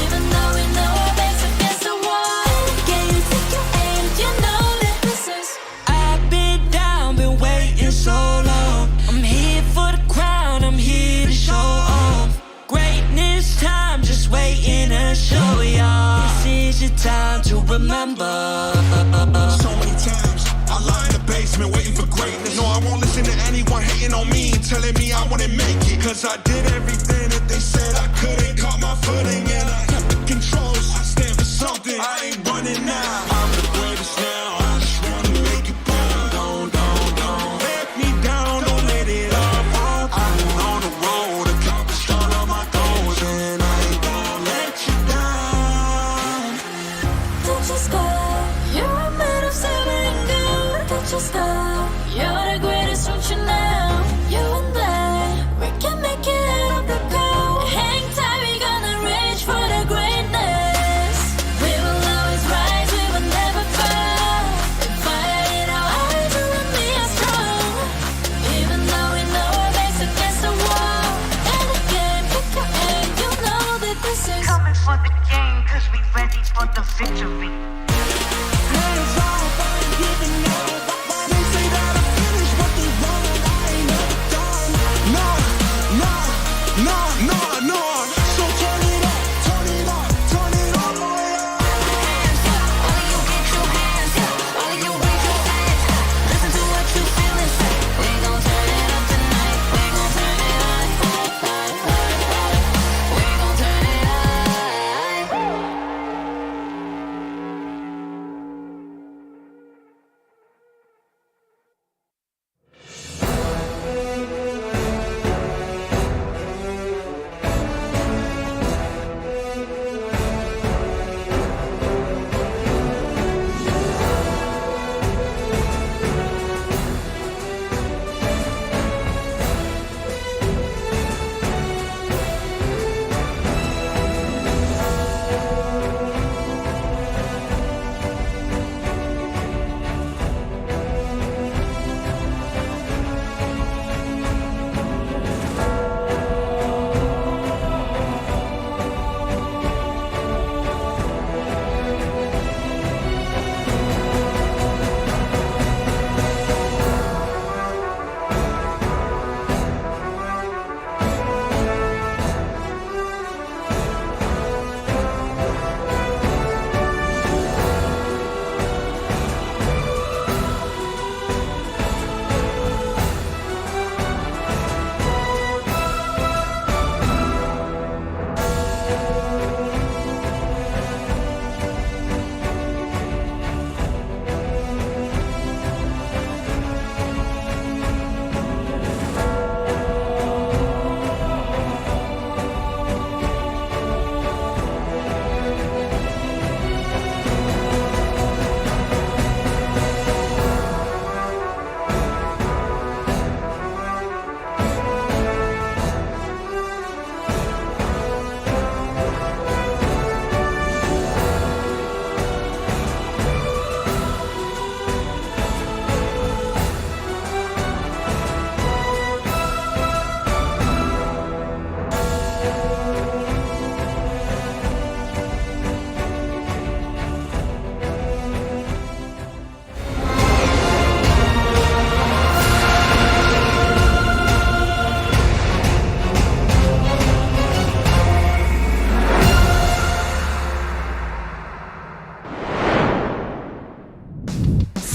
Even though we know our backs against the wall. Can you take your aim? You know that this is. I've been down, been waiting so long. I'm here for the crown, I'm here to show off. Greatness time, just waiting to show y'all. This is your time to remember. So many times, I lie in the basement waiting for greatness. No, I won't listen to anyone hating on me and telling me I wouldn't make it. Cause I did everything that they said I couldn't. Caught my footing and I kept the controls. I stand for something, I ain't running now. I'm the greatest now, I just wanna make it proud. Don't let me down, don't let it all fall. I've been on the road, accomplished all of my goals, and I ain't gonna let you down. Touch the sky, cause we ready for the victory.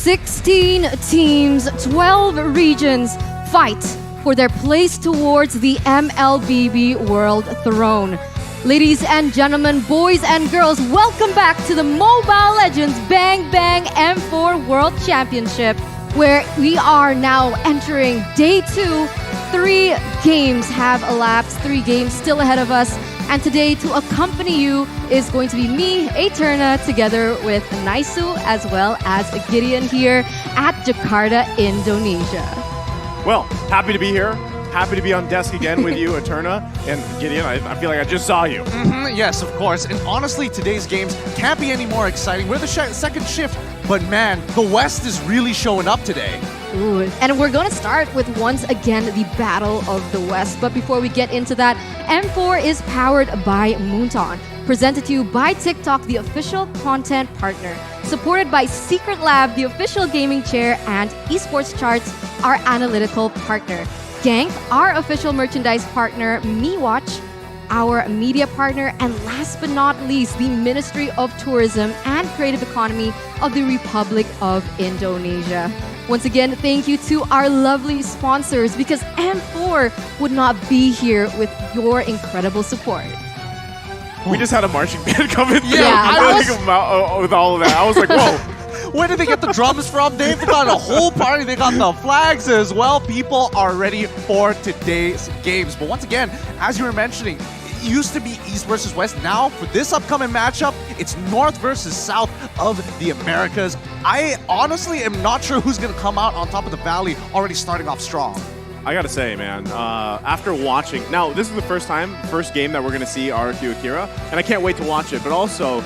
"16 teams, 12 regions fight for their place towards the MLBB World Throne." Ladies and gentlemen, boys and girls, welcome back to the Mobile Legends Bang Bang M4 World Championship, where we are now entering day 2. 3 games have elapsed, 3 games still ahead of us. And today, to accompany you is going to be me, Eterna, together with Naisu, as well as Gideon here at Jakarta, Indonesia. Well, happy to be here. Happy to be on desk again with you, Eterna. And Gideon, I feel like I just saw you. Yes, of course. And honestly, today's games can't be any more exciting. We're the second shift, but man, the West is really showing up today. Ooh, and we're going to start with, once again, the Battle of the West. But before we get into that, M4 is powered by Moonton. Presented to you by TikTok, the official content partner. Supported by Secret Lab, the official gaming chair, and Esports Charts, our analytical partner. Gank, our official merchandise partner. MeWatch, our media partner. And last but not least, the Ministry of Tourism and Creative Economy of the Republic of Indonesia. Once again, thank you to our lovely sponsors, because M4 would not be here with your incredible support. We just had a marching band come in. Yeah, with all of that. I was like, whoa. Where did they get the drums from? They've got a whole party. They got the flags as well. People are ready for today's games. But once again, as you were mentioning, it used to be East versus West. Now, for this upcoming matchup, it's North versus South of the Americas. I honestly am not sure who's going to come out on top of the valley, already starting off strong. I gotta say, man, after watching, now this is the first game that we're gonna see RQ Akira, and I can't wait to watch it, but also,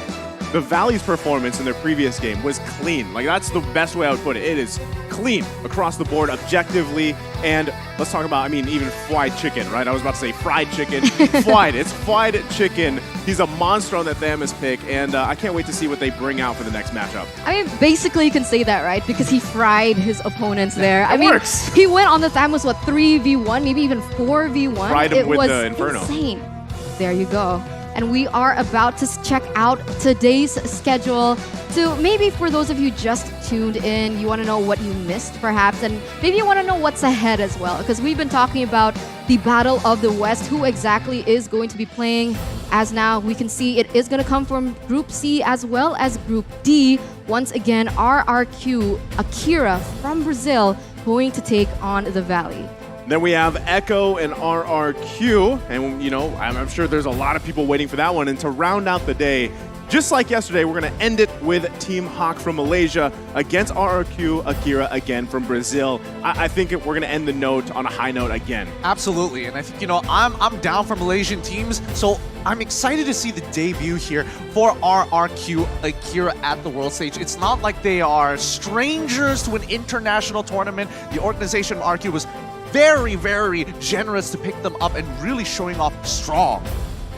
the Valley's performance in their previous game was clean. Like, that's the best way I would put it. It is clean across the board, objectively, and let's talk about, I mean, even fried chicken, right? I was about to say fried chicken. It's fried chicken. He's a monster on that Thamus pick, and I can't wait to see what they bring out for the next matchup. I mean, basically you can say that, right? Because he fried his opponents there. I mean, works. he went on the Thamus, what, 3v1, maybe even 4v1? Fried him it with was the Inferno. insane. There you go. And we are about to check out today's schedule. So maybe for those of you just tuned in, you want to know what you missed perhaps, and maybe you want to know what's ahead as well, because we've been talking about the Battle of the West, who exactly is going to be playing. As now we can see, it is going to come from Group C as well as Group D. Once again, RRQ Akira from Brazil going to take on the Valley. Then we have Echo and RRQ, and you know, I'm sure there's a lot of people waiting for that one. And to round out the day, just like yesterday, we're going to end it with Team Hawk from Malaysia against RRQ Akira again from Brazil. I think we're going to end the note on a high note again. Absolutely, and I think, you know, I'm down for Malaysian teams, so I'm excited to see the debut here for RRQ Akira at the world stage. It's not like they are strangers to an international tournament. The organization RRQ was very, very generous to pick them up and really showing off strong.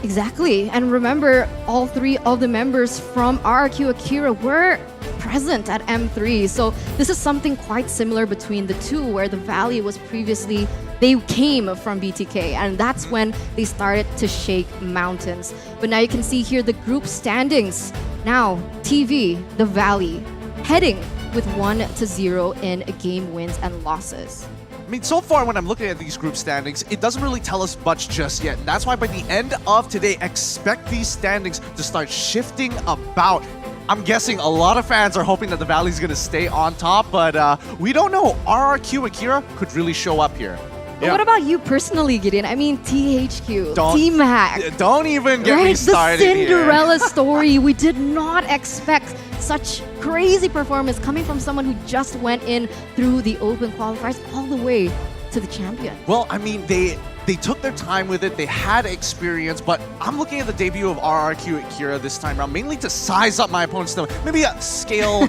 Exactly. And remember, all three of the members from RRQ Akira were present at M3. So this is something quite similar between the two, where the Valley was previously, they came from BTK, and that's when they started to shake mountains. But now you can see here the group standings. Now, TV, the Valley, heading with 1-0 in game wins and losses. I mean, so far when I'm looking at these group standings, it doesn't really tell us much just yet. And that's why by the end of today, expect these standings to start shifting about. I'm guessing a lot of fans are hoping that the Valley's going to stay on top, but we don't know. RRQ Akira could really show up here. But what about you personally, Gideon? I mean, THQ, Team Hack. Don't even get me started The Cinderella story. We did not expect such crazy performance coming from someone who just went in through the open qualifiers all the way to the champion. Well, I mean, they took their time with it. They had experience, but I'm looking at the debut of RRQ Akira this time around, mainly to size up my opponent's stomach. Maybe a scale,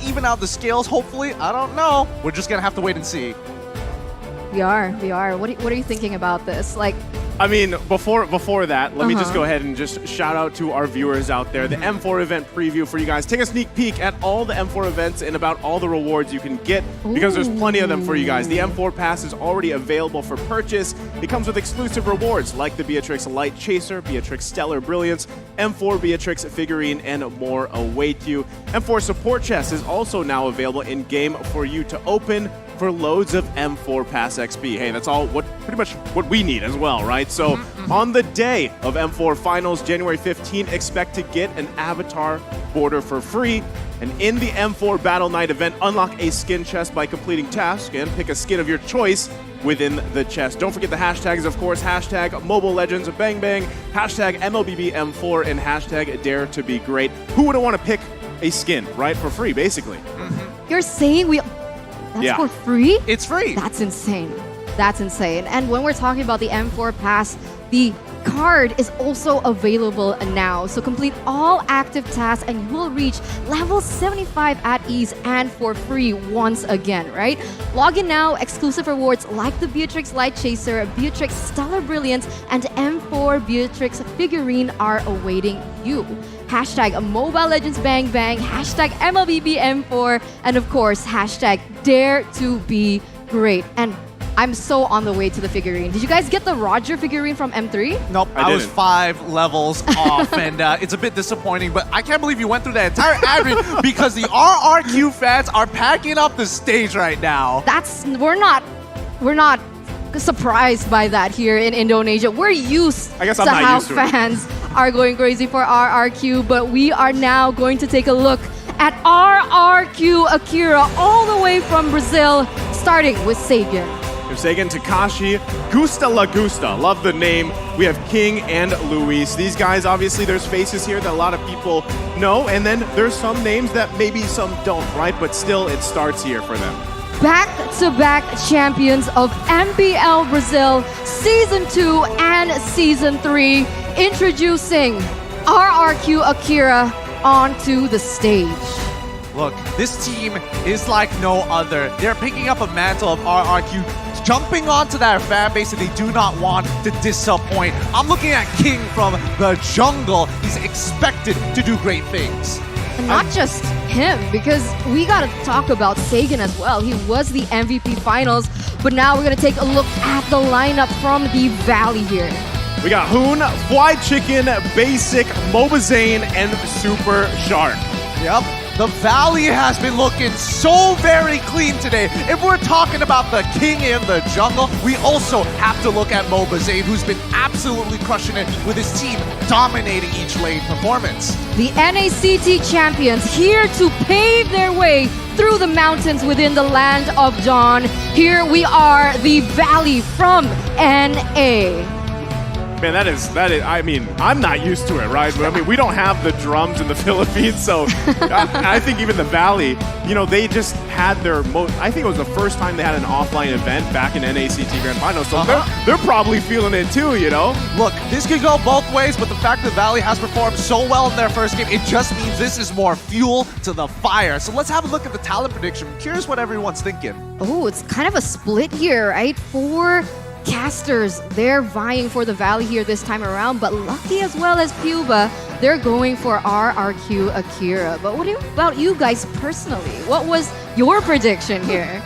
even out the scales, hopefully. I don't know. We're just going to have to wait and see. We are. What are you thinking about this? Like, I mean, before that, let me just go ahead and just shout out to our viewers out there. The M4 event preview for you guys. Take a sneak peek at all the M4 events and about all the rewards you can get, because there's plenty of them for you guys. The M4 pass is already available for purchase. It comes with exclusive rewards like the Beatrix Light Chaser, Beatrix Stellar Brilliance, M4 Beatrix figurine, and more await you. M4 support chest is also now available in game for you to open for loads of M4 Pass XP. Hey, that's all pretty much what we need as well, right? So on the day of M4 Finals, January 15, expect to get an avatar border for free. And in the M4 Battle Night event, unlock a skin chest by completing tasks and pick a skin of your choice within the chest. Don't forget the hashtags, of course, hashtag Mobile Legends Bang Bang, hashtag MLBBM4, and hashtag Dare to Be Great. Who wouldn't want to pick a skin, right, for free, basically? you're saying that's for free? It's free. That's insane. That's insane. And when we're talking about the M4 Pass, the card is also available now. So complete all active tasks and you will reach level 75 at ease and for free once again, right? Log in now. Exclusive rewards like the Beatrix Light Chaser, Beatrix Stellar Brilliance, and M4 Beatrix figurine are awaiting you. Hashtag Mobile Legends Bang Bang, hashtag MLBBM4, and of course, hashtag Dare to Be Great. And I'm so on the way to the figurine. Did you guys get the Roger figurine from M3? Nope, I was 5 levels off, and it's a bit disappointing, but I can't believe you went through that entire ad because the RRQ fans are packing up the stage right now. We're not surprised by that here in Indonesia. We're used to how fans are going crazy for RRQ, but we are now going to take a look at RRQ Akira all the way from Brazil, starting with Sagan. Sagan, Takashi, Gusta La Gusta. Love the name. We have King and Luis. These guys, obviously, there's faces here that a lot of people know, and then there's some names that maybe some don't, right? But still, it starts here for them. Back-to-back champions of MPL Brazil Season 2 and Season 3, introducing RRQ Akira onto the stage. Look, this team is like no other. They're picking up a mantle of RRQ, jumping onto that fan base, and they do not want to disappoint. I'm looking at King from the jungle. He's expected to do great things. And not just him, because we gotta talk about Sagan as well. He was the MVP finals, but now we're gonna take a look at the lineup from the Valley here. We got Hoon, Fly Chicken, Basic, Mobazane, and Super Shark. Yep. The Valley has been looking so very clean today. If we're talking about the king in the jungle, we also have to look at Mobazane, who's been absolutely crushing it with his team dominating each lane performance. The NACT champions here to pave their way through the mountains within the land of Dawn. Here we are, the Valley from NA. Man, that is, I mean, I'm not used to it, right? I mean, we don't have the drums in the Philippines, so I think even the Valley, you know, they just had their I think it was the first time they had an offline event back in NACT Grand Final, so they're probably feeling it too, you know? Look, this could go both ways, but the fact that Valley has performed so well in their first game, it just means this is more fuel to the fire. So let's have a look at the talent prediction. I'm curious what everyone's thinking. Oh, it's kind of a split here, right? 4 casters, they're vying for the Valley here this time around, but Lucky as well as Puba, they're going for RRQ Akira. But what about you guys personally? What was your prediction here?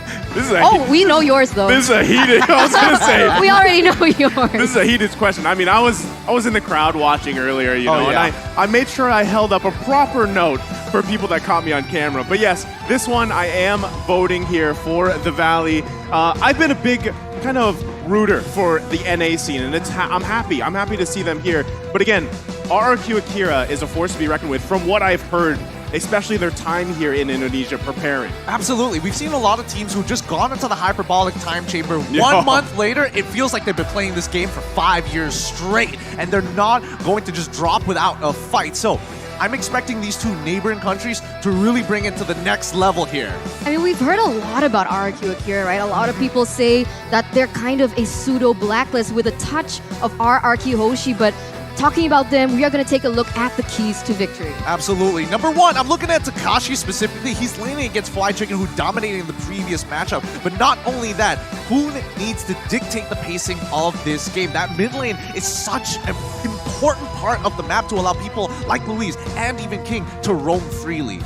We know yours though. This is a heated, I was gonna say. We already know yours. This is a heated question. I mean, I was in the crowd watching earlier, you know, and I made sure I held up a proper note for people that caught me on camera. But yes, this one I am voting here for the Valley. I've been a big kind of rooter for the NA scene, and I'm happy. I'm happy to see them here. But again, RRQ Akira is a force to be reckoned with from what I've heard, especially their time here in Indonesia preparing. Absolutely. We've seen a lot of teams who've just gone into the hyperbolic time chamber. 1 month later, it feels like they've been playing this game for 5 years straight, and they're not going to just drop without a fight. So I'm expecting these two neighboring countries to really bring it to the next level here. I mean, we've heard a lot about RRQ Akira, right? A lot of people say that they're kind of a pseudo blacklist with a touch of RRQ Hoshi, but talking about them, we are going to take a look at the keys to victory. Absolutely. Number 1, I'm looking at Takashi specifically. He's laning against Fly Chicken, who dominated in the previous matchup. But not only that, Hoon needs to dictate the pacing of this game. That mid lane is such an important part of the map to allow people like Louise and even King to roam freely.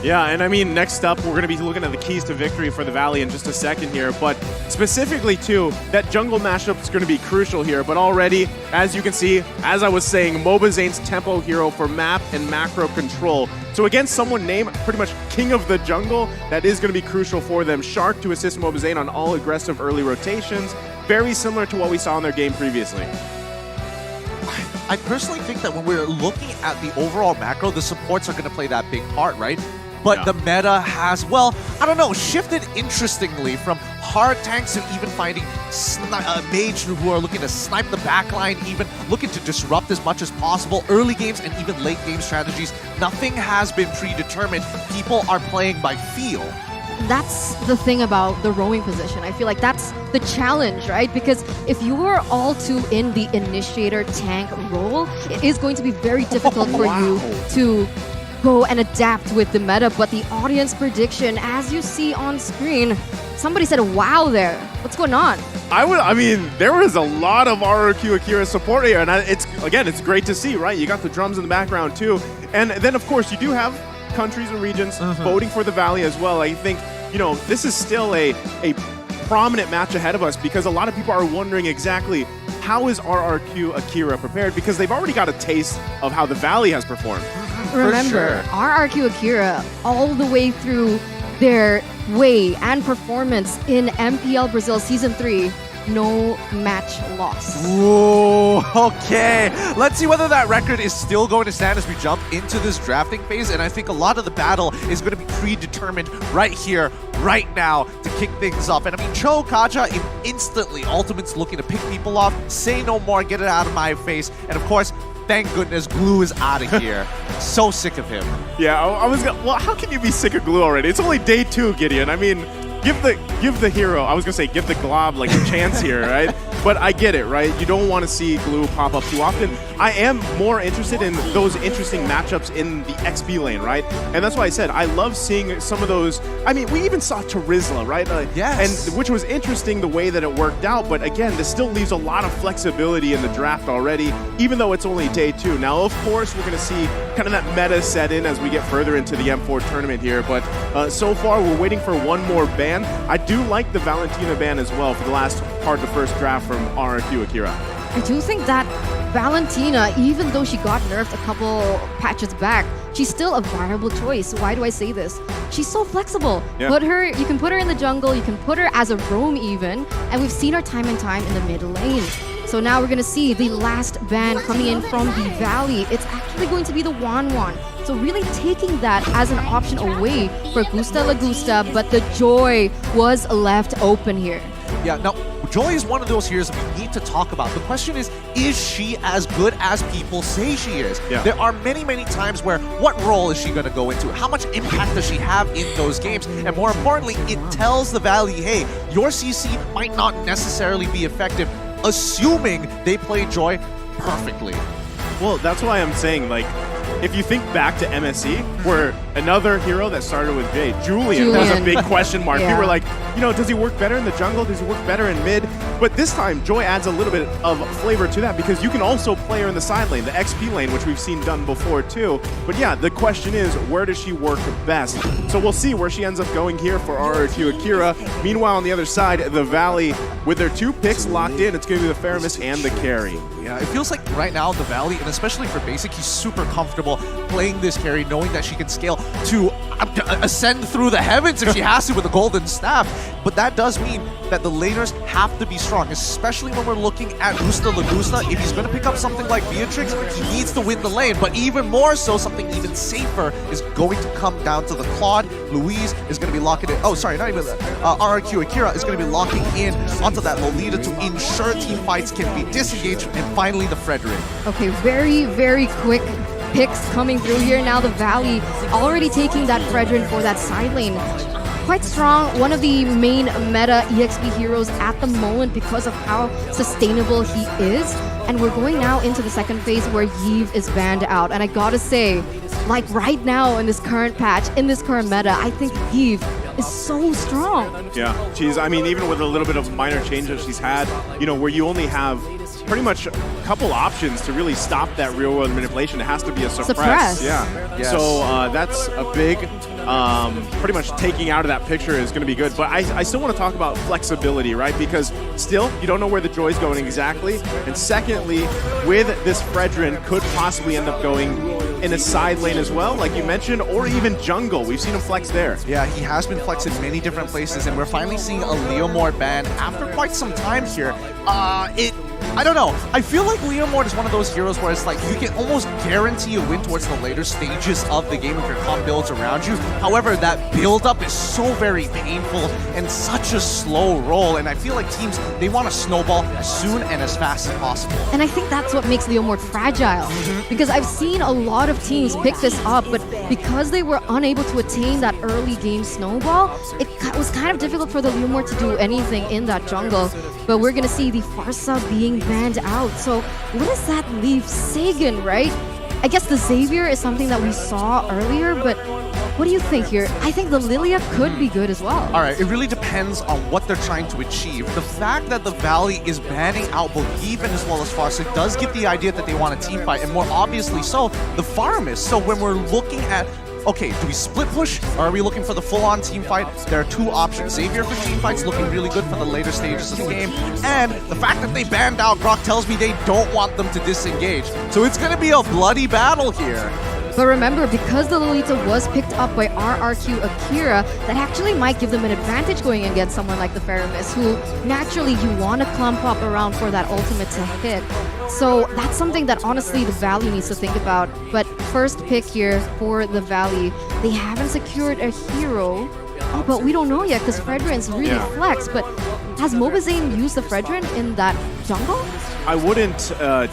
Yeah, and I mean, next up, we're going to be looking at the keys to victory for the Valley in just a second here, but specifically, too, that jungle mashup is going to be crucial here, but already, as you can see, as I was saying, Mobazane's tempo hero for map and macro control. So against someone named pretty much King of the Jungle, that is going to be crucial for them. Shark to assist Mobazane on all aggressive early rotations, very similar to what we saw in their game previously. I personally think that when we're looking at the overall macro, the supports are going to play that big part, right? But the meta has, well, I don't know, shifted interestingly from hard tanks to even finding mage who are looking to snipe the backline, even looking to disrupt as much as possible. Early games and even late game strategies, nothing has been predetermined. People are playing by feel. That's the thing about the roaming position. I feel like that's the challenge, right? Because if you are all too in the initiator tank role, it is going to be very difficult for you to go and adapt with the meta. But the audience prediction, as you see on screen, somebody said wow there. What's going on? I mean, there was a lot of RRQ Akira support here, and it's great to see, right? You got the drums in the background too. And then of course you do have countries and regions voting for the Valley as well. I think, you know, this is still a prominent match ahead of us because a lot of people are wondering exactly how is RRQ Akira prepared, because they've already got a taste of how the Valley has performed. Remember, RRQ Akira all the way through their way and performance in MPL Brazil Season 3, no match loss. Ooh, okay. Let's see whether that record is still going to stand as we jump into this drafting phase. And I think a lot of the battle is going to be predetermined right here, right now, to kick things off. And I mean, Cho Kaja instantly, Ultimate's looking to pick people off, say no more, get it out of my face. And of course, thank goodness Glue is out of here. So sick of him. Yeah, I was gonna, well, how can you be sick of Glue already? It's only day 2, Gideon. I mean, give the hero, I was gonna say give the Glob like a chance here, right? But I get it, right? You don't want to see Glue pop up too often. I am more interested in those interesting matchups in the XP lane, right? And that's why I said I love seeing some of those. I mean, we even saw Terizla, right? Yes. And which was interesting the way that it worked out. But again, this still leaves a lot of flexibility in the draft already, even though it's only day 2. Now, of course, we're going to see kind of that meta set in as we get further into the M4 tournament here. But so far, we're waiting for one more ban. I do like the Valentina ban as well for the last part of the first draft from RRQ Akira. I do think that Valentina, even though she got nerfed a couple patches back, she's still a viable choice. Why do I say this? She's so flexible. Yeah. You can put her in the jungle, you can put her as a roam even, and we've seen her time and time in the mid lane. So now we're gonna see the last ban coming in from the Valley. It's actually going to be the Wanwan. So really taking that as an option away for Gusta Lagusta, but the Joy was left open here. Yeah, now, Joy is one of those heroes that we need to talk about. The question is she as good as people say she is? Yeah. There are many, many times where what role is she going to go into? How much impact does she have in those games? And more importantly, it tells the Valley, hey, your CC might not necessarily be effective, assuming they play Joy perfectly. Well, that's why I'm saying, like, if you think back to MSC, where another hero that started with J, Julian was a big question mark. Yeah. People were like, you know, does he work better in the jungle? Does he work better in mid? But this time, Joy adds a little bit of flavor to that because you can also play her in the side lane, the XP lane, which we've seen done before too. But yeah, the question is, where does she work best? So we'll see where she ends up going here for RRQ Akira. Meanwhile, on the other side, the Valley, with their 2 picks locked in, it's going to be the Faramis and the carry. Yeah, it feels like right now the Valley, and especially for Basic, he's super comfortable playing this carry, knowing that she can scale to ascend through the heavens if she has to with the golden staff. But that does mean that the laners have to be strong, especially when we're looking at Gusta Lagusta. If he's going to pick up something like Beatrix, he needs to win the lane. But even more so, something even safer is going to come down to the Claude. Louise is going to be locking in. Oh, sorry, not even RRQ Akira is going to be locking in onto that Lolita to ensure team fights can be disengaged. And finally, the Frederick. Okay, very, very quick picks coming through here. Now the Valley already taking that Fredrin for that side lane. Quite strong, one of the main meta EXP heroes at the moment because of how sustainable he is. And we're going now into the second phase where Yves is banned out. And I gotta say, like right now in this current patch, in this current meta, I think Yves is so strong. Yeah, she's, I mean, even with a little bit of minor changes she's had, you know, where you only have pretty much a couple options to really stop that real world manipulation. It has to be a suppress. Yeah. Yes. So that's a big, pretty much taking out of that picture is going to be good. But I still want to talk about flexibility, right? Because still, you don't know where the Joy's going exactly. And secondly, with this Fredrin, could possibly end up going in a side lane as well, like you mentioned, or even jungle. We've seen him flex there. Yeah, he has been flexed in many different places, and we're finally seeing a Leomord ban after quite some time here. I don't know. I feel like Leomord is one of those heroes where it's like you can almost guarantee a win towards the later stages of the game if your comp builds around you. However, that build-up is so very painful and such a slow roll, and I feel like teams, they want to snowball as soon and as fast as possible. And I think that's what makes Leomord fragile. Because I've seen a lot of teams pick this up, but because they were unable to attain that early game snowball, it was kind of difficult for the Leomord to do anything in that jungle. But we're going to see the Pharsa being banned out. So what does that leave Sagan, right? I guess the Xavier is something that we saw earlier, but what do you think here? I think the Lilia could be good as well. All right, it really depends on what they're trying to achieve. The fact that the Valley is banning out both Even as well as Pharsa does give the idea that they want a team fight, and more obviously so, the Faramis. So when we're looking at, okay, do we split push, or are we looking for the full-on team fight? There are 2 options. Xavier for team fights looking really good for the later stages of the game, and the fact that they banned out Grok tells me they don't want them to disengage. So it's going to be a bloody battle here. But remember, because the Lolita was picked up by RRQ Akira, that actually might give them an advantage going against someone like the Faramis, who naturally you want to clump up around for that ultimate to hit. So that's something that honestly the Valley needs to think about. But first pick here for the Valley, they haven't secured a hero. Oh, but we don't know yet because Fredrin's really flex. But has Mobazane used the Fredrin in that jungle? I wouldn't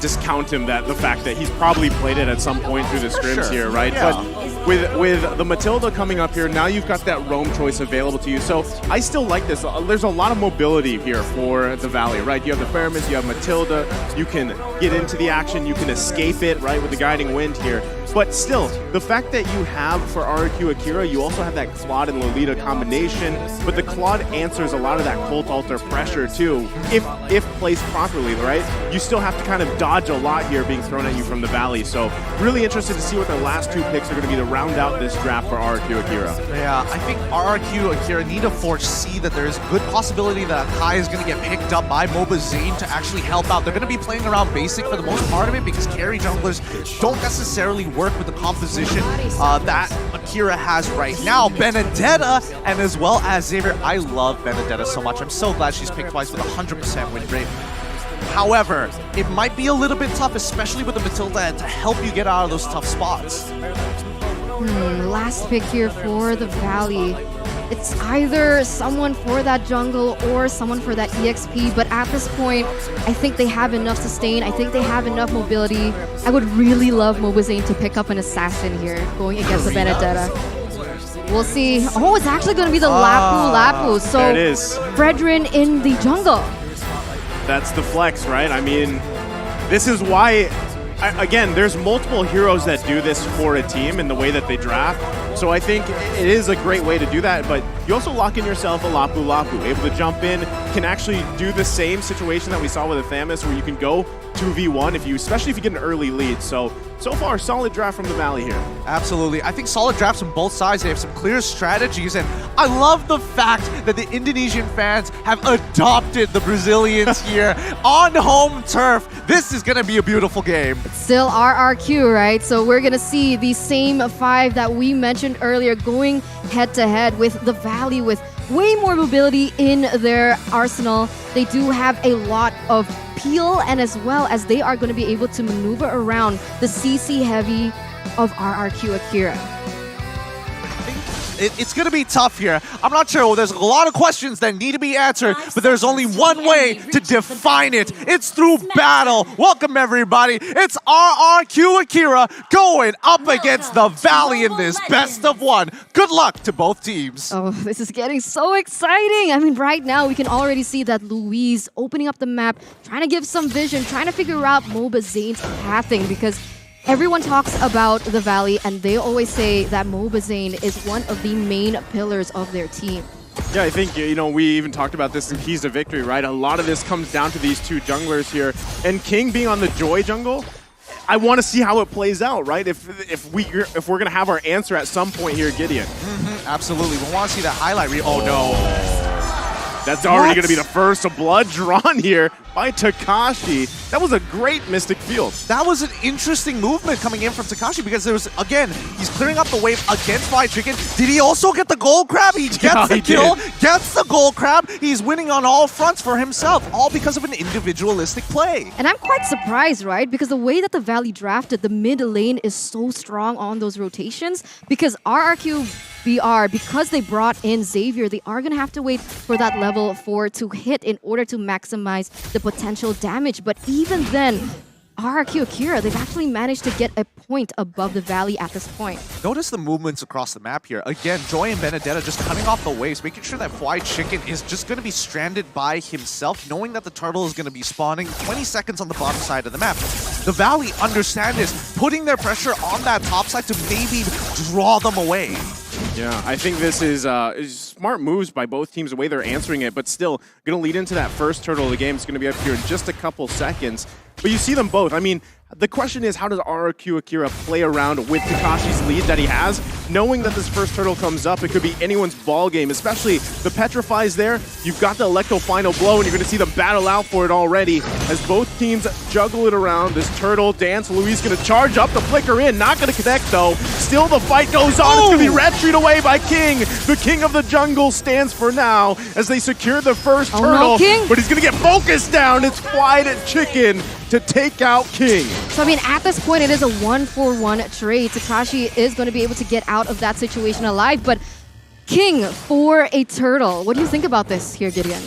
discount him the fact that he's probably played it at some point through the scrims here, right? Yeah. But with the Matilda coming up here, now you've got that roam choice available to you. So I still like this. There's a lot of mobility here for the Valley, right? You have the Feramis, you have Matilda, you can get into the action, you can escape it, right, with the Guiding Wind here. But still, the fact that you have for RRQ Akira, you also have that Claude and Lolita combination, but the Claude answers a lot of that Colt Alter pressure too, if placed properly, right? You still have to kind of dodge a lot here being thrown at you from the Valley. So really interested to see what the last two picks are going to be to round out this draft for RRQ Akira. Yeah, I think RRQ Akira need to foresee that there is good possibility that Akai is going to get picked up by Mobazane to actually help out. They're going to be playing around basic for the most part of it because carry junglers don't necessarily work with the composition that Akira has right now. Benedetta and as well as Xavier. I love Benedetta so much. I'm so glad she's picked twice with 100% win rate. However, it might be a little bit tough, especially with the Matilda, to help you get out of those tough spots. Last pick here for the Valley. It's either someone for that jungle or someone for that EXP, but at this point, I think they have enough sustain. I think they have enough mobility. I would really love Mobazane to pick up an assassin here going against the Benedetta. We'll see. Oh, it's actually going to be the Lapu. So there it is. Fredrin in the jungle. That's the flex, right? I mean, this is why, again, there's multiple heroes that do this for a team in the way that they draft. So I think it is a great way to do that, but you also lock in yourself a Lapu, able to jump in, can actually do the same situation that we saw with a Thamus where you can go 2v1, especially if you get an early lead. So far, solid draft from the Valley here. Absolutely. I think solid drafts from both sides. They have some clear strategies, and I love the fact that the Indonesian fans have adopted the Brazilians here on home turf. This is going to be a beautiful game. Still RRQ, right? So we're going to see the same five that we mentioned earlier going head-to-head with the Valley with way more mobility in their arsenal. They do have a lot of peel, and as well as they are going to be able to maneuver around the CC heavy of RRQ Akira. It's going to be tough here. I'm not sure. There's a lot of questions that need to be answered, but there's only one way to define it. It's through battle. Welcome, everybody. It's RRQ Akira going up against the Valley in this best of one. Good luck to both teams. Oh, this is getting so exciting. I mean, right now we can already see that Louise opening up the map, trying to give some vision, trying to figure out Mobazane's pathing, because everyone talks about the Valley, and they always say that Mobazane is one of the main pillars of their team. Yeah, I think, we even talked about this in Keys to Victory, right? A lot of this comes down to these two junglers here. And King being on the Joy jungle, I want to see how it plays out, right? If we're going to have our answer at some point here, Gideon. Absolutely. We want to see that highlight reel. Oh, no. That's already going to be the first blood drawn here by Takashi. That was a great Mystic Field. That was an interesting movement coming in from Takashi because there was, again, he's clearing up the wave against White Chicken. Did he also get the gold crab? He gets the kill, gets the gold crab. He's winning on all fronts for himself, all because of an individualistic play. And I'm quite surprised, right? Because the way that the Valley drafted, the mid lane is so strong on those rotations, because RRQ BR, because they brought in Xavier, they are going to have to wait for that level 4 to hit in order to maximize the potential damage. But even then, RRQ Akira, they've actually managed to get a point above the Valley at this point. Notice the movements across the map here. Again, Joy and Benedetta just cutting off the waves, making sure that White Chicken is just going to be stranded by himself, knowing that the turtle is going to be spawning 20 seconds on the bottom side of the map. The Valley understand this, putting their pressure on that top side to maybe draw them away. Yeah, I think this is smart moves by both teams, the way they're answering it, but still going to lead into that first turtle of the game. It's going to be up here in just a couple seconds. But you see them both. I mean, the question is, how does RRQ Akira play around with Takashi's lead that he has? Knowing that this first turtle comes up, it could be anyone's ball game, especially the Petrify's there. You've got the Electro Final Blow, and you're going to see them battle out for it already as both teams juggle it around. This turtle dance, Louise going to charge up the flicker in. Not going to connect, though. Still, the fight goes on. It's going to be red treat away by King. The King of the Jungle stands for now as they secure the first turtle. No, King. But he's going to get focused down. It's White Chicken to take out King. So, I mean, at this point, it is a 1-for-1 trade. Takashi is going to be able to get out of that situation alive, but King for a turtle. What do you think about this here, Gideon?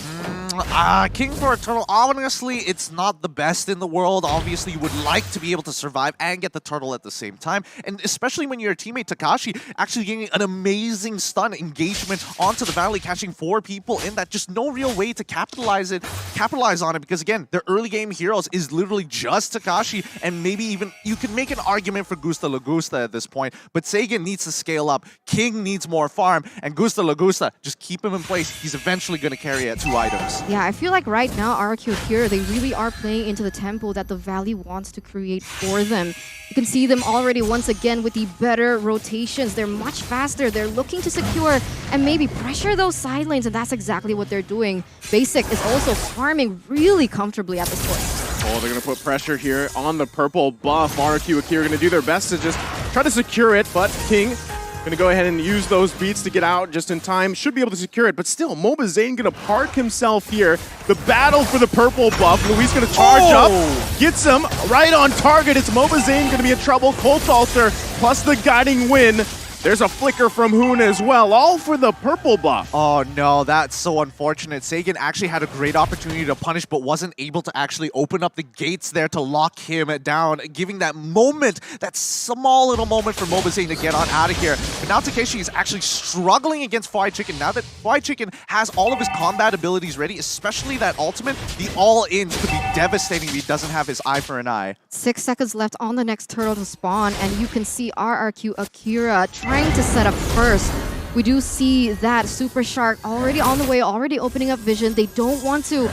King for a turtle, honestly, it's not the best in the world. Obviously, you would like to be able to survive and get the turtle at the same time. And especially when your teammate Takashi actually getting an amazing stun engagement onto the Valley, catching 4 people in that. Just no real way to capitalize on it, because again, their early game heroes is literally just Takashi, and maybe even you can make an argument for Gusta Lagusta at this point, but Sagan needs to scale up. King needs more farm, and Gusta Lagusta, just keep him in place. He's eventually going to carry at 2 items. Yeah, I feel like right now, RRQ here, they really are playing into the tempo that the Valley wants to create for them. You can see them already once again with the better rotations. They're much faster. They're looking to secure and maybe pressure those side lanes, and that's exactly what they're doing. Basic is also farming really comfortably at this point. Oh, they're going to put pressure here on the purple buff. RRQ Akira are going to do their best to just try to secure it, but King gonna go ahead and use those beats to get out just in time. Should be able to secure it, but still, Mobazane gonna park himself here. The battle for the purple buff. Luis gonna charge up, gets him right on target. It's Mobazane gonna be in trouble. Colt Alter plus the guiding wind. There's a flicker from Hoon as well, all for the purple buff. Oh no, that's so unfortunate. Sagan actually had a great opportunity to punish, but wasn't able to actually open up the gates there to lock him down, giving that moment, that small little moment for Mobazane to get on out of here. But now Takeshi is actually struggling against Fried Chicken. Now that Fried Chicken has all of his combat abilities ready, especially that ultimate, the all-ins could be devastating if he doesn't have his eye for an eye. 6 seconds left on the next turtle to spawn, and you can see RRQ Akira trying to set up first. We do see that Super Shark already on the way, already opening up vision. They don't want to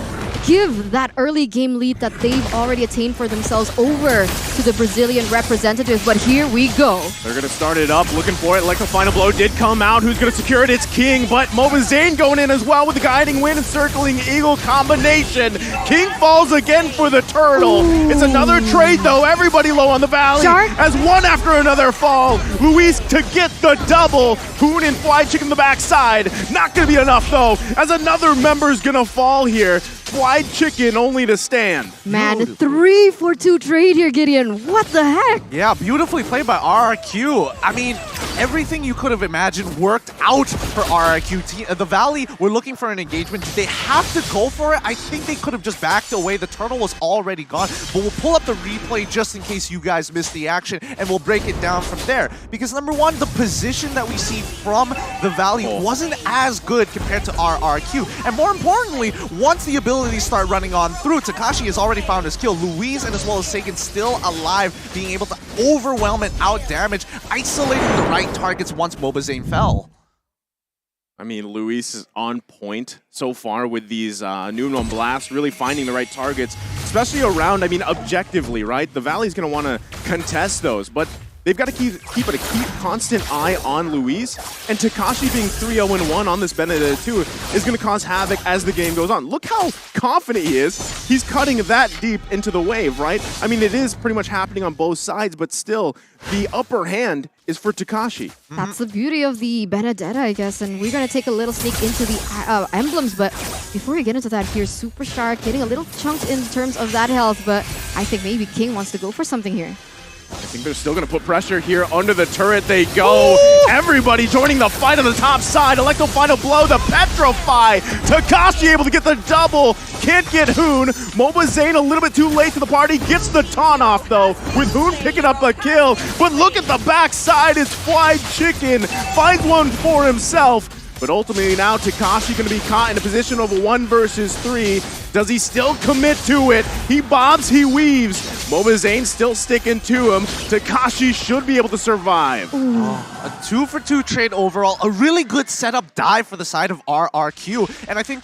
give that early game lead that they've already attained for themselves over to the Brazilian representatives, but here we go. They're going to start it up, looking for it like the final blow did come out. Who's going to secure it? It's King, but Mobazane going in as well with the guiding wind and circling eagle combination. King falls again for the turtle. Ooh. It's another trade though, everybody low on the Valley. Shark? As one after another fall. Luis to get the double. Hoon and Fried Chicken the backside. Not going to be enough though, as another member's going to fall here. Fried Chicken only to stand. Man, 3-for-2 trade here, Gideon. What the heck? Yeah, beautifully played by RRQ. I mean, everything you could have imagined worked out for RRQ. The Valley were looking for an engagement. Did they have to go for it? I think they could have just backed away. The turtle was already gone. But we'll pull up the replay just in case you guys missed the action, and we'll break it down from there. Because number one, the position that we see from the Valley wasn't as good compared to RRQ. And more importantly, once the abilities start running on through, Takashi has already found his kill. Luis and as well as Sagan still alive, being able to overwhelm and out damage, isolating the right targets once Mobazane fell. I mean, Luis is on point so far with these Nuno blasts, really finding the right targets, especially around, I mean, objectively, right? The Valley's going to want to contest those, but they've got to keep a constant eye on Luis, and Takashi being 3-0-1 on this Benedetta too is going to cause havoc as the game goes on. Look how confident he is. He's cutting that deep into the wave, right? I mean, it is pretty much happening on both sides, but still, the upper hand is for Takashi. That's the beauty of the Benedetta, I guess, and we're going to take a little sneak into the emblems, but before we get into that, here's Super Shark getting a little chunked in terms of that health, but I think maybe King wants to go for something here. I think they're still going to put pressure here. Under the turret they go. Ooh! Everybody joining the fight on the top side. Electro final blow, the Petrify. Takashi able to get the double. Can't get Hoon. Mobazane a little bit too late to the party. Gets the taunt off though, with Hoon picking up the kill. But look at the backside. It's Fried Chicken. Finds one for himself. But ultimately now Takashi going to be caught in a position of a 1 versus 3. Does he still commit to it? He bobs, he weaves. Mobazane still sticking to him. Takashi should be able to survive. A 2-for-2 trade overall. A really good setup dive for the side of RRQ. And I think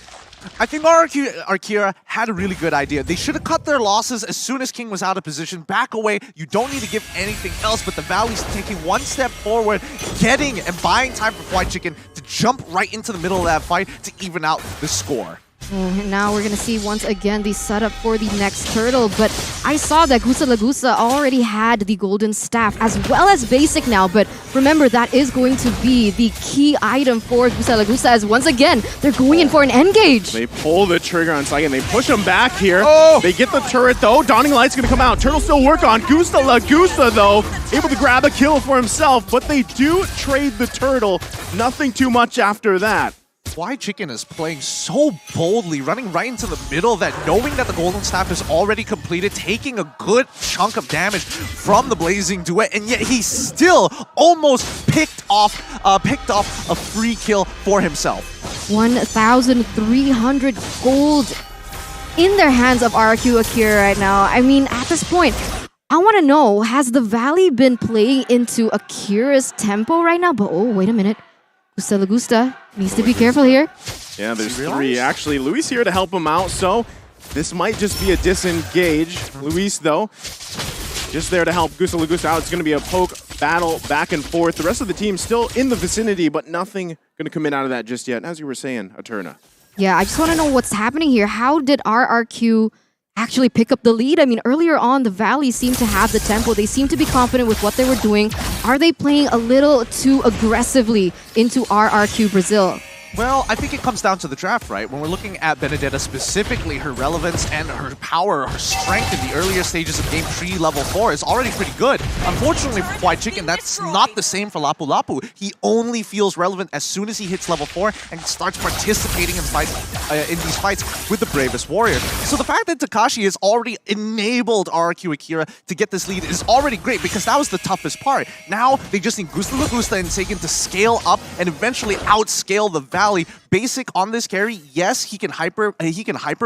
RRQ Akira had a really good idea. They should have cut their losses as soon as King was out of position. Back away. You don't need to give anything else, but the Valley's taking one step forward, getting and buying time for Fried Chicken to jump right into the middle of that fight to even out the score. Now we're going to see once again the setup for the next turtle, but I saw that Gusta Lagusa already had the golden staff as well as basic now, but remember that is going to be the key item for Gusta Lagusa as once again they're going in for an engage. They pull the trigger on Sagan, they push him back here. They get the turret though, Dawning Light's going to come out. Turtle still work on Gusta Lagusa though, able to grab a kill for himself, but they do trade the turtle. Nothing too much after that. Fly Chicken is playing so boldly, running right into the middle of that, knowing that the Golden Staff is already completed, taking a good chunk of damage from the Blazing Duet, and yet he still almost picked off a free kill for himself. 1,300 gold in their hands of RRQ Akira right now. I mean, at this point, I want to know, has the Valley been playing into Akira's tempo right now? But oh, wait a minute. Gusta Lagusta needs to be careful here. Yeah, there's three. Actually, Luis here to help him out, so this might just be a disengage. Luis, though, just there to help Gusta Lagusta out. It's going to be a poke battle back and forth. The rest of the team still in the vicinity, but nothing going to come in out of that just yet. As you were saying, Eterna. Yeah, I just want to know what's happening here. How did RRQ actually pick up the lead? I mean, earlier on, the Valley seemed to have the tempo. They seemed to be confident with what they were doing. Are they playing a little too aggressively into RRQ Brazil? Well, I think it comes down to the draft, right? When we're looking at Benedetta specifically, her relevance and her power, her strength in the earlier stages of Game 3, Level 4 is already pretty good. Unfortunately for Fly Chicken, that's not the same for Lapu Lapu. He only feels relevant as soon as he hits Level 4 and starts participating in these fights with the Bravest Warrior. So the fact that Takashi has already enabled RRQ Akira to get this lead is already great, because that was the toughest part. Now they just need Gusta Lagusta and Sagan to scale up and eventually outscale the Valley. Basic on this carry, yes, he can hyper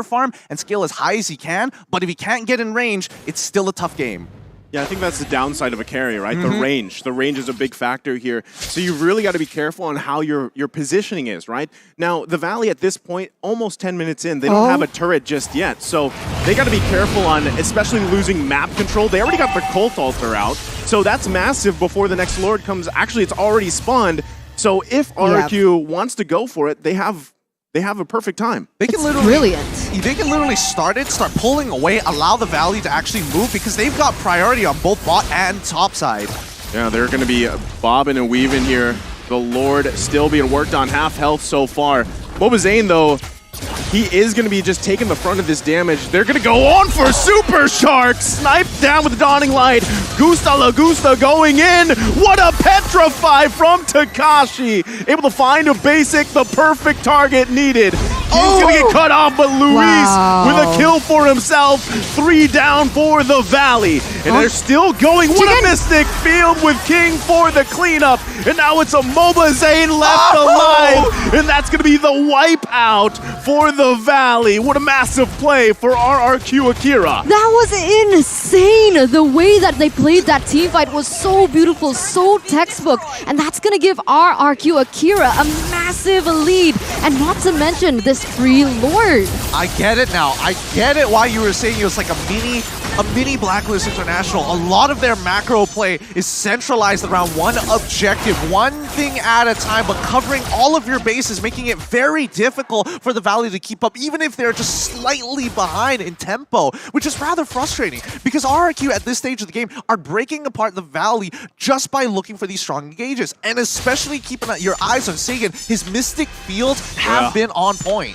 farm and scale as high as he can, but if he can't get in range, it's still a tough game. Yeah, I think that's the downside of a carry, right? The range. The range is a big factor here. So you've really got to be careful on how your positioning is, right? Now, the Valley at this point, almost 10 minutes in, they don't have a turret just yet. So they got to be careful on especially losing map control. They already got their Cult Altar out. So that's massive before the next Lord comes. Actually, it's already spawned. So if RRQ wants to go for it, they have a perfect time. They can They can literally start pulling away, allow the Valley to actually move, because they've got priority on both bot and top side. Yeah, they're going to be bobbing and weaving here. The Lord still being worked on, half health so far. Mobazane, though, he is going to be just taking the front of this damage. They're going to go on for Super Shark. Sniped down with the Dawning Light. Gusta Lagusta going in. What a Petrify from Takashi. Able to find a basic, the perfect target needed. He's going to get cut off, but Luis with a kill for himself. 3 down for the Valley. And they're still going. What a Mystic Field with King for the cleanup. And now it's a Mobazane left alive. And that's going to be the wipe out for the Valley. What a massive play for RRQ Akira. That was insane. The way that they played that team fight was so beautiful, so textbook. And that's going to give RRQ Akira a massive lead. And not to mention this free Lord. I get it now. I get it why you were saying it was like a mini Blacklist International. A lot of their macro play is centralized around one objective, one thing at a time, but covering all of your bases, making it very difficult for the Valley to keep up, even if they're just slightly behind in tempo, which is rather frustrating, because RRQ at this stage of the game are breaking apart the Valley just by looking for these strong engages, and especially keeping your eyes on Sagan. His Mystic Fields have been on point.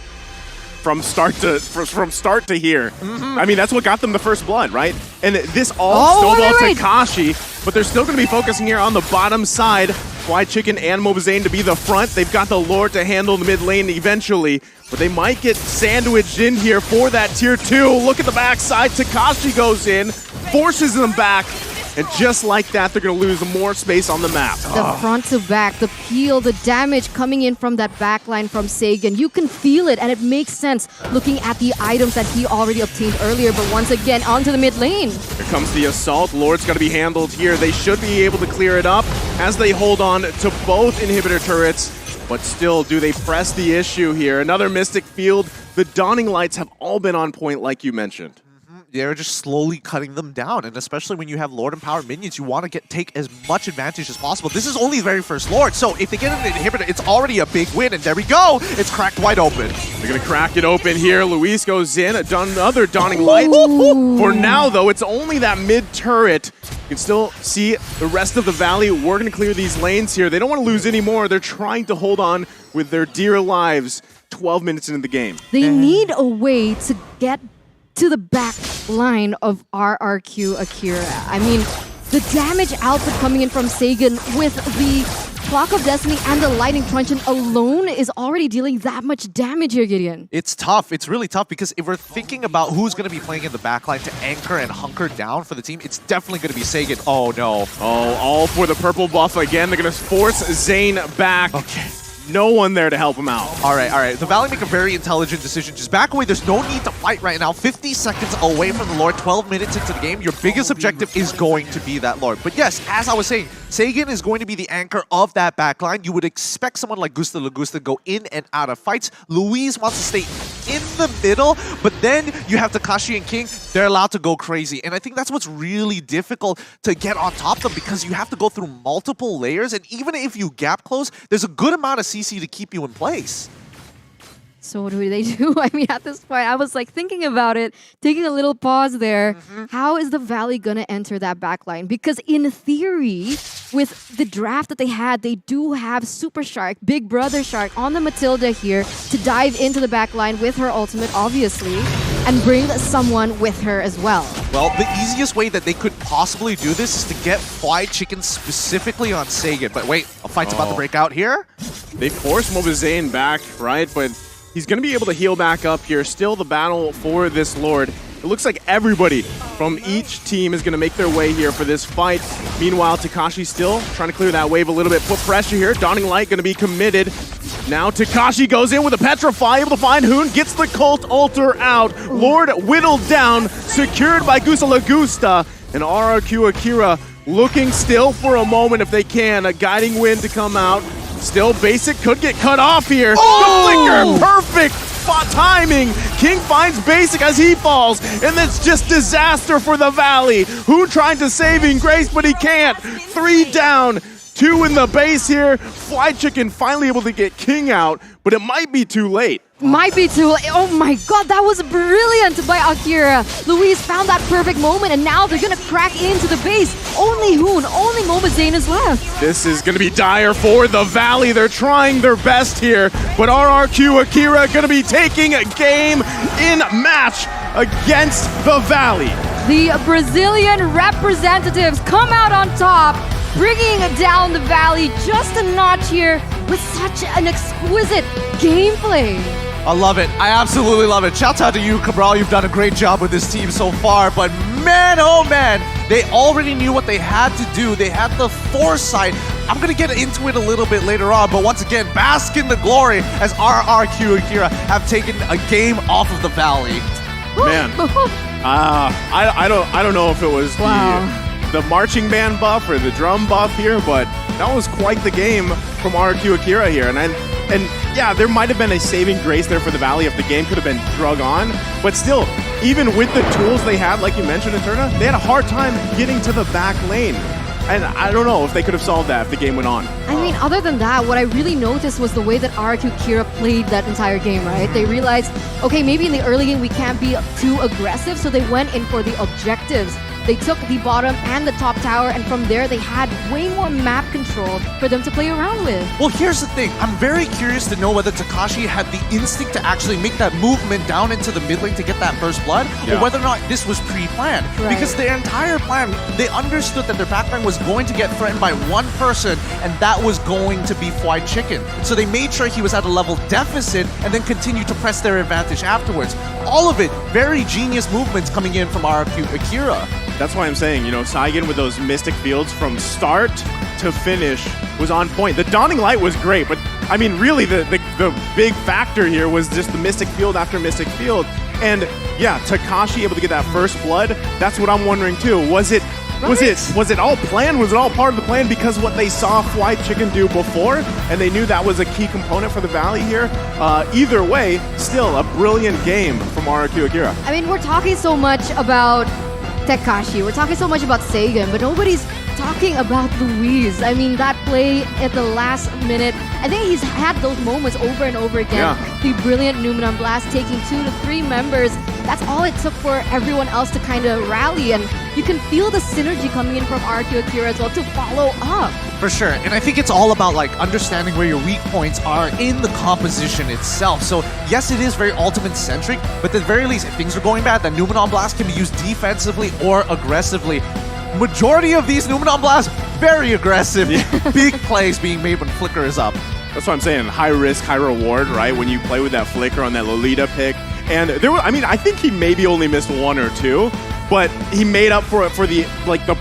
From start to here. I mean, that's what got them the first blood, right? And this all snowball Takashi, but they're still going to be focusing here on the bottom side. Fly Chicken and Mobazane to be the front. They've got the Lord to handle the mid lane eventually, but they might get sandwiched in here for that tier 2. Look at the backside. Takashi goes in, forces them back. And just like that, they're going to lose more space on the map. The front to back, the peel, the damage coming in from that backline from Sagan. You can feel it, and it makes sense looking at the items that he already obtained earlier. But once again, onto the mid lane. Here comes the assault. Lord's got to be handled here. They should be able to clear it up as they hold on to both inhibitor turrets. But still, do they press the issue here? Another Mystic Field. The Dawning Lights have all been on point, like you mentioned. They're just slowly cutting them down, and especially when you have Lord empowered minions, you want to take as much advantage as possible. This is only the very first Lord, so if they get an inhibitor, it's already a big win, and there we go! It's cracked wide open. They're going to crack it open here. Luis goes in, another Dawning Light. For now, though, it's only that mid-turret. You can still see the rest of the Valley. We're going to clear these lanes here. They don't want to lose any more. They're trying to hold on with their dear lives 12 minutes into the game. They need a way to get to the back line of RRQ Akira. I mean, the damage output coming in from Sagan with the Clock of Destiny and the Lightning Truncheon alone is already dealing that much damage here, Gideon. It's tough. It's really tough because if we're thinking about who's going to be playing in the backline to anchor and hunker down for the team, it's definitely going to be Sagan. Oh, no. Oh, all for the purple buff again. They're going to force Zayn back. Okay. No one there to help him out. All right. The Valley make a very intelligent decision. Just back away. There's no need to fight right now. 50 seconds away from the Lord, 12 minutes into the game. Your biggest objective is going to be that Lord. But yes, as I was saying, Sagan is going to be the anchor of that backline. You would expect someone like Gusta Lagusta to go in and out of fights. Louise wants to stay in the middle, but then you have Takashi and King. They're allowed to go crazy. And I think that's what's really difficult to get on top of them because you have to go through multiple layers. And even if you gap close, there's a good amount of CC to keep you in place. So what do they do? I mean, at this point, I was like thinking about it, taking a little pause there. How is the Valley going to enter that backline? Because in theory, with the draft that they had, they do have Super Shark, Big Brother Shark on the Matilda here to dive into the backline with her ultimate, obviously, and bring someone with her as well. Well, the easiest way that they could possibly do this is to get Fried Chicken specifically on Sagan. But wait, a fight's about to break out here. They force Mobizain back, right? But he's going to be able to heal back up here. Still the battle for this Lord. It looks like everybody from each team is going to make their way here for this fight. Meanwhile, Takashi still trying to clear that wave a little bit. Put pressure here. Dawning Light going to be committed. Now Takashi goes in with a Petrify, able to find Hoon, gets the Cult Altar out. Lord whittled down, secured by Gusta Lagusta. And RRQ Akira looking still for a moment if they can. A Guiding Wind to come out. Still, Basic could get cut off here. Oh! The flicker, perfect timing. King finds Basic as he falls, and it's just disaster for the Valley. Who trying to saving grace, but he can't. 3 down, 2 in the base here. Fly Chicken finally able to get King out, but it might be too late. Might be too late. Oh my god, that was brilliant by Akira. Louise found that perfect moment, and now they're gonna crack into the base. Only Hoon, only Mobizain is left. This is gonna be dire for the Valley. They're trying their best here, but RRQ Akira gonna be taking a game in match against the Valley. The Brazilian representatives come out on top, bringing down the Valley just a notch here with such an exquisite gameplay. I love it. I absolutely love it. Shouts out to you, Cabral. You've done a great job with this team so far. But man, oh man, they already knew what they had to do. They had the foresight. I'm going to get into it a little bit later on. But once again, bask in the glory as RRQ Akira have taken a game off of the Valley. Man, I don't know if it was the marching band buff or the drum buff here, but that was quite the game from RRQ Akira here. And yeah, there might have been a saving grace there for the Valley if the game could have been drug on. But still, even with the tools they had, like you mentioned, Eterna, they had a hard time getting to the back lane. And I don't know if they could have solved that if the game went on. I mean, other than that, what I really noticed was the way that RRQ Kira played that entire game, right? They realized, okay, maybe in the early game we can't be too aggressive, so they went in for the objectives. They took the bottom and the top tower, and from there they had way more map control for them to play around with. Well, here's the thing. I'm very curious to know whether Takashi had the instinct to actually make that movement down into the mid lane to get that first blood, or whether or not this was pre-planned. Right. Because their entire plan, they understood that their backline was going to get threatened by one person, and that was going to be Fried Chicken. So they made sure he was at a level deficit and then continued to press their advantage afterwards. All of it, very genius movements coming in from RRQ Akira. That's why I'm saying, you know, Saigon with those Mystic Fields from start to finish was on point. The Dawning Light was great, but I mean, really the big factor here was just the Mystic Field after Mystic Field. And yeah, Takashi able to get that first blood. That's what I'm wondering too. Was it all planned? Was it all part of the plan because what they saw Fried Chicken do before, and they knew that was a key component for the Valley here? Either way, still a brilliant game from RRQ Akira. I mean, we're talking so much about Takashi, we're talking so much about Sagan, but nobody's talking about Louise. I mean, that play at the last minute, I think he's had those moments over and over again. Yeah. The brilliant Numenon Blast taking 2 to 3 members. That's all it took for everyone else to kind of rally, and you can feel the synergy coming in from RRQ Akira as well to follow up. For sure, and I think it's all about like understanding where your weak points are in the composition itself. So yes, it is very ultimate-centric, but at the very least, if things are going bad, then Numenon Blast can be used defensively or aggressively. majority of these Numenon blasts, very aggressive. Big plays being made when Flicker is up. That's what I'm saying. High risk, high reward, right? When you play with that Flicker on that Lolita pick. And there were, I mean, I think he maybe only missed one or two, but he made up for it for the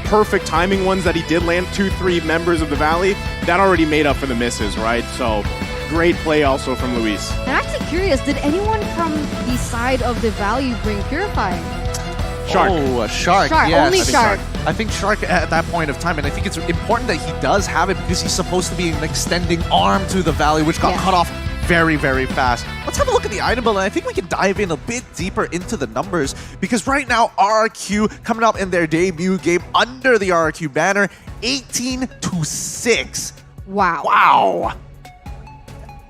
perfect timing ones that he did land. 2-3 members of the Valley. That already made up for the misses, right? So great play also from Luis. I'm actually curious, did anyone from the side of the Valley bring Purify? Shark. Oh, Shark, Shark, yes. only Shark. I think Shark at that point of time, and I think it's important that he does have it because he's supposed to be an extending arm to the Valley, which got cut off very, very fast. Let's have a look at the item build, and I think we can dive in a bit deeper into the numbers because right now RRQ coming up in their debut game under the RRQ banner, 18-6. Wow. Wow.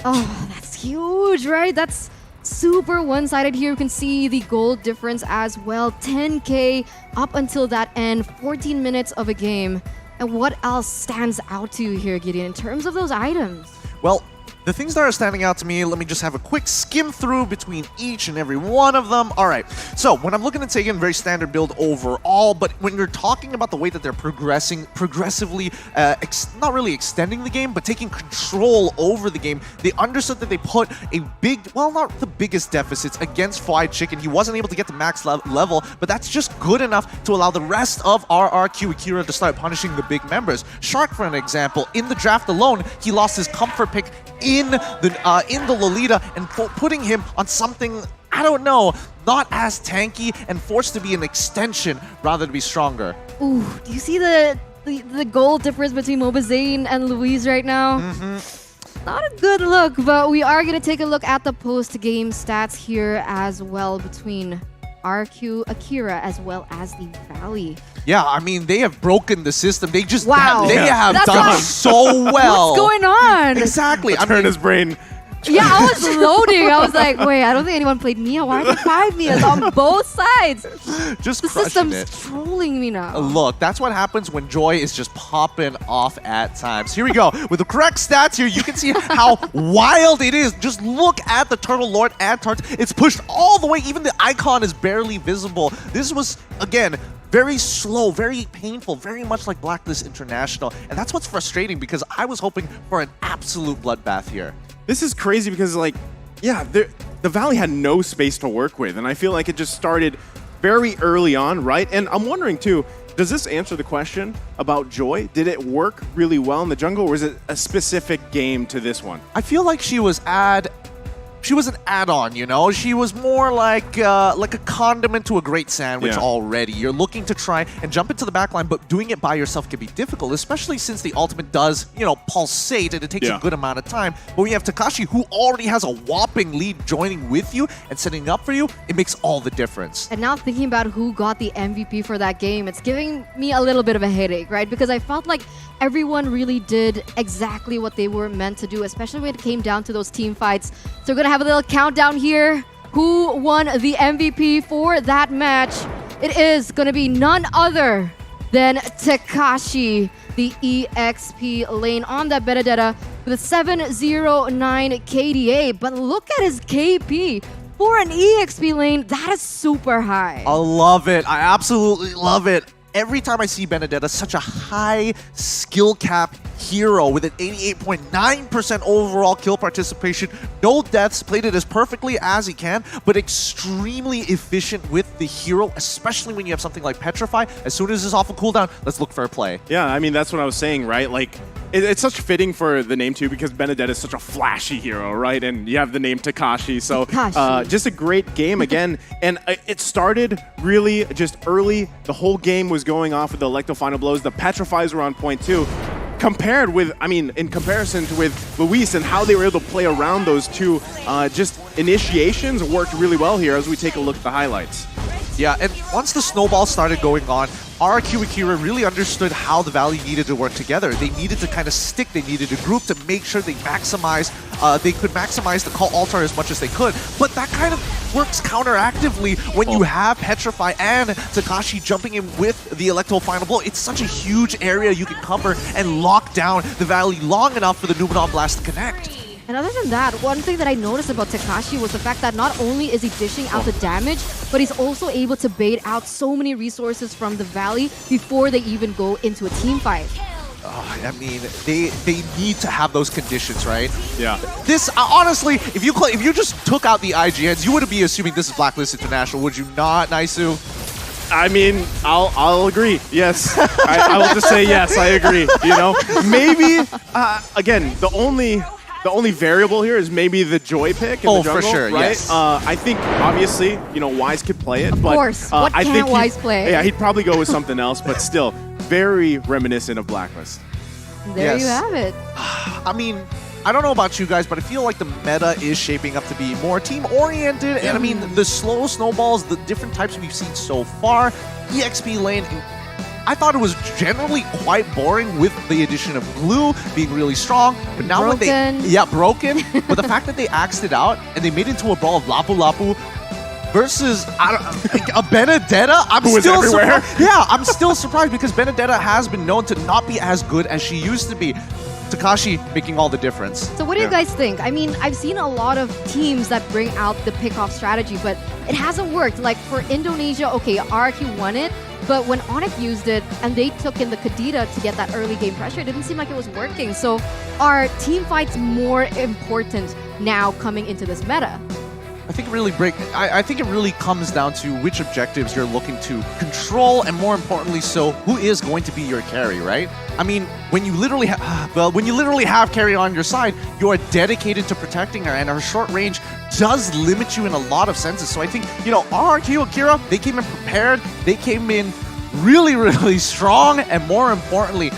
Oh, that's huge, right? That's super one-sided here. You can see the gold difference as well. 10K up until that end, 14 minutes of a game. And what else stands out to you here, Gideon, in terms of those items? Well, the things that are standing out to me, let me just have a quick skim through between each and every one of them. All right, so when I'm looking at taking very standard build overall, but when you're talking about the way that they're progressively, not really extending the game, but taking control over the game, they understood that they put a big, well, not the biggest deficits against Fried Chicken. He wasn't able to get to max level, but that's just good enough to allow the rest of RRQ Akira to start punishing the big members. Shark, for an example, in the draft alone, he lost his comfort pick in the Lolita and putting him on something, I don't know, not as tanky and forced to be an extension rather than be stronger. Ooh, do you see the goal difference between Mobazane and Luis right now? Not a good look, but we are going to take a look at the post-game stats here as well between RQ Akira as well as the Valley. Yeah, I mean, they have broken the system. They just Wow. they have That's done not- so well. What's going on? Exactly. Let's turn his brain. Yeah, I was loading. I was like, wait, I don't think anyone played Mia. Why are there 5 Mias on both sides? Just the crushing system's it. trolling me now. Look, that's what happens when Joy is just popping off at times. Here we go. With the correct stats here, you can see how wild it is. Just look at the Turtle Lord and Tart. It's pushed all the way. Even the icon is barely visible. This was, again, very slow, very painful, very much like Blacklist International. And that's what's frustrating because I was hoping for an absolute bloodbath here. This is crazy because, like, yeah, the Valley had no space to work with, and I feel like it just started very early on, right? And I'm wondering, too, does this answer the question about Joy? Did it work really well in the jungle, or was it a specific game to this one? I feel like she was an add-on, you know? She was more like a condiment to a great sandwich already. You're looking to try and jump into the backline, but doing it by yourself can be difficult, especially since the ultimate does, you know, pulsate, and it takes a good amount of time. But when you have Takashi, who already has a whopping lead joining with you and setting up for you, it makes all the difference. And now thinking about who got the MVP for that game, it's giving me a little bit of a headache, right? Because I felt like everyone really did exactly what they were meant to do, especially when it came down to those team fights. So we're going to have a little countdown here. Who won the MVP for that match? It is going to be none other than Takashi, the EXP lane on that Benedetta with a 709 KDA. But look at his KP. For an EXP lane, that is super high. I love it. I absolutely love it. Every time I see Benedetta, such a high skill cap hero with an 88.9% overall kill participation, no deaths, played it as perfectly as he can, but extremely efficient with the hero, especially when you have something like Petrify. As soon as it's off a cooldown, let's look for a play. Yeah, I mean, that's what I was saying, right? Like, it's such fitting for the name, too, because Benedetta is such a flashy hero, right? And you have the name Takashi, so just a great game again. And it started really just early. The whole game was going off with the Electro Final Blows. The Petrifies were on point, too. Compared with, I mean, in comparison to with Luis and how they were able to play around those two just initiations worked really well here as we take a look at the highlights. Yeah, and once the snowball started going on, RQ Akira really understood how the Valley needed to work together. They needed to kind of stick, they needed to group to make sure they could maximize the call altar as much as they could. But that kind of works counteractively when you have Petrify and Takashi jumping in with the Electro Final Blow. It's such a huge area you can cover and lock down the Valley long enough for the Numenon Blast to connect. And other than that, one thing that I noticed about Takashi was the fact that not only is he dishing out the damage, but he's also able to bait out so many resources from the Valley before they even go into a team fight. I mean, they need to have those conditions, right? Yeah. This honestly, if you just took out the IGNs, you wouldn't be assuming this is Blacklist International, would you not, Naisu? I mean, I'll agree. Yes, I will just say yes. I agree. You know, maybe again, the only variable here is maybe the Joy pick in the jungle, for sure, right? yes. I think obviously, you know, Wise could play it, Of but course. What I can't think Wise play? Yeah, he'd probably go with something else, but still very reminiscent of Blacklist. There Yes. you have it. I mean, I don't know about you guys, but I feel like the meta is shaping up to be more team-oriented. And I mean, the slow snowballs, the different types we've seen so far, EXP lane, I thought it was generally quite boring with the addition of Glue being really strong. But now when Broken. broken. But the fact that they axed it out and they made it into a brawl of Lapu Lapu versus a Benedetta, Who is everywhere. surprised. Yeah, I'm still surprised because Benedetta has been known to not be as good as she used to be. Takashi making all the difference. So what do you guys think? I mean, I've seen a lot of teams that bring out the pick-off strategy, but it hasn't worked. Like for Indonesia, okay, RRQ won it, but when Onyx used it and they took in the Kadita to get that early game pressure, it didn't seem like it was working. So are team fights more important now coming into this meta? I think it really comes down to which objectives you're looking to control, and more importantly, so who is going to be your carry, right? I mean, when you literally have carry on your side, you are dedicated to protecting her, and her short range does limit you in a lot of senses. So I think, you know, RRQ Akira, they came in prepared, they came in really, really strong, and more importantly,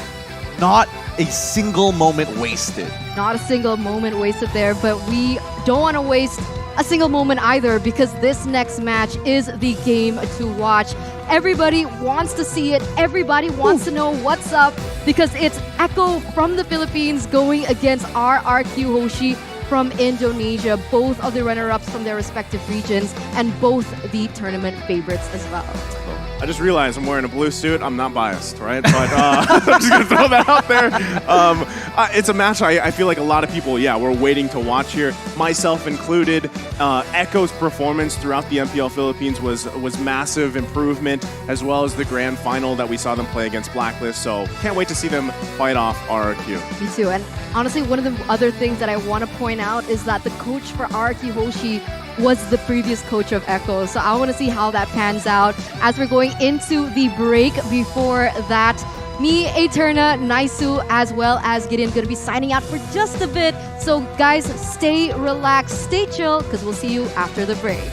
not a single moment wasted. Not a single moment wasted there, but we don't want to waste a single moment either, because this next match is the game to watch. Everybody wants to see it. Everybody wants to know what's up, because it's Echo from the Philippines going against RRQ Hoshi from Indonesia, both of the runner-ups from their respective regions and both the tournament favorites as well. I just realized I'm wearing a blue suit. I'm not biased, right? But I'm just going to throw that out there. It's a match I feel like a lot of people, were waiting to watch here, myself included. Echo's performance throughout the MPL Philippines was massive improvement, as well as the grand final that we saw them play against Blacklist. So can't wait to see them fight off RRQ. Me too. And honestly, one of the other things that I want to point out is that the coach for RRQ Hoshi was the previous coach of Echo. So I want to see how that pans out as we're going into the break. Before that, me, Eterna, Naisu, as well as Gideon going to be signing out for just a bit. So guys, stay relaxed, stay chill, because we'll see you after the break.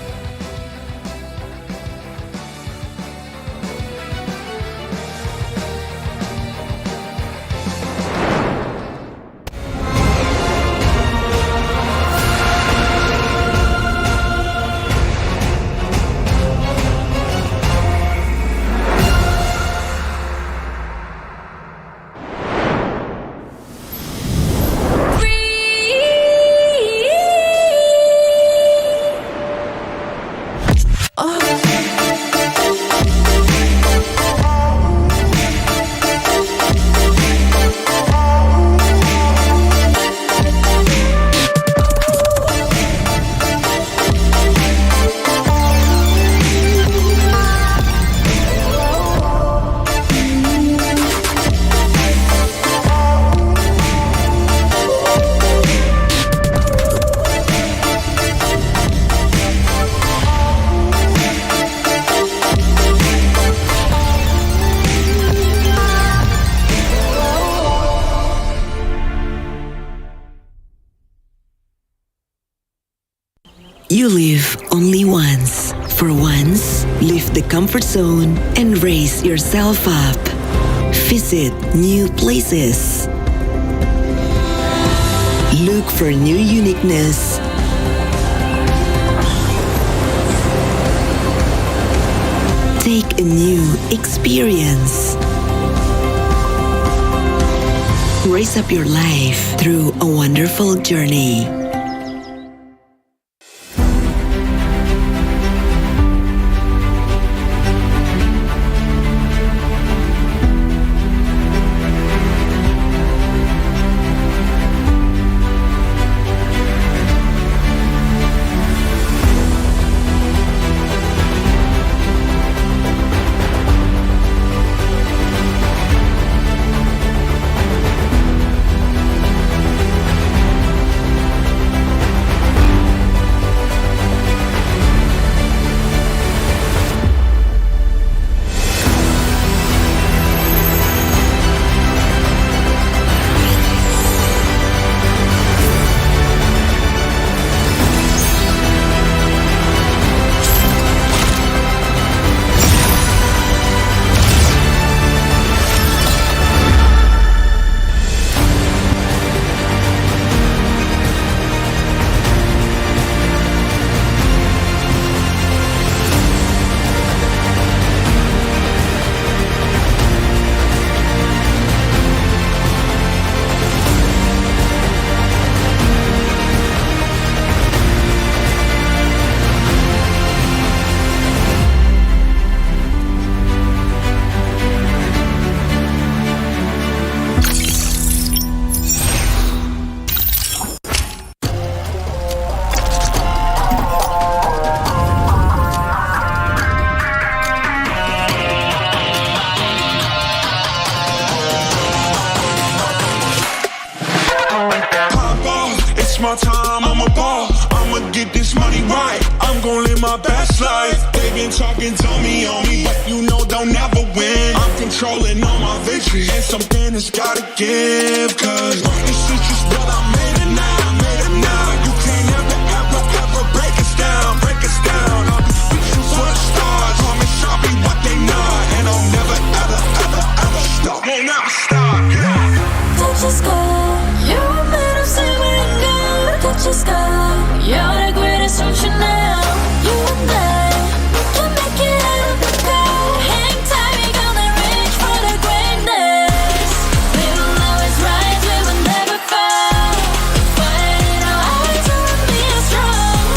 You live only once. For once, leave the comfort zone and raise yourself up. Visit new places. Look for new uniqueness. Take a new experience. Raise up your life through a wonderful journey. my time, I'm a ball. I'ma get this money right. I'm gon' live my best life. They been talking, tell me on me, but you know they'll never win. I'm controlling all my victories, and something has gotta give. Cause this is just what I made it now, made it now. You can't ever, ever, ever break us down, break us down. I'll be reaching for the stars, promise I'll be what they not, and I'll never, ever, ever, ever stop. Won't never stop, yeah. Touch the sky, you're made of silver and gold. Touch the sky, you're the greatest ocean now. You and I, we can make it out of the cold. Hang tight, we gonna reach for the greatness. We will always rise, we will never fall. Fight it out, always will be strong.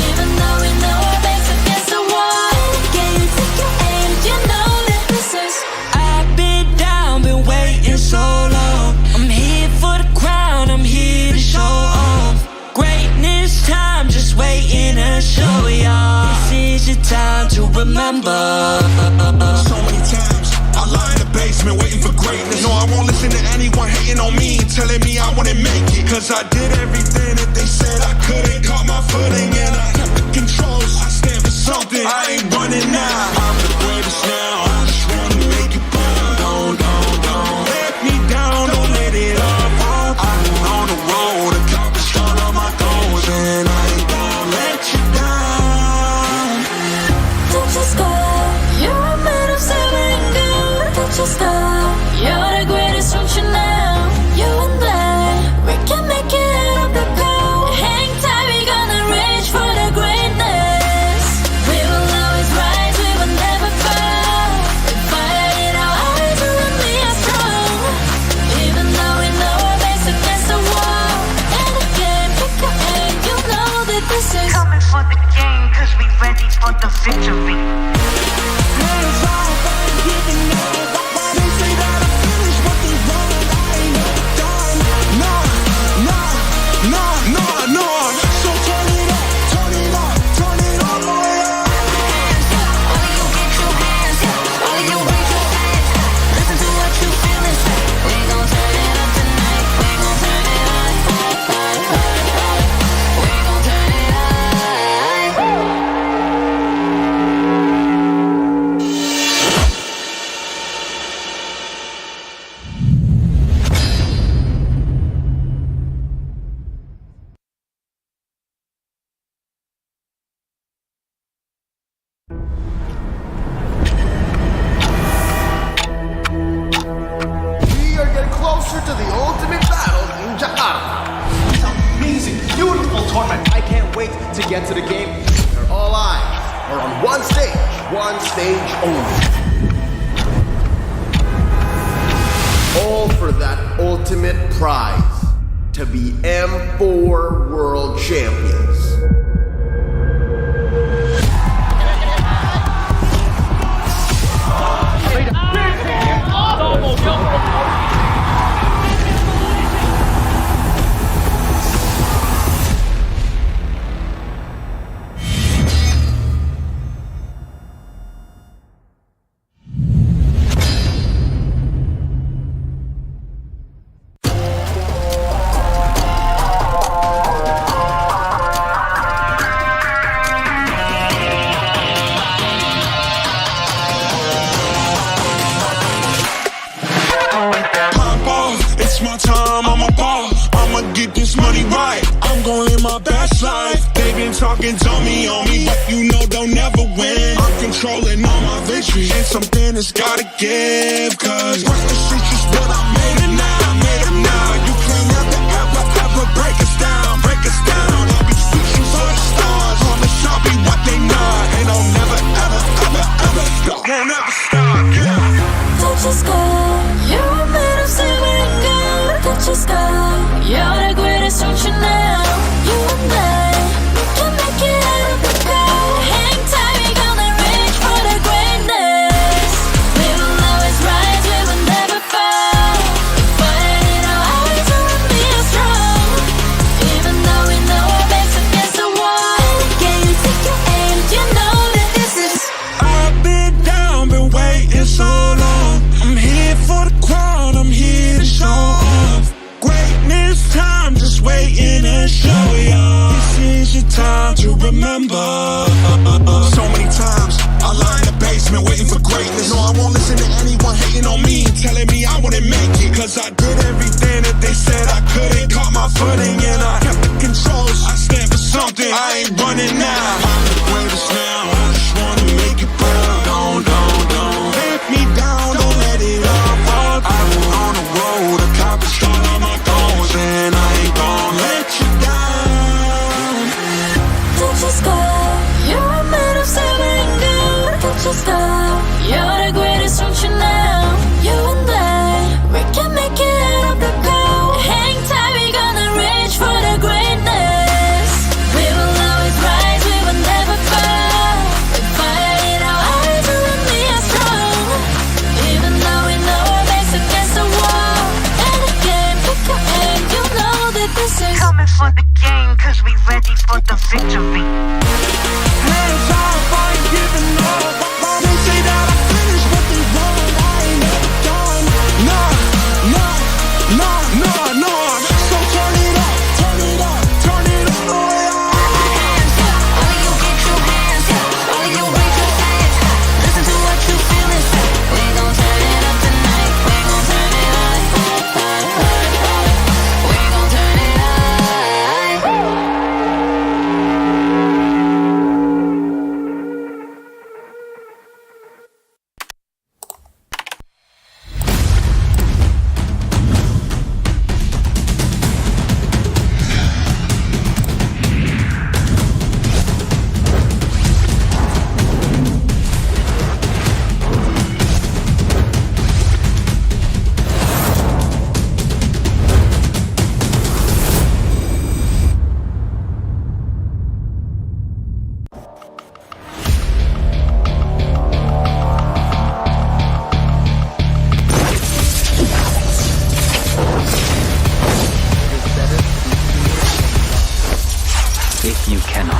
Even though we know our backs against the wall. Can you take your aim? You know that this is. I've been down, been waiting so long. I'm here for the crown, I'm here to show off. Greatness time, just waiting to show y'all. This is your time to remember. So many times I lie in the basement waiting for greatness. No, I won't listen to anyone hating on me, telling me I wouldn't make it. Cause I did everything that they said I couldn't. Caught my footing and I kept the controls. I stand for something, I ain't running now. I'm the greatest now, I just wanna make it proud. Don't let me down, don't let it up. I've been on the road, accomplished all of my goals, and I ain't gonna let you down. Touch the sky, you're made of silver and gold. Touch the sky, you're the greatest ocean now. You and I, we can make it out of the cold. Hang tight, we gonna reach for the greatness. We will always rise, we will never fall. We fight it out, always will be strong. Even though we know our backs against the wall. And again, pick your aim, you know that this is. Coming for the game, cause we ready for the victory. We are getting closer to the ultimate battle in Jakarta. It's an amazing, beautiful tournament. I can't wait to get to the game. All eyes are on one stage only. All for that ultimate prize, to be M4 World Champions. It's my time, I'm a ball. I'ma get this money right. I'm gon' live my best life. They been talking, tell me on me, but you know they'll never win. I'm controlling all my victories, and something has gotta give. Cause this is just what I made it now, made it now. You can't ever, ever, ever break us down, break us down. I'll be reaching for the stars, promise I'll be what they not, and I'll never, ever, ever, ever stop. Won't ever stop, yeah. Touch the sky, you're made of silver and gold. Touch the sky, you're the greatest ocean now. You and I, we can make it out of the cold. Hang tight, we gonna reach for the greatness. We will always rise, we will never fall. We fight it out, always will be strong. Even though we know our backs against the wall. Can you take your aim? You know that this is. I've been down, been waiting so long. I'm here for the crown, I'm here to show off. Greatness time, just waiting and show ya. This is your time to remember. So many times I lie in the basement waiting for greatness. No, I won't listen to anyone hating on me, telling me I wouldn't make it. Cause I did everything that they said I couldn't. Caught my footing and I kept the controls. I stand for something, I ain't running now. I'm the greatest now, I just wanna make it proud. Don't let me down, don't let it all fall. I've been on the road, accomplished all of my goals, and I ain't gon' let you down. Don't you stop, you're made of silver and gold. Don't you stop, you're the greatest, don't you know? You and I, we can make it out of the cold. Hang tight, we gonna reach for the greatness. We will always rise, we will never fall. We fire in our eyes, you and me are strong. Even though we know our backs against the wall. And again, pick your aim, you know that this is coming for the game, cause we ready for the victory. Hands off, I ain't giving up. They say that I finished what they want, I ain't never done. Nah. So turn it up, turn it up, turn it all the way up. hands up, all of you get your hands up, all of you raise your hands up. Listen to what you feel inside. We gon' turn it up tonight. We gon' turn it up. We gon' turn it up. If you cannot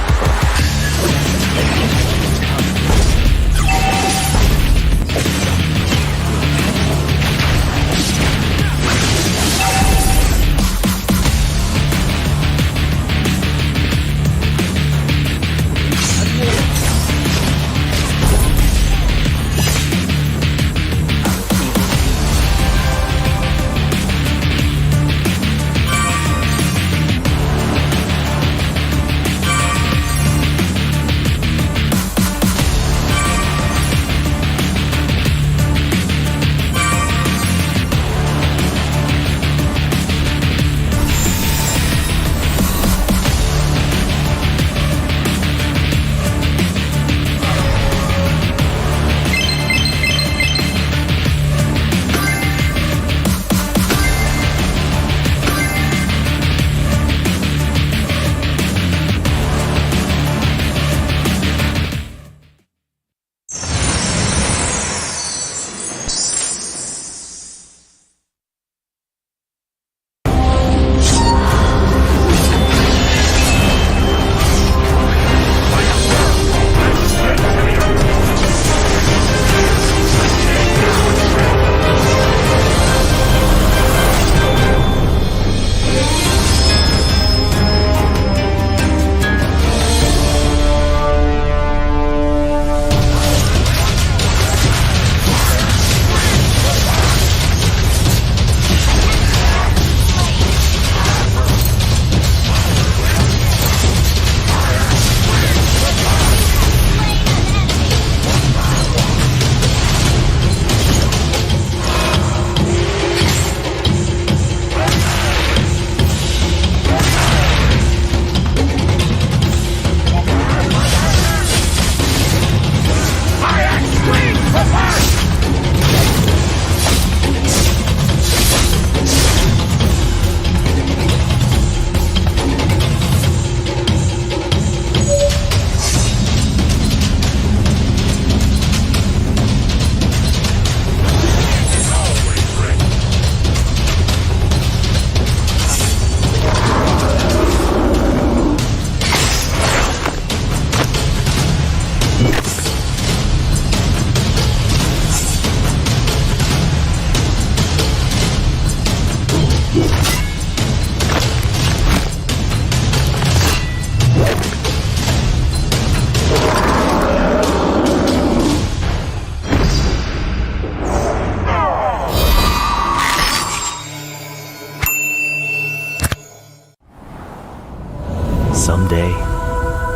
Someday,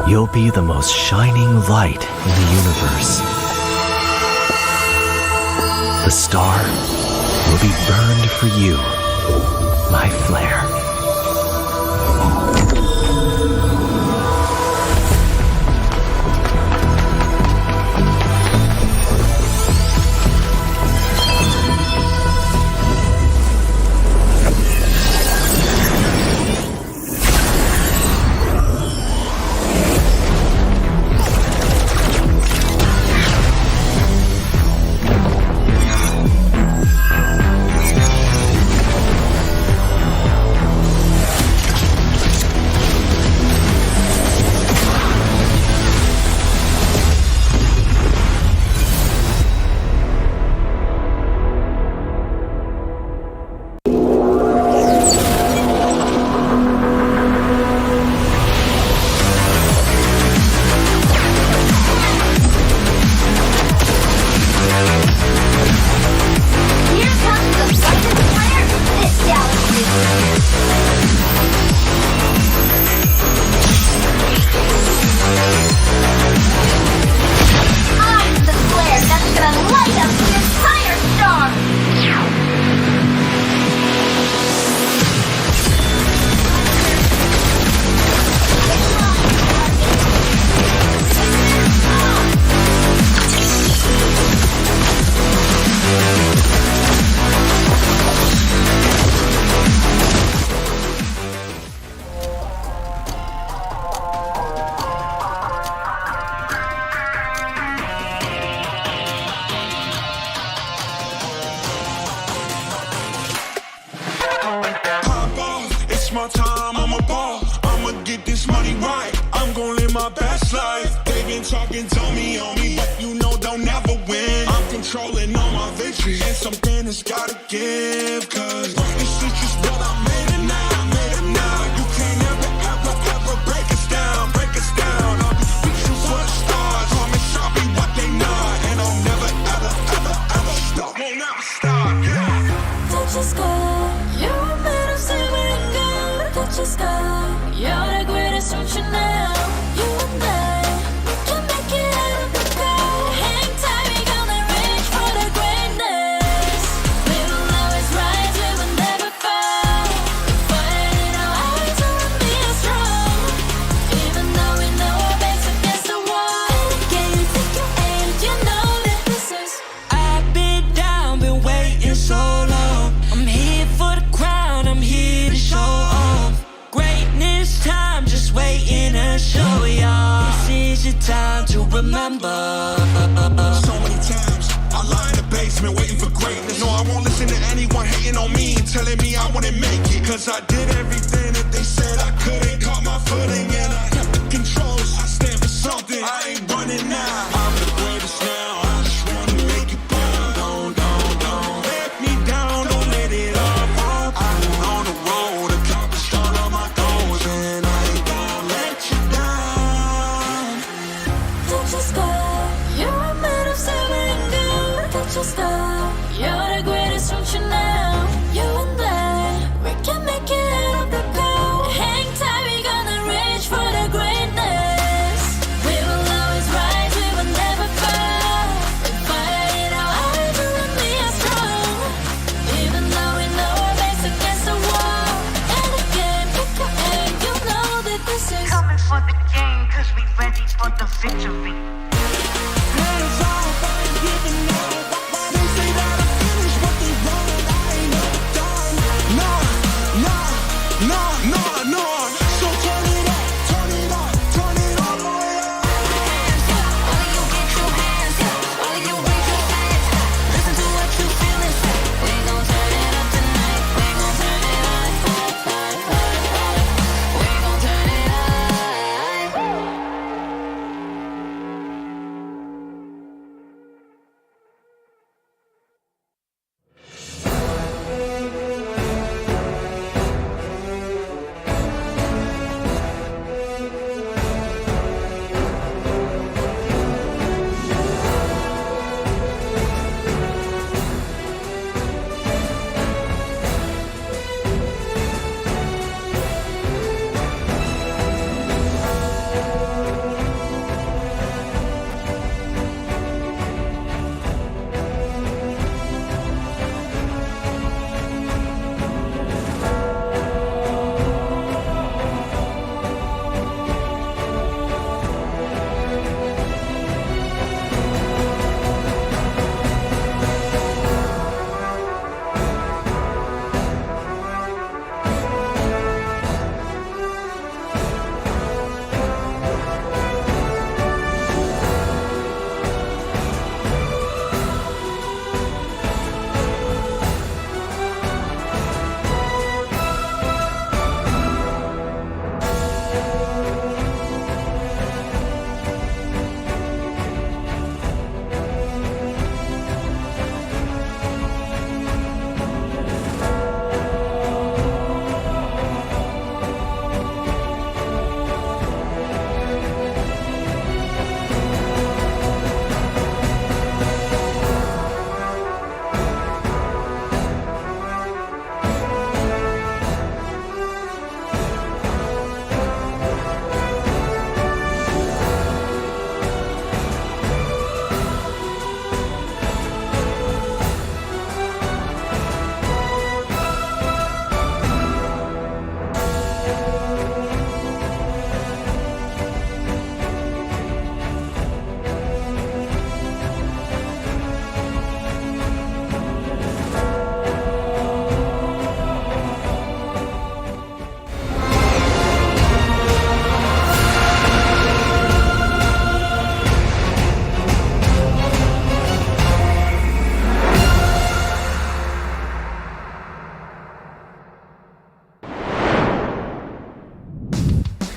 you'll be the most shining light in the universe. The star will be burned for you, my flare. My time, I'm a ball. I'ma get this money right. I'm gon' live my best life. They been talking, tell me on me, but you know they'll never win. I'm controlling all my victories, and something has gotta give. Cause this is just what I made it now. You can't ever break us down. I'll be reaching for the stars. Promise I'll be what they not, and I'll never ever stop. Won't never stop. Yeah. Touch the sky, you're made of silver and gold. Touch the sky, you're the greatest future now. You and I, we can make it out of the cold. Hang tight, we gonna reach for the greatness. We will always rise, we will never fall. We fight it out, eyes on me are strong. Even though we know our backs against the wall. Can you take your aim? You know that this is. I've been down, been waiting so long. I'm here for the crown, I'm here to show off. Greatness time, just waiting to show y'all. This is your time to remember. So many times I lie in the basement waiting for greatness. No, I won't listen to anyone hating on me and telling me I wouldn't make it. Cause I did everything that they said I couldn't. Caught my footing and I kept the controls. I stand for something, I ain't running now. I'm the greatest now, I just wanna make it proud. Don't let me down, don't let it all fall. I've been on the road, accomplished all of my goals, and I ain't gonna let you down. Touch the sky, you're made of silver and gold. Touch the sky, you're the greatest future now. You and I, we can make it out of the cold. Hang tight, we gonna reach for the greatness. We will always rise, we will never fall. We fight it out, eyes on me are strong. Even though we know our backs against the wall. And again, pick your aim, you know that this is Coming for the game, cause we ready for the victory.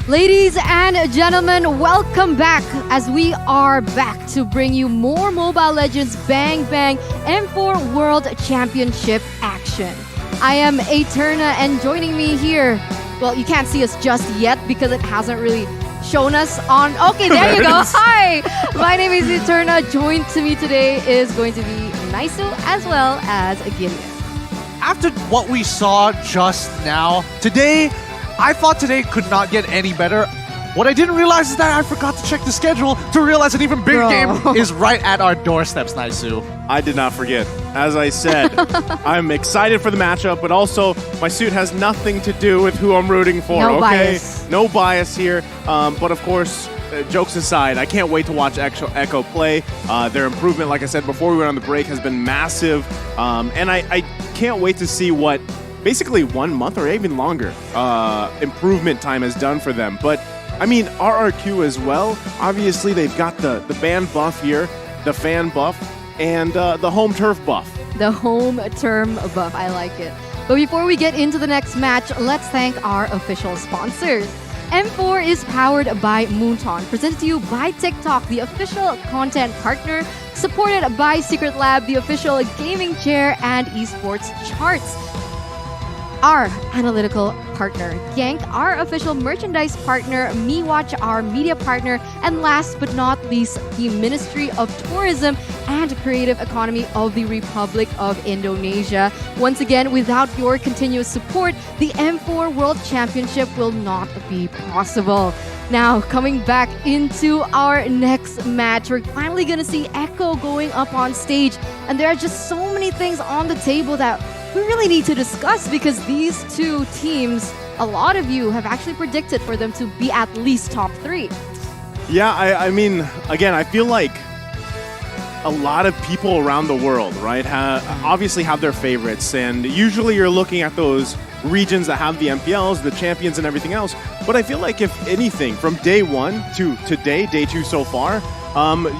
Ladies and gentlemen, welcome back as we are back to bring you more Mobile Legends Bang Bang M4 World Championship action. I am Eterna, and joining me here, well, you can't see us just yet because it hasn't really shown us on. Okay, there you go. Hi, my name is Eterna. Joined to me today is going to be Naisu as well as Gideon. After what we saw just now, I thought today could not get any better. What I didn't realize is that I forgot to check the schedule to realize an even bigger game is right at our doorsteps, Naisu. I did not forget. As I said, I'm excited for the matchup, but also my suit has nothing to do with who I'm rooting for, No okay? bias. No bias here. But of course, jokes aside, I can't wait to watch Echo play. Their improvement, like I said before we went on the break, has been massive. And I can't wait to see what basically 1 month or even longer improvement time has done for them. But I mean, RRQ as well. Obviously, they've got the band buff here, the fan buff, and the home turf buff. The home term buff, I like it. But before we get into the next match, let's thank our official sponsors. M4 is powered by Moonton, presented to you by TikTok, the official content partner, supported by Secret Lab, the official gaming chair and esports charts. Our analytical partner, Genk, our official merchandise partner, MeWatch, our media partner, and last but not least, the Ministry of Tourism and Creative Economy of the Republic of Indonesia. Once again, without your continuous support, the M4 World Championship will not be possible. Now, coming back into our next match, we're finally going to see Echo going up on stage. And there are just so many things on the table that we really need to discuss, because these two teams, a lot of you have actually predicted for them to be at least top 3. Yeah, I mean, again, I feel like a lot of people around the world, right, obviously have their favorites. And usually you're looking at those regions that have the MPLs, the champions, and everything else. But I feel like, if anything, from day 1 to today, day 2 so far,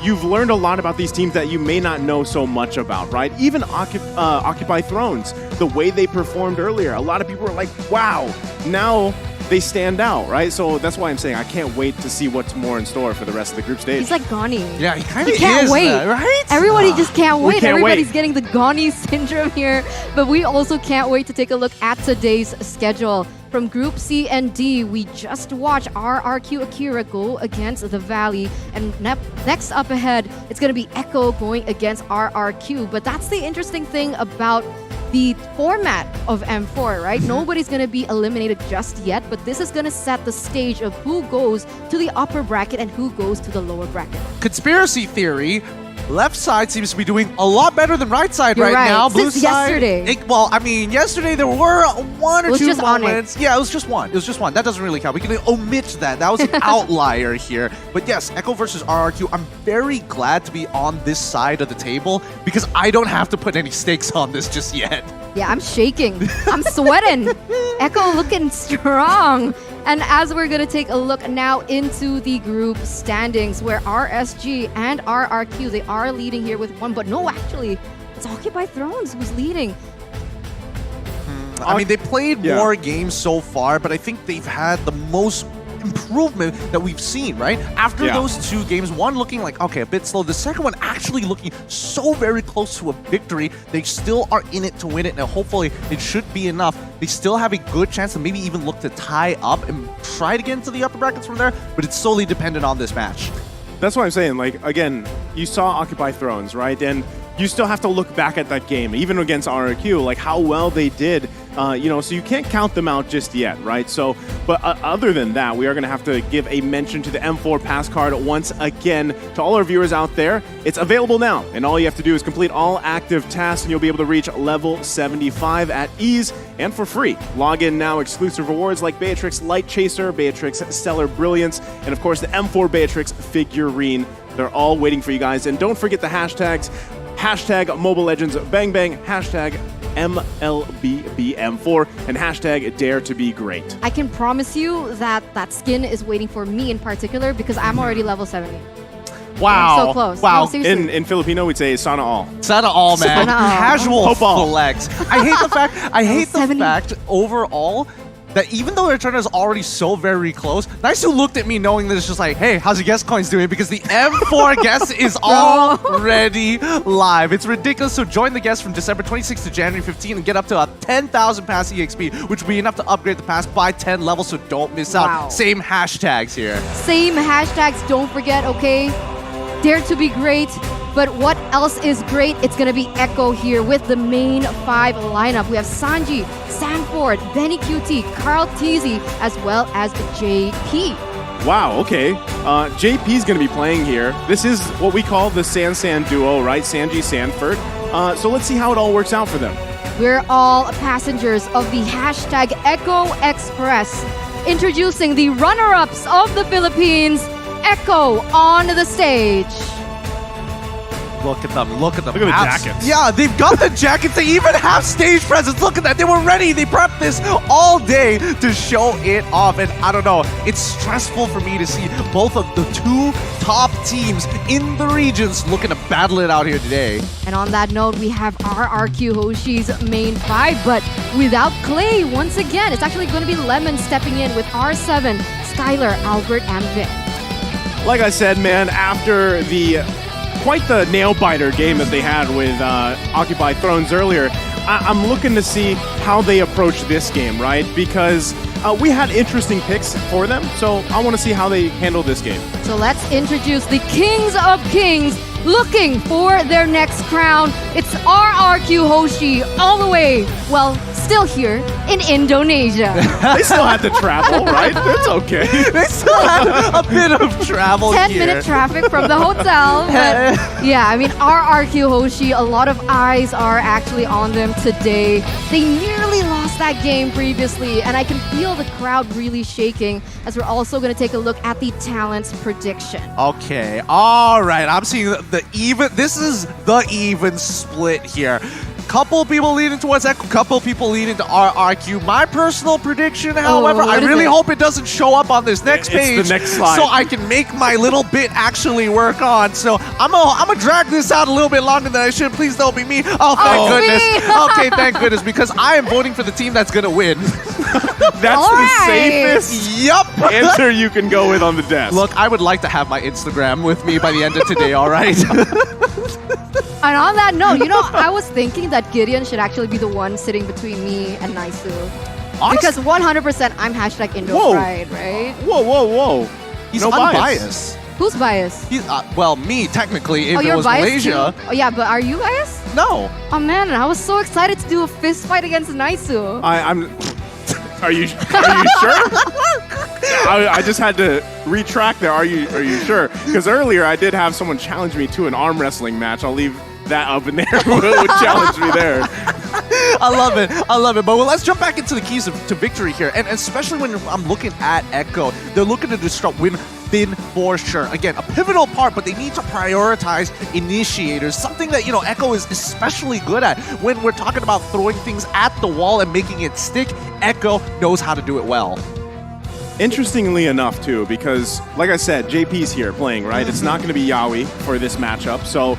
you've learned a lot about these teams that you may not know so much about, right? Even Occupy Thrones, the way they performed earlier, a lot of people were like, wow, now they stand out, right? So that's why I'm saying I can't wait to see what's more in store for the rest of the group stage. He's like Gani. Yeah, he kind of is. Can't wait. Right? Everybody just can't wait. can't Everybody's wait. getting the Gani syndrome here. But we also can't wait to take a look at today's schedule. From Group C and D, we just watched RRQ Akira go against the Valley. And next up ahead, it's going to be Echo going against RRQ. But that's the interesting thing about the format of M4, right? Nobody's going to be eliminated just yet, but this is going to set the stage of who goes to the upper bracket and who goes to the lower bracket. Conspiracy theory. Left side seems to be doing a lot better than right side You're right now. Since yesterday. Yesterday there were one or was two just moments. Yeah, it was just one. It was just one. That doesn't really count. We can omit that. That was an outlier here. But yes, Echo versus RRQ. I'm very glad to be on this side of the table because I don't have to put any stakes on this just yet. Yeah, I'm shaking. I'm sweating. Echo looking strong. And as we're going to take a look now into the group standings, where RSG and RRQ, they are leading here with 1. But no, actually, it's Occupy Thrones who's leading. I mean, they played more games so far, but I think they've had the most improvement that we've seen, right? After those 2 games, one looking like, okay, a bit slow. The second one actually looking so very close to a victory. They still are in it to win it. Now, hopefully, it should be enough. They still have a good chance to maybe even look to tie up and try to get into the upper brackets from there, but it's solely dependent on this match. That's what I'm saying. Like, again, you saw Occupy Thrones, right? And you still have to look back at that game, even against RRQ, like how well they did, so you can't count them out just yet, right? So, but other than that, we are going to have to give a mention to the M4 pass card once again. To all our viewers out there, it's available now, and all you have to do is complete all active tasks, and you'll be able to reach level 75 at ease and for free. Log in now, exclusive rewards like Beatrix Light Chaser, Beatrix Stellar Brilliance, and of course the M4 Beatrix figurine. They're all waiting for you guys, and don't forget the hashtags. Hashtag Mobile Legends Bang Bang, hashtag MLBBM4, and hashtag Dare to Be Great. I can promise you that that skin is waiting for me in particular because I'm already level 70. Wow. I'm so close. Wow. No, seriously. In Filipino, we'd say Sana All. Sana All, man. Sana all. Casual Hope all. flex. I hate the fact overall that even though their turn is already so very close, Naisu looked at me knowing that it's just like, hey, how's your guest coins doing? Because the M4 guest is already live. It's ridiculous. So join the guest from December 26th to January 15th and get up to a 10,000 pass EXP, which will be enough to upgrade the pass by 10 levels, so don't miss out. Wow. Same hashtags here. Same hashtags, don't forget, okay? Dare to be great. But what else is great? It's gonna be Echo here with the main 5 lineup. We have Sanji, Sanford, Benny QT, Carl Teasy, as well as JP. Wow, okay. JP's going to be playing here. This is what we call the San duo, right? Sanji, Sanford. So let's see how it all works out for them. We're all passengers of the hashtag Echo Express. Introducing the runner-ups of the Philippines, Echo on the stage. Look at them. Look at them. Look at the jackets. Yeah, they've got the jackets. They even have stage presence. Look at that. They were ready. They prepped this all day to show it off. And I don't know, it's stressful for me to see both of the 2 top teams in the regions looking to battle it out here today. And on that note, we have RRQ Hoshi's main 5, but without Clay once again. It's actually going to be Lemon stepping in with R7, Skylar, Albert, and Vin. Like I said, man, after quite the nail-biter game that they had with Occupied Thrones earlier, I'm looking to see how they approach this game, right? Because we had interesting picks for them, so I want to see how they handle this game. So let's introduce the Kings of Kings looking for their next crown. It's RRQ Hoshi all the way, well, still here in Indonesia. They still had to travel, right? That's okay. They still had a bit of travel 10-minute traffic from the hotel. But yeah, I mean, RRQ Hoshi, a lot of eyes are actually on them today. They nearly lost that game previously, and I can feel the crowd really shaking as we're also going to take a look at the talents prediction. Okay, all right. I'm seeing the even. This is the even split here. Couple people leaning towards Echo, couple people leaning to RRQ. My personal prediction, however, I really hope it doesn't show up on this next page. It's the next slide. So I can make my little bit actually work on. So I'm gonna drag this out a little bit longer than I should. Please don't be me. Oh, thank goodness. Okay, thank goodness, because I am voting for the team that's gonna win. That's the safest answer you can go with on the desk. Look, I would like to have my Instagram with me by the end of today, all right? And on that note, you know, I was thinking that Gideon should actually be the one sitting between me and Naisu. Because 100% I'm hashtag Indo Pride, right? Whoa. He's no unbiased. Who's biased? He's, well, me, technically, if it you're was biased Malaysia. too? Oh, yeah, but are you biased? No. Oh, man, I was so excited to do a fist fight against Naisu. I'm. Are you sure? I just had to retract there. Are you sure? Because earlier I did have someone challenge me to an arm wrestling match. I'll leave that up in there. Who would challenge me there? I love it. But let's jump back into the keys to victory here. And especially when I'm looking at Echo, they're looking to disrupt win Finn for sure. Again, a pivotal part, but they need to prioritize initiators, something that, you know, Echo is especially good at. When we're talking about throwing things at the wall and making it stick, Echo knows how to do it well. Interestingly enough, too, because, like I said, JP's here playing, right? It's not going to be Yawi for this matchup. So,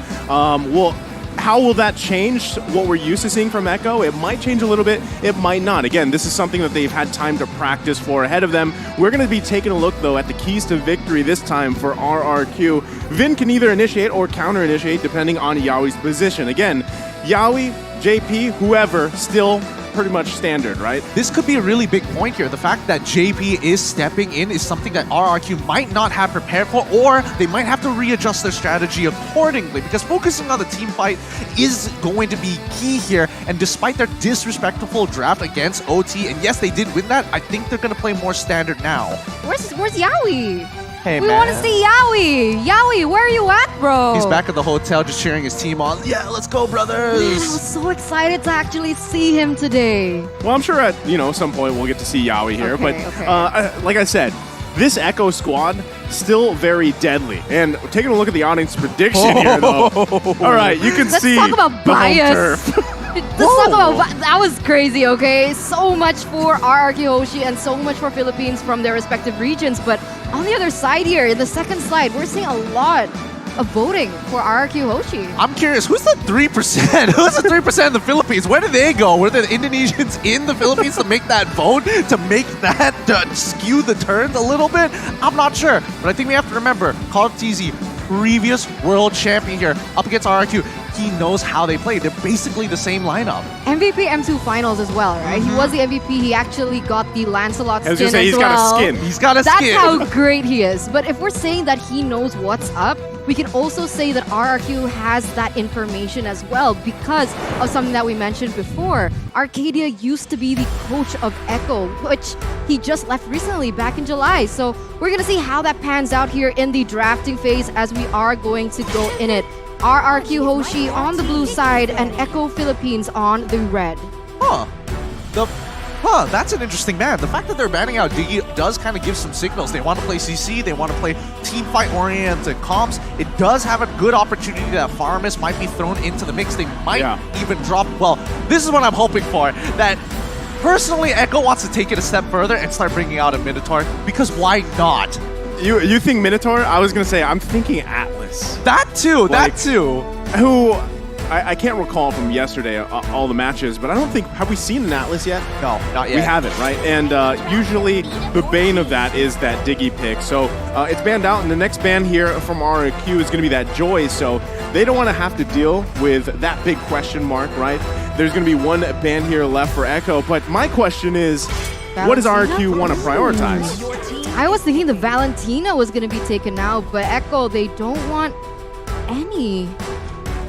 how will that change what we're used to seeing from Echo? It might change a little bit. It might not. Again, this is something that they've had time to practice for ahead of them. We're going to be taking a look, though, at the keys to victory this time for RRQ. Vin can either initiate or counter-initiate, depending on Yawi's position. Again, Yawi, JP, whoever, still pretty much standard, right? This could be a really big point here. The fact that JP is stepping in is something that RRQ might not have prepared for, or they might have to readjust their strategy accordingly, because focusing on the team fight is going to be key here. And despite their disrespectful draft against OT, and yes, they did win that, I think they're going to play more standard now. Where's Yawi? Hey, we want to see Yawi. Yawi, where are you at, bro? He's back at the hotel just cheering his team on. Yeah, let's go, brothers. Man, I was so excited to actually see him today. Well, I'm sure at some point we'll get to see Yawi here. But like I said, this Echo squad still very deadly. And taking a look at the audience prediction here, though. All right, you can see Let's talk about bias. That was crazy, okay? So much for RRQ Hoshi and so much for Philippines from their respective regions. But on the other side here, in the second slide, we're seeing a lot of voting for RRQ Hoshi. I'm curious, who's the 3%? Who's the 3% in the Philippines? Where do they go? Were the Indonesians in the Philippines to make that vote? To make that skew the turns a little bit? I'm not sure. But I think we have to remember, Call of TZ, previous world champion here, up against RRQ. He knows how they play. They're basically the same lineup. MVP M2 finals as well, right? He was the MVP. He actually got the Lancelot skin I was gonna say, as he's well. got a skin. He's got a That's skin. how great he is. But if we're saying that he knows what's up, we can also say that RRQ has that information as well because of something that we mentioned before. Arcadia used to be the coach of Echo, which he just left recently back in July. So we're going to see how that pans out here in the drafting phase as we are going to go in it. RRQ Hoshi on the blue side and Echo Philippines on the red. That's an interesting ban. The fact that they're banning out Diggy does kind of give some signals. They want to play CC, they want to play team fight oriented comps. It does have a good opportunity that Farmus might be thrown into the mix. They might even drop, well, this is what I'm hoping for, that personally Echo wants to take it a step further and start bringing out a Minotaur, because why not? You think Minotaur? I was gonna say I'm thinking Atlas. That too. Who I can't recall from yesterday all the matches, but I don't think, have we seen an Atlas yet? No, not yet. We haven't, right? And usually the bane of that is that Diggy pick. So it's banned out, and the next ban here from RRQ is gonna be that Joy. So they don't want to have to deal with that big question mark, right? There's gonna be one ban here left for Echo, but my question is, what does RRQ want to prioritize? I was thinking the Valentina was going to be taken out, but Echo, they don't want any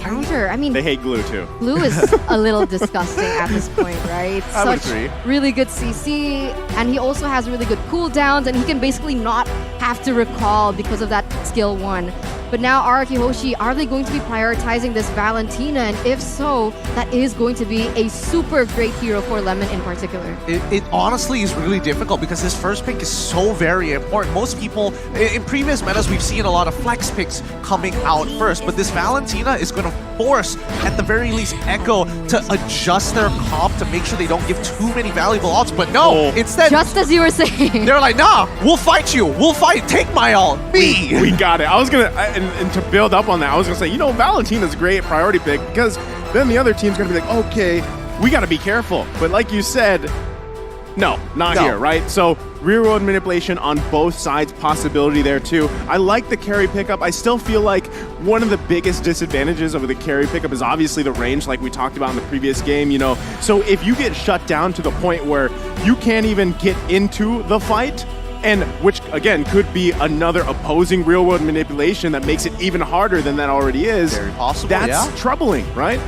counter. I mean, they hate glue too. Glue is a little disgusting at this point, right? I would agree. Really good CC, and he also has really good cooldowns, and he can basically not have to recall because of that skill 1. But now RRQ Hoshi, are they going to be prioritizing this Valentina? And if so, that is going to be a super great hero for Lemon in particular. It honestly is really difficult because this first pick is so very important. Most people, in previous metas, we've seen a lot of flex picks coming out first, but this Valentina is going to force, at the very least, Echo to adjust their comp to make sure they don't give too many valuable ults. But no, instead... Just as you were saying. They're like, nah, we'll fight you. We'll fight. Take my ult. Me. We got it. I was going to... And to build up on that, I was gonna say, Valentina's a great priority pick because then the other team's gonna be like, okay, we gotta be careful. But like you said, no, not here, right? So rear road manipulation on both sides, possibility there too. I like the carry pickup. I still feel like one of the biggest disadvantages of the carry pickup is obviously the range, like we talked about in the previous game, So if you get shut down to the point where you can't even get into the fight, and which, again, could be another opposing real-world manipulation that makes it even harder than that already is. Very possible, That's troubling, right?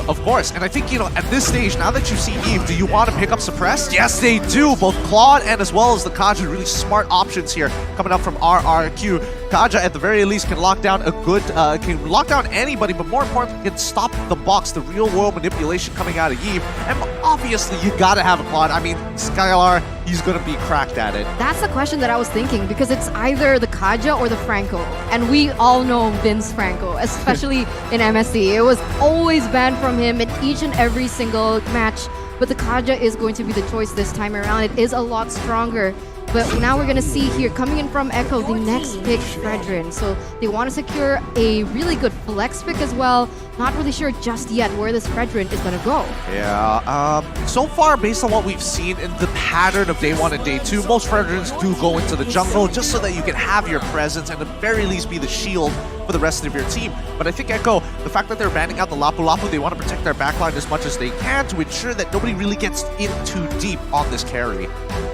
Of course, and I think, at this stage, now that you see Eve, do you want to pick up Suppressed? Yes, they do. Both Claude and as well as the Kaja, really smart options here coming up from RRQ. Kaja, at the very least, can lock down can lock down anybody, but more importantly, can stop the box, the real-world manipulation coming out of Eve. And obviously, you gotta have a Claude. I mean, Skylar, he's gonna be cracked at it. That's the question that I was thinking, because it's either the Kaja or the Franco. And we all know Vince Franco, especially in MSC. It was always banned from him in each and every single match. But the Kaja is going to be the choice this time around. It is a lot stronger. But now we're going to see here, coming in from Echo, the next pick, Fredrin. So they want to secure a really good flex pick as well. Not really sure just yet where this Fredrin is going to go. Yeah, so far, based on what we've seen in the pattern of day 1 and day 2, most Fredrins do go into the jungle just so that you can have your presence and at the very least be the shield for the rest of your team. But I think Echo, the fact that they're banning out the Lapu Lapu, they want to protect their backline as much as they can to ensure that nobody really gets in too deep on this carry.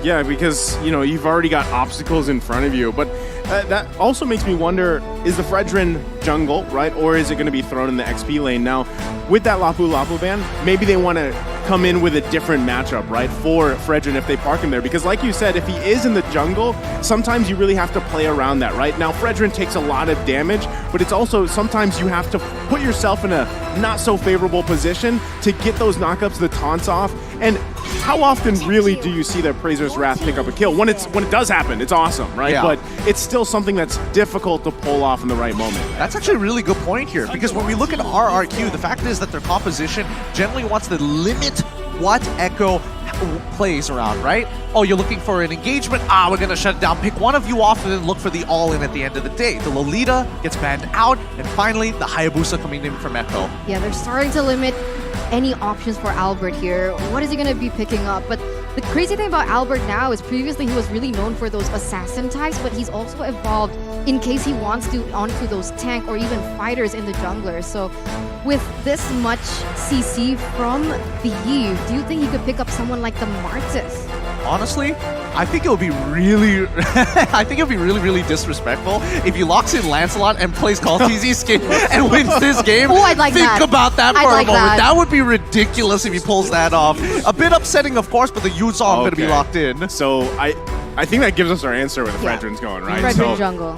Yeah, because, you've already got obstacles in front of you, but that also makes me wonder, is the Fredrin jungle, right? Or is it going to be thrown in the XP lane? Now, with that Lapu Lapu ban, maybe they want to come in with a different matchup, right, for Fredrin if they park him there. Because like you said, if he is in the jungle, sometimes you really have to play around that, right? Now, Fredrin takes a lot of damage, but it's also sometimes you have to put yourself in a not so favorable position to get those knockups, the taunts off. And how often really do you see that Prazer's Wrath pick up a kill? When it does happen, it's awesome, right? Yeah. But it's still something that's difficult to pull off in the right moment. That's actually a really good point here, because when we look at RRQ, the fact is that their composition generally wants to limit what Echo plays around, right? Oh, you're looking for an engagement? We're gonna shut it down. Pick one of you off and then look for the all-in at the end of the day. The Lolita gets banned out, and finally, the Hayabusa coming in from Echo. Yeah, they're starting to limit any options for Albert here. What is he going to be picking up? But the crazy thing about Albert now is previously he was really known for those assassin types, but he's also evolved in case he wants to onto those tank or even fighters in the jungler. So with this much CC from the Eve, do you think he could pick up someone like the Martis? Honestly, I think it would be really, really disrespectful if he locks in Lancelot and plays Call TZ skin and wins this game. Oh, I'd like Think that. about that for I'd a like moment. that. That would be ridiculous if he pulls that off. A bit upsetting, of course, but the Yu's are going to be locked in. So I think that gives us our answer where the Fredrin's going, right? Fredrin jungle.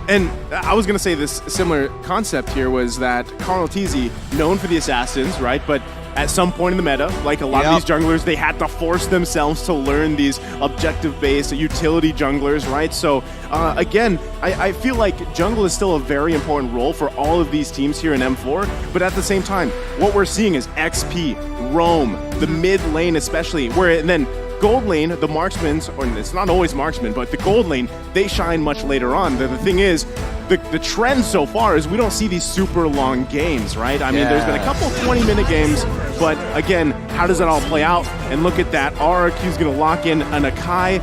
And I was going to say this similar concept here was that Carl TZ, known for the assassins, right? But at some point in the meta, like a lot of these junglers, they had to force themselves to learn these objective-based utility junglers, right? So again, I feel like jungle is still a very important role for all of these teams here in M4, but at the same time, what we're seeing is XP, Roam, the mid lane especially, and then gold lane, the marksmans, or it's not always marksman, but the gold lane, they shine much later on. The thing is, the trend so far is we don't see these super long games, right? I mean, there's been a couple 20-minute games, but again, how does that all play out? And look at that, RRQ's gonna lock in an Akai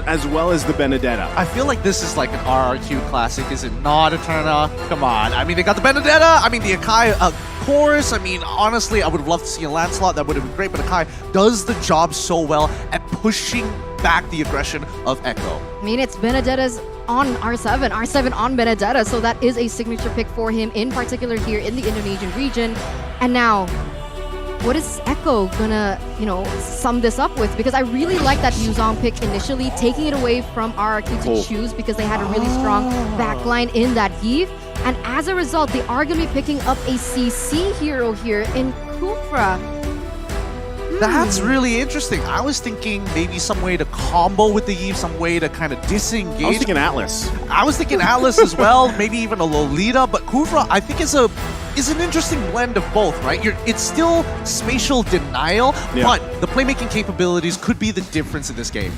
as well as the Benedetta. I feel like this is like an RRQ classic, is it not, Eterna? Come on. I mean, they got the Benedetta, I mean, the Akai chorus. I mean, honestly, I would have loved to see a Lancelot. That would have been great, but Akai does the job so well at pushing back the aggression of Echo. I mean, it's Benedetta's on R7 on Benedetta, so that is a signature pick for him, in particular here in the Indonesian region. And now, what is Echo gonna, sum this up with? Because I really like that Yuzong pick initially, taking it away from RRQ to choose because they had a really strong backline in that heave. And as a result, they are gonna be picking up a CC hero here in Kufra. That's really interesting. I was thinking maybe some way to combo with the Eve, some way to kind of disengage. I was thinking Atlas. I was thinking Atlas as well, maybe even a Lolita, but Kufra I think is an interesting blend of both, right? It's still spatial denial, but the playmaking capabilities could be the difference in this game.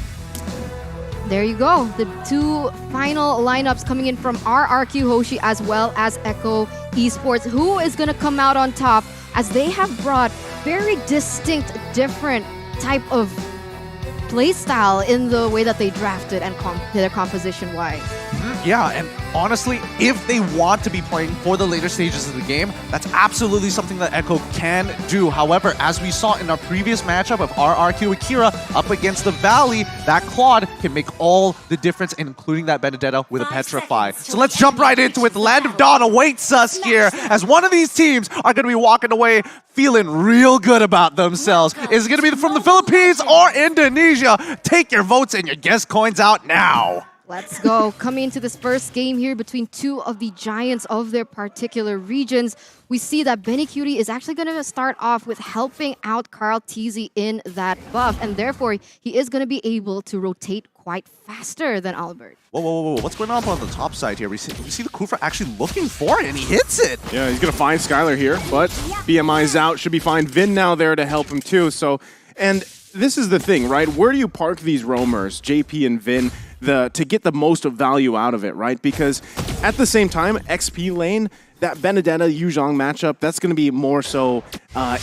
There you go. The two final lineups coming in from RRQ Hoshi as well as Echo Esports. Who is going to come out on top as they have brought very distinct, different type of playstyle in the way that they drafted and their composition-wise. Yeah, and honestly, if they want to be playing for the later stages of the game, that's absolutely something that Echo can do. However, as we saw in our previous matchup of RRQ Akira up against the Valley, that Claude can make all the difference, including that Benedetta with a Petrify. So let's jump right into it. The Land of Dawn awaits us here as one of these teams are going to be walking away feeling real good about themselves. Is it going to be from the Philippines or Indonesia? Take your votes and your guest coins out now. Let's go. Coming into this first game here between two of the giants of their particular regions, we see that Benny Cutie is actually going to start off with helping out Carl TZ in that buff, and therefore he is going to be able to rotate quite faster than Albert. Whoa. What's going on the top side here? We see the Kufra actually looking for it, and he hits it. Yeah, he's going to find Skylar here, but BMI's out. Should be fine. Vin now there to help him too. So, and this is the thing, right? Where do you park these roamers, JP and Vin, to get the most value out of it, right? Because at the same time, XP lane, that Benedetta Yuzhong matchup, that's going to be more so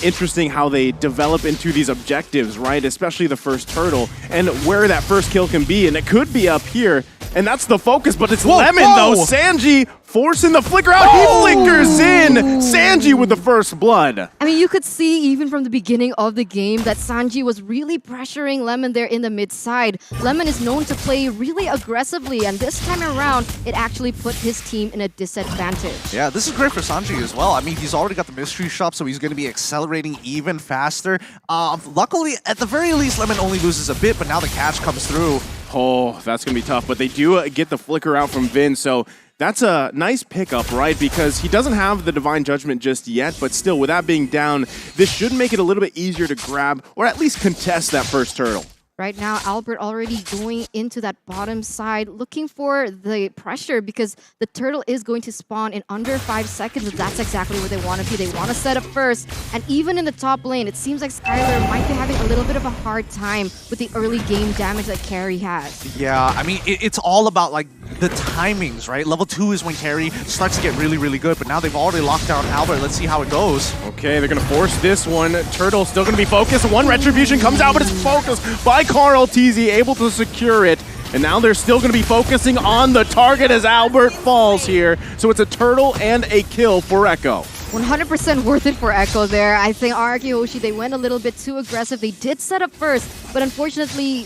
interesting how they develop into these objectives, right? Especially the first turtle and where that first kill can be. And it could be up here. And that's the focus, but it's Lemon though. Sanji forcing the flicker out. He flickers in. Sanji with the first blood. I mean, you could see even from the beginning of the game that Sanji was really pressuring Lemon there in the mid side. Lemon is known to play really aggressively, and this time around, it actually put his team in a disadvantage. Yeah, this is great for Sanji as well. I mean, he's already got the mystery shop, so he's going to be accelerating even faster. Luckily, at the very least, Lemon only loses a bit, but now the catch comes through. Oh, that's going to be tough, but they do get the flicker out from Vin, so that's a nice pickup, right? Because he doesn't have the Divine Judgment just yet, but still, with that being down, this should make it a little bit easier to grab, or at least contest that first turtle. Right now, Albert already going into that bottom side, looking for the pressure because the turtle is going to spawn in under 5 seconds. And that's exactly where they want to be. They want to set up first. And even in the top lane, it seems like Skylar might be having a little bit of a hard time with the early game damage that Carry has. Yeah, I mean, it's all about like the timings, right? Level 2 is when Carry starts to get really, really good, but now they've already locked down Albert. Let's see how it goes. Okay, they're going to force this one. Turtle still going to be focused. One Retribution comes out, but it's focused by Carl TZ, able to secure it. And now they're still going to be focusing on the target as Albert falls here. So it's a turtle and a kill for Echo. 100% worth it for Echo there. I think RRQ Hoshi, they went a little bit too aggressive. They did set up first, but unfortunately,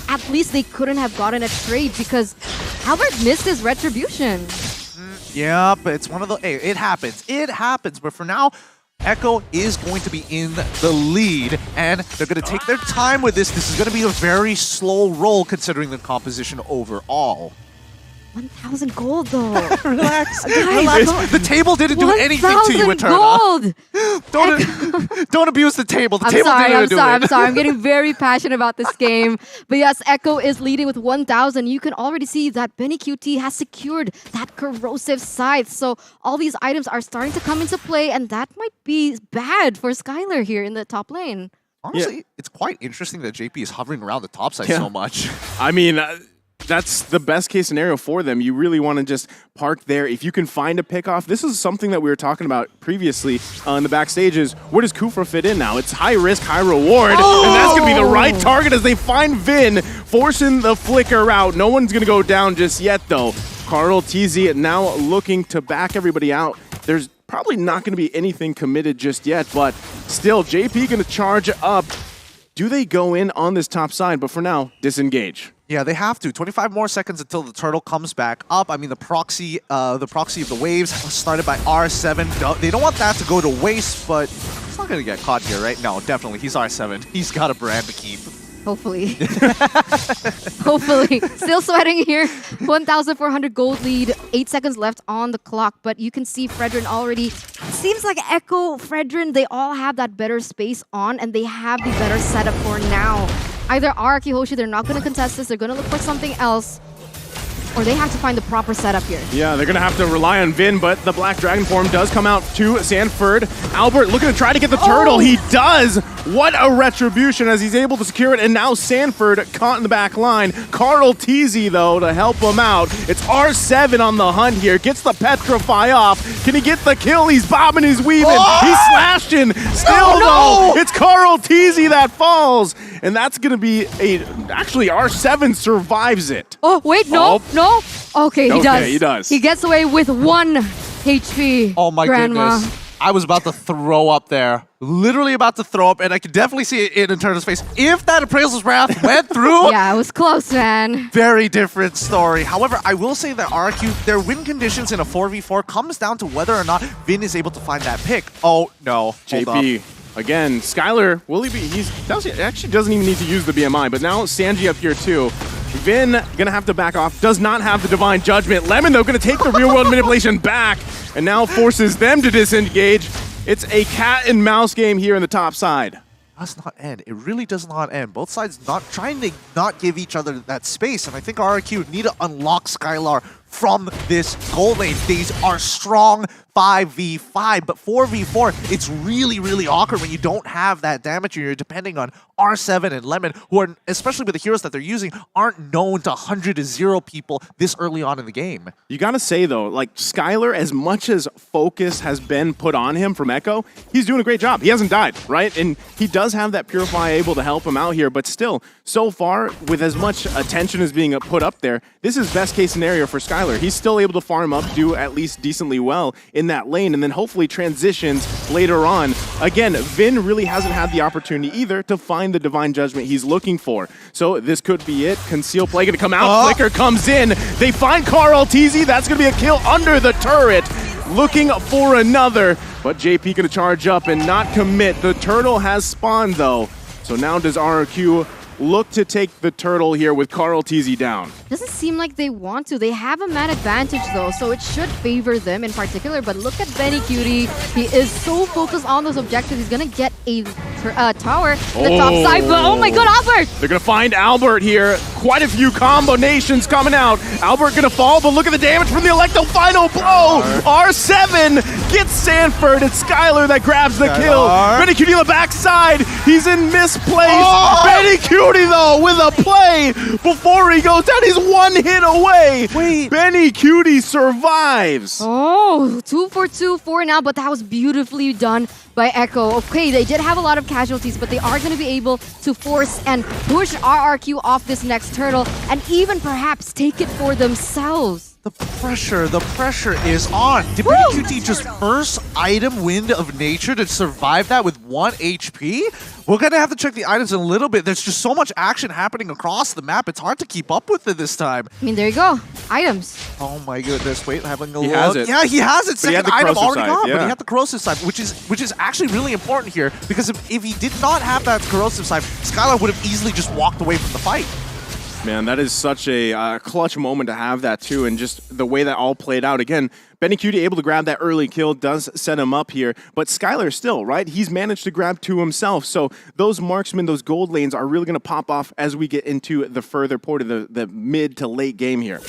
at least they couldn't have gotten a trade because Albert missed his Retribution. Yeah, but it's one of the... Hey, it happens. It happens. But for now, Echo is going to be in the lead, and they're going to take their time with this. This is going to be a very slow roll considering the composition overall. 1,000 gold though. Relax. Guys, Relax. The table didn't do anything to you, Eterna. Don't abuse the table. The table didn't do it. I'm sorry. I'm getting very passionate about this game. But yes, Echo is leading with 1,000. You can already see that Benny QT has secured that corrosive scythe. So all these items are starting to come into play, and that might be bad for Skylar here in the top lane. Honestly, it's quite interesting that JP is hovering around the top side so much. I mean... that's the best case scenario for them. You really want to just park there. If you can find a pickoff, this is something that we were talking about previously in the backstages. Where does Kufra fit in now? It's high risk, high reward, and that's going to be the right target as they find Vin, forcing the flicker out. No one's going to go down just yet, though. Carl TZ now looking to back everybody out. There's probably not going to be anything committed just yet, but still, JP going to charge up. Do they go in on this top side? But for now, disengage. Yeah, they have to. 25 more seconds until the turtle comes back up. I mean, the proxy of the waves started by R7. They don't want that to go to waste, but he's not going to get caught here, right? No, definitely. He's R7. He's got a brand to keep. Hopefully. Hopefully. Still sweating here. 1,400 gold lead. 8 seconds left on the clock. But you can see Fredrin already. Seems like Echo, Fredrin, they all have that better space on, and they have the better setup for now. Either RRQ Hoshi, they're not going to contest this. They're going to look for something else. Or they have to find the proper setup here. Yeah, they're going to have to rely on Vin, but the Black Dragon form does come out to Sanford. Albert looking to try to get the turtle. He does! What a retribution as he's able to secure it. And now Sanford caught in the back line. Carl TZ, though, to help him out. It's R7 on the hunt here. Gets the Petrify off. Can he get the kill? He's bobbing, he's weaving. He's slashing. Still, though, it's Carl TZ that falls. And that's going to be actually, R7 survives it. Oh, wait, no. Okay, he does. He does. He gets away with 1 HP. Oh my goodness. I was about to throw up there. Literally about to throw up, and I could definitely see it in Eterna's face. If that Appraisal's Wrath went through... Yeah, it was close, man. Very different story. However, I will say that RRQ, their win conditions in a 4v4 comes down to whether or not Vin is able to find that pick. Oh, no. JP. Again, Skylar, will he be... He actually doesn't even need to use the BMI, but now Sanji up here too. Vin gonna have to back off, does not have the Divine Judgment. Lemon, though, gonna take the real world manipulation back and now forces them to disengage. It's a cat and mouse game here in the top side. Does not end. It really does not end. Both sides not trying to not give each other that space, and I think RRQ need to unlock Skylar from this gold lane. These are strong 5v5, but 4v4, it's really, really awkward when you don't have that damage and you're depending on R7 and Lemon, who are, especially with the heroes that they're using, aren't known to 100-0 people this early on in the game. You gotta say, though, like, Skylar, as much as focus has been put on him from Echo, he's doing a great job. He hasn't died, right? And he does have that Purify able to help him out here, but still, so far, with as much attention as being put up there, this is best case scenario for Skylar. He's still able to farm up, do at least decently well in that lane, and then hopefully transitions later on. Again, Vin really hasn't had the opportunity either to find the Divine Judgment he's looking for. So this could be it. Conceal Play gonna come out. Flicker comes in. They find Carl TZ. That's gonna be a kill under the turret. Looking for another, but JP gonna charge up and not commit. The turtle has spawned, though. So now does RRQ look to take the turtle here with Carl TZ down? Doesn't seem like they want to. They have a man advantage though, so it should favor them in particular. But look at Benny Cutie. He is so focused on those objectives. He's gonna get a tower in the top side. But oh my god, Albert! They're gonna find Albert here. Quite a few combinations coming out. Albert gonna fall, but look at the damage from the Electo final blow. R7 gets Sanford. It's Skylar that grabs the kill. Benny Cutie on the backside. He's in misplaced. Benny Cutie though with a play before he goes down. He's one hit away. Wait. Benny Cutie survives. Oh, 2 for 2 for now, but that was beautifully done by Echo. Okay, they did have a lot of casualties, but they are going to be able to force and push RRQ off this next turtle and even perhaps take it for themselves. The pressure is on. Did Benny QT just first item Wind of Nature to survive that with 1 HP? We're gonna have to check the items in a little bit. There's just so much action happening across the map. It's hard to keep up with it this time. I mean, there you go. Items. Oh my goodness. Wait, having a look. He has it. Yeah, he has it. But he had Second the item corrosive already side, gone, but yeah. he had the corrosive side, which is actually really important here because if he did not have that corrosive side, Skylar would have easily just walked away from the fight. Man, that is such a clutch moment to have that too, and just the way that all played out. Again, Benny Cutie able to grab that early kill does set him up here, but Skylar still, right? He's managed to grab 2 himself, so those marksmen, those gold lanes are really going to pop off as we get into the further part of the mid to late game here.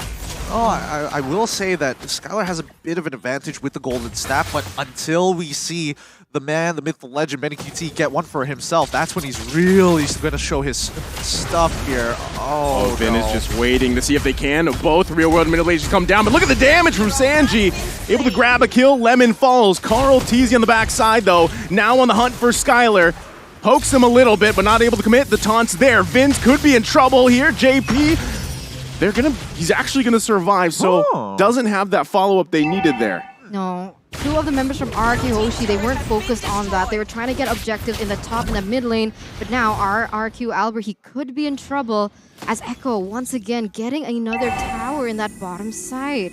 Oh, I will say that Skylar has a bit of an advantage with the golden staff, but until we see the man, the myth, the legend, Benny QT get one for himself, that's when he's really going to show his stuff here. Oh, Vin no. is just waiting to see if they can. Both real world middle ages come down, but look at the damage from Sanji. Able to grab a kill, Lemon falls. Carl Teasy on the backside though, now on the hunt for Skylar. Pokes him a little bit, but not able to commit. The taunt's there. Vince could be in trouble here. JP, he's actually gonna survive, so doesn't have that follow-up they needed there. No. 2 of the members from RRQ Hoshi, they weren't focused on that. They were trying to get objectives in the top and the mid lane, but now RRQ Albert, he could be in trouble as Echo once again getting another tower in that bottom side.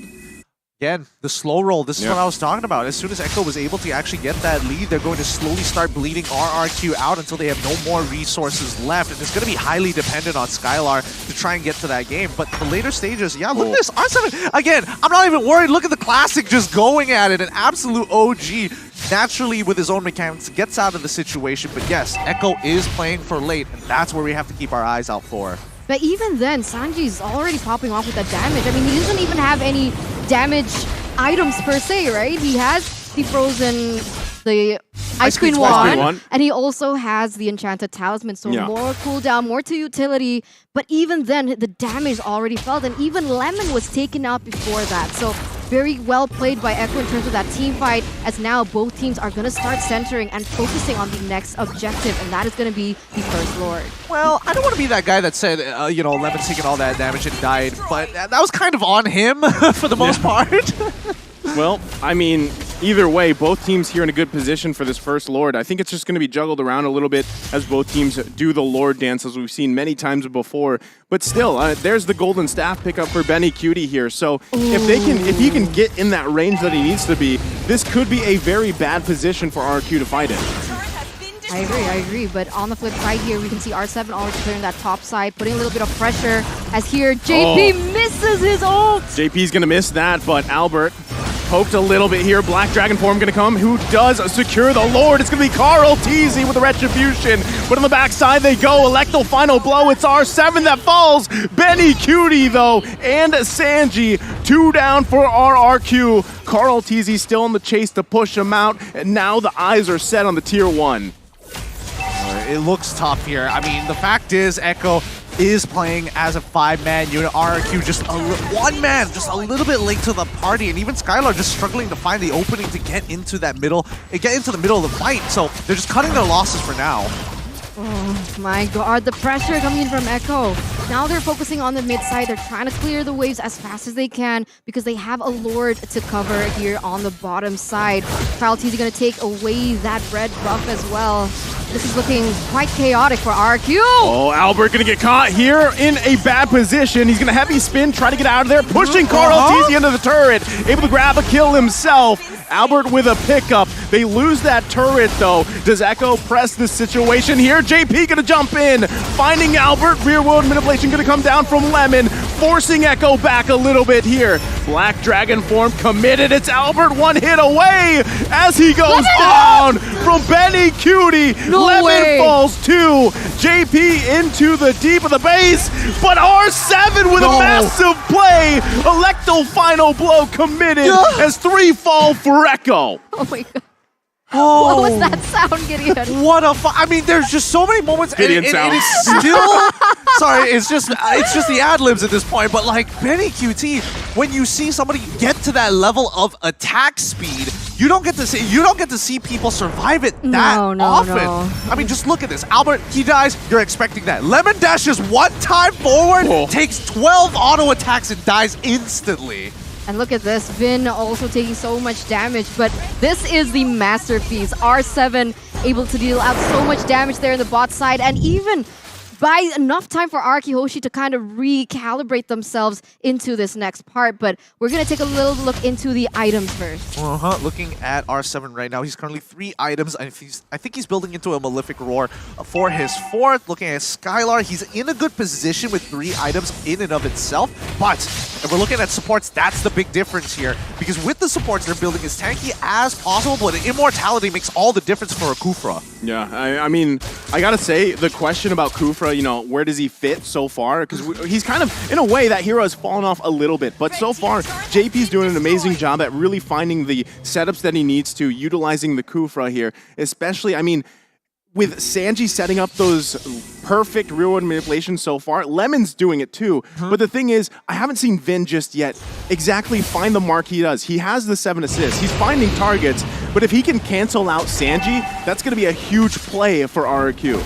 Again, the slow roll, this is what I was talking about. As soon as Echo was able to actually get that lead, they're going to slowly start bleeding RRQ out until they have no more resources left. And it's going to be highly dependent on Skylar to try and get to that game. But the later stages, yeah, look at this. R7, again, I'm not even worried. Look at the Classic just going at it. An absolute OG. Naturally, with his own mechanics, gets out of the situation. But yes, Echo is playing for late, and that's where we have to keep our eyes out for. But even then, Sanji's already popping off with that damage. I mean, he doesn't even have any damage items per se, right? He has the frozen, the Ice Queen wand, and he also has the Enchanted Talisman, so more cooldown, more to utility. But even then, the damage already felt, and even Lemon was taken out before that. So very well played by Echo in terms of that team fight, as now both teams are going to start centering and focusing on the next objective, and that is going to be the First Lord. Well, I don't want to be that guy that said, you know, Lemon's taking all that damage and died, but that was kind of on him for the most part. Well, I mean, either way, both teams here in a good position for this First Lord. I think it's just going to be juggled around a little bit as both teams do the Lord dance, as we've seen many times before. But still, there's the golden staff pickup for Benny Cutie here. So if he can get in that range that he needs to be, this could be a very bad position for RQ to fight in. I agree. But on the flip side here, we can see R7 already clearing that top side, putting a little bit of pressure, as here JP misses his ult. JP's going to miss that, but Albert poked a little bit here. Black Dragon form going to come. Who does secure the Lord? It's going to be Carl Teasy with the Retribution. But on the backside they go. Electro final blow. It's R7 that falls. Benny Cutie, though, and Sanji. 2 down for RRQ. Carl Teasy still in the chase to push him out. And now the eyes are set on the tier 1. It looks tough here. I mean, the fact is, Echo is playing as a 5-man unit. RRQ just one man, just a little bit late to the party, and even Skylar just struggling to find the opening to get into that middle, get into the middle of the fight. So they're just cutting their losses for now. Oh my god, the pressure coming in from Echo. Now they're focusing on the mid side. They're trying to clear the waves as fast as they can because they have a Lord to cover here on the bottom side. Carl Teasy going to take away that red buff as well. This is looking quite chaotic for RQ. Oh, Albert going to get caught here in a bad position. He's going to heavy spin, try to get out of there, pushing Carl Teasy into the turret. Able to grab a kill himself. Albert with a pickup. They lose that turret, though. Does Echo press this situation here? JP going to jump in, finding Albert. Rear world manipulation going to come down from Lemon. forcing Echo back a little bit here. Black Dragon form committed. It's Albert one hit away as he goes down from Benny Cutie. No Lemon way. falls to JP into the deep of the base, but R7 with a massive play. Electo final blow committed as 3 fall for Echo. Oh my god. Oh. What was that sound, Gideon? What a I mean, there's just so many moments. Gideon and sound. it's still sorry. It's just the ad libs at this point. But like Benny QT, when you see somebody get to that level of attack speed, you don't get to see people survive it that often. No. I mean, just look at this. Albert, he dies. You're expecting that. Lemon dashes one time forward, takes 12 auto attacks and dies instantly. And look at this, Vin also taking so much damage, but this is the masterpiece. R7 able to deal out so much damage there in the bot side, and even buy enough time for Araki Hoshi to kind of recalibrate themselves into this next part. But we're going to take a little look into the items first. Looking at R7 right now, he's currently 3 items. And I think he's building into a Malefic Roar for his 4th. Looking at Skylar, he's in a good position with 3 items in and of itself. But if we're looking at supports, that's the big difference here. Because with the supports, they're building as tanky as possible, but Immortality makes all the difference for a Kufra. Yeah, I mean, I gotta say, the question about Kufra, you know, where does he fit so far? Because he's kind of, in a way, that hero has fallen off a little bit. But so far, JP's doing an amazing job at really finding the setups that he needs to, utilizing the Kufra here. Especially, I mean, with Sanji setting up those perfect real-world manipulations so far, Lemon's doing it too. But the thing is, I haven't seen Vin just yet exactly find the mark he does. He has the 7 assists. He's finding targets. But if he can cancel out Sanji, that's going to be a huge play for RRQ.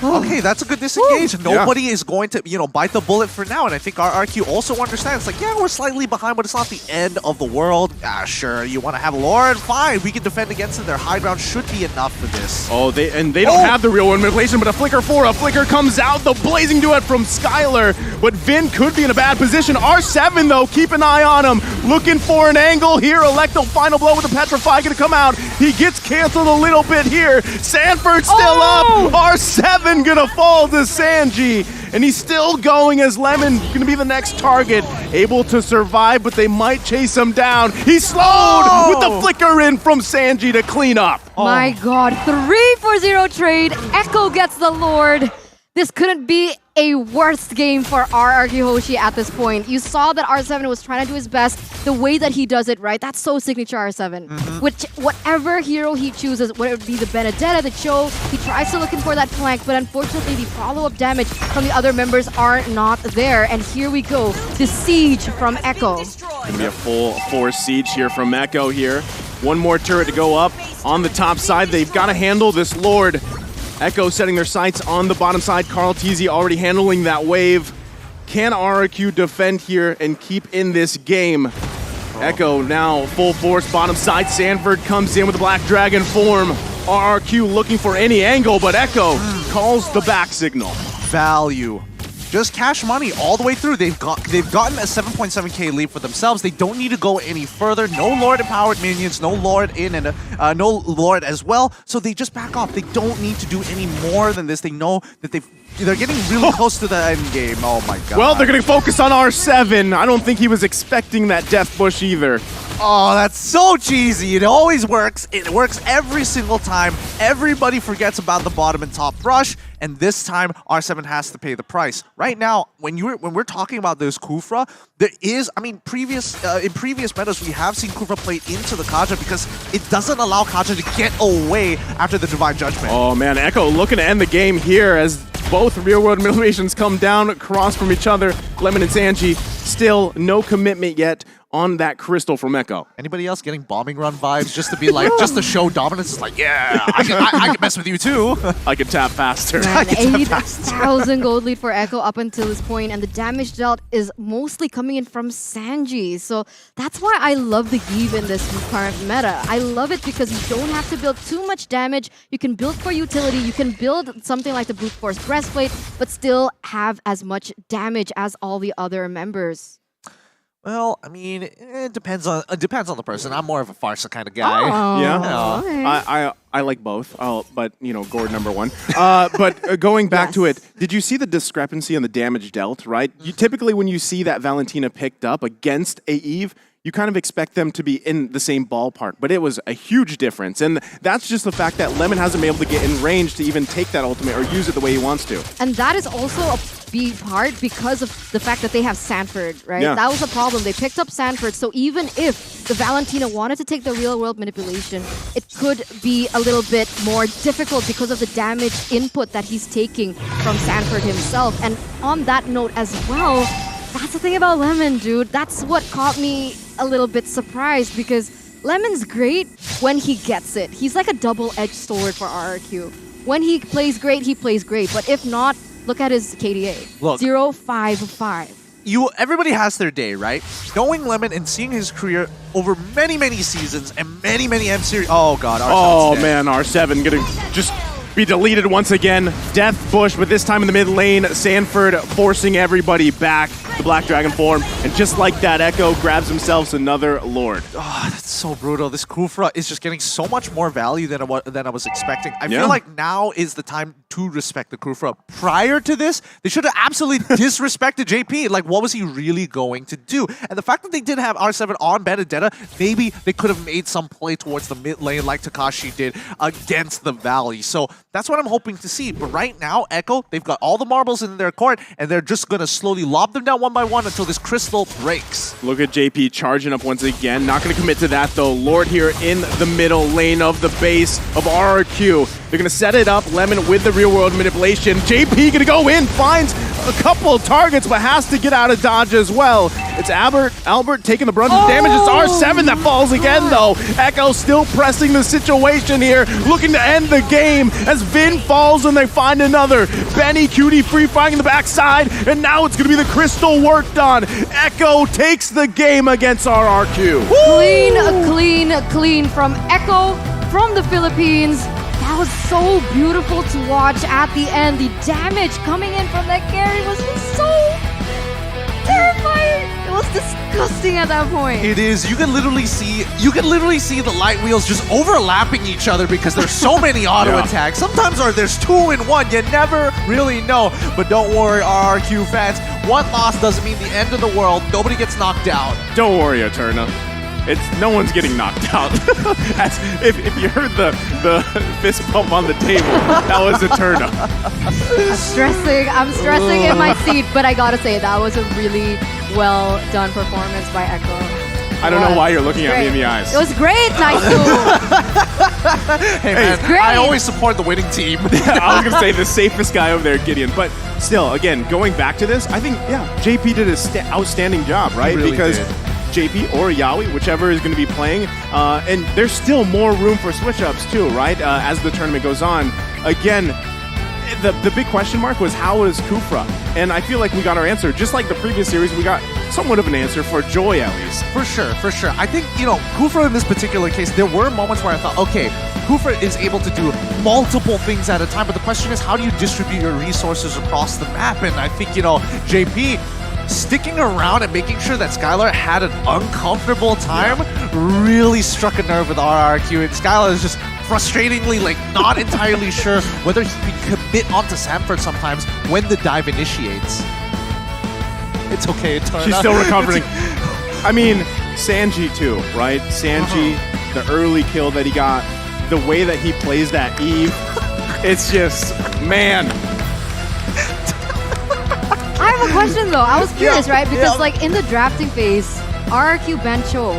Okay, that's a good disengage. Nobody is going to, bite the bullet for now. And I think RRQ also understands, like, yeah, we're slightly behind, but it's not the end of the world. Sure, you want to have Lauren? Fine, we can defend against it. Their high ground should be enough for this. They don't have the real one manipulation, but a flicker comes out. The blazing duet from Skylar, but Vin could be in a bad position. R7, though, keep an eye on him. Looking for an angle here. Electo final blow with the Petrify going to come out. He gets canceled a little bit here. Sanford still up. R7 gonna fall to Sanji, and he's still going as Lemon gonna be the next target. Able to survive, but they might chase him down. He's slowed with the flicker in from Sanji to clean up. My god, 3-4-0 trade. Echo gets the Lord. This couldn't be a worst game for RRQ Hoshi at this point. You saw that R7 was trying to do his best. The way that he does it, right? That's so signature R7. Which, whatever hero he chooses, whether it be the Benedetta, the Cho, he tries to looking for that flank, but unfortunately the follow-up damage from the other members are not there. And here we go, the siege from Echo. Gonna be a full force siege here from Echo here. One more turret to go up on the top side. They've got to handle this Lord. Echo setting their sights on the bottom side. Carl Teasy already handling that wave. Can RRQ defend here and keep in this game? Echo now full force bottom side. Sanford comes in with the Black Dragon form. RRQ looking for any angle, but Echo calls the back signal. Value. Just cash money all the way through. They've gotten a 7.7k lead for themselves. They don't need to go any further. No Lord empowered minions, no Lord in and no Lord as well. So they just back off. They don't need to do any more than this. They know that they're getting really close to the end game. Oh my god. Well, they're going to focus on R7. I don't think he was expecting that death bush either. Oh, that's so cheesy. It always works. It works every single time. Everybody forgets about the bottom and top rush, and this time R7 has to pay the price. Right now, when we're talking about this Kufra, there is, I mean, in previous metas, we have seen Kufra play into the Kaja because it doesn't allow Kaja to get away after the Divine Judgment. Oh man, Echo looking to end the game here as both real-world manipulations come down across from each other. Lemon and Sanji, still no commitment yet on that crystal from Echo. Anybody else getting bombing run vibes just to be like, just to show dominance? It's like, yeah, I can mess with you too. I can tap faster. Man, 8,000 gold lead for Echo up until this point, and the damage dealt is mostly coming in from Sanji. So that's why I love the Give in this current meta. I love it because you don't have to build too much damage. You can build for utility. You can build something like the Brute Force Breastplate, but still have as much damage as all the other members. Well, I mean, it depends on the person. I'm more of a Farsa kind of guy. Oh, Yeah, okay. I like both, but Gord number one. But going back to it, did you see the discrepancy on the damage dealt? Right, you typically when you see that Valentina picked up against a Eve, you kind of expect them to be in the same ballpark, but it was a huge difference, and that's just the fact that Lemon hasn't been able to get in range to even take that ultimate or use it the way he wants to. And that is also a big part because of the fact that they have Sanford, right? Yeah. That was the problem. They picked up Sanford, so even if the Valentina wanted to take the real-world manipulation, it could be a little bit more difficult because of the damage input that he's taking from Sanford himself. And on that note as well, that's the thing about Lemon, dude. That's what caught me a little bit surprised because Lemon's great when he gets it. He's like a double-edged sword for RRQ. When he plays great, he plays great. But if not, look at his KDA. Look. 0.55. Everybody has their day, right? Knowing Lemon and seeing his career over many, many seasons and many, many M series. Oh god, Oh R7's dead. man, R7 gonna just be deleted once again. Death Bush, but this time in the mid lane, Sanford forcing everybody back. The Black Dragon form, and just like that, Echo grabs himself another Lord. Oh, that's so brutal. This Kufra is just getting so much more value than I was expecting. I Yeah. feel like now is the time to respect the Kufra. Prior to this, they should have absolutely disrespected JP. Like, what was he really going to do? And the fact that they did have R7 on Benedetta, maybe they could have made some play towards the mid lane like Takashi did against the Valley. So that's what I'm hoping to see. But right now, Echo, they've got all the marbles in their court, and they're just going to slowly lob them down one by one until this crystal breaks. Look at JP charging up once again. Not going to commit to that, though. Lord here in the middle lane of the base of RRQ. They're going to set it up. Lemon with the real-world manipulation. JP going to go in, finds a couple of targets, but has to get out of dodge as well. It's Albert taking the brunt of the damage. It's R7 that falls again, though. Echo still pressing the situation here, looking to end the game as Vin falls and they find another. Benny Cutie free-firing in the backside, and now it's going to be the crystal worked on. Echo takes the game against RRQ. Clean from Echo from the Philippines. That was so beautiful to watch at the end. The damage coming in from that carry was just so terrifying. It was disgusting at that point. It is. You can literally see the light wheels just overlapping each other because there's so many auto attacks. Sometimes there's two in one. You never really know. But don't worry, RRQ fans. One loss doesn't mean the end of the world. Nobody gets knocked out. Don't worry, Eterna. No one's getting knocked out. if you heard the fist bump on the table, that was Eterna. I'm stressing in my seat, but I gotta say that was a really well done performance by Echo. I don't know why you're looking at me in the eyes. It was great, nice Hey man, great. I always support the winning team. I was gonna say the safest guy over there, Gideon. But still, again, going back to this, I think JP did an outstanding job, right? He really because did. JP or Yawi, whichever is going to be playing, and there's still more room for switch-ups too, right? As the tournament goes on. Again, the big question mark was how is Kufra? And I feel like we got our answer. Just like the previous series, we got somewhat of an answer for Joy at least. For sure. I think, Kufra in this particular case, there were moments where I thought, okay, Kufra is able to do multiple things at a time, but the question is, how do you distribute your resources across the map? And I think, JP sticking around and making sure that Skylar had an uncomfortable time really struck a nerve with RRQ. And Skylar is just frustratingly not entirely sure whether he can commit onto Sanford sometimes when the dive initiates. It's okay, Eterna. She's still recovering. I mean, Sanji too, right? Sanji, the early kill that he got, the way that he plays that Eve, it's just, man. I have a question though. I was curious, right? Because in the drafting phase, RRQ banned Cho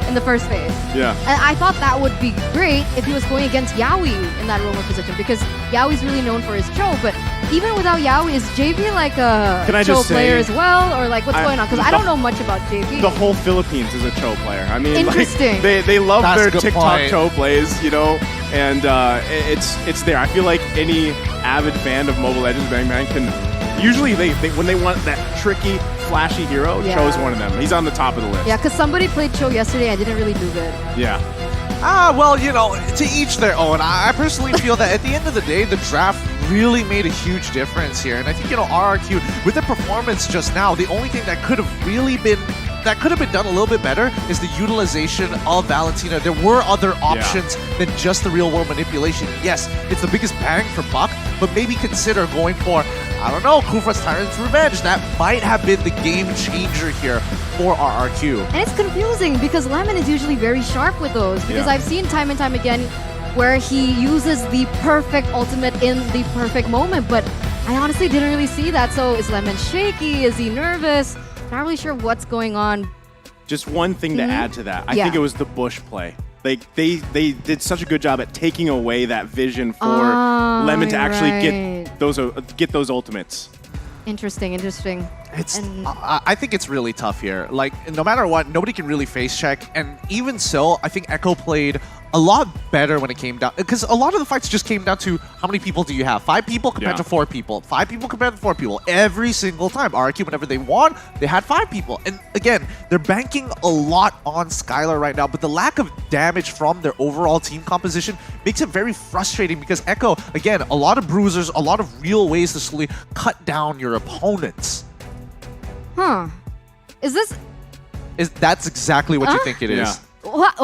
in the first phase. Yeah. And I thought that would be great if he was going against Yawi in that roamer position because Yawi's really known for his Cho. But even without Yawi, is JP like a Cho player as well? Or what's going on? Because I don't know much about JP. The whole Philippines is a Cho player. I mean, interesting. They love their That's a good TikTok point. Cho plays, and it's there. I feel like any avid fan of Mobile Legends Bang Bang can usually they when they want that tricky, flashy hero, Cho's one of them. He's on the top of the list. Yeah, because somebody played Cho yesterday. I didn't really do good. Yeah. Well, to each their own. I personally feel that at the end of the day, the draft really made a huge difference here. And I think, RRQ, with the performance just now, the only thing that could have really been done a little bit better is the utilization of Valentina. There were other options than just the real world manipulation. Yes, it's the biggest bang for buck, but maybe consider going for, I don't know, Kufra's Tyrant's Revenge. That might have been the game changer here for RRQ. And it's confusing because Lemon is usually very sharp with those, because I've seen time and time again where he uses the perfect ultimate in the perfect moment, but I honestly didn't really see that. So is Lemon shaky? Is he nervous? Not really sure what's going on. Just one thing to add to that. I think it was the Bush play. Like they did such a good job at taking away that vision for Lemon to actually get those ultimates. Interesting. I think it's really tough here. Like, no matter what, nobody can really face check. And even so, I think Echo played a lot better when it came down, because a lot of the fights just came down to how many people do you have? 5 people compared to 4 people. 5 people compared to 4 people. Every single time. RRQ, whenever they won, they had 5 people. And again, they're banking a lot on Skylar right now, but the lack of damage from their overall team composition makes it very frustrating, because Echo, again, a lot of bruisers, a lot of real ways to slowly cut down your opponents. That's exactly what you think it is. What?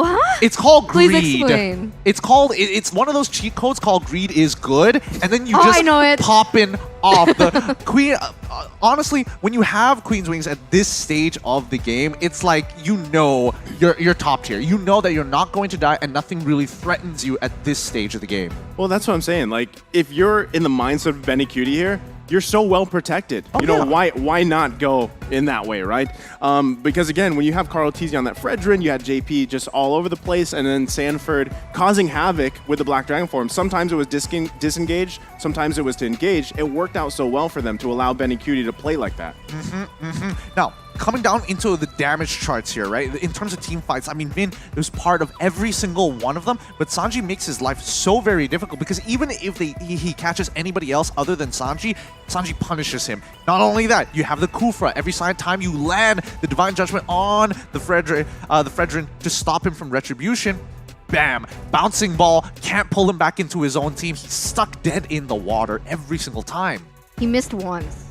It's called greed. Please explain. It's one of those cheat codes called greed is good, and then you I know it. popping off the Queen. Honestly, when you have Queen's Wings at this stage of the game, it's like you're top tier. You know that you're not going to die, and nothing really threatens you at this stage of the game. Well, that's what I'm saying. Like, if you're in the mindset of Benny Cutie here, you're so well protected. Why not go in that way, right? Because again, when you have Carl Teasy on that Fredrin, you had JP just all over the place, and then Sanford causing havoc with the Black Dragon form. Sometimes it was disengaged, sometimes it was to engage. It worked out so well for them to allow Benny Cutie to play like that. Now, coming down into the damage charts here, right? In terms of team fights, I mean, Vin was part of every single one of them, but Sanji makes his life so very difficult, because even if he catches anybody else other than Sanji punishes him. Not only that, you have the Kufra. Every time you land the Divine Judgment on the Fredrin to stop him from retribution, bam, bouncing ball, can't pull him back into his own team. He's stuck dead in the water every single time. He missed once.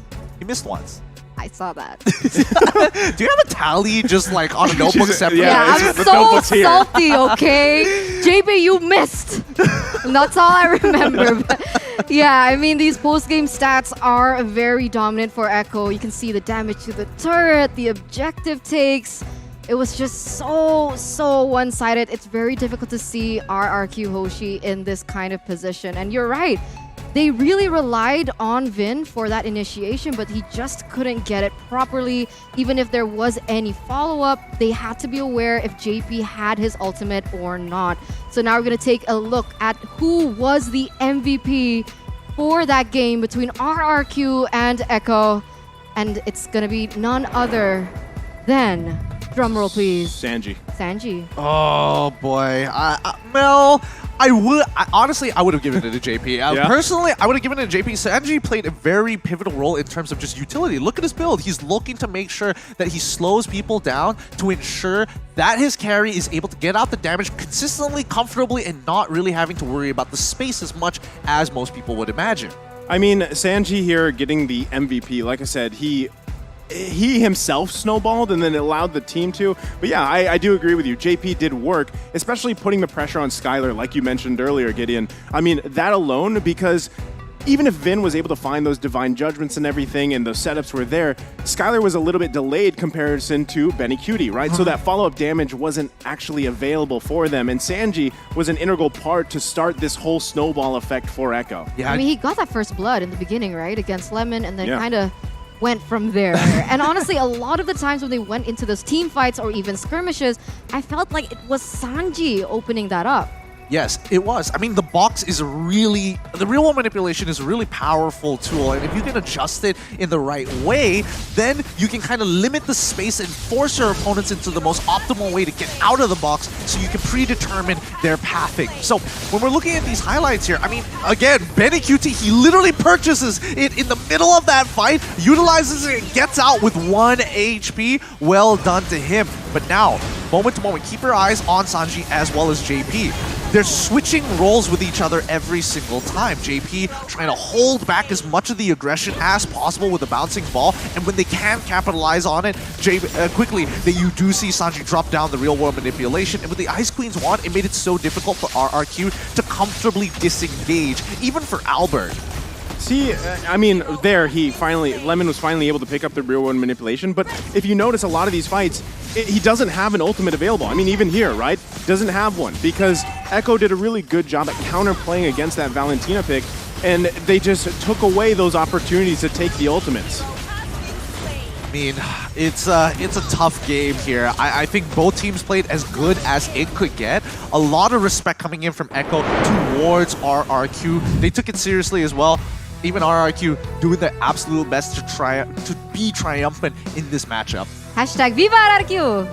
I saw that. Do you have a tally just like on a notebook separate? I'm so salty, okay? JP, you missed. That's all I remember. But yeah, I mean, these post-game stats are very dominant for Echo. You can see the damage to the turret, the objective takes. It was just so one-sided. It's very difficult to see RRQ Hoshi in this kind of position. And you're right. They really relied on Vin for that initiation, but he just couldn't get it properly. Even if there was any follow-up, they had to be aware if JP had his ultimate or not. So now we're going to take a look at who was the MVP for that game between RRQ and Echo. And it's going to be none other than, drumroll please, Sanji. Oh boy. Well, I would have given it to JP. Personally, I would have given it to JP. Sanji played a very pivotal role in terms of just utility. Look at his build. He's looking to make sure that he slows people down to ensure that his carry is able to get out the damage consistently, comfortably, and not really having to worry about the space as much as most people would imagine. I mean, Sanji here getting the MVP, like I said, he himself snowballed and then it allowed the team to. But yeah, I do agree with you. JP did work, especially putting the pressure on Skylar, like you mentioned earlier, Gideon. I mean, that alone, because even if Vin was able to find those divine judgments and everything and those setups were there, Skylar was a little bit delayed comparison to Benny Cutie, right? So that follow-up damage wasn't actually available for them, and Sanji was an integral part to start this whole snowball effect for Echo. Yeah, I mean, he got that first blood in the beginning, right? Against Lemon, and then kind of went from there. And honestly, a lot of the times when they went into those team fights or even skirmishes, I felt like it was Sanji opening that up. Yes, it was. I mean, the box is the real world manipulation is a really powerful tool, and if you can adjust it in the right way, then you can kind of limit the space and force your opponents into the most optimal way to get out of the box so you can predetermine their pathing. So when we're looking at these highlights here, I mean, again, Benny QT, he literally purchases it in the middle of that fight, utilizes it, and gets out with 1 HP. Well done to him. But now, moment to moment, keep your eyes on Sanji as well as JP. they're switching roles with each other every single time. JP trying to hold back as much of the aggression as possible with the bouncing ball, and when they can capitalize on it, quickly, you do see Sanji drop down the real-world manipulation, and with the Ice Queen's wand, it made it so difficult for RRQ to comfortably disengage, even for Albert. See, I mean, Lemon was finally able to pick up the real world manipulation, but if you notice a lot of these fights, he doesn't have an ultimate available. I mean, even here, right? Doesn't have one, because Echo did a really good job at counterplaying against that Valentina pick, and they just took away those opportunities to take the ultimates. I mean, it's a tough game here. I think both teams played as good as it could get. A lot of respect coming in from Echo towards RRQ. They took it seriously as well. Even RRQ doing their absolute best to be triumphant in this matchup. Hashtag Viva RRQ!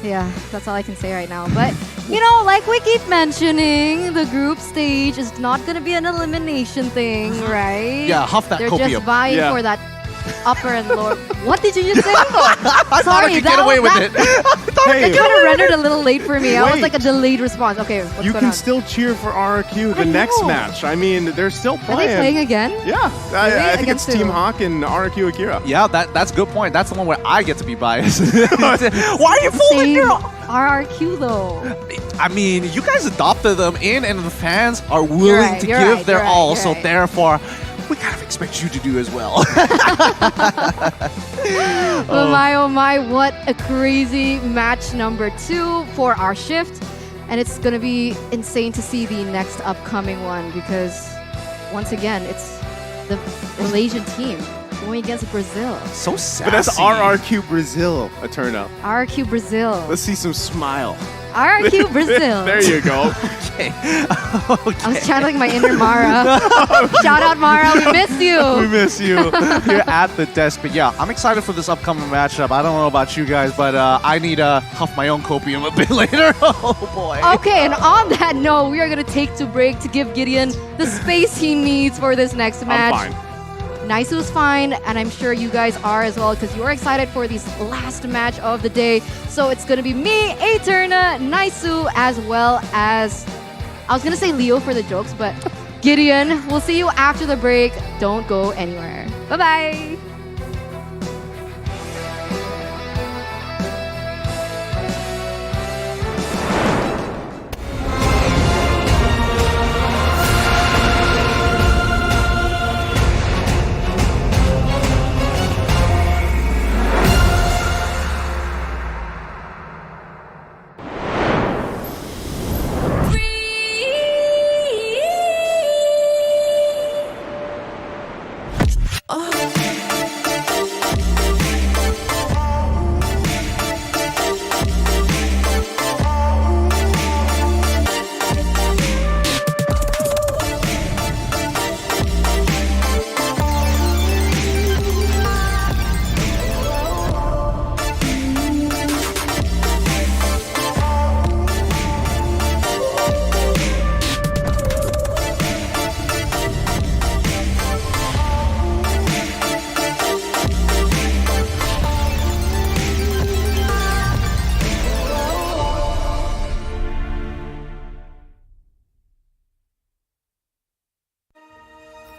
Yeah, that's all I can say right now. But, you know, like we keep mentioning, the group stage is not going to be an elimination thing, right? Yeah, huff that They're copium. just vying for that upper and lower. What did you just say? I thought I could get away with it. It kind of rendered a little late for me. I was like a delayed response. Okay, what's You going can on? still cheer for RRQ the next match. I mean, they're still Are playing. they playing again? Yeah, I think it's Against Team who? Hawk and RRQ Akira. Yeah, that's a good point. That's the one where I get to be biased. Why are you fooling Same your... RRQ though. I mean, you guys adopted them in, and the fans are willing to give their all, so therefore, we kind of expect you to do as well. Oh my, what a crazy match number 2 for our shift. And it's going to be insane to see the next upcoming one because, once again, it's the Malaysian team going against Brazil. So sassy. But that's RRQ Brazil, a turn up. RRQ Brazil. Let's see some smile. RRQ Brazil. There you go. Okay. I was channeling my inner Mara. Shout out Mara, we miss you. We miss you. You're at the desk. But yeah, I'm excited for this upcoming matchup. I don't know about you guys, but I need to huff my own copium a bit later. Oh boy. Okay, and on that note, we are going to take to break to give Gideon the space he needs for this next match. I'm fine. Naisu's fine, and I'm sure you guys are as well because you're excited for this last match of the day. So it's going to be me, Aeterna, Naisu, as well as, I was going to say Leo for the jokes, but Gideon. We'll see you after the break. Don't go anywhere. Bye-bye.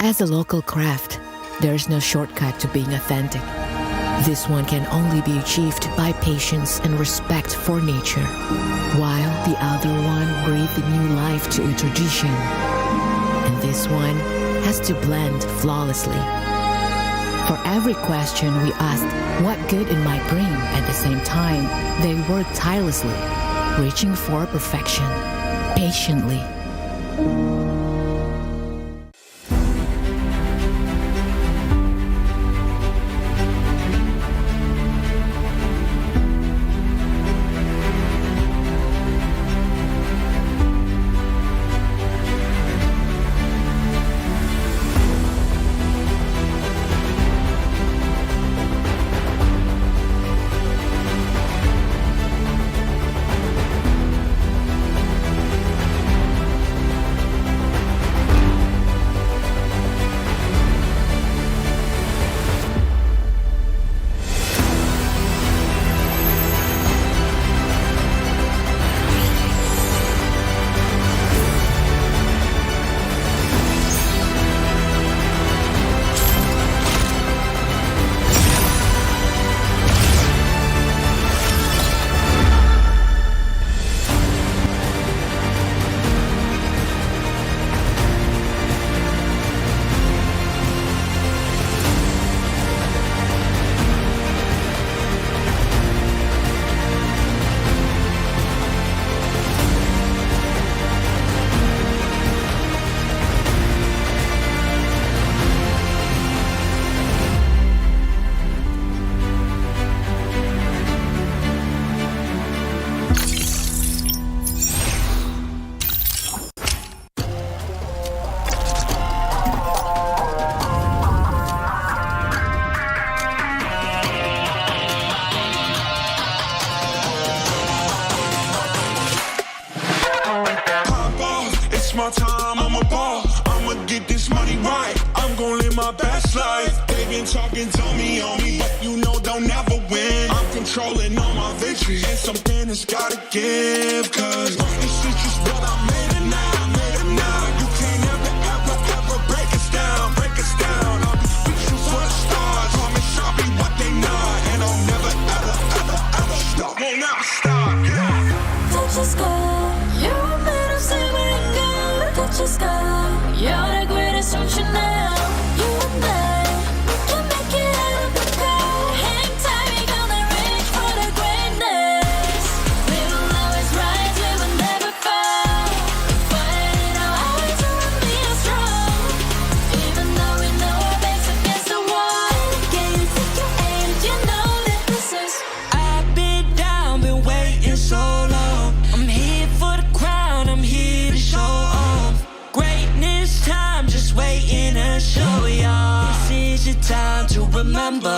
As a local craft, there is no shortcut to being authentic. This one can only be achieved by patience and respect for nature, while the other one breathed new life to a tradition. And this one has to blend flawlessly. For every question we asked what good it might bring, at the same time, they worked tirelessly, reaching for perfection, patiently. best life. They've been talking, tell me on me, but you know they'll never win. I'm controlling all my victories, and something has gotta give. Cause this is just what I made it now, made it now. You can't ever, ever, ever break us down, break us down. I'll be reaching for the stars, promise I'll be what they not, and I'll never, ever, ever, ever stop. Won't never stop, yeah. Touch the sky, you're made of silver and gold. Touch the sky, you're the greatest, don't you know? You and I, we can make it out of the cold. Hang tight, we gonna reach for the greatness. We will always rise, we will never fall. Fighting our eyes around me are strong. Even though we know our backs against the wall. Can you take your aim? You know that this is. I've been down, been waiting so long. I'm here for the crown, I'm here to show off. Greatness time, just waiting to show y'all. This is your time to remember.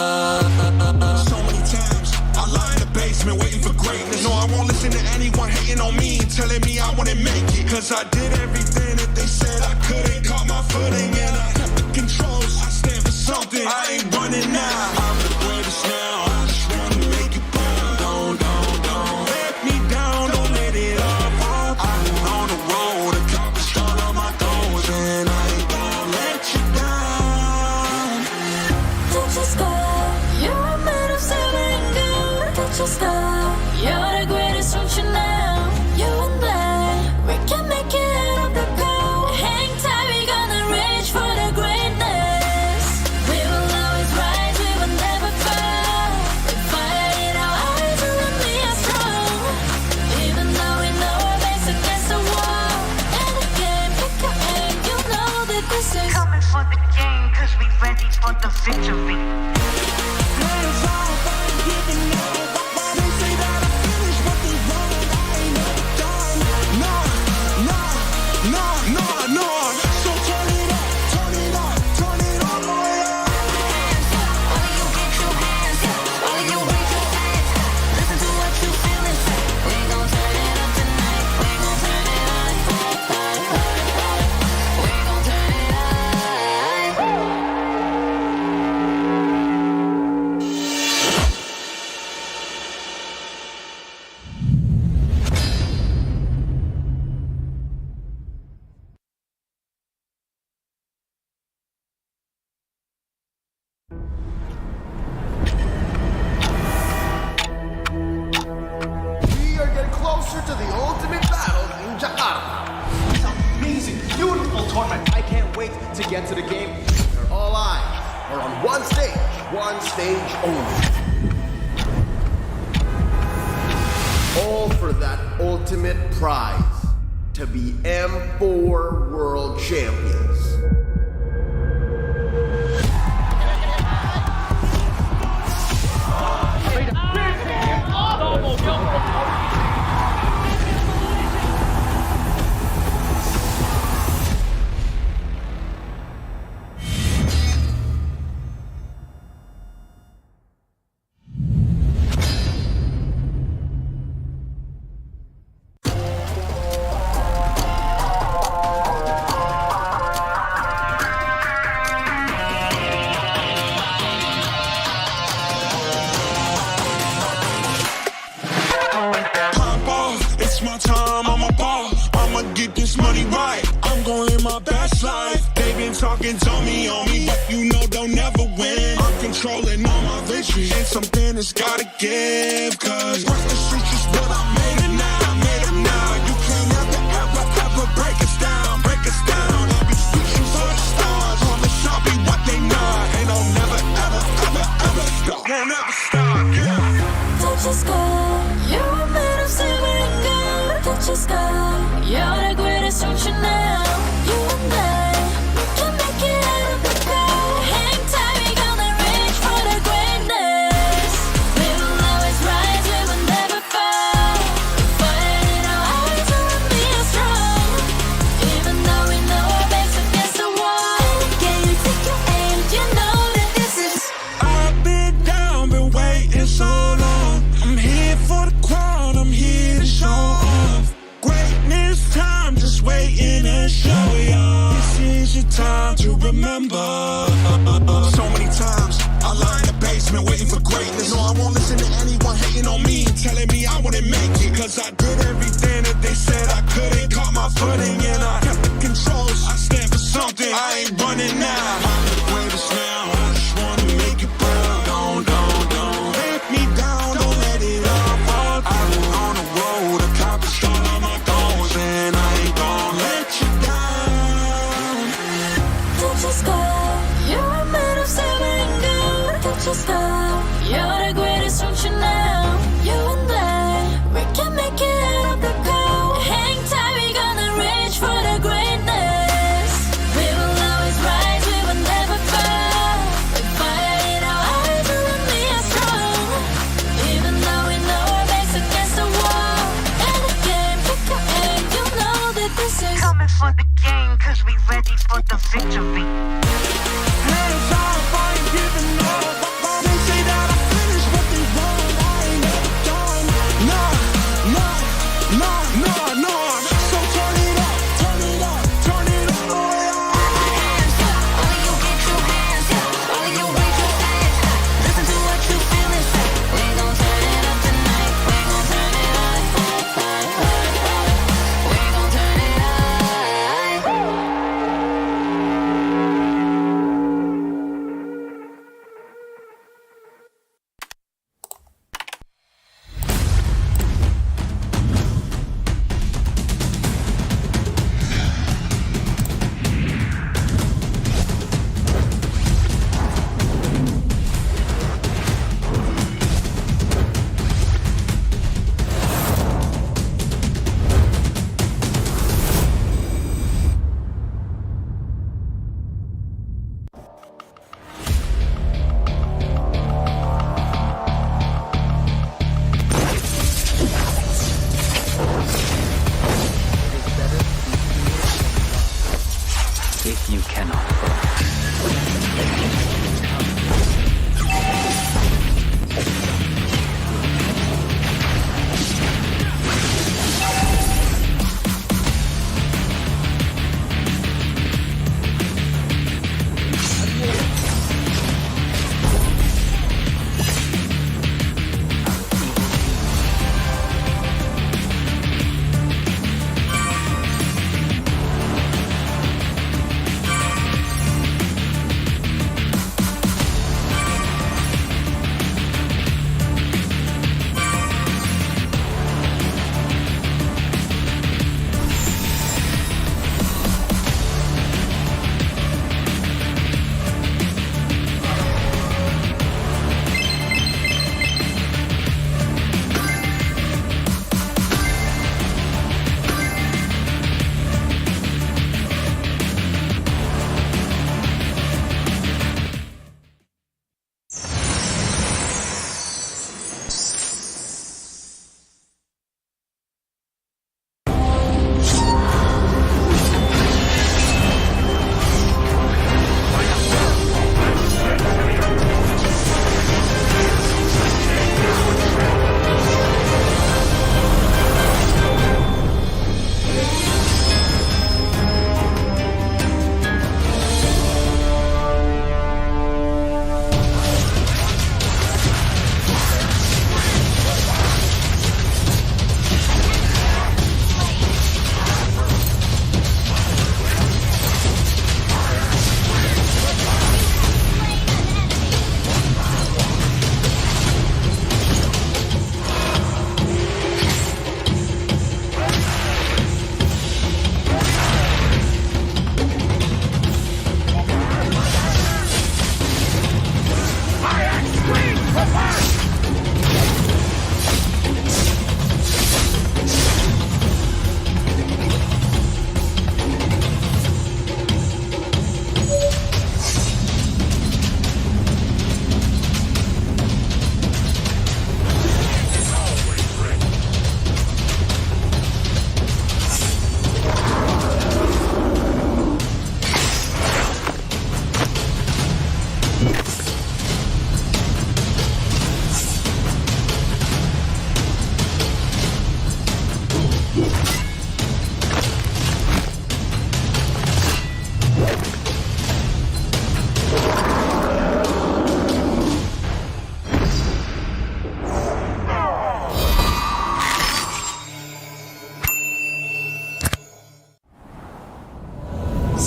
So many times I lie in the basement waiting for greatness. No, I won't listen to anyone hating on me, telling me I wouldn't make it. Cause I did everything that they said I couldn't. Caught my footing and I kept the controls. I stand for something, I ain't running now. I'm the greatest now, I just wanna make it proud. Don't let me down, don't let it up. I've been on the road, accomplished all of my goals, and I ain't gonna let you down. Touch the sky, you're made of silver and gold. Touch the sky, you're the greatest, don't you know? You and I, we can make it out of the cold. Hang tight, we gonna reach for the greatness. We will always rise, we will never fall. We fight our eyes around me are strong. Even though we know our backs against the wall. And again, pick your aim, you know that this is. Coming for the game, cause we ready for the victory. We are getting closer to the ultimate battle in Jakarta. It's an amazing, beautiful tournament. I can't wait to get to the game. All eyes are on one stage only. All for that ultimate prize, to be M4 World Champions. My time, I'm a ball. I'ma get this money right. I'm gonna live my best life. They been talking, tell me on me, but you know they'll never win. I'm controlling all my victories, and something has gotta give. Cause work the streets is what I made it now, made it now. You can't ever, ever, ever break us down, break us down. I'll be reaching for the stars, promise I'll be what they not, and I'll never, ever, ever, ever stop. Won't never stop, yeah. Touch the sky, you're made of silver and gold. Touch the sky, you're the greatest, don't you know? You and I, we can make it out of the cold. Hang tight, we gonna reach for the greatness. We will always rise, we will never fall. Fighting our eyes around me are strong. Even though we know our backs against the wall. Can you take your aim? You know that this is. I've been down, been waiting so long. I'm here for the crown, I'm here to show off. Greatness time, just waiting to show y'all. This is your time to remember. start hating on me, telling me I wouldn't make it. Cause I did everything that they said I couldn't. Caught my footing and I kept the controls. I stand for something, I ain't running now. I'm the greatest now, I just wanna make you proud. Don't let me down, don't let it all fall. I've been on the road, accomplished all of my goals, and I ain't gonna let you down. Don't just go, you're a man of silver and gold. Don't just go, you're the greatest from Chanel. You and I, we can make it out of the cold. Hang tight, we gonna reach for the greatness. We will always rise, we will never fall. We fire in our eyes, you and me are strong. Even though we know our backs against the wall. And the game, pick your aim, you know that this is coming for the game, cause we ready for the victory. Hands off, I ain't giving up. They say that I finished what they want, I ain't never done. Nah. So turn it up, turn it up, turn it all the way up. hands up, all of you get your hands up, all of you raise your hands up. Listen to what you feel inside. We gon' turn it up tonight. We gon' turn it up. We gon' turn it up.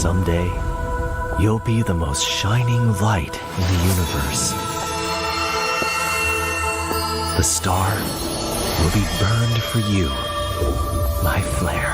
someday, you'll be the most shining light in the universe. The star will be burned for you, my flare.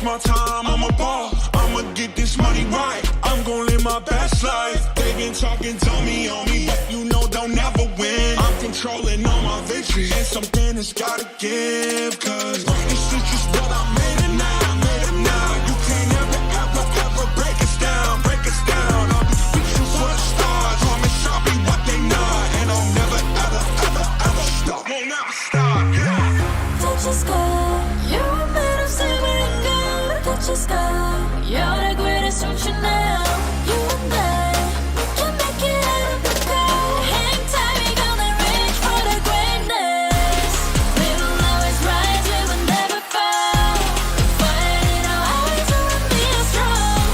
My time, I'm a ball. I'ma get this money right. I'm gon' live my best life. They been talking, tell me on me, but you know they'll never win. I'm controlling all my victories, and something has gotta give. Cause this is just what I made it now, made it now. You can't ever break us down, break us down. I'll be reaching for the stars, promise I'll be what they not, and I'll never ever stop. Won't never stop, yeah. Touch the sky, you're made of silver and gold. Touch the sky, you're the greatest option now. You and I, we can make it out of the cold. Hang tight, we gonna reach for the greatness. We will always rise, we will never fall. Fighting our eyes, we will be strong.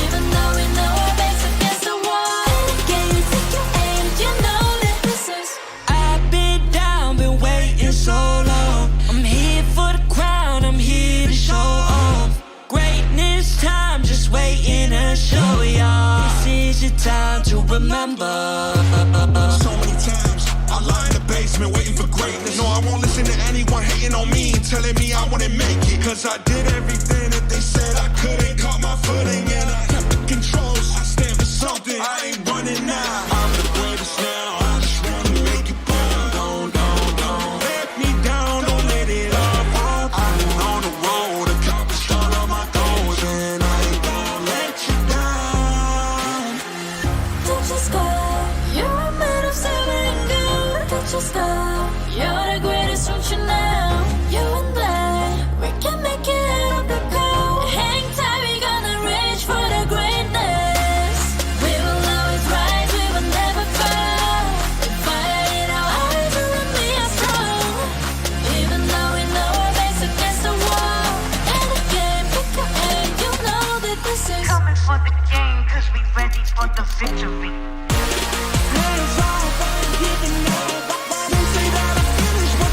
Even though we know our backs against the wall. And again, you take your aim, you know that this is. I've been down, been waiting so long. I'm here for the crown, I'm here to show off. Greatness time, just waiting to show y'all. This is your time to remember. So many times I lie in the basement waiting for greatness. No, I won't listen to anyone hating on me, telling me I wouldn't make it. Cause I did everything that they said I couldn't. Caught my footing and I kept the controls. I stand for something, I ain't running now. I'm the greatest now, I just wanna make it proud. Don't let me down, don't let it off. I've been on the road, accomplished all of my goals, and I ain't gonna let you down. Touch the sky, you're made of silver and gold. Touch the sky, you're the greatest option now. You and I, we can make it out of the cold. Hang tight, we gonna reach for the greatness. We will always rise, we will never fall. We fight in our eyes, we will be strong. Even though we know our backs against the wall. And again, pick your aim, you know that this is. Coming for the game, cause we ready for the victory. Hands off, I ain't giving up. They say that I finished, but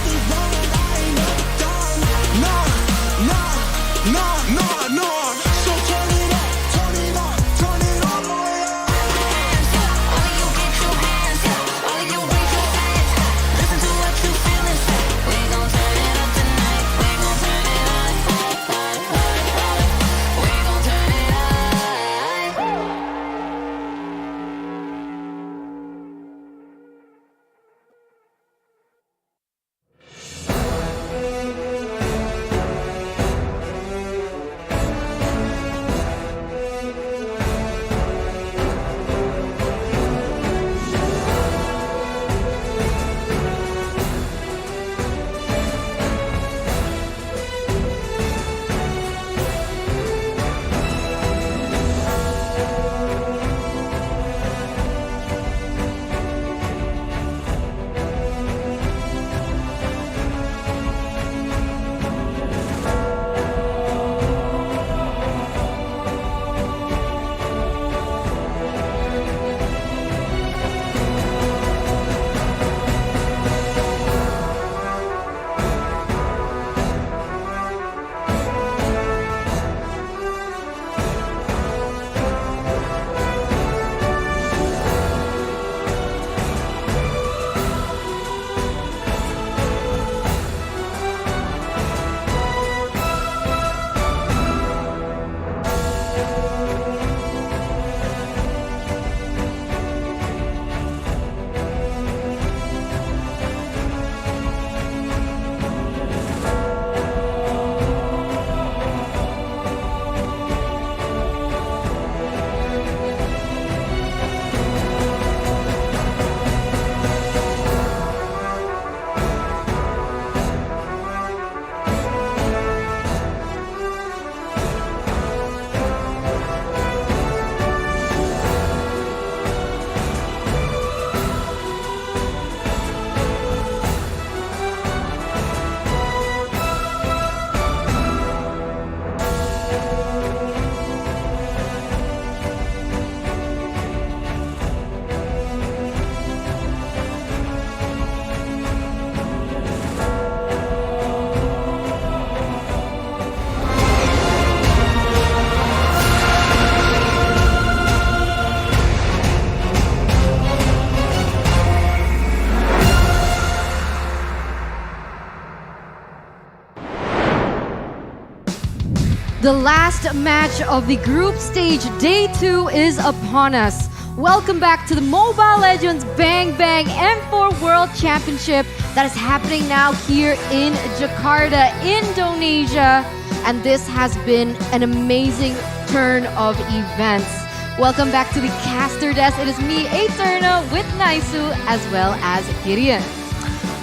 The last match of the group stage, day 2, is upon us. Welcome back to the Mobile Legends Bang Bang M4 World Championship that is happening now here in Jakarta, Indonesia. And this has been an amazing turn of events. Welcome back to the caster desk. It is me, Eterna, with Naisu, as well as Gideon.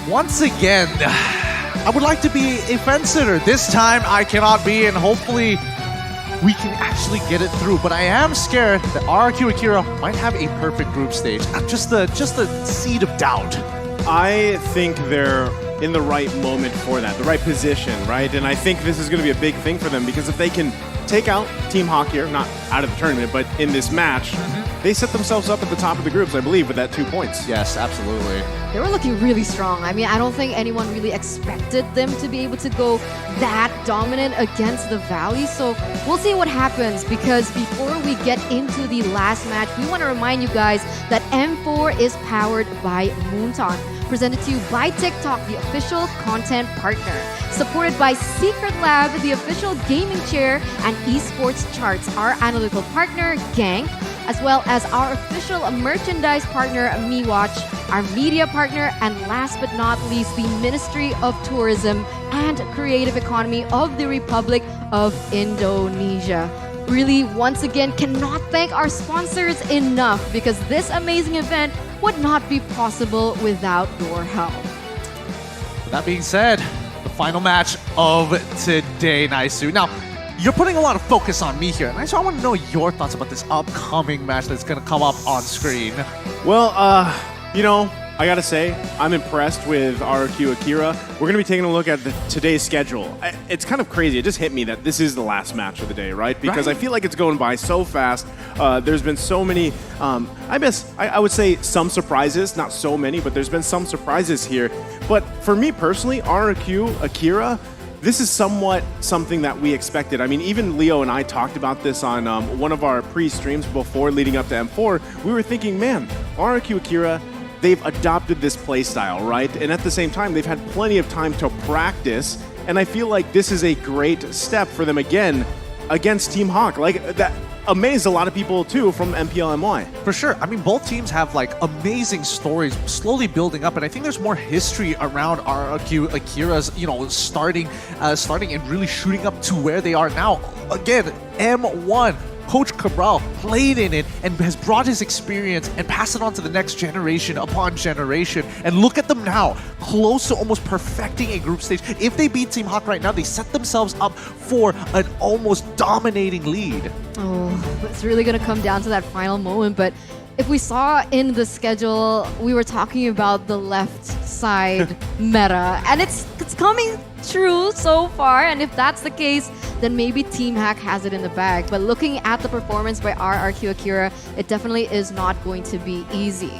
Once again, I would like to be a fence sitter. This time I cannot be, and hopefully we can actually get it through. But I am scared that RRQ Akira might have a perfect group stage. Just the seed of doubt. I think they're in the right moment for that, the right position, right? And I think this is going to be a big thing for them, because if they can take out Team Hawk here, not out of the tournament, but in this match, they set themselves up at the top of the groups, I believe, with that 2 points. Yes, absolutely. They were looking really strong. I mean, I don't think anyone really expected them to be able to go that dominant against the Valley. So we'll see what happens, because before we get into the last match, we want to remind you guys that M4 is powered by Moonton. Presented to you by TikTok, the official content partner. Supported by Secret Lab, the official gaming chair, and esports charts, our analytical partner, Gang, as well as our official merchandise partner, MiWatch, our media partner, and last but not least, the Ministry of Tourism and Creative Economy of the Republic of Indonesia. Really, once again, cannot thank our sponsors enough, because this amazing event would not be possible without your help. With that being said, the final match of today, Naisu. Now, you're putting a lot of focus on me here, Naisu, I want to know your thoughts about this upcoming match that's going to come up on screen. Well, you know, I gotta say, I'm impressed with RRQ Akira. We're gonna be taking a look at today's schedule. It's kind of crazy. It just hit me that this is the last match of the day, right? Because I feel like it's going by so fast. There's been so many, I would say some surprises, not so many, but there's been some surprises here. But for me personally, RRQ Akira, this is somewhat something that we expected. I mean, even Leo and I talked about this on one of our pre-streams before leading up to M4. We were thinking, man, RRQ Akira, they've adopted this playstyle, right? And at the same time, they've had plenty of time to practice. And I feel like this is a great step for them again against Team Hawk. Like, that amazed a lot of people too from MPLMY. For sure. I mean, both teams have like amazing stories slowly building up, and I think there's more history around RRQ Akira's, you know, starting and really shooting up to where they are now. Again, M1. Coach Cabral played in it and has brought his experience and passed it on to the next generation upon generation. And look at them now, close to almost perfecting a group stage. If they beat Team Hawk right now, they set themselves up for an almost dominating lead. Oh, it's really going to come down to that final moment. But if we saw in the schedule, we were talking about the left side meta. And it's coming true so far. And if that's the case, then maybe Team Hack has it in the bag. But looking at the performance by RRQ Akira, it definitely is not going to be easy.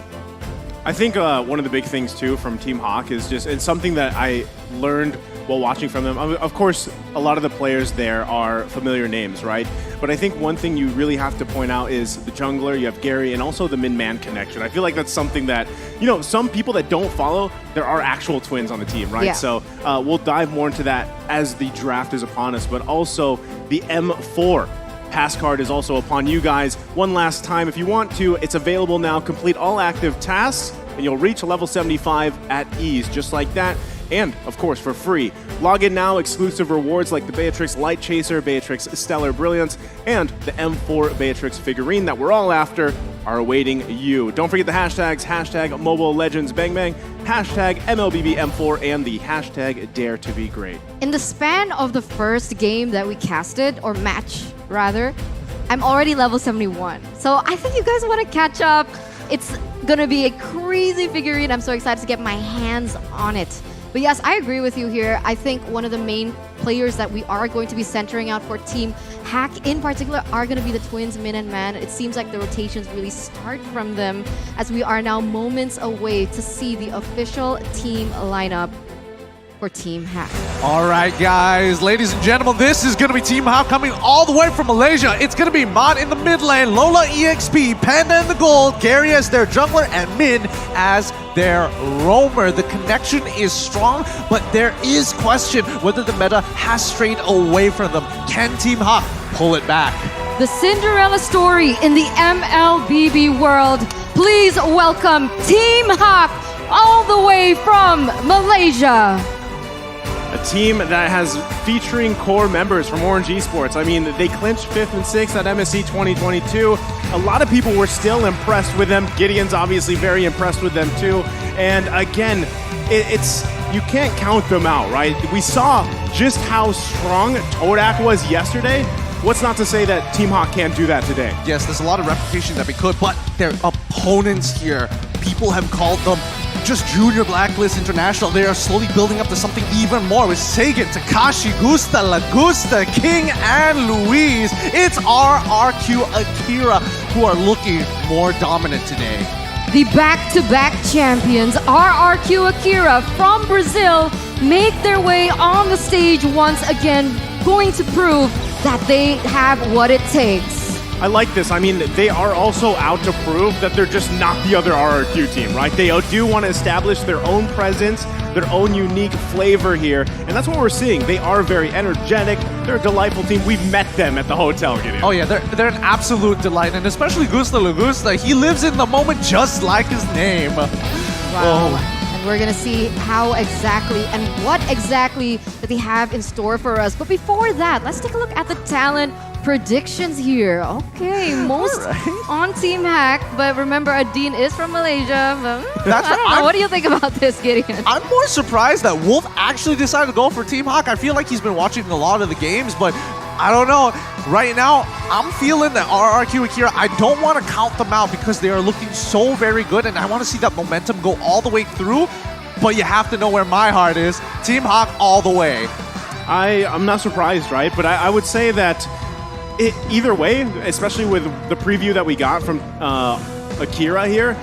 I think one of the big things too from Team Hawk is just, it's something that I learned while watching from them. Of course, a lot of the players there are familiar names, right? But I think one thing you really have to point out is the jungler, you have Gary, and also the Min-Man connection. I feel like that's something that, you know, some people that don't follow, there are actual twins on the team, right? Yeah. So we'll dive more into that as the draft is upon us, but also the M4 pass card is also upon you guys. One last time, if you want to, it's available now. Complete all active tasks, and you'll reach level 75 at ease, just like that. And, of course, for free. Log in now, exclusive rewards like the Beatrix Light Chaser, Beatrix Stellar Brilliance, and the M4 Beatrix figurine that we're all after are awaiting you. Don't forget the hashtags, hashtag Mobile Legends Bang Bang, hashtag MLBBM4, and the hashtag Dare to Be Great. In the span of the first game that we casted, or match rather, I'm already level 71. So I think you guys want to catch up. It's gonna be a crazy figurine. I'm so excited to get my hands on it. But yes, I agree with you here. I think one of the main players that we are going to be centering out for Team Hack in particular are going to be the twins, Min and Man. It seems like the rotations really start from them, as we are now moments away to see the official team lineup for Team Hack. All right, guys, ladies and gentlemen, this is going to be Team Hawk coming all the way from Malaysia. It's going to be Mod in the mid lane, Lola EXP, Panda in the gold, Gary as their jungler, and Min as their roamer. The connection is strong, but there is question whether the meta has strayed away from them. Can Team Hawk pull it back? The Cinderella story in the MLBB world. Please welcome Team Hawk all the way from Malaysia. A team that has featuring core members from Orange Esports. I mean, they clinched 5th and 6th at MSC 2022. A lot of people were still impressed with them. Gideon's obviously very impressed with them too. And again, it's you can't count them out, right? We saw just how strong Todak was yesterday. What's not to say that Team Hawk can't do that today? Yes, there's a lot of replication that we could, but their opponents here, people have called them just Junior Blacklist International. They are slowly building up to something even more with Sagan, Takashi, Gusta, Lagusta, King, and Luis. It's RRQ Akira who are looking more dominant today. The back-to-back champions, RRQ Akira from Brazil, make their way on the stage once again, going to prove that they have what it takes. I like this. I mean, they are also out to prove that they're just not the other RRQ team, right? They do want to establish their own presence, their own unique flavor here, and that's what we're seeing. They are very energetic. They're a delightful team. We've met them at the hotel, Gideon. Oh yeah, they're an absolute delight, and especially Gusta Lagusta. He lives in the moment just like his name. Wow. Oh. And we're gonna see how exactly and what exactly that they have in store for us. But before that, let's take a look at the talent predictions here. Okay, most on Team Hack, but remember Adine is from Malaysia. But, I don't know. What do you think about this, Gideon? I'm more surprised that Wolf actually decided to go for Team Hawk. I feel like he's been watching a lot of the games, but I don't know. Right now, I'm feeling that RRQ Akira, I don't want to count them out because they are looking so very good, and I want to see that momentum go all the way through, but you have to know where my heart is. Team Hawk all the way. I'm not surprised, right? But I would say that either way, especially with the preview that we got from Akira here,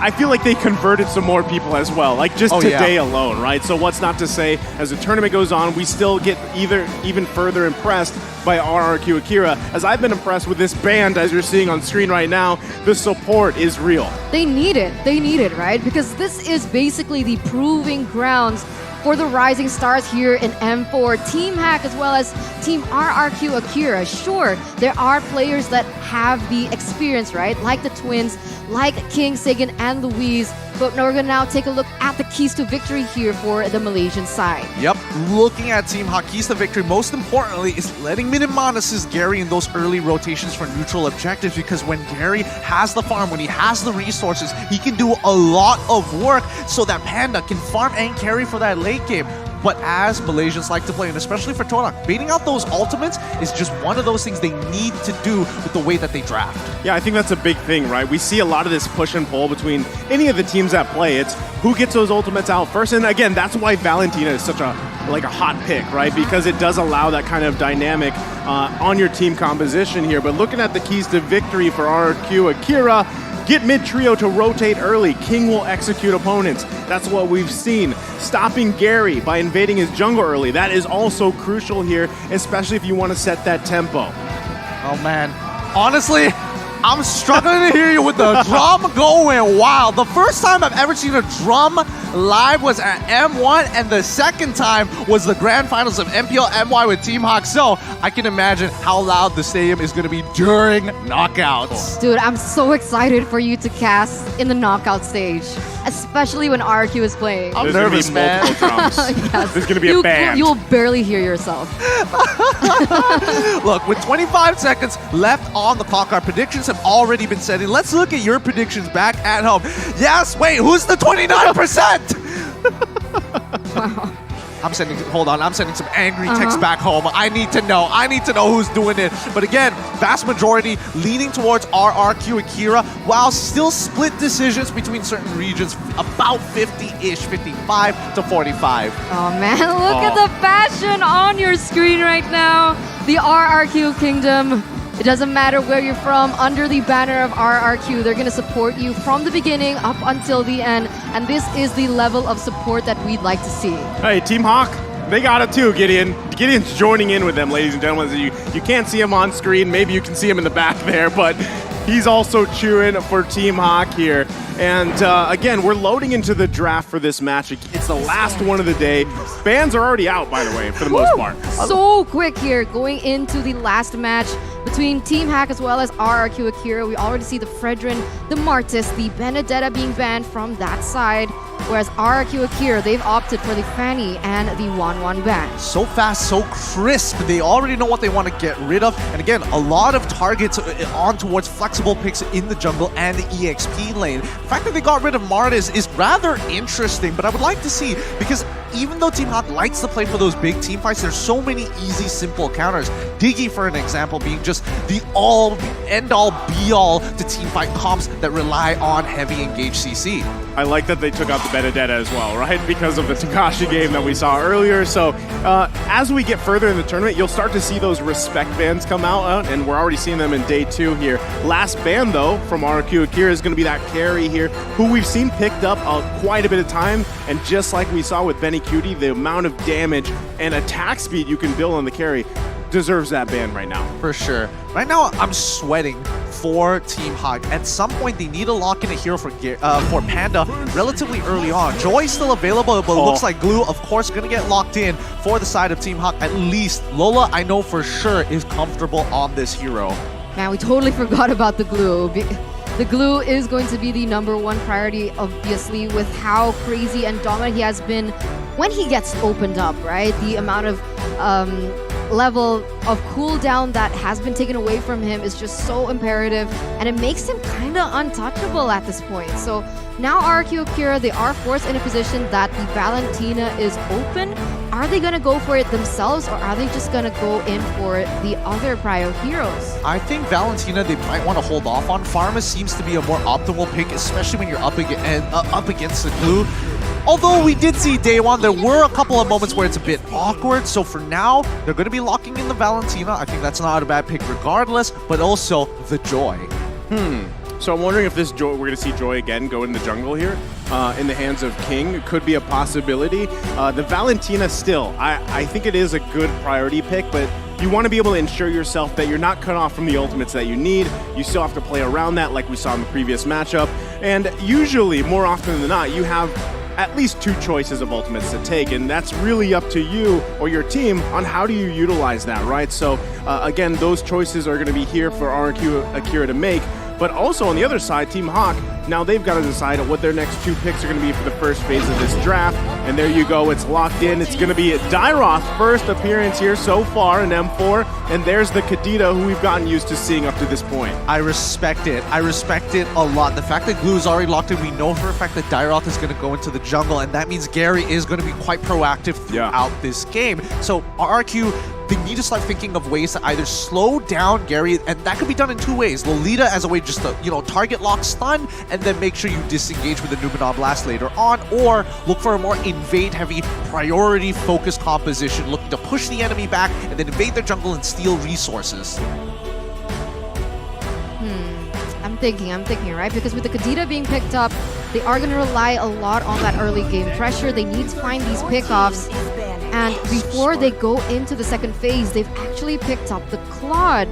I feel like they converted some more people as well, like just today alone, right? So what's not to say, as the tournament goes on, we still get even further impressed by RRQ Akira. As I've been impressed with this band, as you're seeing on screen right now, the support is real. They need it, right? Because this is basically the proving grounds for the rising stars here in M4. Team Hack as well as Team RRQ Akira. Sure, there are players that have the experience, right? Like the twins, like King, Sagan, and Luis. But we're gonna now take a look at the keys to victory here for the Malaysian side. Yep, looking at Team Hawk, keys to victory, most importantly, is letting Miniman assist Gary in those early rotations for neutral objectives, because when Gary has the farm, when he has the resources, he can do a lot of work so that Panda can farm and carry for that late game. But as Malaysians like to play, and especially for Todak, baiting out those ultimates is just one of those things they need to do with the way that they draft. Yeah, I think that's a big thing, right? We see a lot of this push and pull between any of the teams that play. It's who gets those ultimates out first. And again, that's why Valentina is such a hot pick, right? Because it does allow that kind of dynamic on your team composition here. But looking at the keys to victory for RRQ Akira, get mid-trio to rotate early. King will execute opponents. That's what we've seen. Stopping Gary by invading his jungle early. That is also crucial here, especially if you want to set that tempo. Oh man, honestly, I'm struggling to hear you with the drum going wild. The first time I've ever seen a drum live was at M1, and the second time was the grand finals of MPL MY with Team Hawk. So I can imagine how loud the stadium is going to be during knockouts. Dude, I'm so excited for you to cast in the knockout stage, especially when RQ is playing. I'm nervous, man. Yes. There's going to be a band. You'll barely hear yourself. Look, with 25 seconds left on the clock, our predictions have already been set in. Let's look at your predictions back at home. Yes, wait, who's the 29%? Wow. I'm sending some angry texts back home. I need to know who's doing it. But again, vast majority leaning towards RRQ Akira, while still split decisions between certain regions, about 50-ish, 55 to 45. Oh man, look at the fashion on your screen right now. The RRQ Kingdom. It doesn't matter where you're from, under the banner of RRQ, they're going to support you from the beginning up until the end. And this is the level of support that we'd like to see. Hey, Team Hawk, they got it too, Gideon. Gideon's joining in with them, ladies and gentlemen. You can't see him on screen. Maybe you can see him in the back there, but he's also chewing for Team Hawk here. And again, we're loading into the draft for this match. It's the last one of the day. Bans are already out, by the way, for the most part. So quick here, going into the last match between Team Hack as well as RRQ Akira. We already see the Fredrin, the Martis, the Benedetta being banned from that side. Whereas RRQ Akira, they've opted for the Fanny and the 1-1 ban. So fast, so crisp. They already know what they want to get rid of. And again, a lot of targets on towards flexible picks in the jungle and the EXP lane. The fact that they got rid of Martis is rather interesting, but I would like to see, because even though Team Hawk likes to play for those big team fights, there's so many easy, simple counters. Diggy, for an example, being just the end-all, be-all to team fight comps that rely on heavy engaged CC. I like that they took out the Benedetta as well, right? Because of the Takashi game that we saw earlier. So as we get further in the tournament, you'll start to see those respect bans come out, and we're already seeing them in day 2 here. Last ban, though, from RQ Akira is going to be that carry here, who we've seen picked up quite a bit of time. And just like we saw with Benny Cutie, the amount of damage and attack speed you can build on the carry deserves that ban right now. For sure. Right now, I'm sweating for Team Hawk. At some point, they need to lock in a hero for Panda relatively early on. Joy's still available, but it looks like Glue, of course, going to get locked in for the side of Team Hawk. At least Lola, I know for sure, is comfortable on this hero. Man, we totally forgot about the Glue. The Glue is going to be the #1 priority, obviously, with how crazy and dominant he has been when he gets opened up, right? The amount of level of cooldown that has been taken away from him is just so imperative, and it makes him kind of untouchable at this point. So now RQ Akira, they are forced in a position that the Valentina is open. Are they going to go for it themselves, or are they just going to go in for the other prio heroes? I think Valentina, they might want to hold off on. Pharma seems to be a more optimal pick, especially when you're up against the Glue. Although we did see day 1, there were a couple of moments where it's a bit awkward. So for now, they're going to be locking in the Valentina. I think that's not a bad pick regardless, but also the Joy. So I'm wondering if this Joy, we're going to see Joy again go in the jungle here in the hands of King. It could be a possibility. The Valentina still, I think it is a good priority pick, but you want to be able to ensure yourself that you're not cut off from the ultimates that you need. You still have to play around that like we saw in the previous matchup. And usually, more often than not, you have at least 2 choices of ultimates to take, and that's really up to you or your team on how do you utilize that, right? So again, those choices are going to be here for RQ Akira to make. But also on the other side, Team Hawk, now they've got to decide what their next 2 picks are going to be for the first phase of this draft. And there you go, it's locked in. It's going to be Dairoth's first appearance here so far in M4. And there's the Kadita, who we've gotten used to seeing up to this point. I respect it. I respect it a lot. The fact that Glue is already locked in, we know for a fact that Dairoth is going to go into the jungle, and that means Gary is going to be quite proactive throughout this game. So RQ, they need to start thinking of ways to either slow down Gary, and that could be done in 2 ways. Lolita as a way just to, target lock stun, and then make sure you disengage with the Numenor Blast later on, or look for a more invade-heavy, priority-focused composition, looking to push the enemy back, and then invade their jungle and steal resources. I'm thinking, right? Because with the Kadita being picked up, they are going to rely a lot on that early game pressure. They need to find these pickoffs. And before they go into the second phase, they've actually picked up the Claude.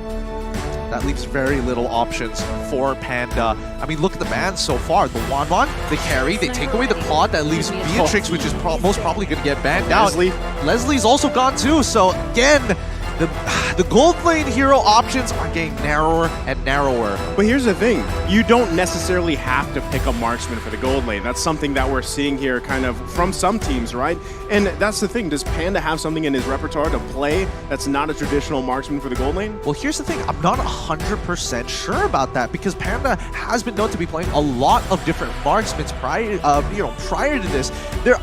That leaves very little options for Panda. I mean, look at the bans so far. The Wanwan, the carry, they take away the Claude. That leaves Beatrix, which is most probably going to get banned out. Leslie's also gone too. So again, the gold lane hero options are getting narrower and narrower. But here's the thing. You don't necessarily have to pick a marksman for the gold lane. That's something that we're seeing here kind of from some teams, right? And that's the thing. Does Panda have something in his repertoire to play that's not a traditional marksman for the gold lane? Well, here's the thing. I'm not 100% sure about that, because Panda has been known to be playing a lot of different marksmen prior to this. There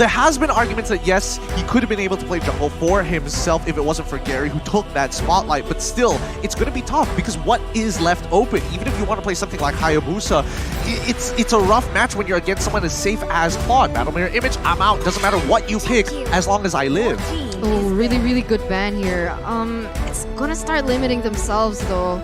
has been arguments that yes, he could have been able to play jungle for himself if it wasn't for Gary, who took that spotlight, but still, it's going to be tough, because what is left open? Even if you want to play something like Hayabusa, it's a rough match when you're against someone as safe as Claude. Battle Mirror Image, I'm out. Doesn't matter what you pick, as long as I live. Oh, really, really good ban here. It's gonna start limiting themselves though.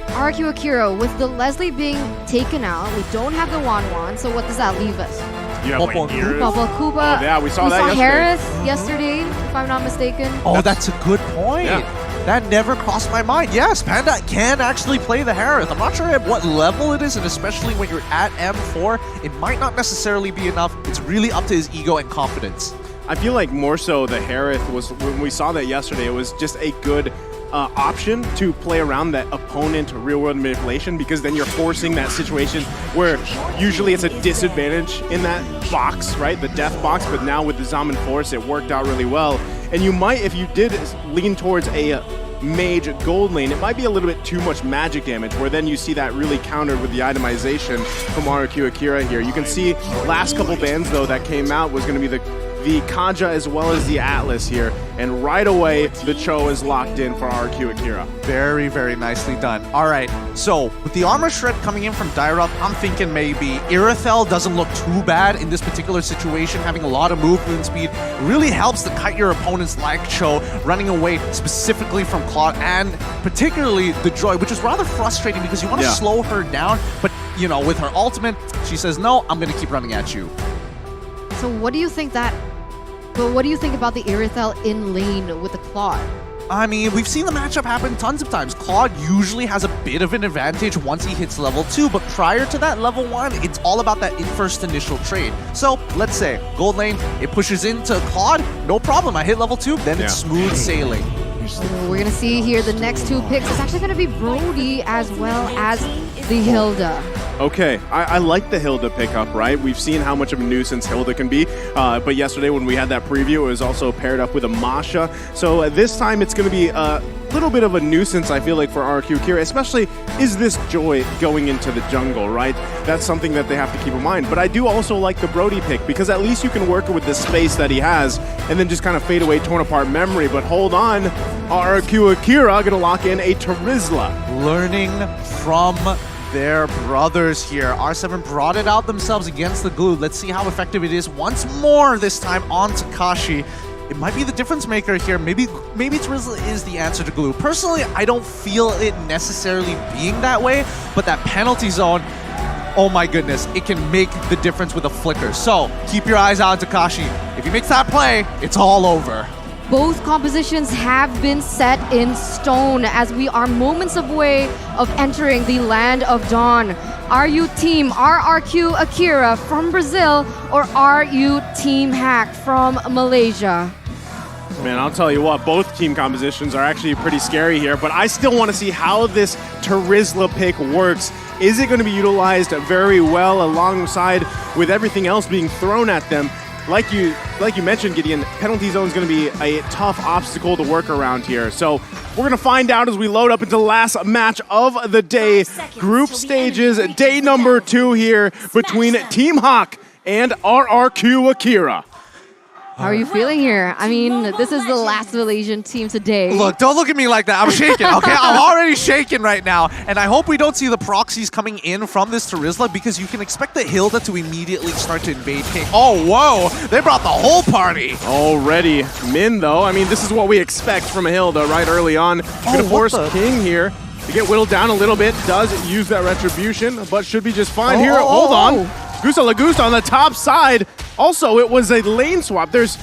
RQ Akira, with the Leslie being taken out, we don't have the Wanwan, so what does that leave us? You have Bubble Kuba. Oh, yeah, we saw that yesterday. yesterday. Harris yesterday, if I'm not mistaken. Oh, that's a good point. Yeah. That never crossed my mind. Yes, Panda can actually play the Harith. I'm not sure at what level it is, and especially when you're at M4, it might not necessarily be enough. It's really up to his ego and confidence. I feel like more so the Harith was, when we saw that yesterday, it was just a good option to play around that opponent real-world manipulation, because then you're forcing that situation where usually it's a disadvantage in that box, right? The death box, but now with the Zaman Force, it worked out really well. And you might, if you did lean towards a mage gold lane, it might be a little bit too much magic damage, where then you see that really countered with the itemization from RRQ Akira here. You can see last couple bans though that came out was going to be the Kaja as well as the Atlas here, and right away the Cho is locked in for RRQ Akira. Very, very nicely done. All right, so with the armor shred coming in from Dairoth, I'm thinking maybe Irithel doesn't look too bad in this particular situation. Having a lot of movement speed really helps to cut your opponents like Cho, running away specifically from Claude and particularly the Joy, which is rather frustrating because you want to slow her down, but you know, with her ultimate, she says, no, I'm going to keep running at you. So what do you think what do you think about the Irithel in lane with the Claude? I mean, we've seen the matchup happen tons of times. Claude usually has a bit of an advantage once he hits level 2, but prior to that level 1, it's all about that first initial trade. So, let's say, gold lane, it pushes into Claude, no problem, I hit level 2, then it's smooth sailing. We're going to see here the next two picks. It's actually going to be Brody as well as the Hilda. Okay, I like the Hilda pickup, right? We've seen how much of a nuisance Hilda can be, but yesterday when we had that preview, it was also paired up with a Masha. So this time it's going to be a little bit of a nuisance, I feel like, for RRQ Akira, especially is this Joy going into the jungle, right? That's something that they have to keep in mind. But I do also like the Brody pick, because at least you can work with the space that he has and then just kind of fade away torn apart memory. But hold on, RRQ Akira going to lock in a Terizla. Learning from their brothers here. R7 brought it out themselves against the Glue. Let's see how effective it is once more, this time on Takashi. It might be the difference maker here. Maybe Terizla is the answer to Glue. Personally, I don't feel it necessarily being that way, but that penalty zone, oh my goodness, it can make the difference with a flicker. So keep your eyes out on Takashi. If he makes that play, it's all over. Both compositions have been set in stone as we are moments away of entering the Land of Dawn. Are you Team RRQ Akira from Brazil, or are you Team Hack from Malaysia? Man, I'll tell you what, both team compositions are actually pretty scary here, but I still want to see how this Terizla pick works. Is it going to be utilized very well alongside with everything else being thrown at them? Like you mentioned, Gideon, penalty zone is going to be a tough obstacle to work around here. So we're going to find out as we load up into the last match of the day. Group stages, day number 2 here between Team Hawk and RRQ Akira. How are you feeling here? I mean, this is the last Malaysian team today. Look, don't look at me like that. I'm shaking, okay? I'm already shaking right now. And I hope we don't see the proxies coming in from this Terizla, because you can expect the Hilda to immediately start to invade King. Oh, whoa! They brought the whole party! Already. Min, though, I mean, this is what we expect from a Hilda right early on. Gonna force King here to get whittled down a little bit. Does use that retribution, but should be just fine here. Hold on. Gusta Lagusta on the top side. Also, it was a lane swap. There's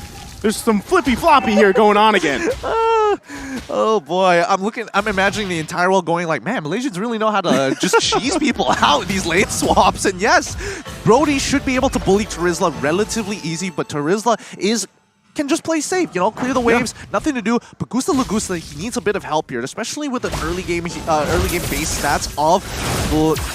some flippy-floppy here going on again. Oh boy, I'm imagining the entire world going like, man, Malaysians really know how to just cheese people out in these lane swaps. And yes, Brody should be able to bully Terizla relatively easy, but Terizla can just play safe, you know, clear the waves, nothing to do. But Gusta Lagusta, he needs a bit of help here, especially with the early game base stats of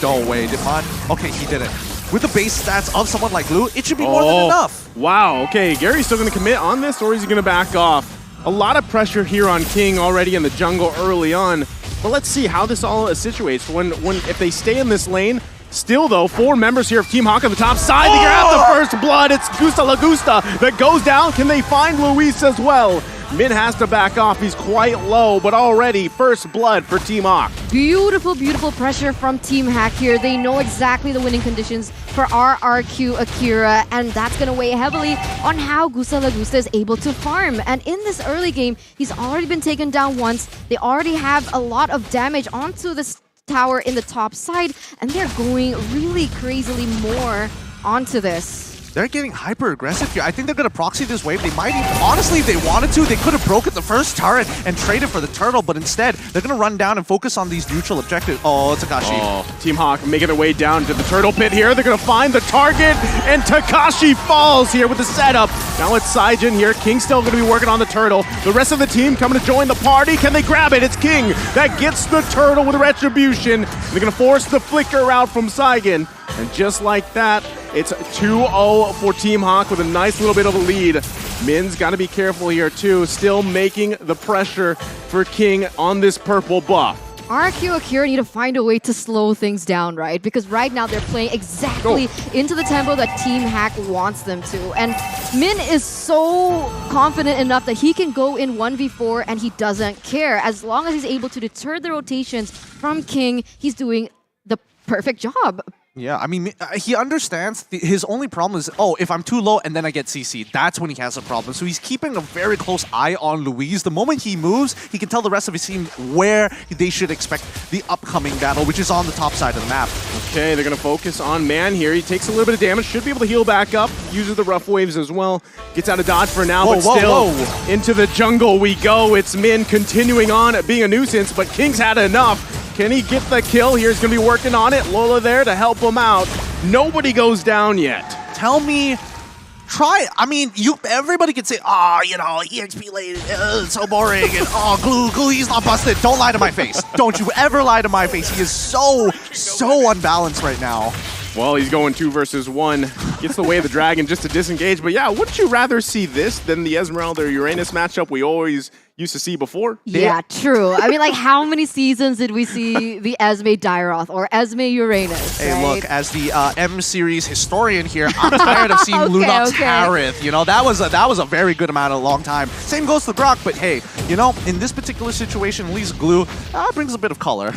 no way, did man? Okay, he did it. With the base stats of someone like Lou, it should be more than enough. Wow, okay, Gary's still going to commit on this, or is he going to back off? A lot of pressure here on King already in the jungle early on, but let's see how this all situates. If they stay in this lane, still though, 4 members here of Team Hawk on the top side. They grab the first blood. It's Gusta Lagusta that goes down. Can they find Luis as well? Min has to back off. He's quite low, but already first blood for Team Hawk. Beautiful, beautiful pressure from Team Hack here. They know exactly the winning conditions for RRQ Akira, and that's going to weigh heavily on how Gusta Lagusta is able to farm. And in this early game, he's already been taken down once. They already have a lot of damage onto this tower in the top side, and they're going really crazily more onto this. they're getting hyper aggressive here. I think they're gonna proxy this wave. They might even, honestly, if they wanted to, they could have broken the first turret and traded for the turtle, but instead, they're gonna run down and focus on these neutral objectives. Oh, Takashi. Oh, Team Hawk making their way down to the turtle pit here. They're gonna find the target, and Takashi falls here with the setup. Now it's Saijin here. King still gonna be working on the turtle. The rest of the team coming to join the party. Can they grab it? It's King that gets the turtle with retribution. They're gonna force the flicker out from Saigon. And just like that, it's 2-0 for Team Hawk with a nice little bit of a lead. Min's got to be careful here too, still making the pressure for King on this purple buff. RRQ Akira need to find a way to slow things down, right? Because right now they're playing exactly into the tempo that Team Hack wants them to. And Min is so confident enough that he can go in 1v4 and he doesn't care. As long as he's able to deter the rotations from King, he's doing the perfect job. Yeah, I mean, he understands his only problem is, oh, if I'm too low and then I get CC, that's when he has a problem. So he's keeping a very close eye on Luis. The moment he moves, he can tell the rest of his team where they should expect the upcoming battle, which is on the top side of the map. Okay, they're going to focus on Man here. He takes a little bit of damage, should be able to heal back up, uses the rough waves as well. Gets out of dodge for now, but still into the jungle we go. It's Min continuing on being a nuisance, but King's had enough. Can he get the kill? Here's going to be working on it. Lola there to help him out. Nobody goes down yet. Tell me, I mean, everybody can say, you know, EXP late, it's so boring, and Glue, he's not busted. Don't lie to my face. Don't you ever lie to my face. He is so unbalanced right now. Well, he's going 2 versus 1. Gets the way of the dragon just to disengage. But yeah, wouldn't you rather see this than the Esmeralda or Uranus matchup we always used to see before? Yeah, true. I mean, like, how many seasons did we see the Esme Dairoth or Esme Uranus? Hey, right? look, as the M series historian here, I'm tired of seeing Lunox Harith. You know, that was a very good amount of a long time. Same goes to Grok, but hey, you know, in this particular situation, at least Glue brings a bit of color.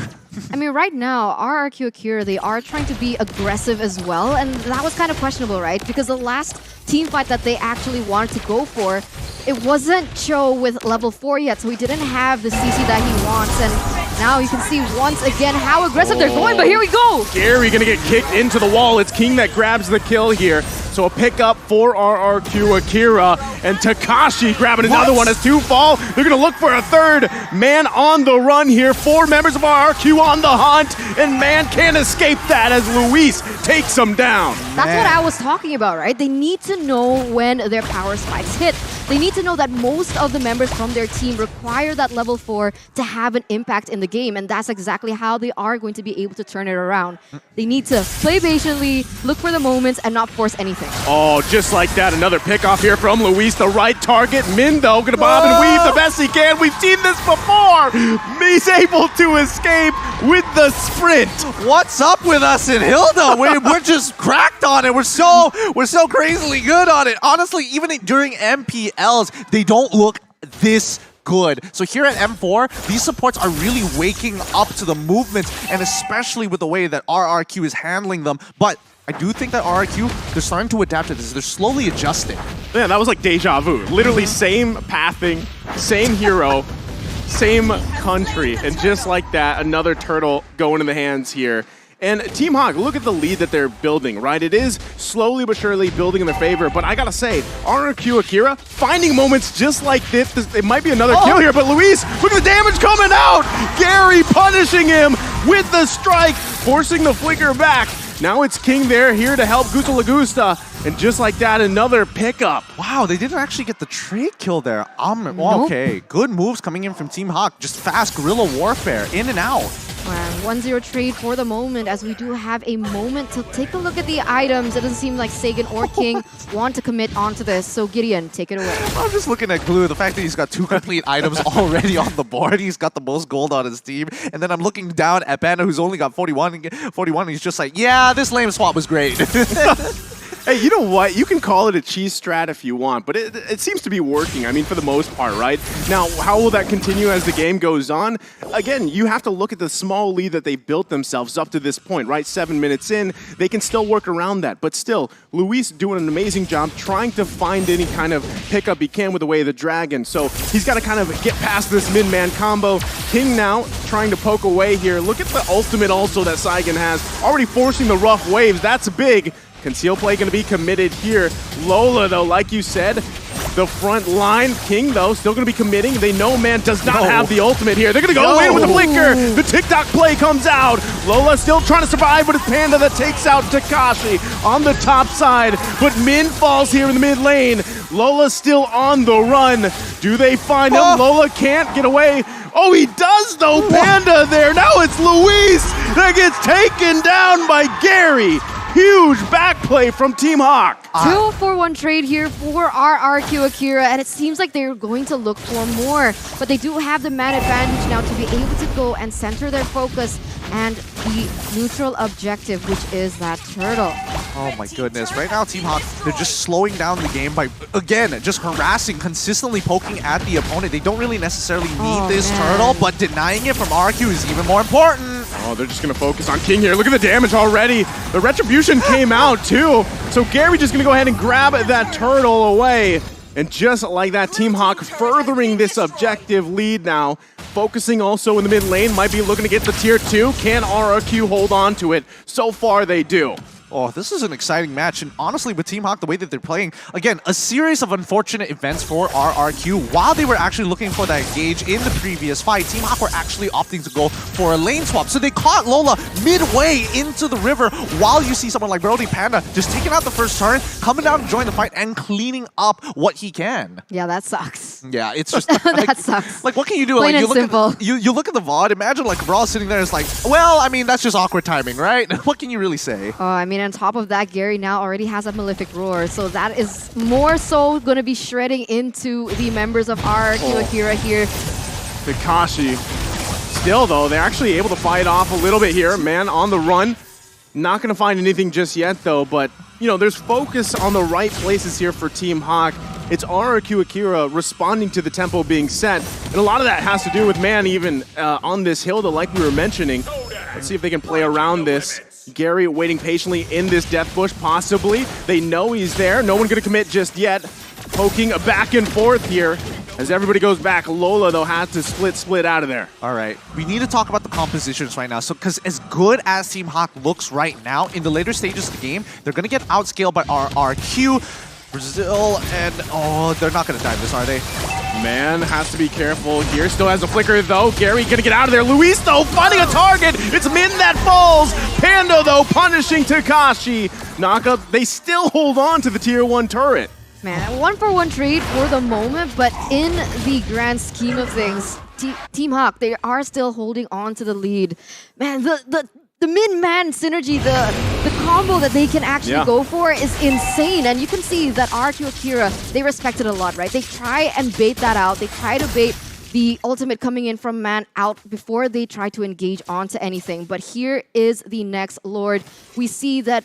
I mean, right now, RRQ Akira, they are trying to be aggressive as well, and that was kind of questionable, right? Because the last team fight that they actually wanted to go for, it wasn't Cho with level 4 yet, so he didn't have the CC that he wants, and now you can see once again how aggressive they're going, but here we go! Gary gonna get kicked into the wall. It's King that grabs the kill here. So a pickup for RRQ Akira, and Takashi grabbing another one as 2 fall. They're gonna look for a third man on the run here. 4 members of RRQ on the hunt, and Man can't escape that as Luis takes him down. That's what I was talking about, right? They need to know when their power spikes hit. They need to know that most of the members from their team require that level 4 to have an impact in the game, and that's exactly how they are going to be able to turn it around. They need to play patiently, look for the moments, and not force anything. Oh, just like that, another pickoff here from Luis, the right target. Min, though, gonna bob and weave the best he can. We've seen this before. He's able to escape with the sprint. What's up with us in Hilda? We're just cracked on it. We're so crazily good on it. Honestly, even during MPLs, they don't look this good. So here at M4, these supports are really waking up to the movements, and especially with the way that RRQ is handling them. But I do think that RRQ, they're starting to adapt to this. They're slowly adjusting. Man, that was like deja vu. Literally same pathing, same hero, same country. And just like that, another turtle going in the hands here. And Team Hawk, look at the lead that they're building, right? It is slowly but surely building in their favor, but I gotta say, RRQ Akira finding moments just like this. It might be another kill here, but Luis, look at the damage coming out! Gary punishing him with the strike, forcing the flicker back. Now it's King there, here to help Gusta Lagusta. And just like that, another pickup. Wow, they didn't actually get the trade kill there. Okay, good moves coming in from Team Hawk. Just fast guerrilla warfare, in and out. 1-0 trade for the moment, as we do have a moment to take a look at the items. It doesn't seem like Sagan or King want to commit onto this, so Gideon, take it away. I'm just looking at Glue, the fact that he's got 2 complete items already on the board. He's got the most gold on his team. And then I'm looking down at Panda, who's only got 41, and he's just like, yeah, this lame swap was great. Hey, you know what? You can call it a cheese strat if you want, but it seems to be working, I mean, for the most part, right? Now, how will that continue as the game goes on? Again, you have to look at the small lead that they've built themselves up to this point, right? 7 minutes in, they can still work around that, but still, Luis doing an amazing job trying to find any kind of pickup he can with the way of the dragon, so he's got to kind of get past this mid-man combo. King now trying to poke away here. Look at the ultimate also that Saigon has, already forcing the rough waves. That's big. Conceal play going to be committed here. Lola, though, like you said, the front line. King, though, still going to be committing. They know Man does not have the ultimate here. They're going to go in with the flicker. The TikTok play comes out. Lola still trying to survive, but it's Panda that takes out Takashi on the top side. But Min falls here in the mid lane. Lola's still on the run. Do they find him? Lola can't get away. Oh, he does, though. Panda there. Now it's Luis that gets taken down by Gary. Huge back play from Team Hawk. 2-for-1 trade here for RRQ Akira, and it seems like they're going to look for more. But they do have the man advantage now to be able to go and center their focus and the neutral objective, which is that turtle. Oh my goodness. Right now, Team Hawk, they're just slowing down the game by, again, just harassing, consistently poking at the opponent. They don't really necessarily need this turtle, but denying it from RQ is even more important. Oh, they're just going to focus on King here. Look at the damage already. The Retribution came out, too. So Gary just going to go ahead and grab that turtle away. And just like that, Team Hawk furthering this objective lead now. Focusing also in the mid lane. Might be looking to get the tier 2. Can RRQ hold on to it? So far, they do. Oh, this is an exciting match, and honestly, with Team Hawk, the way that they're playing, again, a series of unfortunate events for RRQ. While they were actually looking for that engage in the previous fight, Team Hawk were actually opting to go for a lane swap. So they caught Lola midway into the river, while you see someone like Brody Panda just taking out the first turn, coming down to join the fight, and cleaning up what he can. Yeah, that sucks. Yeah, it's just... that sucks. Like, what can you do? Plain like, and simple. You look at the VOD, imagine like Brawl sitting there, it's like, well, I mean, that's just awkward timing, right? What can you really say? Oh, I mean, on top of that, Gary now already has a Malefic Roar, so that is more so going to be shredding into the members of RRQ Akira here. Takashi. Still, though, they're actually able to fight off a little bit here. Man on the run. Not going to find anything just yet, though, but, you know, there's focus on the right places here for Team Hawk. It's RRQ Akira responding to the tempo being set, and a lot of that has to do with Man even on this Hilda, like we were mentioning. Let's see if they can play around this. Gary waiting patiently in this death bush, possibly. They know he's there. No one going to commit just yet. Poking back and forth here as everybody goes back. Lola, though, had to split out of there. All right. We need to talk about the compositions right now. So, because as good as Team Hawk looks right now, in the later stages of the game, they're going to get outscaled by RRQ. Brazil, and oh, they're not going to die this, are they? Man has to be careful here. Still has a flicker, though. Gary going to get out of there. Luis, though, finding a target. It's Min that falls. Panda, though, punishing Takashi. Knockup, they still hold on to the tier 1 turret. Man, 1-for-1 trade for the moment, but in the grand scheme of things, Team Hawk, they are still holding on to the lead. Man, the min-man synergy, the combo that they can actually go for is insane. And you can see that RRQ Akira, they respect it a lot, right? They try and bait that out. They try to bait the ultimate coming in from Man out before they try to engage onto anything. But here is the next Lord. We see that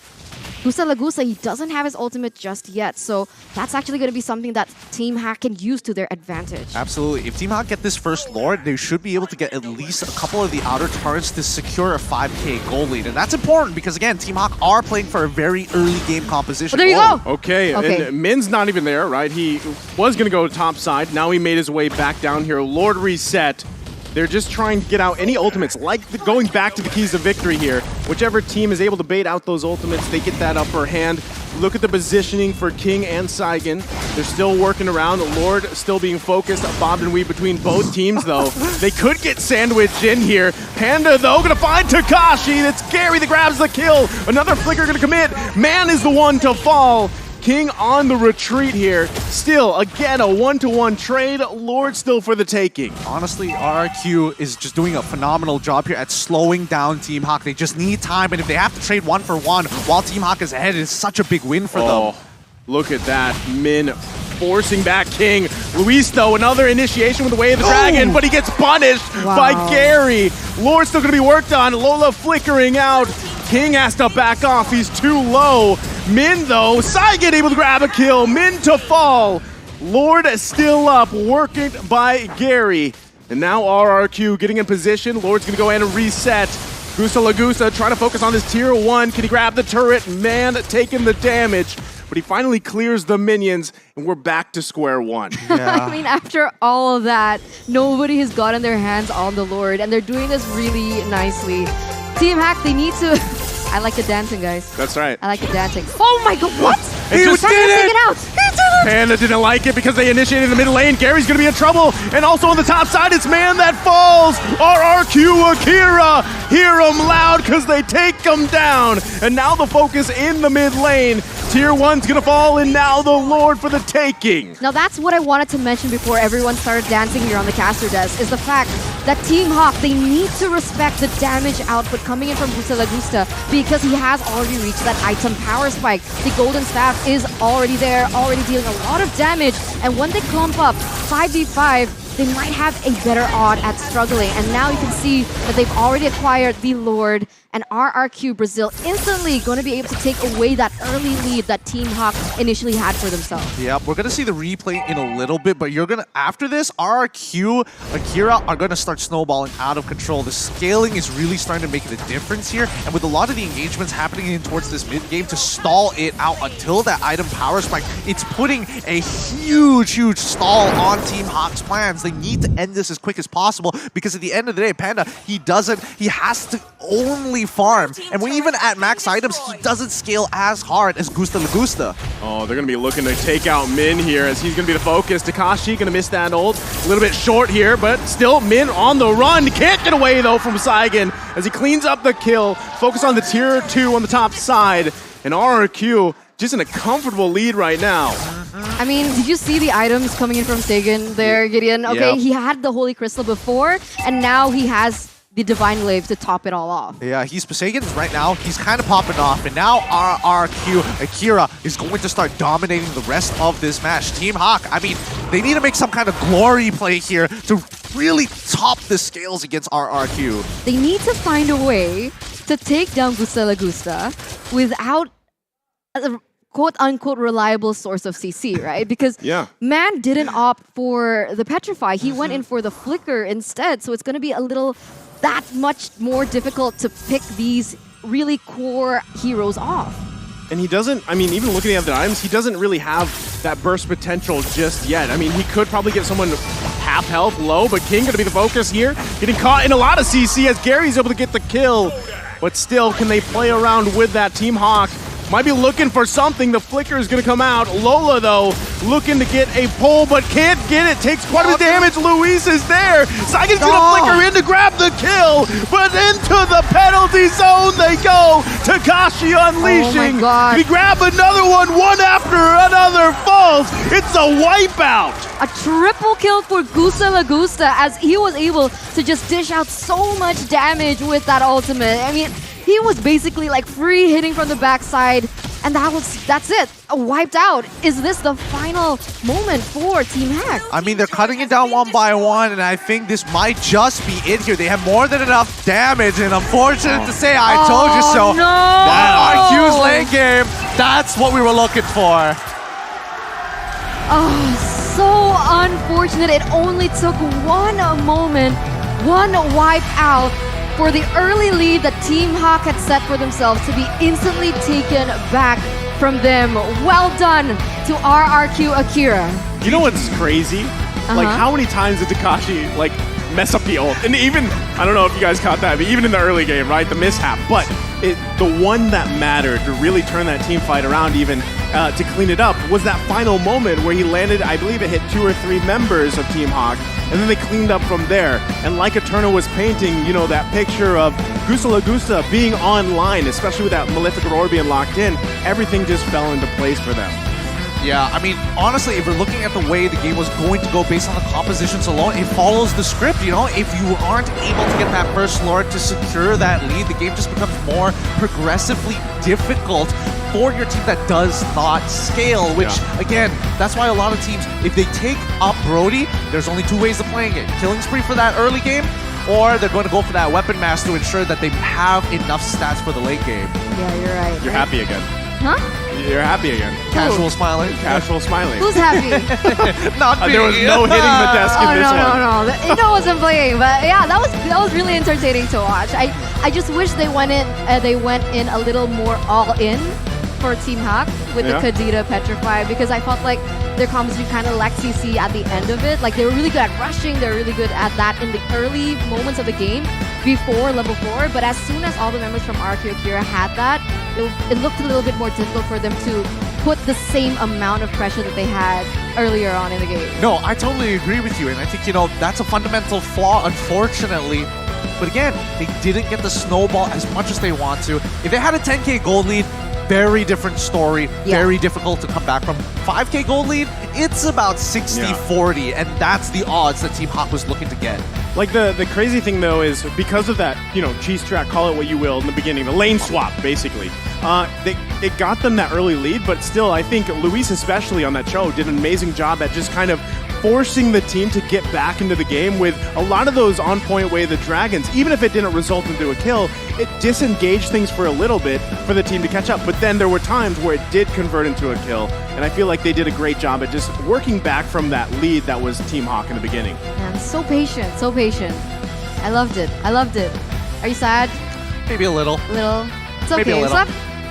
Gusa Lagusa, he doesn't have his ultimate just yet, so that's actually going to be something that Team Hawk can use to their advantage. Absolutely. If Team Hawk get this first Lord, they should be able to get at least a couple of the outer turrets to secure a 5k goal lead. And that's important because, again, Team Hawk are playing for a very early game composition. Oh, there you go! Okay, and Min's not even there, right? He was going to go top side. Now he made his way back down here. Lord reset. They're just trying to get out any ultimates, like going back to the keys of victory here. Whichever team is able to bait out those ultimates, they get that upper hand. Look at the positioning for King and Saigon. They're still working around. Lord still being focused. Bob and weave between both teams, though. They could get sandwiched in here. Panda, though, going to find Takashi. That's Gary that grabs the kill. Another flicker going to commit. Man is the one to fall. King on the retreat here. Still, again, a 1-to-1 trade. Lord still for the taking. Honestly, RRQ is just doing a phenomenal job here at slowing down Team Hawk. They just need time, and if they have to trade 1-for-1 while Team Hawk is ahead, it's such a big win for them. Look at that. Min forcing back King. Luis, though, another initiation with the Way of the Dragon, but he gets punished by Gary. Lord's still going to be worked on. Lola flickering out. King has to back off. He's too low. Min, though, Saigon able to grab a kill. Min to fall. Lord still up, working by Gary. And now RRQ getting in position. Lord's going to go in and reset. Gusa Lagusa trying to focus on this tier 1. Can he grab the turret? Man taking the damage. But he finally clears the minions, and we're back to square one. I mean, after all of that, nobody has gotten their hands on the Lord, and they're doing this really nicely. Team Hack, they need to I like the dancing, guys. That's right. I like the dancing. Oh my god, what? He was did trying to it! take it out. He did it! Panda didn't like it because they initiated the mid lane. Gary's gonna be in trouble. And also on the top side, it's Man That Falls. RRQ Akira. Hear them loud because they take them down. And now the focus in the mid lane. Tier 1's gonna fall, and now the Lord for the taking. Now that's what I wanted to mention before everyone started dancing here on the caster desk, is the fact that Team Hawk, they need to respect the damage output coming in from Gusta Lagusta because he has already reached that item power spike. The Golden Staff is already there, already dealing a lot of damage, and when they clump up 5v5, they might have a better odd at struggling. And now you can see that they've already acquired the Lord, and RRQ Brazil instantly going to be able to take away that early lead that Team Hawk initially had for themselves. Yeah, we're gonna see the replay in a little bit, but you're gonna, after this, RRQ, Akira are gonna start snowballing out of control. The scaling is really starting to make a difference here, and with a lot of the engagements happening in towards this mid game to stall it out until that item power spike, it's putting a huge stall on Team Hawk's plans. They need to end this as quick as possible because at the end of the day, Panda, he has to only farm, and when even at max items, he doesn't scale as hard as Gusta Lagusta. Oh, they're going to be looking to take out Min here as he's going to be the focus. Takashi going to miss that ult. A little bit short here, but still Min on the run. Can't get away, though, from Saigon as he cleans up the kill. Focus on the tier 2 on the top side. And RRQ just in a comfortable lead right now. I mean, did you see the items coming in from Sagan there, Gideon? Okay, Yep. he had the Holy Crystal before, and now he has the Divine Glaive to top it all off. Yeah, he's Sagan right now. He's kind of popping off, and now RRQ Akira is going to start dominating the rest of this match. Team Hawk, I mean, they need to make some kind of glory play here to really top the scales against RRQ. They need to find a way to take down Gusta Lagusta without a quote-unquote reliable source of CC, right? Because Man didn't opt for the Petrify. He went in for the Flicker instead, so it's going to be a little that much more difficult to pick these really core heroes off. And he doesn't, I mean, even looking at the items, he doesn't really have that burst potential just yet. I mean, he could probably get someone half health low, but King going to be the focus here. Getting caught in a lot of CC as Gary's able to get the kill. But still, can they play around with that? Team Hawk might be looking for something. The flicker is going to come out. Lola, though, looking to get a pull, but can't get it. Takes quite a bit of damage. Luis is there. Saigon's going to flicker in to grab the kill, but into the penalty zone they go. Takashi unleashing. Oh my God. We grab another one after another falls. It's a wipeout. A triple kill for Gusta Lagusta as he was able to just dish out so much damage with that ultimate. I mean, he was basically like free hitting from the backside, and that's it. Wiped out. Is this the final moment for Team Hack? I mean, they're cutting it down one by one, and I think this might just be it here. They have more than enough damage, and unfortunate to say, I told you so. No! That RQ's lane game, that's what we were looking for. Oh, so unfortunate. It only took one moment, one wipe out for the early lead that Team Hawk had set for themselves to be instantly taken back from them. Well done to RRQ Akira. You know what's crazy? Like, how many times did Takashi, like, mess up the ult? And even, I don't know if you guys caught that, but even in the early game, right? The mishap. But the one that mattered to really turn that team fight around even to clean it up was that final moment where he landed, I believe it hit 2 or 3 members of Team Hawk, and then they cleaned up from there. And like Eterno was painting, you know, that picture of Gusta Lagusta being online, especially with that Malefic Aurora being locked in, everything just fell into place for them. Yeah, I mean, honestly, if we're looking at the way the game was going to go based on the compositions alone, it follows the script, you know? If you aren't able to get that first Lord to secure that lead, the game just becomes more progressively difficult for your team that does not scale, which, again, that's why a lot of teams, if they take up Brody, there's only 2 ways of playing it. Killing spree for that early game, or they're going to go for that weapon mass to ensure that they have enough stats for the late game. Yeah, you're right. You're happy again. Huh? You're happy again. Casual smiling. Casual smiling. Who's happy? Not There was no hitting the desk in this one. No. Ino wasn't playing, but yeah, that was really entertaining to watch. I just wish they went in a little more all in for Team Hawk with the Kadita Petrify, because I felt like their composition kind of lacked CC at the end of it. Like, they were really good at rushing, they were really good at that in the early moments of the game, before level 4, but as soon as all the members from RQ Akira had that, it looked a little bit more difficult for them to put the same amount of pressure that they had earlier on in the game. No, I totally agree with you, and I think, that's a fundamental flaw, unfortunately. But again, they didn't get the snowball as much as they want to. If they had a 10K gold lead, very different story, very difficult to come back from. 5K gold lead, it's about 60-40, and that's the odds that Team Hawk was looking to get. Like the crazy thing though is because of that, cheese track, call it what you will, in the beginning, the lane swap basically. It got them that early lead, but still I think Luis especially on that show did an amazing job at just kind of forcing the team to get back into the game with a lot of those on-point way of the Dragons. Even if it didn't result into a kill, it disengaged things for a little bit for the team to catch up. But then there were times where it did convert into a kill, and I feel like they did a great job at just working back from that lead that was Team Hawk in the beginning. Man, so patient, so patient. I loved it. I loved it. Are you sad? Maybe a little. Little. It's okay. Maybe a little.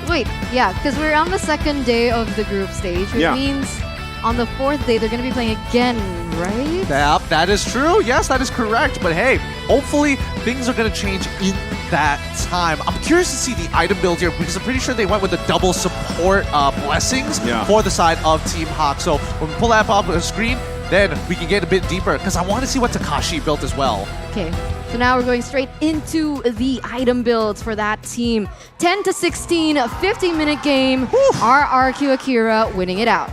Wait, yeah, because we're on the second day of the group stage, which means on the 4th day, they're going to be playing again, right? Yeah, that is true. Yes, that is correct. But hey, hopefully things are going to change in that time. I'm curious to see the item build here because I'm pretty sure they went with the double support blessings for the side of Team Hawk. So when we pull that up on the screen, then we can get a bit deeper because I want to see what Takashi built as well. Okay, so now we're going straight into the item builds for that team. 10-16, 15-minute game. RRQ Akira winning it out.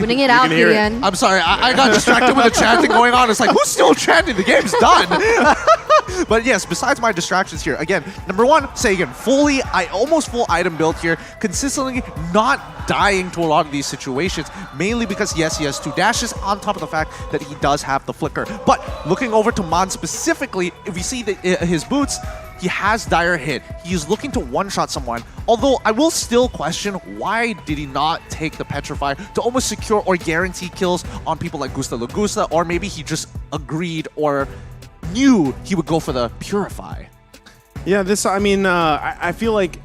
Winning it out, Gideon. I'm sorry, I got distracted with the chanting going on. It's like, who's still chanting? The game's done. But yes, besides my distractions here, again, number one, Sagan, almost full item build here, consistently not dying to a lot of these situations, mainly because, yes, he has 2 dashes on top of the fact that he does have the flicker. But looking over to Mon specifically, if we see his boots, he has dire hit. He is looking to one-shot someone. Although I will still question why did he not take the Petrify to almost secure or guarantee kills on people like Gusta Lagusta, or maybe he just agreed or knew he would go for the Purify. Yeah, I feel like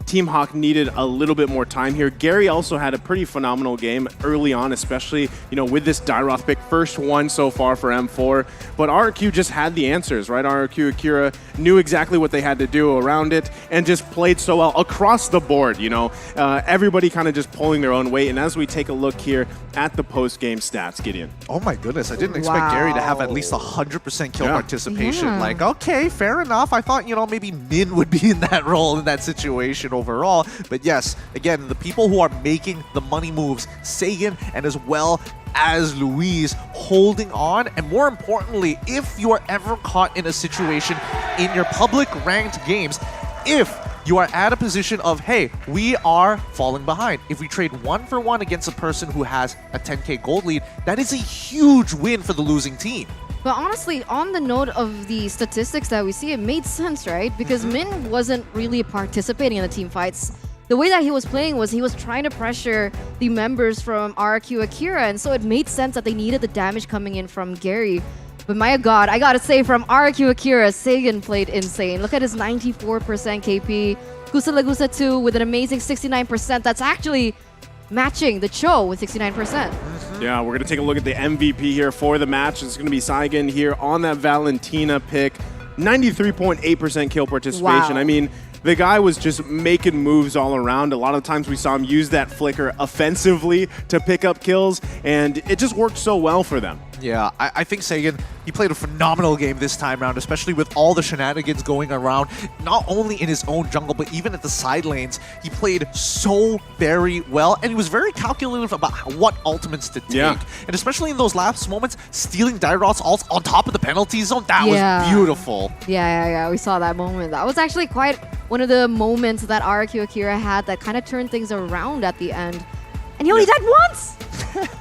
Team Hawk needed a little bit more time here. Gary also had a pretty phenomenal game early on, especially, with this Dairoth pick. First one so far for M4. But RRQ just had the answers, right? RRQ Akira knew exactly what they had to do around it and just played so well across the board, Everybody kind of just pulling their own weight. And as we take a look here at the post-game stats, Gideon. Oh my goodness, I didn't expect Gary to have at least 100% kill participation. Yeah. Like, okay, fair enough. I thought, maybe Min would be in that role in that situation overall. But yes, again, the people who are making the money moves, Sagan and as well as Luis, holding on. And more importantly, if you are ever caught in a situation in your public ranked games, if you are at a position of, hey, we are falling behind. If we trade 1-for-1 against a person who has a 10K gold lead, that is a huge win for the losing team. But honestly, on the note of the statistics that we see, it made sense, right? Because Min wasn't really participating in the team fights. The way that he was playing was he was trying to pressure the members from RQ Akira, and so it made sense that they needed the damage coming in from Gary. But my god, I gotta say, from RQ Akira, Sagan played insane. Look at his 94% KP. Gusta Lagusa 2 with an amazing 69%. That's actually matching the Cho with 69%. Yeah, we're going to take a look at the MVP here for the match. It's going to be Sagan here on that Valentina pick. 93.8% kill participation. Wow. I mean, the guy was just making moves all around. A lot of times we saw him use that flicker offensively to pick up kills, and it just worked so well for them. Yeah, I think Sagan, he played a phenomenal game this time around, especially with all the shenanigans going around, not only in his own jungle, but even at the side lanes. He played so very well, and he was very calculative about what ultimates to take. Yeah. And especially in those last moments, stealing Dairoth's ult on top of the penalty zone, that was beautiful. Yeah, we saw that moment. That was actually quite one of the moments that RQ Akira had that kind of turned things around at the end. And he only died once!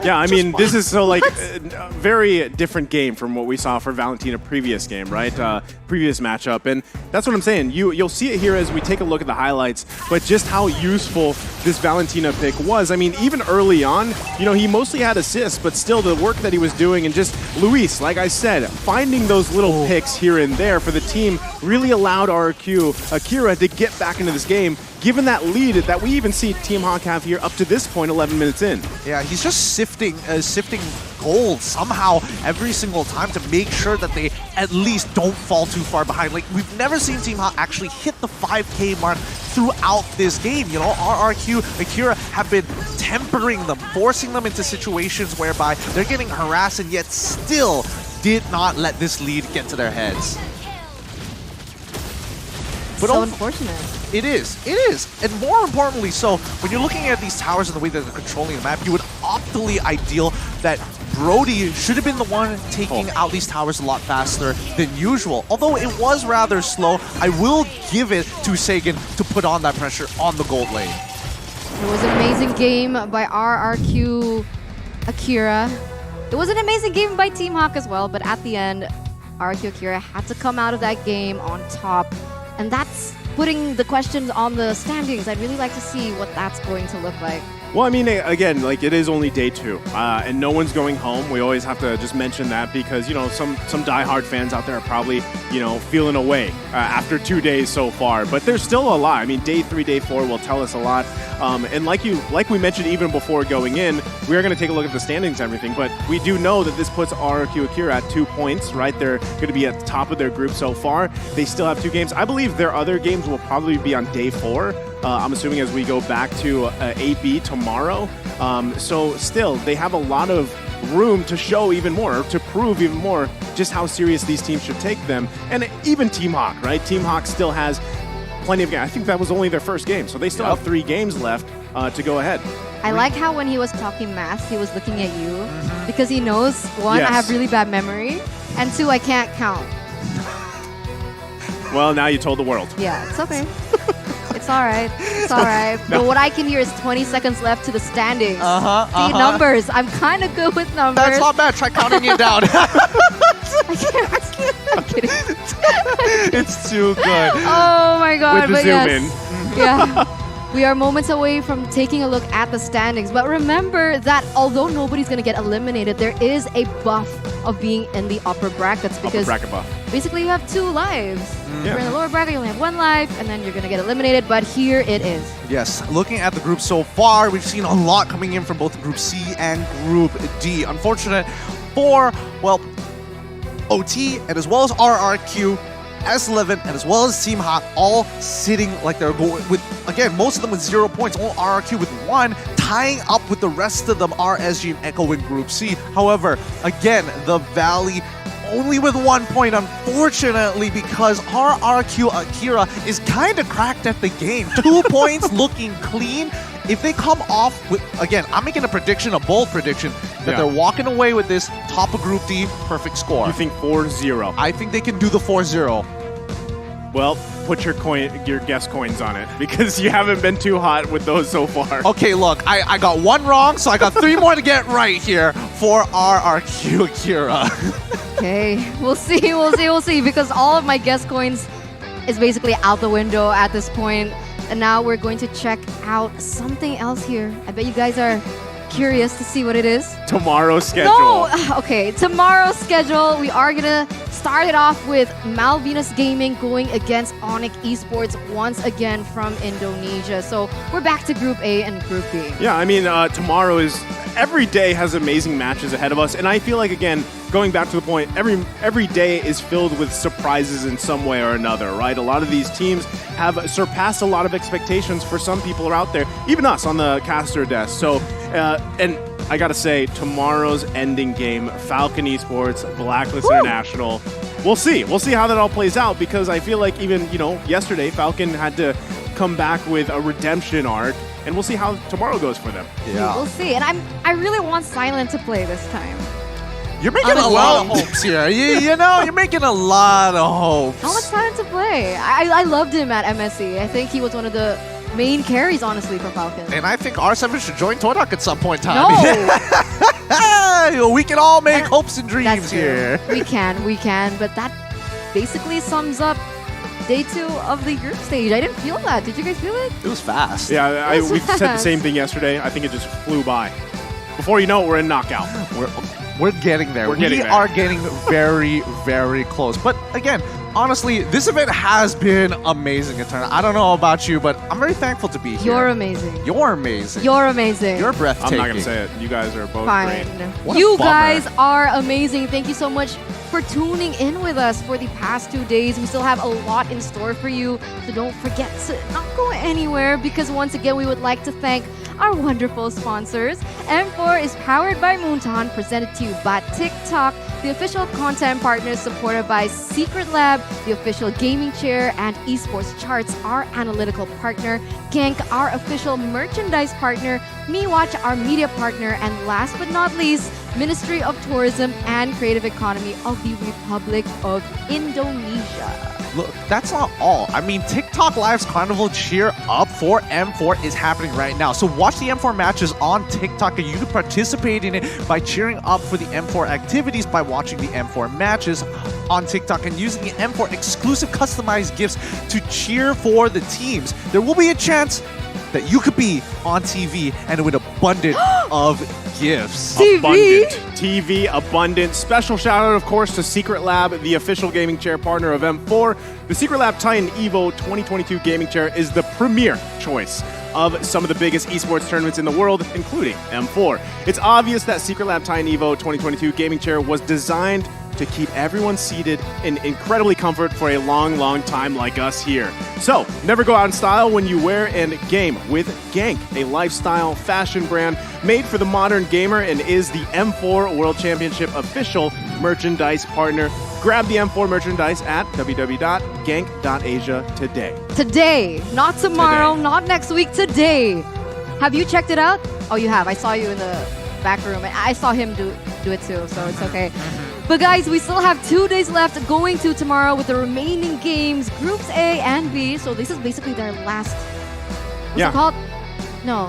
Yeah, I mean, this is so like a very different game from what we saw for Valentina previous game, right? Previous matchup, and that's what I'm saying. You'll see it here as we take a look at the highlights, but just how useful this Valentina pick was. I mean, even early on, he mostly had assists, but still the work that he was doing, and just Luis, like I said, finding those little picks here and there for the team really allowed RQ Akira to get back into this game. given that lead that we even see Team Hawk have here up to this point, 11 minutes in. Yeah, he's just sifting gold somehow every single time to make sure that they at least don't fall too far behind. Like, we've never seen Team Hawk actually hit the 5K mark throughout this game. You know, RRQ, Akira have been tempering them, forcing them into situations whereby they're getting harassed and yet still did not let this lead get to their heads. But so unfortunate. It is. And more importantly, so when you're looking at these towers and the way that they're controlling the map, you would optimally ideal that Brody should have been the one taking out these towers a lot faster than usual. Although it was rather slow, I will give it to Sagan to put on that pressure on the gold lane. It was an amazing game by RRQ Akira. It was an amazing game by Team Hawk as well, but at the end, RRQ Akira had to come out of that game on top. And that's putting the questions on the standings. I'd really like to see what that's going to look like. Well, I mean, again, like, it is only day 2, and no one's going home. We always have to just mention that because, you know, some diehard fans out there are probably, you know, feeling away after 2 days so far. But there's still a lot. I mean, day 3, day 4 will tell us a lot. And like we mentioned even before going in, we are going to take a look at the standings and everything. But we do know that this puts RRQ Akira at 2 points, right? They're going to be at the top of their group so far. They still have 2 games. I believe their other games will probably be on day 4. I'm assuming as we go back to 8B tomorrow. So still, they have a lot of room to show even more, to prove even more just how serious these teams should take them. And even Team Hawk, right? Team Hawk still has plenty of games. I think that was only their first game, so they still have 3 games left to go ahead. I like how when he was talking math, he was looking at you because he knows, 1, I have really bad memory, and 2, I can't count. Well, now you told the world. Yeah, it's okay. It's all right. It's all right. But what I can hear is 20 seconds left to the standings. See, numbers. I'm kind of good with numbers. That's not bad. Try counting it down. I can't. I'm kidding. It's too good. Oh my god. With the but zoom yes. Yeah. We are moments away from taking a look at the standings. But remember that although nobody's going to get eliminated, there is a buff of being in the upper brackets because upper bracket buff. Basically you have 2 lives. If you're in the lower bracket, you only have 1 life, and then you're going to get eliminated. But here it is. Yes, looking at the group so far, we've seen a lot coming in from both Group C and Group D. Unfortunate for, well, OT and as well as RRQ, S11, and as well as Team Hawk, all sitting like they're going with, again, most of them with 0 points, all RRQ with 1, tying up with the rest of them, RSG and Echo in Group C. However, again, the Valley only with 1 point, unfortunately, because RRQ Akira is kind of cracked at the game. 2 points looking clean. If they come off with, again, I'm making a prediction, a bold prediction, that they're walking away with this top of Group D perfect score. You think 4-0? I think they can do the 4-0. Well, put your guess coins on it because you haven't been too hot with those so far. Okay, look, I got 1 wrong, so I got 3 more to get right here for RRQ Akira. Okay, we'll see, because all of my guess coins is basically out the window at this point. And now we're going to check out something else here. I bet you guys are curious to see what it is. Tomorrow's schedule. No! Okay, tomorrow's schedule. We are going to start it off with Malvinas Gaming going against Onyx Esports once again from Indonesia. So we're back to Group A and Group B. Yeah, I mean, tomorrow is... Every day has amazing matches ahead of us, and I feel like, again, going back to the point, every day is filled with surprises in some way or another, right? A lot of these teams have surpassed a lot of expectations for some people out there, even us on the caster desk. So, and I gotta say, tomorrow's ending game, Falcon Esports, Blacklist International. We'll see how that all plays out, because I feel like even, you know, yesterday, Falcon had to come back with a redemption arc. And we'll see how tomorrow goes for them. Yeah, we'll see. And I really want Silent to play this time. You're making a lot of hopes here. You know, you're making a lot of hopes. I want Silent to play. I loved him at MSC. I think he was one of the main carries, honestly, for Falcon. And I think R7 should join Todak at some point in time. No! We can all make hopes and dreams here. We can. But that basically sums up Day 2 of the group stage. I didn't feel that. Did you guys feel it? It was fast. Yeah, we said the same thing yesterday. I think it just flew by. Before you know it, we're in knockout. We're getting there. We are getting very, very close. But again, honestly, this event has been amazing, Eterna. I don't know about you, but I'm very thankful to be here. You're amazing. You're amazing. You're amazing. You're breathtaking. I'm not gonna say it. You guys are both Fine. great. What a You bummer. guys are amazing. Thank you so much for tuning in with us for the past 2 days. We still have a lot in store for you, so don't forget to not go anywhere because once again, we would like to thank our wonderful sponsors. M4 is powered by Moonton, presented to you by TikTok, the official content partner supported by Secret Lab, the official gaming chair, and Esports Charts, our analytical partner, Genk, our official merchandise partner, MeWatch, our media partner, and last but not least, Ministry of Tourism and Creative Economy of the Republic of Indonesia. Look, that's not all. I mean, TikTok Live's Carnival Cheer Up for M4 is happening right now. So watch the M4 matches on TikTok and you can participate in it by cheering up for the M4 activities by watching the M4 matches on TikTok and using the M4 exclusive customized gifts to cheer for the teams. There will be a chance that you could be on TV and with abundant of gifts. Abundant. TV abundant. Special shout out, of course, to Secret Lab, the official gaming chair partner of M4. The Secret Lab Titan Evo 2022 gaming chair is the premier choice of some of the biggest esports tournaments in the world, including M4. It's obvious that Secret Lab Titan Evo 2022 gaming chair was designed to keep everyone seated in incredibly comfort for a long, long time like us here. So, never go out in style when you wear and game with Genk, a lifestyle fashion brand made for the modern gamer and is the M4 World Championship official merchandise partner. Grab the M4 merchandise at www.genk.asia today. Today, not tomorrow, Today. not next week, today. Have you checked it out? Oh, you have. I saw you in the back room. And I saw him do it too, so it's okay. But guys, we still have 2 days left going to tomorrow with the remaining games, Groups A and B. So this is basically their last. What's it called? No.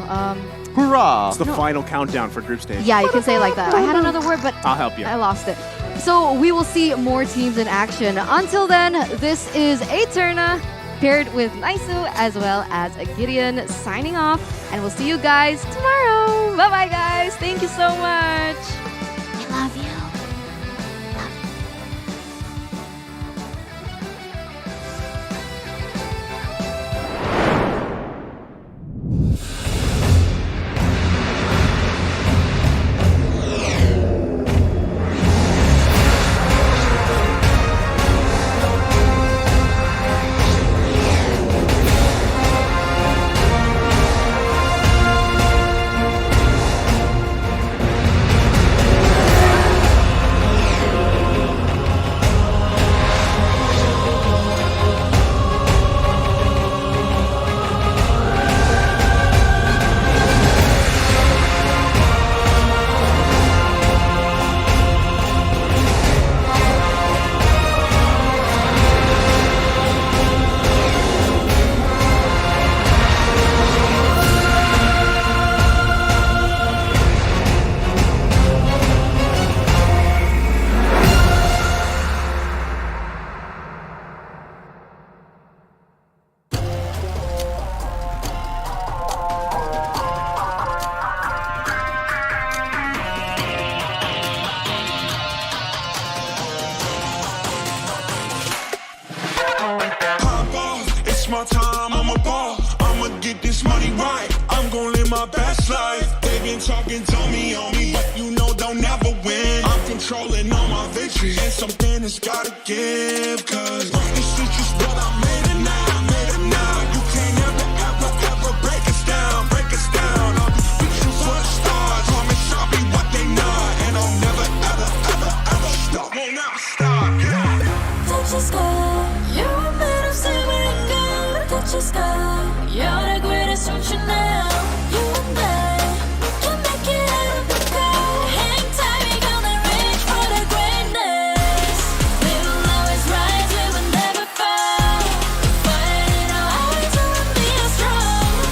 Hurrah! It's the final countdown for group stage. Yeah, you can say it like that. I had another word, but I'll help you. I lost it. So we will see more teams in action. Until then, this is Eterna paired with Naisu as well as Gideon signing off. And we'll see you guys tomorrow. Bye-bye, guys. Thank you so much. I love you. It's my time, I'm a ball. I'ma get this money right. I'm gonna live my best life. They been talking, tell me on me, but you know they'll never win. I'm controlling all my victories, and something has gotta give. Cause this is just what I made it now, You can't ever break us down, I'll be reaching for the stars. Promise I'll be what they not, and I'll never ever stop. Won't never stop, yeah. Touch the sky, you're a man of silver and gold. Touch the sky, you're the greatest option now. You and I, we can make it out of the cold. Hang tight, we gonna reach for the greatness. We will always rise, we will never fall. Fighting our eyes and being strong.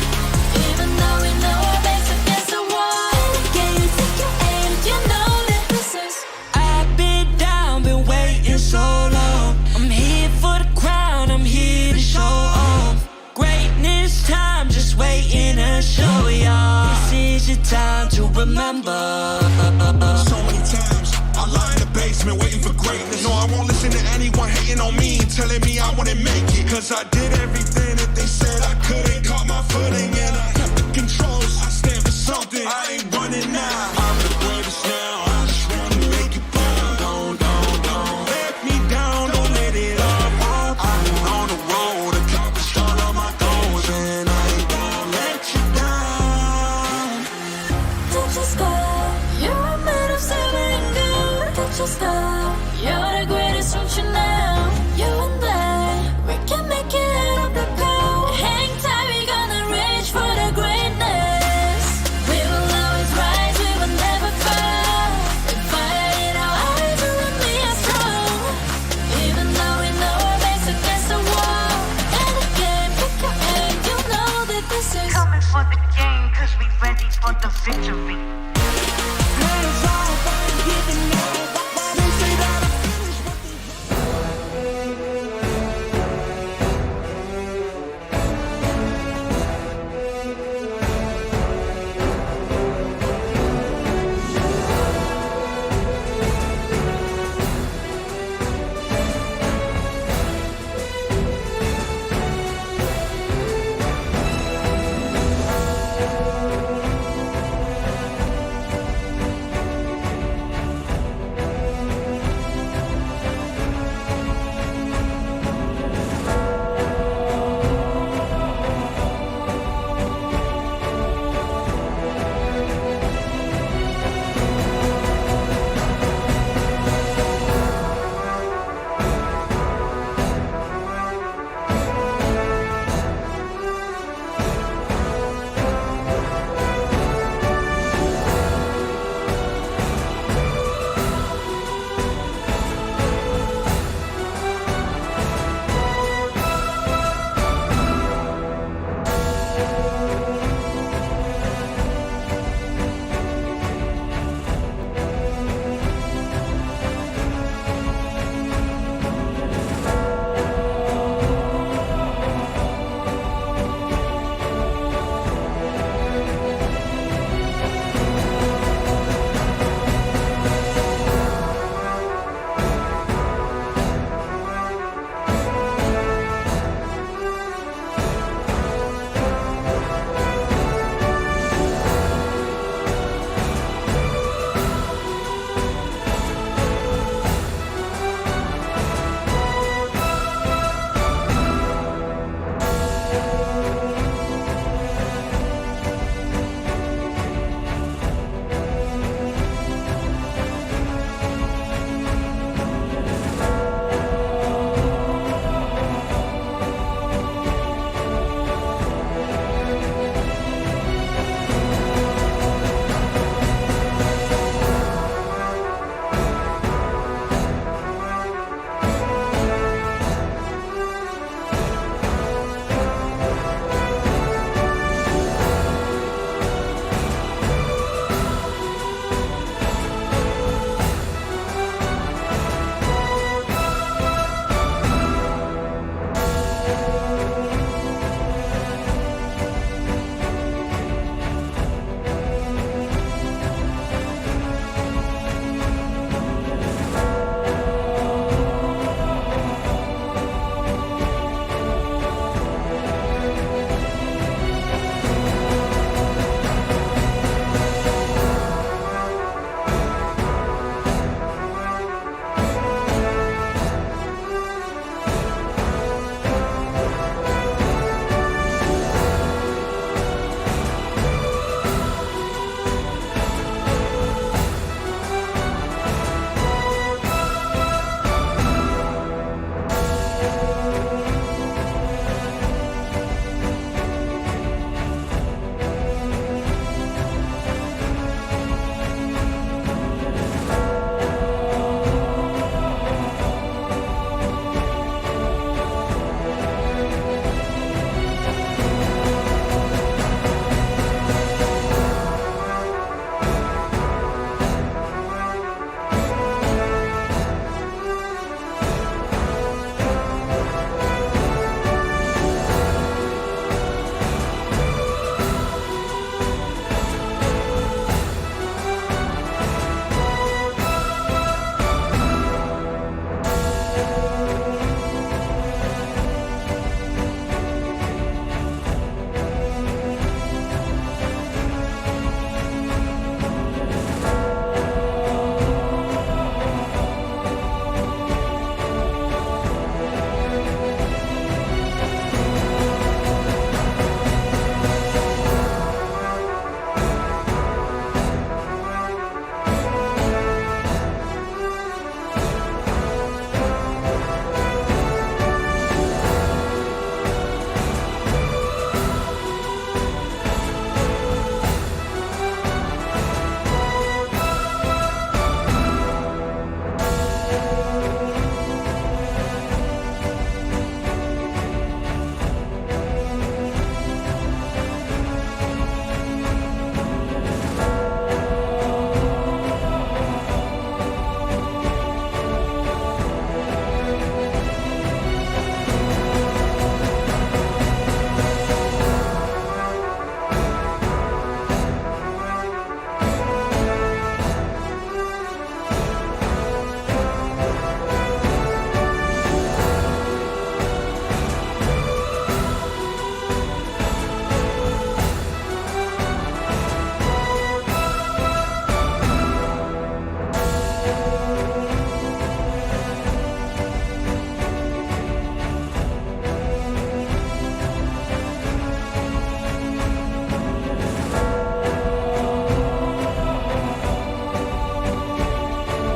Even though we know our backs against the wall. Can you take your aim? You know that this is. I've been down, been waiting so long. I'm here for the crown, I'm here to show off. Greatness time, just waiting to show y'all. This is your time to remember. So many times I lie in the basement waiting for greatness. No, I won't listen to anyone hating on me. telling me I wouldn't make it. Cause I did everything that they said I couldn't. Caught my footing and I kept the controls. I stand for something, I ain't running now. I'm the greatest now, I just wanna make it proud. Don't let me down, don't let it all. I'm on the road, accomplished all of my goals, and I ain't gonna let you down. Touch your sky, you're made of silver and gold. Touch your sky, you're the greatest, don't you know? You and